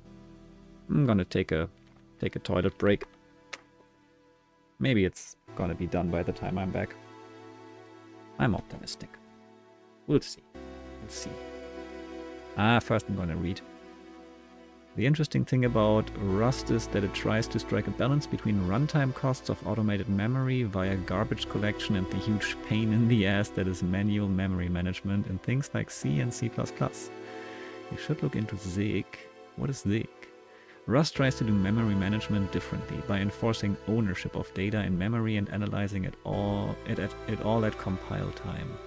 I'm gonna take a toilet break. Maybe it's gonna be done by the time I'm back. I'm optimistic. We'll see. We'll see. First I'm gonna read. The interesting thing about Rust is that it tries to strike a balance between runtime costs of automated memory via garbage collection and the huge pain in the ass that is manual memory management in things like C and C++. You should look into Zig. What is Zig? Rust tries to do memory management differently by enforcing ownership of data in memory and analyzing it all at compile time.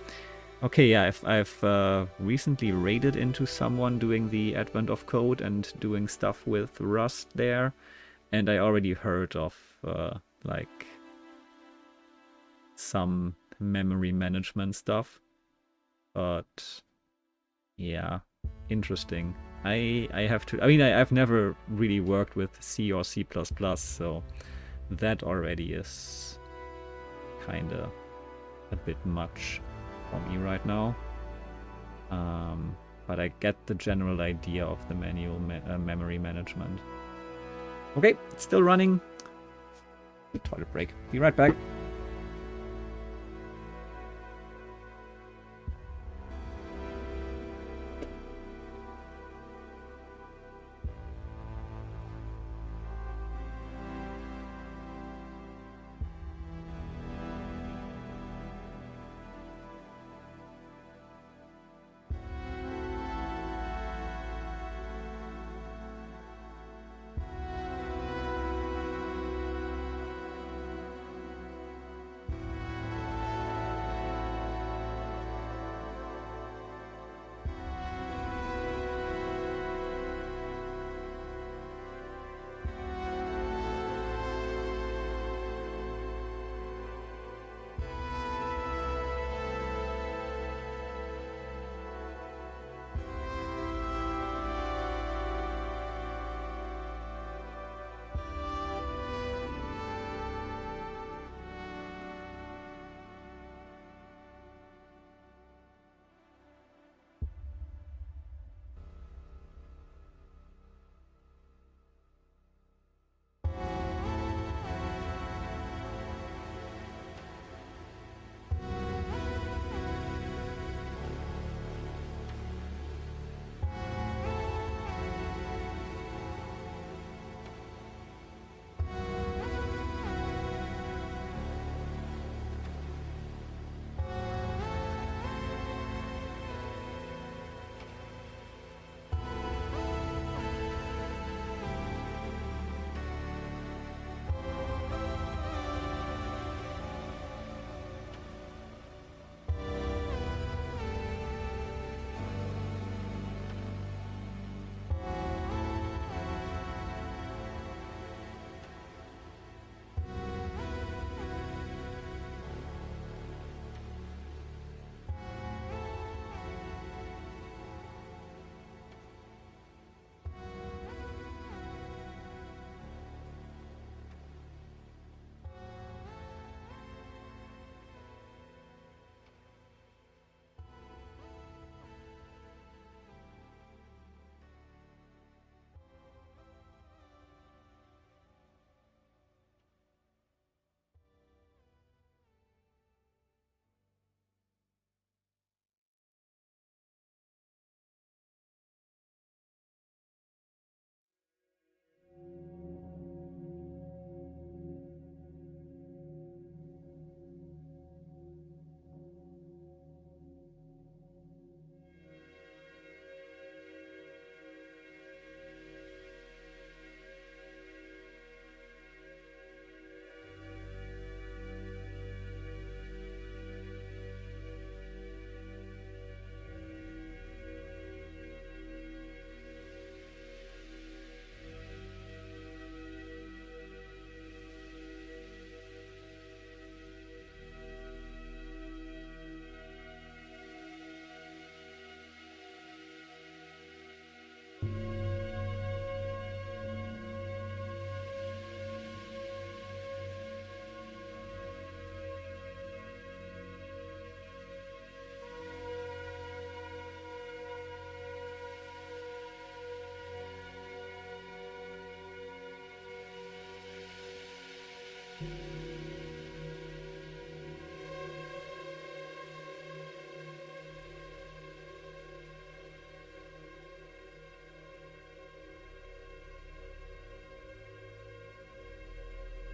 Okay, yeah, I've recently raided into someone doing the AdventOfCode and doing stuff with Rust there, and I already heard of like some memory management stuff. But yeah, interesting. I have to. I mean, I've never really worked with C or C++, so that already is kind of a bit much for me right now. But I get the general idea of the manual memory management. Okay, it's still running. Toilet break. Be right back.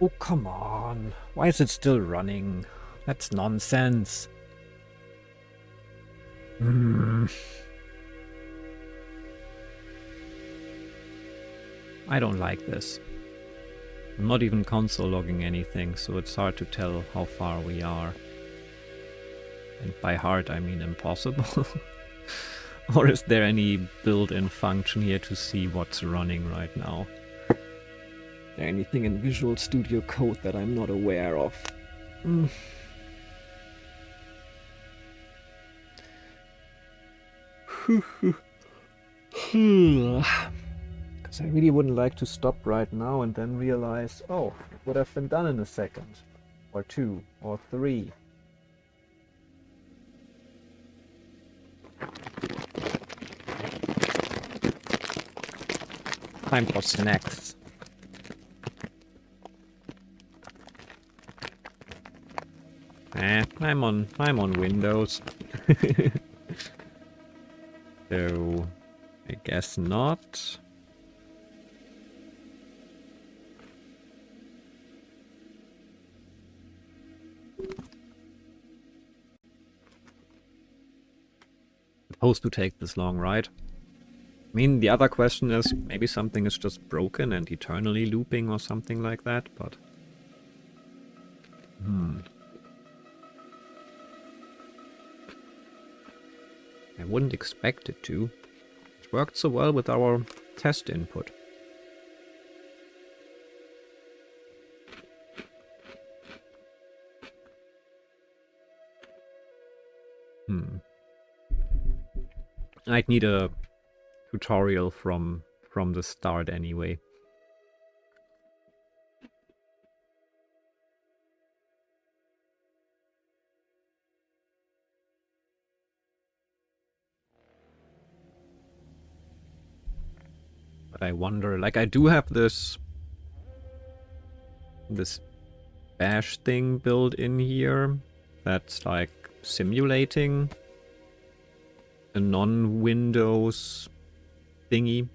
Oh, come on. Why is it still running? That's nonsense. I don't like this. I'm not even console logging anything, so it's hard to tell how far we are. And by hard, I mean impossible. Or is there any built-in function here to see what's running right now? Is there anything in Visual Studio Code that I'm not aware of? Because I really wouldn't like to stop right now and then realize, oh, it would have been done in a second. Or 2, or 3. Time for snacks. I'm on Windows. So I guess not. Supposed to take this long, right? I mean, the other question is, maybe something is just broken and eternally looping or something like that, but... I wouldn't expect it to. It worked so well with our test input. I'd need a tutorial from the start anyway. But I wonder, like, I do have this bash thing built in here that's like simulating a non-Windows thingy.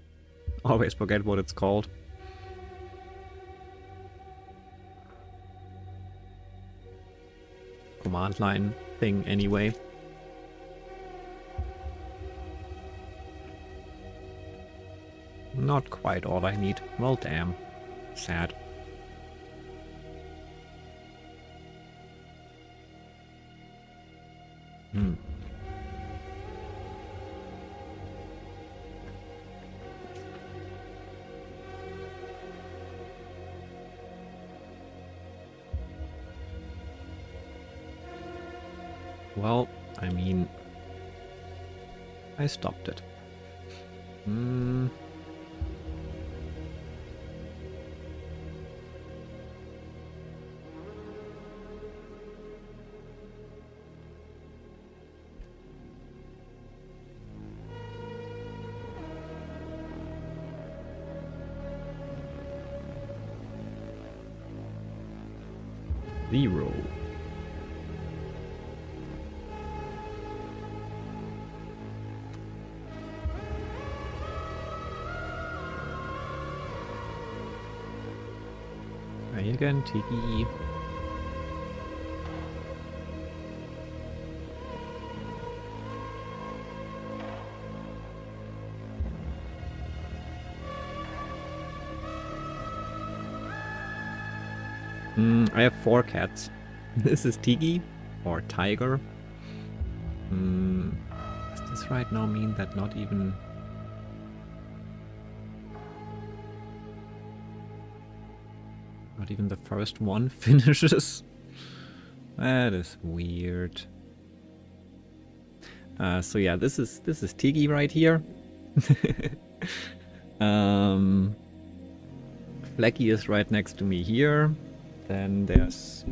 Always forget what it's called. Command line thing anyway. Not quite all I need. Well, damn. Sad. Well, I mean, I stopped it. Zero. Try again, Tiki. I have 4 cats. This is Tiki or Tiger. Does this right now mean that not even the first one finishes? That is weird. So yeah, this is Tiki right here. Flecky is right next to me here. Then there's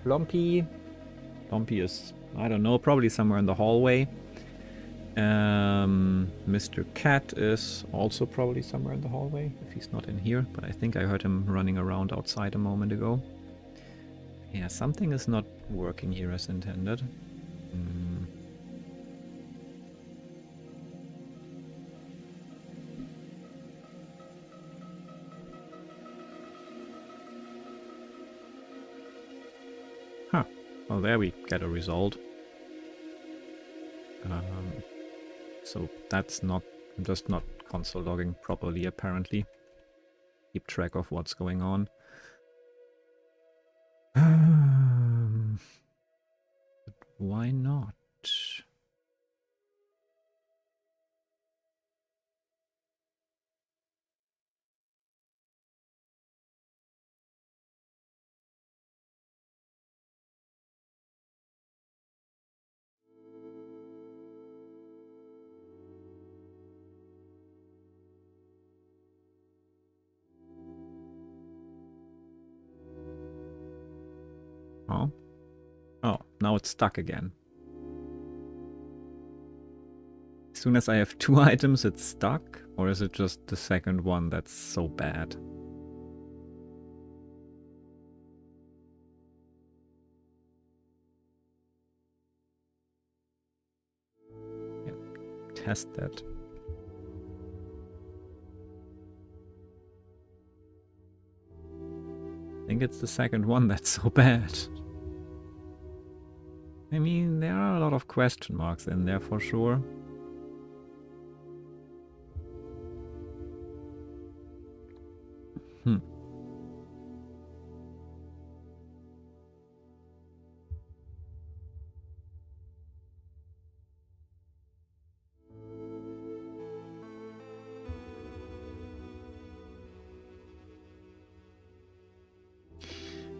Plumpy. Plumpy is, I don't know, probably somewhere in the hallway. Mr. Cat is also probably somewhere in the hallway, if he's not in here, but I think I heard him running around outside a moment ago. Yeah, something is not working here as intended. Huh. Well, there we get a result. So that's not, just not console logging properly, apparently. Keep track of what's going on. But why not? Oh. Oh, now it's stuck again. As soon as I have 2 items, it's stuck? Or is it just the second one that's so bad? Yeah, test that. I think it's the second one that's so bad. I mean, there are a lot of question marks in there for sure.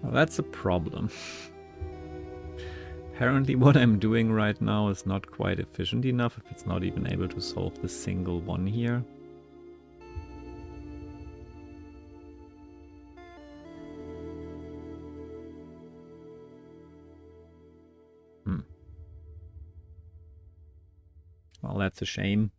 Well, that's a problem. Apparently what I'm doing right now is not quite efficient enough if it's not even able to solve the single one here. Well, that's a shame.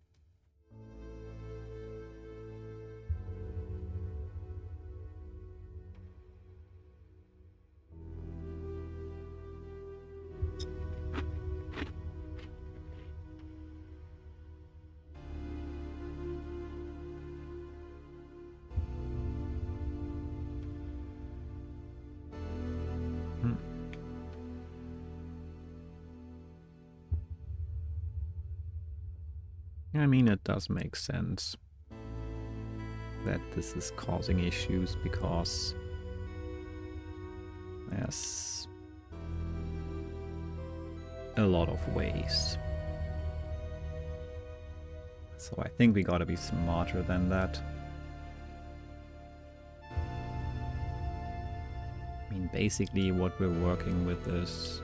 I mean, it does make sense that this is causing issues because there's a lot of ways. So I think we gotta be smarter than that. I mean, basically what we're working with is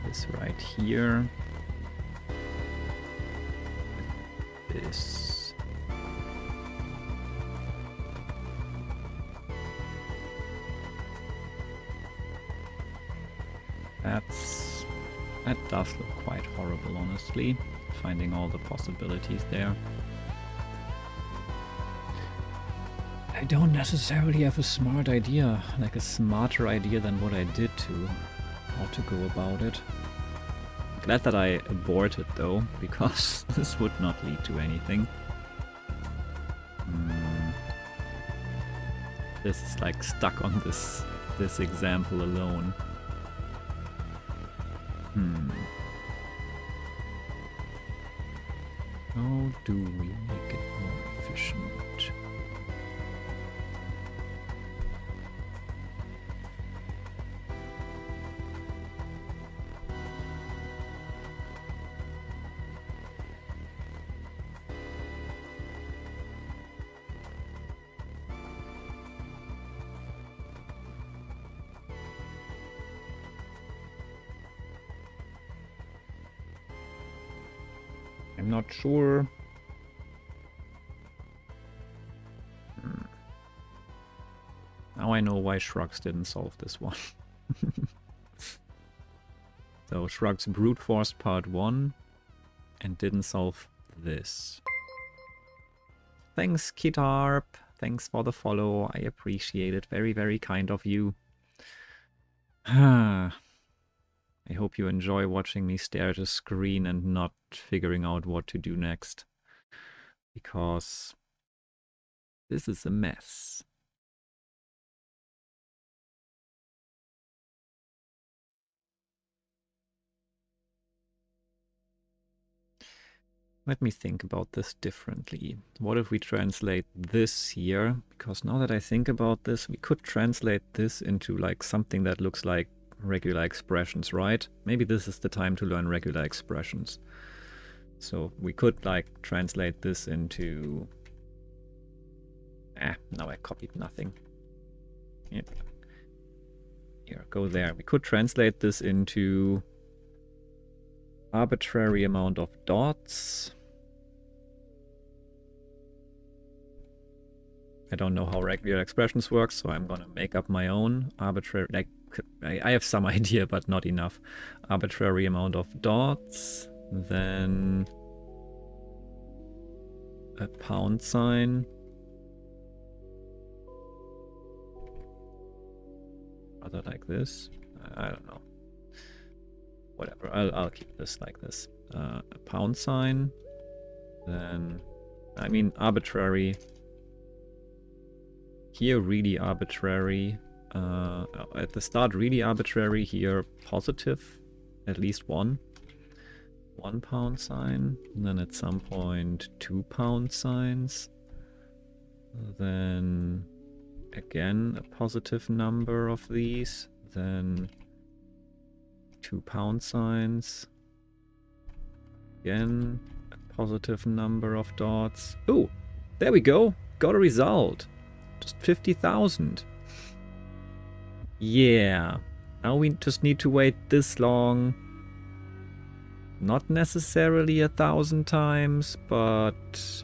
this right here. This. That does look quite horrible, honestly, finding all the possibilities there. I don't necessarily have a smart idea, like a smarter idea than what I did to how to go about it. Glad that I aborted though, because this would not lead to anything. This is like stuck on this example alone. How do we make it more efficient? Not sure. Now I know why Shrugs didn't solve this one. So Shrugs brute forced part 1 and didn't solve this. Thanks, Kitarp. Thanks for the follow. I appreciate it. Very, very kind of you. I hope you enjoy watching me stare at a screen and not figuring out what to do next. Because this is a mess. Let me think about this differently. What if we translate this here? Because now that I think about this, we could translate this into like something that looks like regular expressions, right? Maybe this is the time to learn regular expressions. So we could like translate this into... now I copied nothing. Yep. Here, go there. We could translate this into arbitrary amount of dots. I don't know how regular expressions work, so I'm gonna make up my own arbitrary, like, I have some idea, but not enough. Arbitrary amount of dots, then a pound sign. Rather like this. I don't know. Whatever, I'll keep this like this. A pound sign, then, I mean, arbitrary. Here, really arbitrary. At the start, really arbitrary. Here, positive, at least one. 1 pound sign. And then at some point, 2 pound signs. Then, again, a positive number of these. Then 2 pound signs. Again, a positive number of dots. Oh, there we go. Got a result. Just 50,000. Yeah. Now we just need to wait this long. Not necessarily 1,000 times, but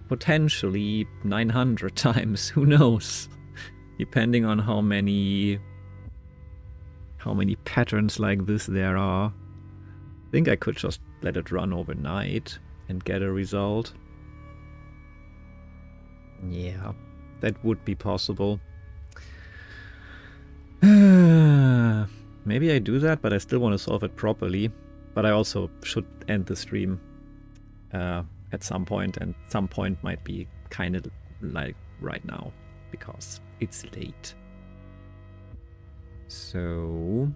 potentially 900 times. Who knows? Depending on how many patterns like this there are. I think I could just let it run overnight and get a result. Yeah, that would be possible. Maybe I do that, but I still want to solve it properly. But I also should end the stream at some point, and some point might be kind of like right now, because it's late. So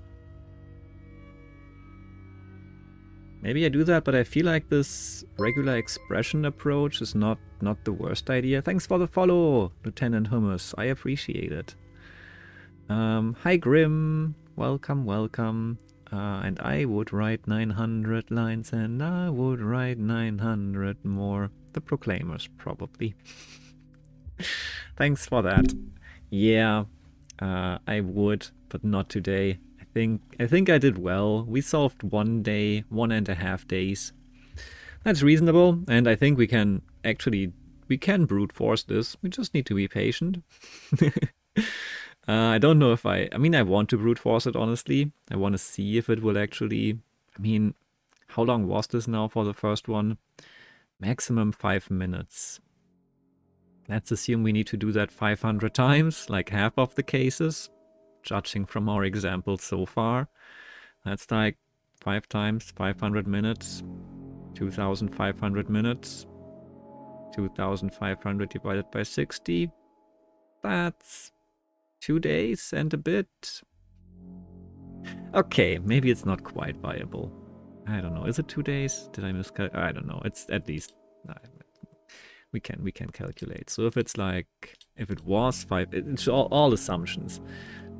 maybe I do that, but I feel like this regular expression approach is not the worst idea. Thanks for the follow, Lieutenant Hummus. I appreciate it. Hi Grim, welcome, welcome. And I would write 900 lines, and I would write 900 more. The Proclaimers, probably. Thanks for that. Yeah, I would, but not today. I think I did well. We solved 1 day, 1.5 days. That's reasonable, and I think we can brute force this. We just need to be patient. I don't know if I mean, I want to brute force it, honestly. I want to see if it will actually, I mean, how long was this now for the first one? Maximum 5 minutes. Let's assume we need to do that 500 times, like half of the cases, judging from our examples so far. That's like 5 times 500 minutes, 2,500 minutes, 2,500 divided by 60. That's 2 days and a bit. Okay, maybe it's not quite viable. I don't know. Is it 2 days? Did I miscalculate? I don't know. It's at least we can calculate. So if it's like, if it was 5, it's all assumptions.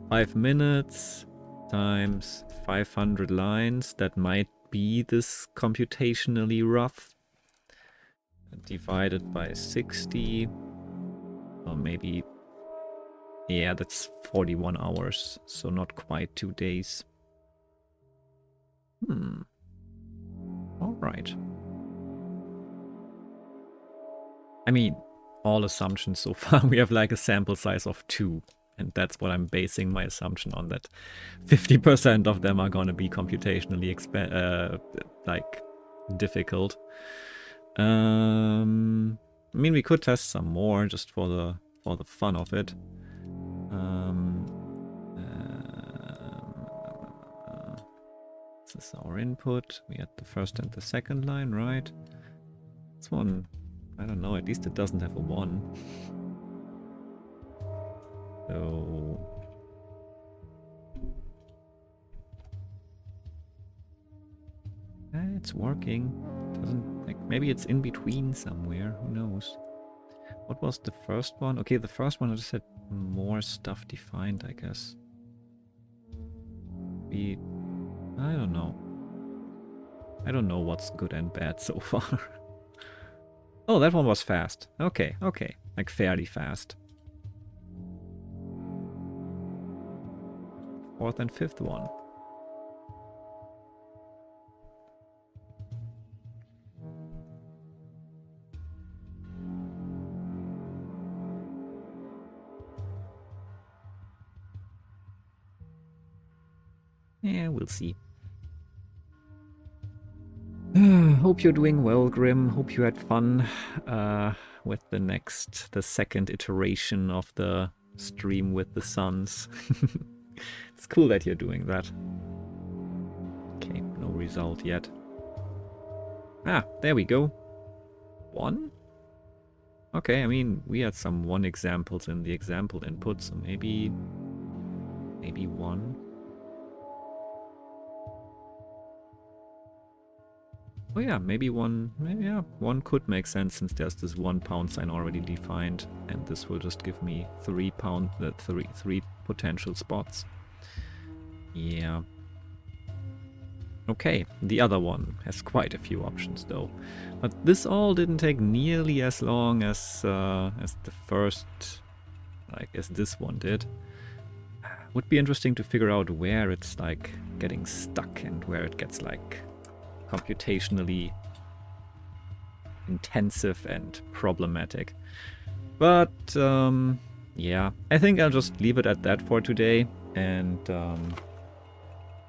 5 minutes times 500 lines. That might be this computationally rough. Divided by 60, or maybe. Yeah, that's 41 hours, so not quite 2 days. All right. I mean, all assumptions so far, we have like a sample size of 2. And that's what I'm basing my assumption on, that 50% of them are going to be computationally like difficult. I mean, we could test some more just for the fun of it. This is our input. We had the first and the second line, right? This one, I don't know, at least it doesn't have a 1. So... it's working. Doesn't, like, maybe it's in between somewhere, who knows. What was the first one? Okay, the first one I just had more stuff defined, I guess. I don't know. I don't know what's good and bad so far. Oh, that one was fast. Okay, okay. Like fairly fast. Fourth and fifth one. Yeah, we'll see. Hope you're doing well, Grim. Hope you had fun with the second iteration of the stream with the suns. It's cool that you're doing that. Okay, no result yet. Ah, there we go. 1? Okay, I mean, we had some 1 examples in the example input, so maybe 1. Oh yeah, maybe 1. Maybe, yeah, 1 could make sense since there's this 1 pound sign already defined, and this will just give me 3 potential spots. Yeah. Okay, the other one has quite a few options though, but this all didn't take nearly as long as the first, as this one did. Would be interesting to figure out where it's like getting stuck and where it gets like computationally intensive and problematic. But yeah, I think I'll just leave it at that for today and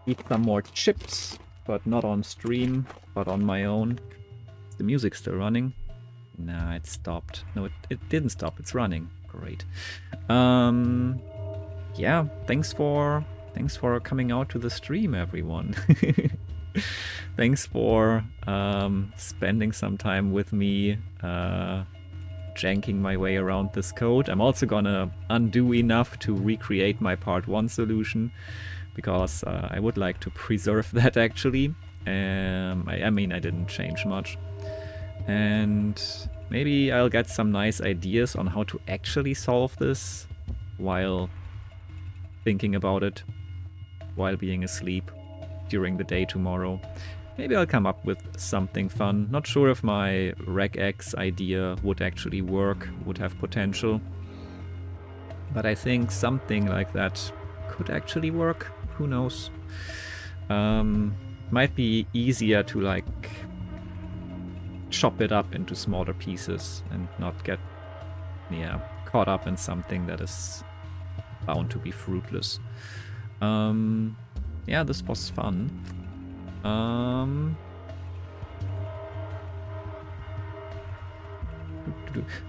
eat some more chips, but not on stream, but on my own. Is the music still running? Nah, it stopped. No, it didn't stop. It's running. Great. Yeah, thanks for coming out to the stream, everyone. Thanks for spending some time with me janking my way around this code. I'm also gonna undo enough to recreate my part 1 solution because I would like to preserve that actually. I mean, I didn't change much. And maybe I'll get some nice ideas on how to actually solve this while thinking about it, while being asleep during the day tomorrow. Maybe I'll come up with something fun. Not sure if my regx idea would actually work, would have potential. But I think something like that could actually work. Who knows? Might be easier to like chop it up into smaller pieces and not get caught up in something that is bound to be fruitless. Yeah, this was fun.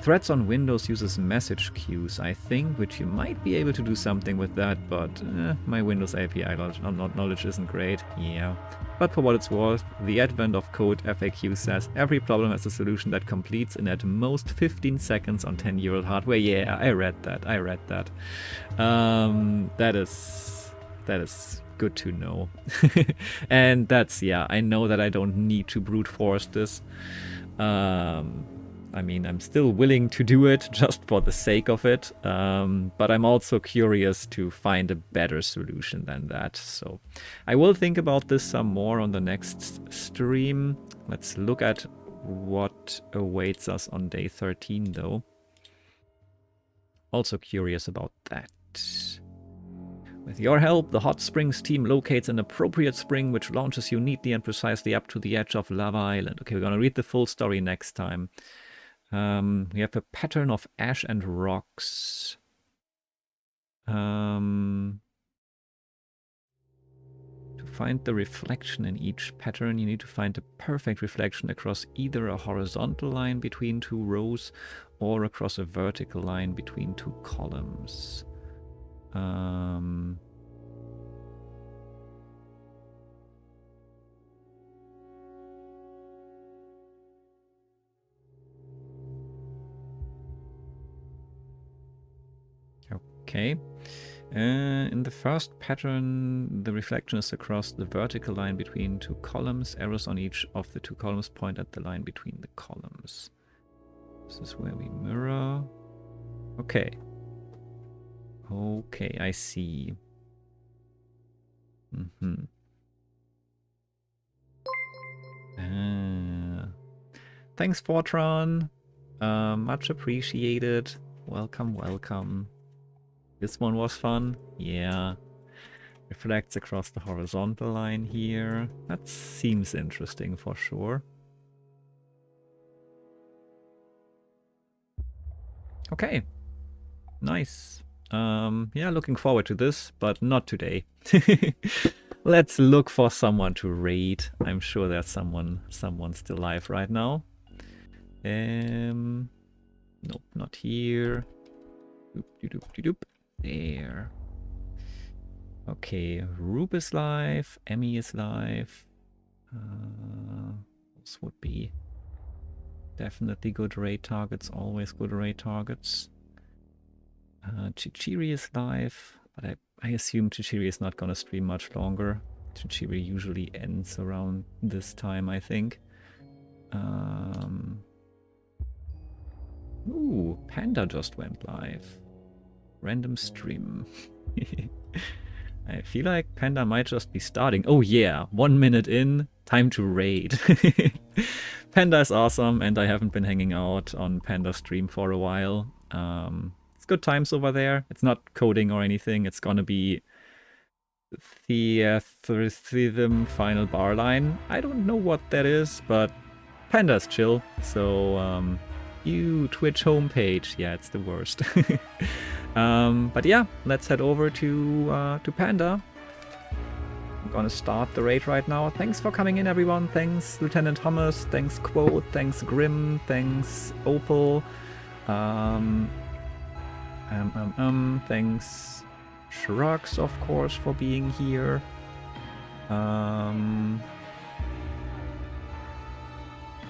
Threads on Windows uses message queues, I think, which you might be able to do something with that, but my Windows API knowledge isn't great. Yeah. But for what it's worth, the AdventOfCode FAQ says every problem has a solution that completes in at most 15 seconds on 10-year-old hardware. Yeah, I read that. That is good to know. And that's, yeah, I know that I don't need to brute force this. I mean, I'm still willing to do it just for the sake of it, but I'm also curious to find a better solution than that. So I will think about this some more on the next stream. Let's look at what awaits us on day 13 though. Also curious about that. With your help, the Hot Springs team locates an appropriate spring which launches you neatly and precisely up to the edge of Lava Island. Okay, we're gonna read the full story next time. We have a pattern of ash and rocks. To find the reflection in each pattern, you need to find a perfect reflection across either a horizontal line between two rows or across a vertical line between two columns. Okay. In the first pattern, the reflection is across the vertical line between two columns. Arrows on each of the two columns point at the line between the columns. This is where we mirror. Okay. Okay, I see. Thanks, Fortran. Much appreciated. Welcome, welcome. This one was fun. Yeah. Reflects across the horizontal line here. That seems interesting for sure. Okay. Nice. Yeah, looking forward to this, but not today. Let's look for someone to raid. I'm sure there's someone still alive right now. Nope, not here. Doop, doop, doop, doop. There. Okay, Rube is live. Emmy is live. This would be definitely good raid targets. Always good raid targets. Chichiri is live, but I assume Chichiri is not gonna stream much longer. Chichiri usually ends around this time, I think. Ooh, Panda just went live. Random stream. I feel like Panda might just be starting. Oh yeah, 1 minute in, time to raid. Panda is awesome, and I haven't been hanging out on Panda stream for a while. It's good times over there. It's not coding or anything. It's gonna be the final bar line. I don't know what that is, but Panda's chill. So you Twitch homepage, yeah, it's the worst. But yeah, let's head over to Panda. I'm gonna start the raid right now. Thanks for coming in, everyone. Thanks, Lieutenant Hummus. Thanks, Quote. Thanks, Grim. Thanks, Opal. Thanks, Shrugs, of course, for being here.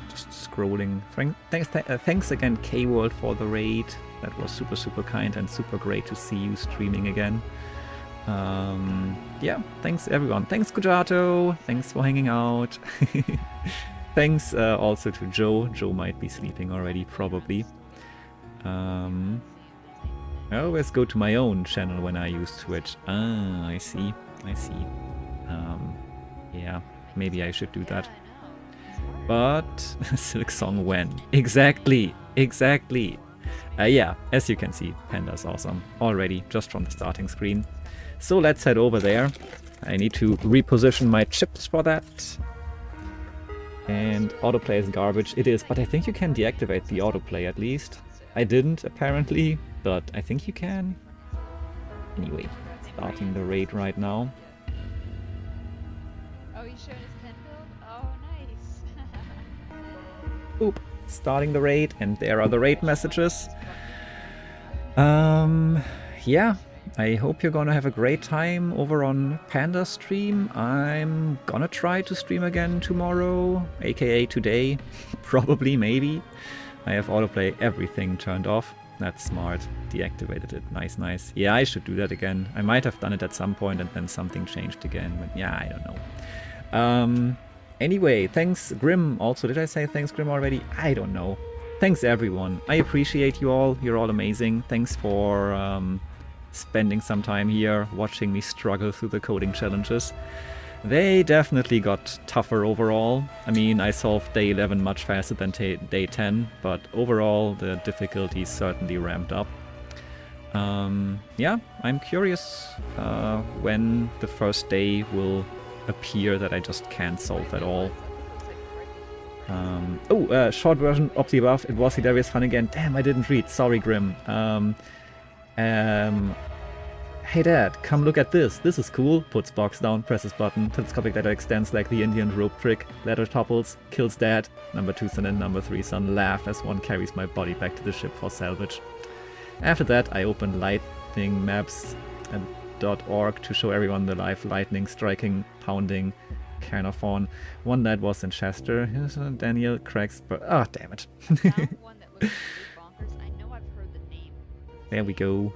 Just scrolling. Thanks again, K-World, for the raid. That was super, super kind and super great to see you streaming again. Yeah, thanks everyone. Thanks, Kujato. Thanks for hanging out. Thanks also to Joe. Joe might be sleeping already, probably. I always go to my own channel when I use Twitch. Ah, I see. I see. Yeah, maybe I should do that. But Silk Song when? Exactly. Exactly. Yeah, as you can see, Panda's awesome already, just from the starting screen. So let's head over there. I need to reposition my chips for that. And autoplay is garbage. It is, but I think you can deactivate the autoplay at least. I didn't, apparently, but I think you can. Anyway, starting the raid right now. Oh, you showing his pen build? Oh, nice. Oop. Starting the raid, and there are the raid messages. Yeah, I hope you're gonna have a great time over on Panda stream. I'm gonna try to stream again tomorrow, aka today, probably, maybe. I have autoplay everything turned off. That's smart. Deactivated it. Nice, nice. Yeah, I should do that again. I might have done it at some point and then something changed again, but yeah, I don't know. Anyway, thanks Grim also. Did I say thanks Grim already? I don't know. Thanks everyone. I appreciate you all. You're all amazing. Thanks for spending some time here watching me struggle through the coding challenges. They definitely got tougher overall. I mean, I solved day 11 much faster than day 10, but overall the difficulty certainly ramped up. Yeah, I'm curious when the first day will appear that I just can't solve at all. Short version of the above. It was hilarious fun again. Damn, I didn't read. Sorry, Grim. Hey Dad, come look at this. This is cool. Puts box down, presses button. Telescopic ladder extends like the Indian rope trick. Ladder topples, kills Dad. Number 2 son and number 3 son laugh as one carries my body back to the ship for salvage. After that, I opened lightningmaps.org to show everyone the live lightning striking, pounding Caernarfon. One night was in Chester. Here's Daniel cracks. Oh, damn it. Found one that looks really bonkers. I know I've heard the name. There we go.